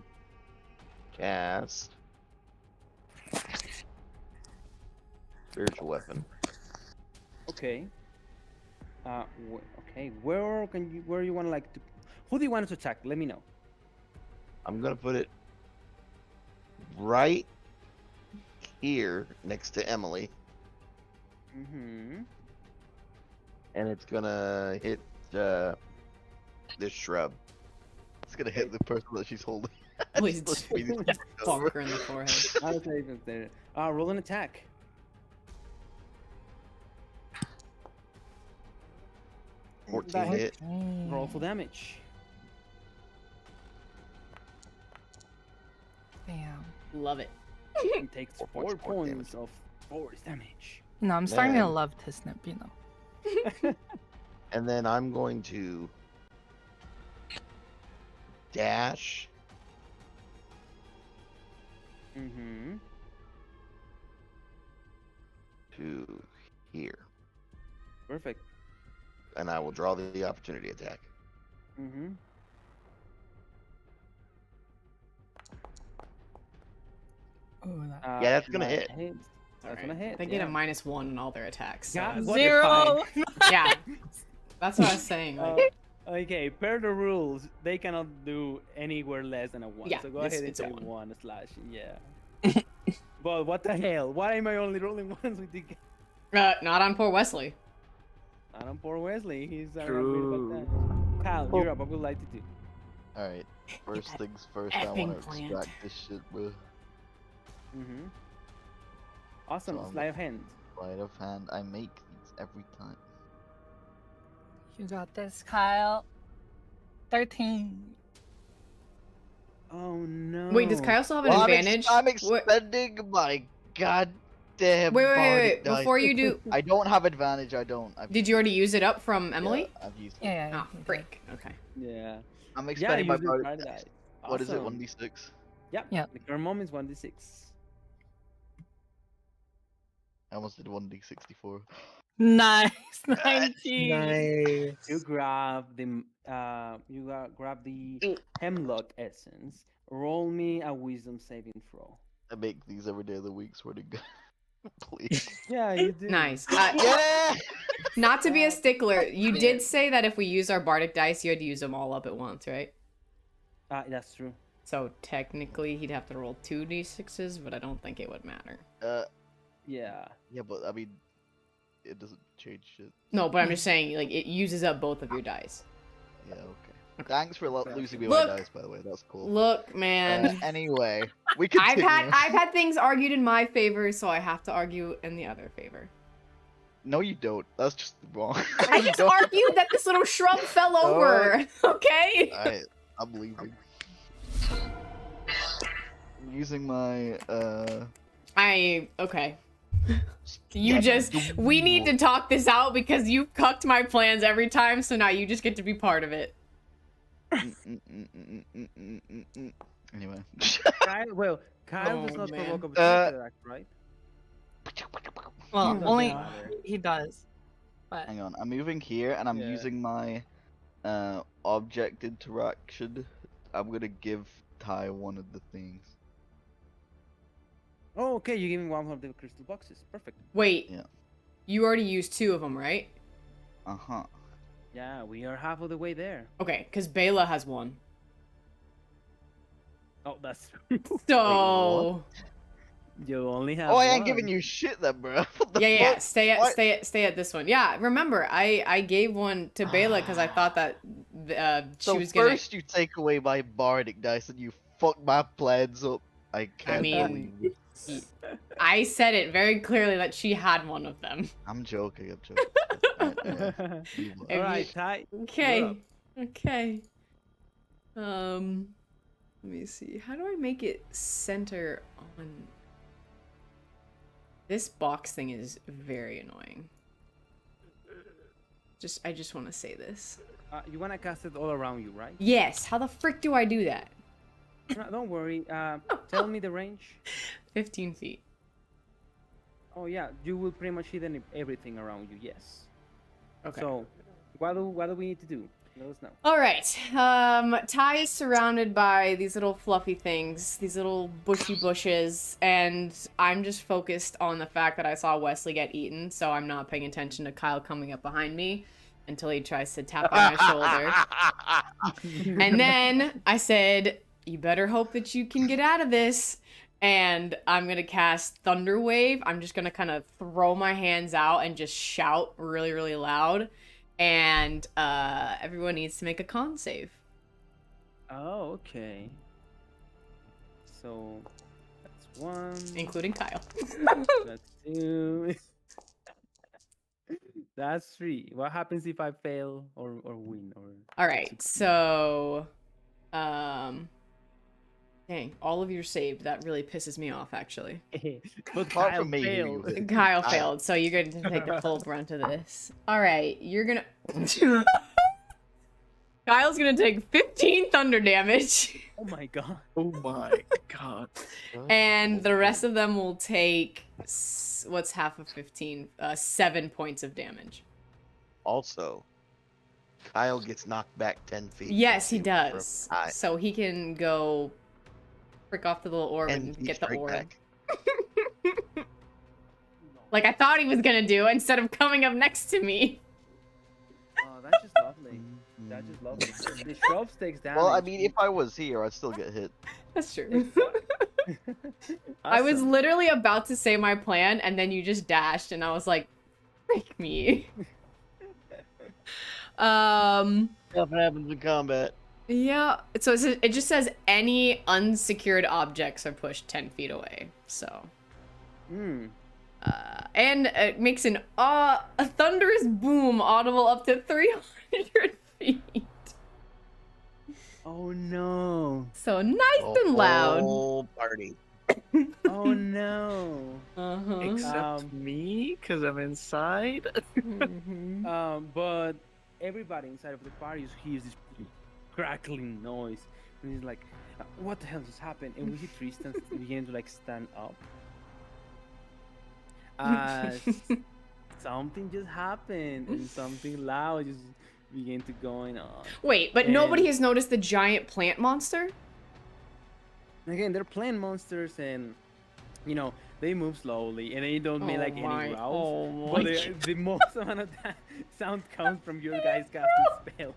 E: cast spiritual weapon.
A: Okay. Okay. Where you want to like to? Who do you want to attack? Let me know.
E: I'm gonna put it right here next to Emily,
A: Mm-hmm.
E: and it's gonna hit this shrub.
J: it's gonna hit the person that she's holding.
B: Please
J: Just squeeze it
B: fuck her in the forehead.
A: I'll take it there. Roll an attack.
E: over. 14
A: That
E: to
A: hit.
E: hit.
A: Roll for damage.
K: Damn.
B: Love it.
A: It takes 4
E: points of force
A: points of force damage.
K: No, I'm starting to
E: Man.
K: love Tisnip, you know.
E: And then I'm going to dash
A: Mm-hmm.
E: to here,
A: Perfect.
E: and I will draw the opportunity attack.
A: Mm-hmm.
K: Ooh, that...
E: Yeah, that's gonna
A: that
E: hit.
A: hits. That's gonna hit.
B: They get a -1 on all their attacks. So
A: God,
B: that's-
A: what the
K: 0!
B: yeah, that's what I was saying. Like,
A: Okay, per the rules, they cannot do anywhere less than a 1.
B: Yeah,
A: so go
B: it's-
A: ahead and
B: it's a
A: say
B: 1.
A: 1 slashing, yeah. But what the hell? Why am I only rolling 1s with the
B: not on poor Wesley.
A: Not on poor Wesley. He's
F: True.
A: about that. Kyle, you're up. What would you like to do?
J: Alright, first things first, I
B: effing
J: want to
B: plant.
J: extract this shit with
A: Mm-hmm. Awesome.
J: So I'm-
A: Sleight of hand.
J: sleight of hand. I make these every time.
K: You got this, Kyle. 13.
A: Oh no.
B: Wait, does Kyle still have an
J: Well,
B: advantage?
J: I'm
B: What-
J: expending my goddamn
B: Wait.
J: dice.
B: Before you do,
J: I don't have advantage. I don't.
B: did you already use it up from Emily?
J: Yeah, I've used it.
K: Yeah, yeah.
B: Oh, frick. Okay.
A: Yeah.
J: I'm
A: Yeah,
J: expending my
A: use it
J: bardic
A: right
J: dice.
A: die.
J: What is it?
A: Awesome.
J: 1d6.
A: Yep.
K: Yep.
A: The current moment is 1d6.
J: I almost did 1d64.
K: Nice. 19.
L: Nice.
A: You grab the grab the hemlock essence. Roll me a wisdom saving throw.
J: I make these every day of the week, swear to God. Please.
A: Yeah, you do.
B: Nice.
J: Yeah!
B: Not to be a stickler, you did say that if we use our bardic dice, you had to use them all up at once, right?
A: That's true.
B: So technically, he'd have to roll 2d6s, but I don't think it would matter.
A: Yeah.
J: Yeah, but I mean, it doesn't change shit.
B: No, but I'm just saying, like, it uses up both of your dice.
J: Yeah, okay. Thanks for losing me
B: Look-
J: my dice, by the way. That's cool.
B: Look, man.
J: Anyway, we
B: I've
J: continue.
B: had things argued in my favor, so I have to argue in the other favor.
J: No, you don't. That's just wrong.
B: I just argued that this little shrub fell over. Okay.
J: I'm leaving. I'm using my
B: Okay. We need to talk this out because you cucked my plans every time, so now you just get to be part of it.
J: Anyway.
A: Kyle does not
B: man.
A: provoke a attack, right?
K: Well,
A: Doesn't
K: only
A: matter.
K: he does. But
J: Hang on, I'm moving here and I'm using my object interaction. I'm gonna give Ty one of the things.
A: Oh, okay. You're giving one of the crystal boxes. Perfect.
B: Wait.
J: Yeah.
B: You already used 2 of them, right?
J: Uh-huh.
A: Yeah, we are half of the way there.
B: Okay, because Bela has 1.
A: Oh, that's
B: So
A: you only have.
J: Oh, I ain't
A: one.
J: giving you shit then, bro. What the
B: yeah,
J: fuck?
B: stay at this one. Yeah, remember I gave one to Bela because I thought that she
J: So
B: was gonna.
J: first you take away my bardic dice and you fuck my plans up. I can't
B: mean,
J: believe it.
B: I said it very clearly that she had one of them.
J: I'm joking. I'm joking.
A: All right, Ty.
B: Okay. Okay. Let me see. How do I make it center on? This box thing is very annoying. I just want to say this.
A: You want to cast it all around you, right?
B: Yes. How the frick do I do that?
A: No, don't worry. Tell me the range.
B: 15 feet.
A: Oh yeah, you will pretty much hit everything around you. Yes.
B: Okay.
A: So, what do we need to do? Let us know.
B: All right. Ty is surrounded by these little fluffy things, these little bushy bushes, and I'm just focused on the fact that I saw Wesley get eaten, so I'm not paying attention to Kyle coming up behind me until he tries to tap on my shoulder. And then I said, "You better hope that you can get out of this." And I'm gonna cast Thunder Wave. I'm just gonna kind of throw my hands out and just shout really, really loud. And everyone needs to make a con save.
A: Oh, okay. So that's one,
B: including Kyle.
A: That's two. That's three. What happens if I fail or win or?
B: All right, so dang, all of you are saved. That really pisses me off, actually.
A: But
J: Apart
A: Kyle
J: from me,
A: failed.
B: Kyle failed, so you're going to take the full brunt of this. All right, you're gonna. Kyle's gonna take 15 thunder damage.
A: Oh my god.
F: Oh my god.
B: And the rest of them will take what's half of 15? 7 points of damage.
E: Also, Kyle gets knocked back 10 feet.
B: Yes, he does. So he can go frick off to the little orb and get the orb.
E: Back.
B: Like I thought he was gonna do instead of coming up next to me.
A: Oh, that's just lovely. That's just lovely. The shrubs takes damage.
J: Well, I mean, if I was here, I'd still get hit.
B: That's true. I was literally about to say my plan, and then you just dashed, and I was like, "Freak me."
E: Stuff happens in combat.
B: Yeah. So it just says any unsecured objects are pushed 10 feet away. So. And it makes a thunderous boom audible up to 300 feet.
A: Oh no.
B: So nice and loud.
E: Whole party.
A: Oh no.
F: Except me, because I'm inside.
A: But everybody inside of the party hears this crackling noise, and he's like, "What the hell just happened?" And we see Tristan begin to like stand up. Something just happened, and something loud just began to going on.
B: Wait, but nobody has noticed the giant plant monster?
A: Again, they're plant monsters, and you know they move slowly, and they don't make like any growls. But the most amount of that sound comes from your guys casting spells.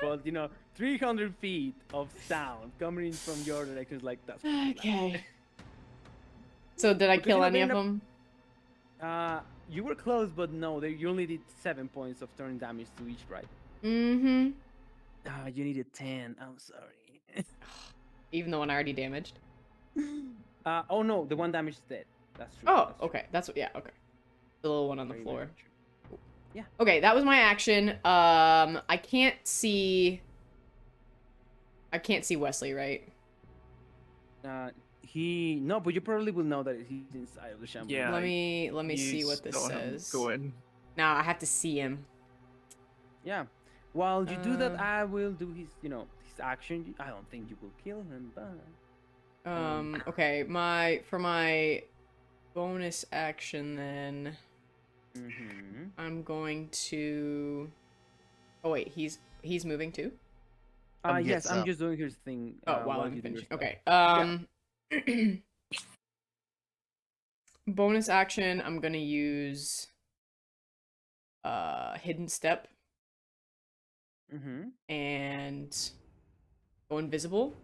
A: But you know, 300 feet of sound coming in from your direction is like that's
B: okay. So did I kill any of them?
A: You were close, but no, you only did 7 points of turn damage to each, right?
B: Mm-hmm.
A: You needed 10. I'm sorry.
B: Even the one I already damaged.
A: Oh no, the one damage is dead. That's true.
B: Oh,
A: that's true.
B: okay. That's what. Yeah, okay. The little one on the floor.
A: Yeah.
B: Okay, that was my action. I can't see Wesley, right?
A: No, but you probably will know that he's inside of the shaman.
F: Yeah.
B: Let me see what this says.
F: Go in.
B: Now I have to see him.
A: Yeah. While you do that, I will do his action. I don't think you will kill him, but
B: okay, for my bonus action then I'm going to oh wait, he's moving too?
A: Yes, I'm just doing his thing.
B: While I'm
A: you do your
B: finishing.
A: stuff.
B: Okay. Bonus action, I'm gonna use hidden step. And go invisible.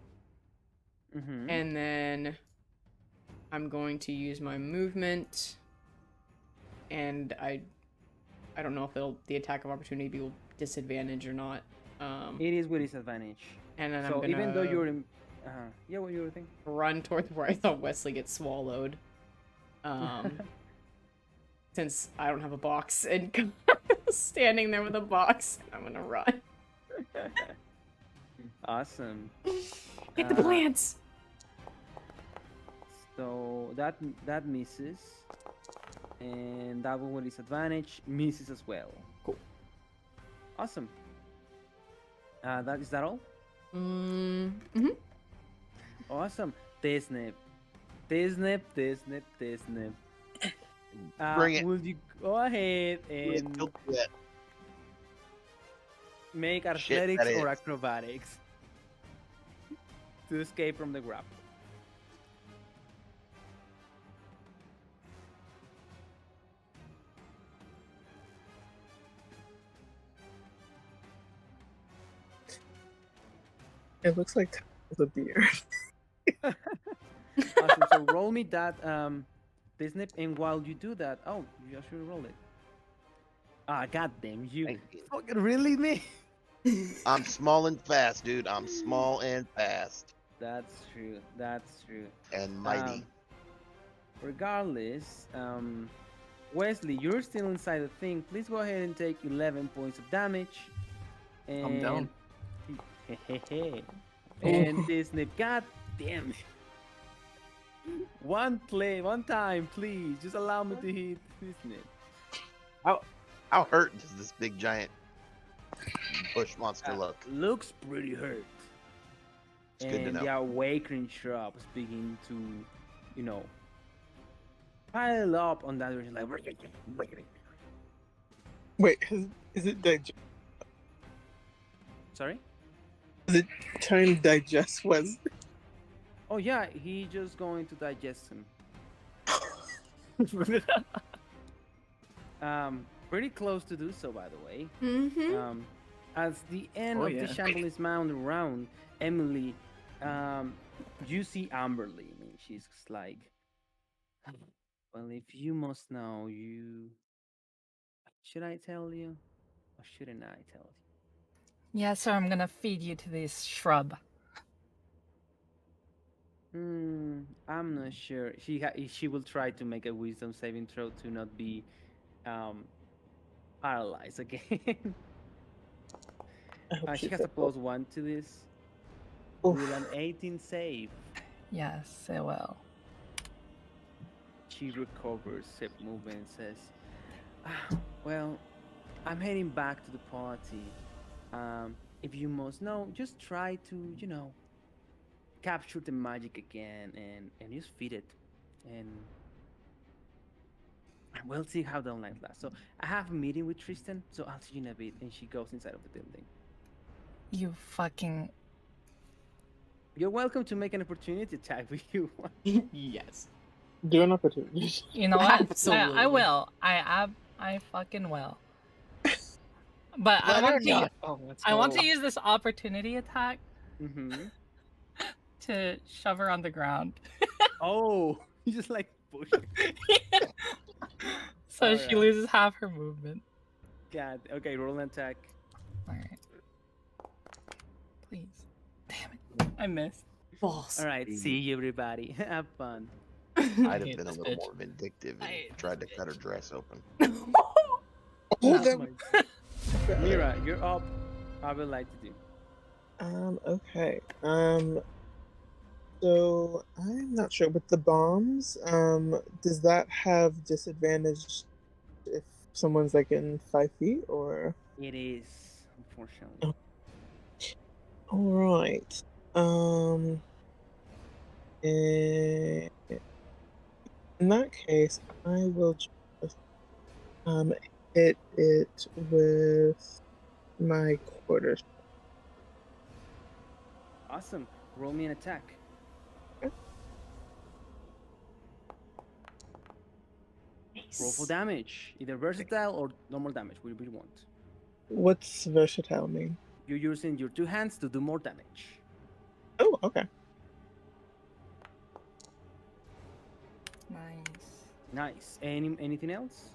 A: Mm-hmm.
B: And then I'm going to use my movement, and I don't know if the attack of opportunity be with disadvantage or not.
A: It is with disadvantage.
B: And then
A: so
B: I'm gonna
A: even though you're in, yeah, what you were thinking?
B: run towards where I thought Wesley gets swallowed. Since I don't have a box and standing there with a box, I'm gonna run.
A: Awesome.
B: Get the plants.
A: So that misses, and that one with disadvantage misses as well.
B: Cool.
A: Awesome. Is that all?
B: Mm-hmm.
A: Awesome. Tisnip. Tisnip.
E: Bring it.
A: Will you go ahead and make athletics
E: that
A: or
E: is.
A: acrobatics to escape from the grapple?
L: It looks like the beard.
A: Awesome. So roll me that Tisnip, and while you do that, oh, you should roll it. Goddamn you! Fucking really me?
E: I'm small and fast, dude. I'm small and fast.
A: That's true. That's true.
E: And mighty.
A: Regardless, Wesley, you're still inside the thing. Please go ahead and take 11 points of damage. And...
F: I'm down.
A: And Tisnip, god damn it. One time, please. Just allow me to hit Tisnip.
E: How hurt does this big giant bush monster look?
A: Looks pretty hurt.
E: It's good to
A: And
E: know.
A: the awakening shrubs begin to, pile up on that direction, like.
L: Wait, is it digest?
A: Sorry?
L: Is it trying to digest Wesley?
A: Oh yeah, he just going to digest him. Pretty close to do so, by the way.
B: Mm-hmm.
A: As the end of the Shambling Mound round, Emily, you see Amberly, and she's just like, well, if you must know, should I tell you, or shouldn't I tell you?
K: Yeah, so I'm gonna feed you to this shrub.
A: I'm not sure. She will try to make a wisdom saving throw to not be paralyzed again. She has a +1 to this. With an 18 save.
K: Yes, it will.
A: She recovers her movement and says, well, I'm heading back to the party. If you must know, just try to, capture the magic again and just feed it. And we'll see how the night lasts. So I have a meeting with Tristan, so I'll see you in a bit. And she goes inside of the building.
K: You fucking...
A: You're welcome to make an opportunity attack if you want.
B: Yes.
L: Do an opportunity.
K: You know what?
B: Absolutely.
K: I will. I fucking will. But I want to use this opportunity attack to shove her on the ground.
A: Oh, you just like push.
K: So she loses half her movement.
A: God. Okay, roll an attack.
K: Alright. Please. Damn it. I missed.
B: Balls.
A: All right, see you, everybody. Have fun.
E: I'd have been a little more vindictive and tried to cut her dress open.
A: Mira, you're up. I would like to do.
L: Okay. So I'm not sure with the bombs. Does that have disadvantage if someone's like in 5 feet, or?
A: It is, unfortunately.
L: All right. In that case, I will just hit it with my quarters.
A: Awesome. Roll me an attack. Roll for damage. Either versatile or normal damage. Whatever you want.
L: What's versatile mean?
A: You're using your 2 hands to do more damage.
L: Oh, okay.
K: Nice.
A: Nice. Anything else?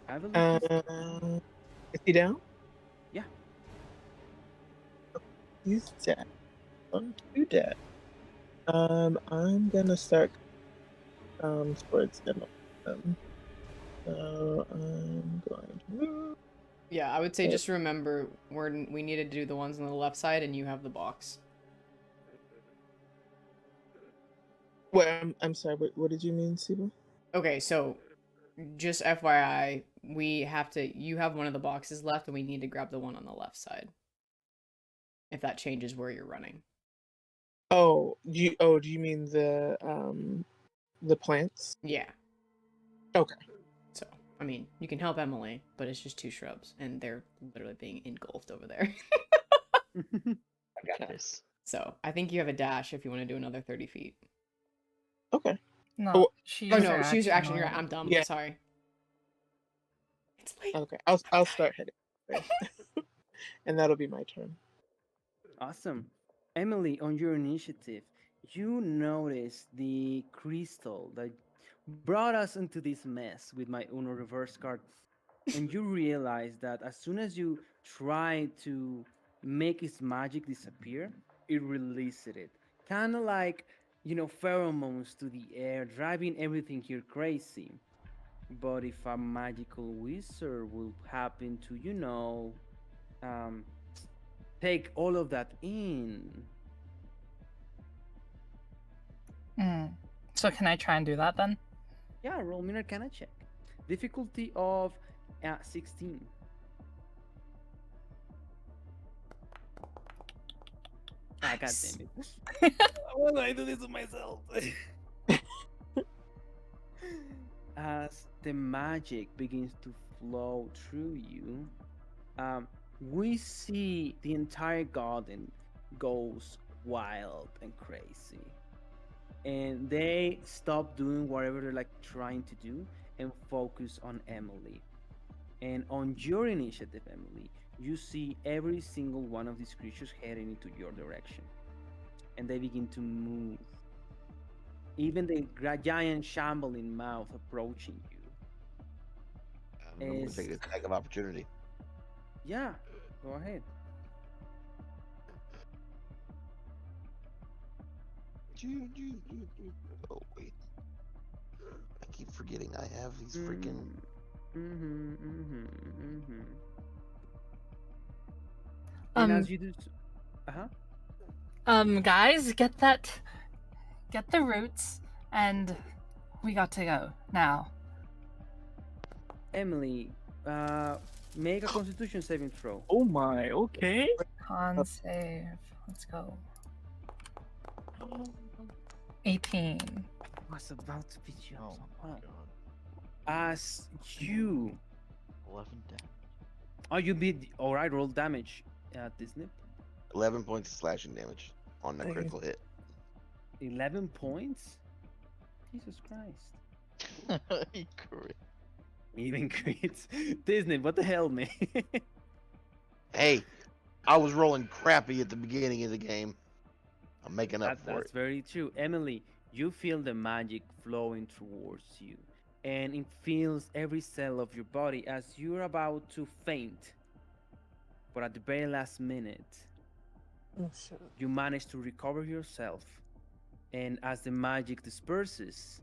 A: I believe.
L: Is he down?
A: Yeah.
L: He's dead. You dead. I'm gonna start towards him. So I'm going to.
B: Yeah, I would say just remember we need to do the ones on the left side, and you have the box.
L: Wait, I'm sorry. What did you mean, Siba?
B: Okay, so just FYI, you have one of the boxes left, and we need to grab the one on the left side. If that changes where you're running.
L: Oh, do you mean the plants?
B: Yeah.
L: Okay.
B: So, I mean, you can help Emily, but it's just 2 shrubs, and they're literally being engulfed over there.
J: I got this.
B: So, I think you have a dash if you want to do another 30 feet.
L: Okay.
K: No, she
B: Oh
K: used
B: no,
K: her
B: she used her action.
K: action
B: You're right.
K: already.
B: I'm dumb.
L: Yeah.
B: Sorry. It's late.
L: Okay. I'll start heading. And that'll be my turn.
A: Awesome. Emily, on your initiative, you notice the crystal that brought us into this mess with my Uno reverse card. And you realize that as soon as you try to make its magic disappear, it releases it. Kind of like, pheromones to the air, driving everything here crazy. But if a magical wizard will happen to, take all of that in.
K: So can I try and do that then?
A: Yeah, roll me an Arcana check. Difficulty of 16. Ah, God damn it. Why do I do this to myself? As the magic begins to flow through you, we see the entire garden goes wild and crazy. And they stop doing whatever they're like trying to do and focus on Emily. And on your initiative, Emily, you see every single one of these creatures heading into your direction. And they begin to move. Even the giant shambling mouth approaching you.
E: I'm going to take this attack of opportunity.
A: Yeah, go ahead.
E: Oh, wait. I keep forgetting I have these freaking...
A: And as you do...
K: Guys, get the roots, and we got to go now.
A: Emily, make a Constitution saving throw.
F: Oh my, okay.
K: Con save. Let's go. 18.
A: I was about to beat you up. As you...
J: 11 damage.
A: Oh, you beat... Alright, roll damage at this nip.
E: 11 points of slashing damage on that critical hit.
A: 11 points? Jesus Christ.
J: He crit.
A: Even crits. Disney, what the hell, man?
E: Hey, I was rolling crappy at the beginning of the game. I'm making up for
A: That's
E: it.
A: very true. Emily, you feel the magic flowing towards you. And it fills every cell of your body as you're about to faint. But at the very last minute, you manage to recover yourself. And as the magic disperses,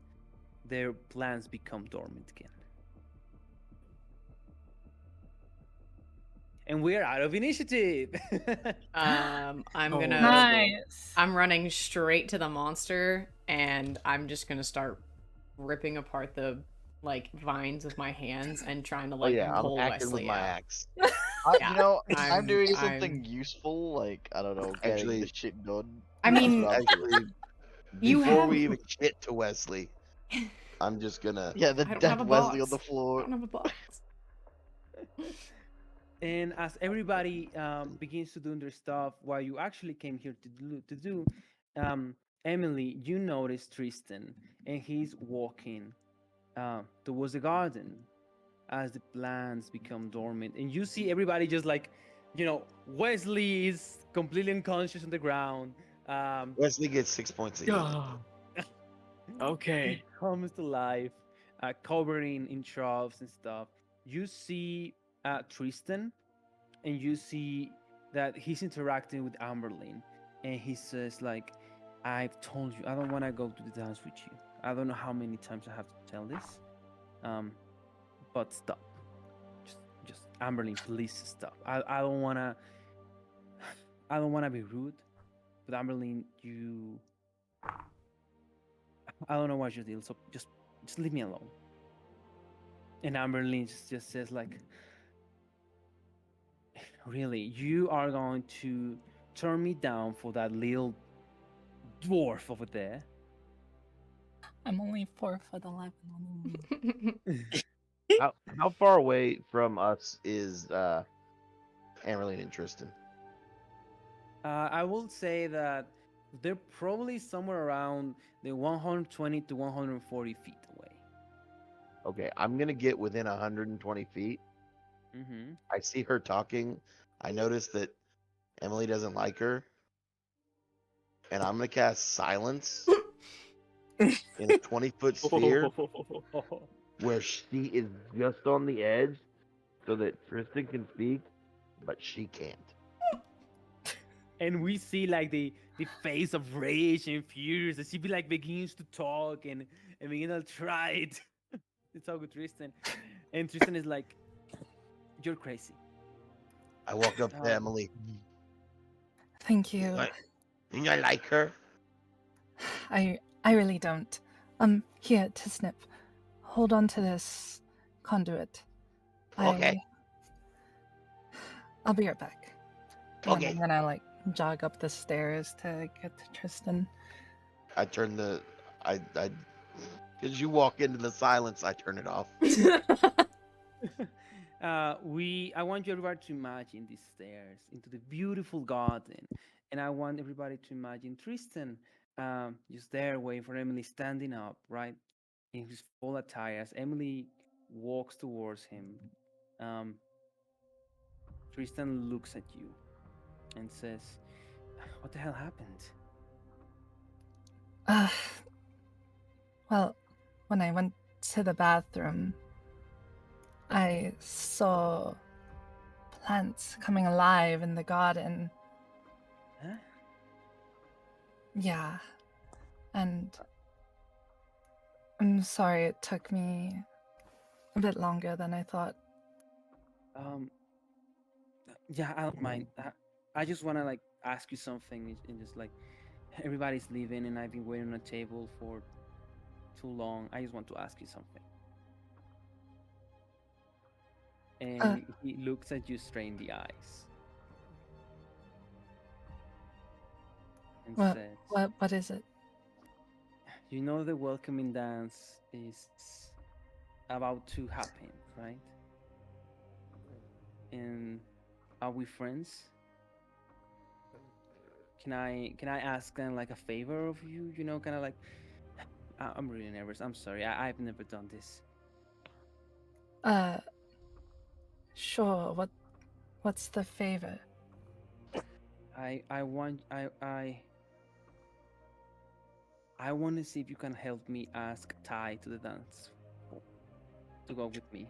A: their plans become dormant again. And we're out of initiative.
B: I'm gonna.
K: Nice.
B: I'm running straight to the monster, and I'm just gonna start ripping apart the vines with my hands and trying to pull
E: I'm acting
B: Wesley
E: with my
B: out.
E: axe.
B: Yeah,
J: I'm doing something useful, like, I don't know, getting
E: Actually-
J: the shit done.
B: I mean,
E: Actually,
B: You
E: before
B: have-
E: we even get to Wesley, I'm just gonna...
J: Yeah, the
B: I don't
J: dead
B: have a
J: Wesley on
B: box.
J: the floor.
B: I don't have a box.
A: And as everybody begins to do their stuff, while you actually came here to do, Emily, you notice Tristan, and he's walking towards the garden as the plants become dormant, and you see everybody just Wesley is completely unconscious on the ground.
E: Wesley gets 6 points of healing.
F: Okay.
A: comes to life, covering in troughs and stuff. You see Tristan, and you see that he's interacting with Amberlin, and he says like, "I've told you, I don't want to go to the dance with you. I don't know how many times I have to tell this, but stop. Just Amberlin, please stop. I don't wanna, I don't wanna be rude, but Amberlin, you, I don't know what you deal, so just leave me alone." And Amberlin just says like, "Really, you are going to turn me down for that little dwarf over there?"
K: I'm only 4'11".
H: How far away from us is Amerlene and Tristan?
A: I will say that they're probably somewhere around the 120 to 140 feet away.
H: Okay, I'm gonna get within 120 feet.
A: Mm-hmm.
H: I see her talking. I notice that Emily doesn't like her, and I'm gonna cast silence in a 20-foot sphere where she is just on the edge, so that Tristan can speak, but she can't.
A: And we see like the face of rage and furious as she like begins to talk and begin to try it to talk with Tristan, and Tristan is like, "You're crazy."
H: I walk up to Emily.
K: Thank you.
E: Do you like her?
K: I really don't. Here, Tisnip. Hold on to this conduit.
E: Okay.
K: I'll be right back.
E: Okay.
K: And then I'm gonna like jog up the stairs to get to Tristan.
H: I turn the I as you walk into the silence, I turn it off.
A: I want you everybody to imagine these stairs into the beautiful garden, and I want everybody to imagine Tristan just there waiting for Emily, standing up, right, in his full attire. As Emily walks towards him, Tristan looks at you and says, "What the hell happened?"
K: Well, when I went to the bathroom, I saw plants coming alive in the garden.
A: Huh?
K: Yeah. And I'm sorry it took me a bit longer than I thought.
A: Yeah, I don't mind. I just want to like ask you something, and just like everybody's leaving, and I've been waiting on a table for too long. I just want to ask you something. And he looks at you straight in the eyes and says,
K: What is it?
A: "You know the welcoming dance is about to happen, right? And are we friends? Can I ask them like a favor of you? You know, kind of like, I'm really nervous. I'm sorry. I've never done this."
K: Sure. What's the favor?
A: I want to see if you can help me ask Ty to the dance to go with me.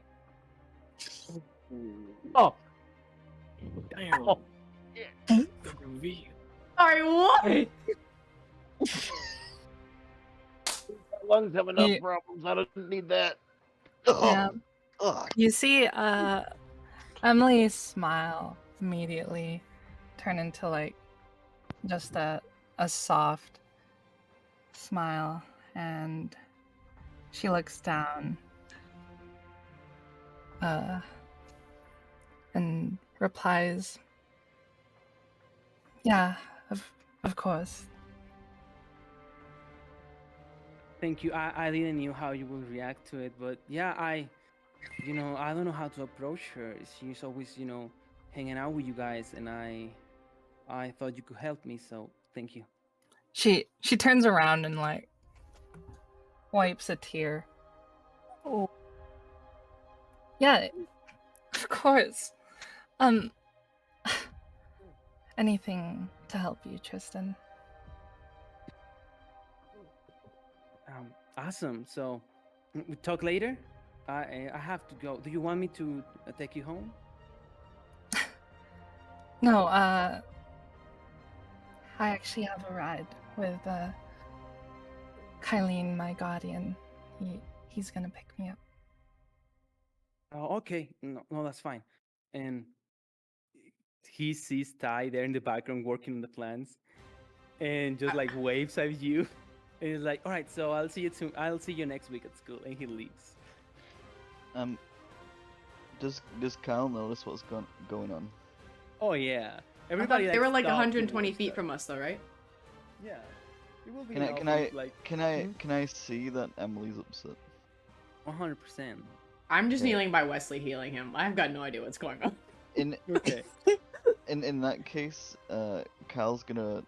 H: Oh.
F: Damn.
H: Oh.
B: Sorry, what?
H: Lungs have enough problems. I don't need that.
K: Yeah. You see, Emily's smile immediately turn into like just a soft smile, and she looks down and replies, "Yeah, of course."
A: Thank you. I didn't know how you would react to it, but yeah, I don't know how to approach her. She's always, hanging out with you guys, and I thought you could help me, so thank you.
K: She turns around and like wipes a tear.
G: Oh.
K: Yeah, of course. Anything to help you, Tristan.
A: Awesome. So we talk later. I have to go. Do you want me to take you home?
K: No, I actually have a ride with Kylene, my guardian. He's gonna pick me up.
A: Oh, okay. No, no, that's fine. And he sees Ty there in the background working on the plans, and just like waves at you, and he's like, "All right, so I'll see you soon. I'll see you next week at school." And he leaves.
J: Does Kyle notice what's going on?
A: Oh yeah,
B: I
A: everybody.
B: thought they were like
A: stopped to
B: 120
A: watch
B: feet
A: that.
B: from us, though, right?
A: Yeah, it will be.
J: Can I see that Emily's upset?
A: 100%.
B: I'm just
J: Yeah.
B: kneeling by Wesley, healing him. I've got no idea what's going on.
A: Okay.
J: In that case, Kyle's gonna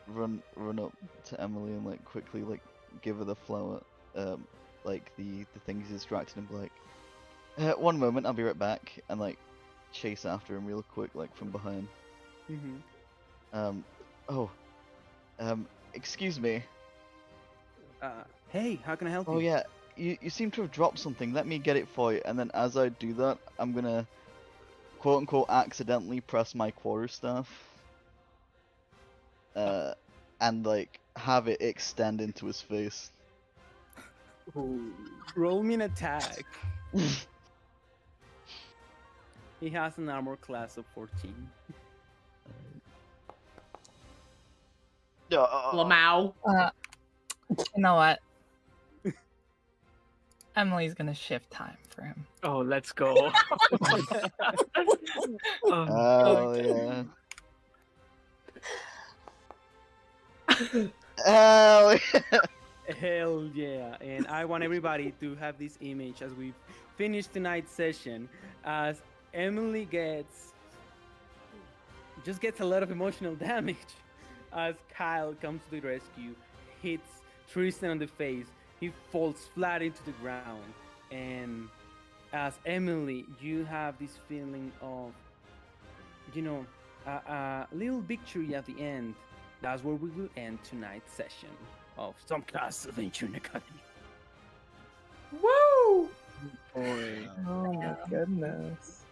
J: run up to Emily and like quickly like give her the flower, like the thing he's distracted and be like, one moment, I'll be right back, and like chase after him real quick, like from behind. Excuse me.
A: Hey, how can I help you?
J: Oh yeah, you seem to have dropped something. Let me get it for you. And then as I do that, I'm gonna quote unquote accidentally press my quarterstaff. And like have it extend into his face.
A: Ooh. Roll me an attack. He has an armor class of 14.
B: Lamau.
K: You know what? Emily's gonna shift time for him.
F: Oh, let's go.
J: Oh yeah. Oh yeah.
A: Hell yeah. And I want everybody to have this image as we finish tonight's session, as Emily gets a lot of emotional damage as Kyle comes to the rescue, hits Tristan on the face. He falls flat into the ground, and as Emily, you have this feeling of, a little victory at the end. That's where we will end tonight's session of Some Class of Ancient Academy.
B: Woo!
A: Boy.
L: Oh my goodness.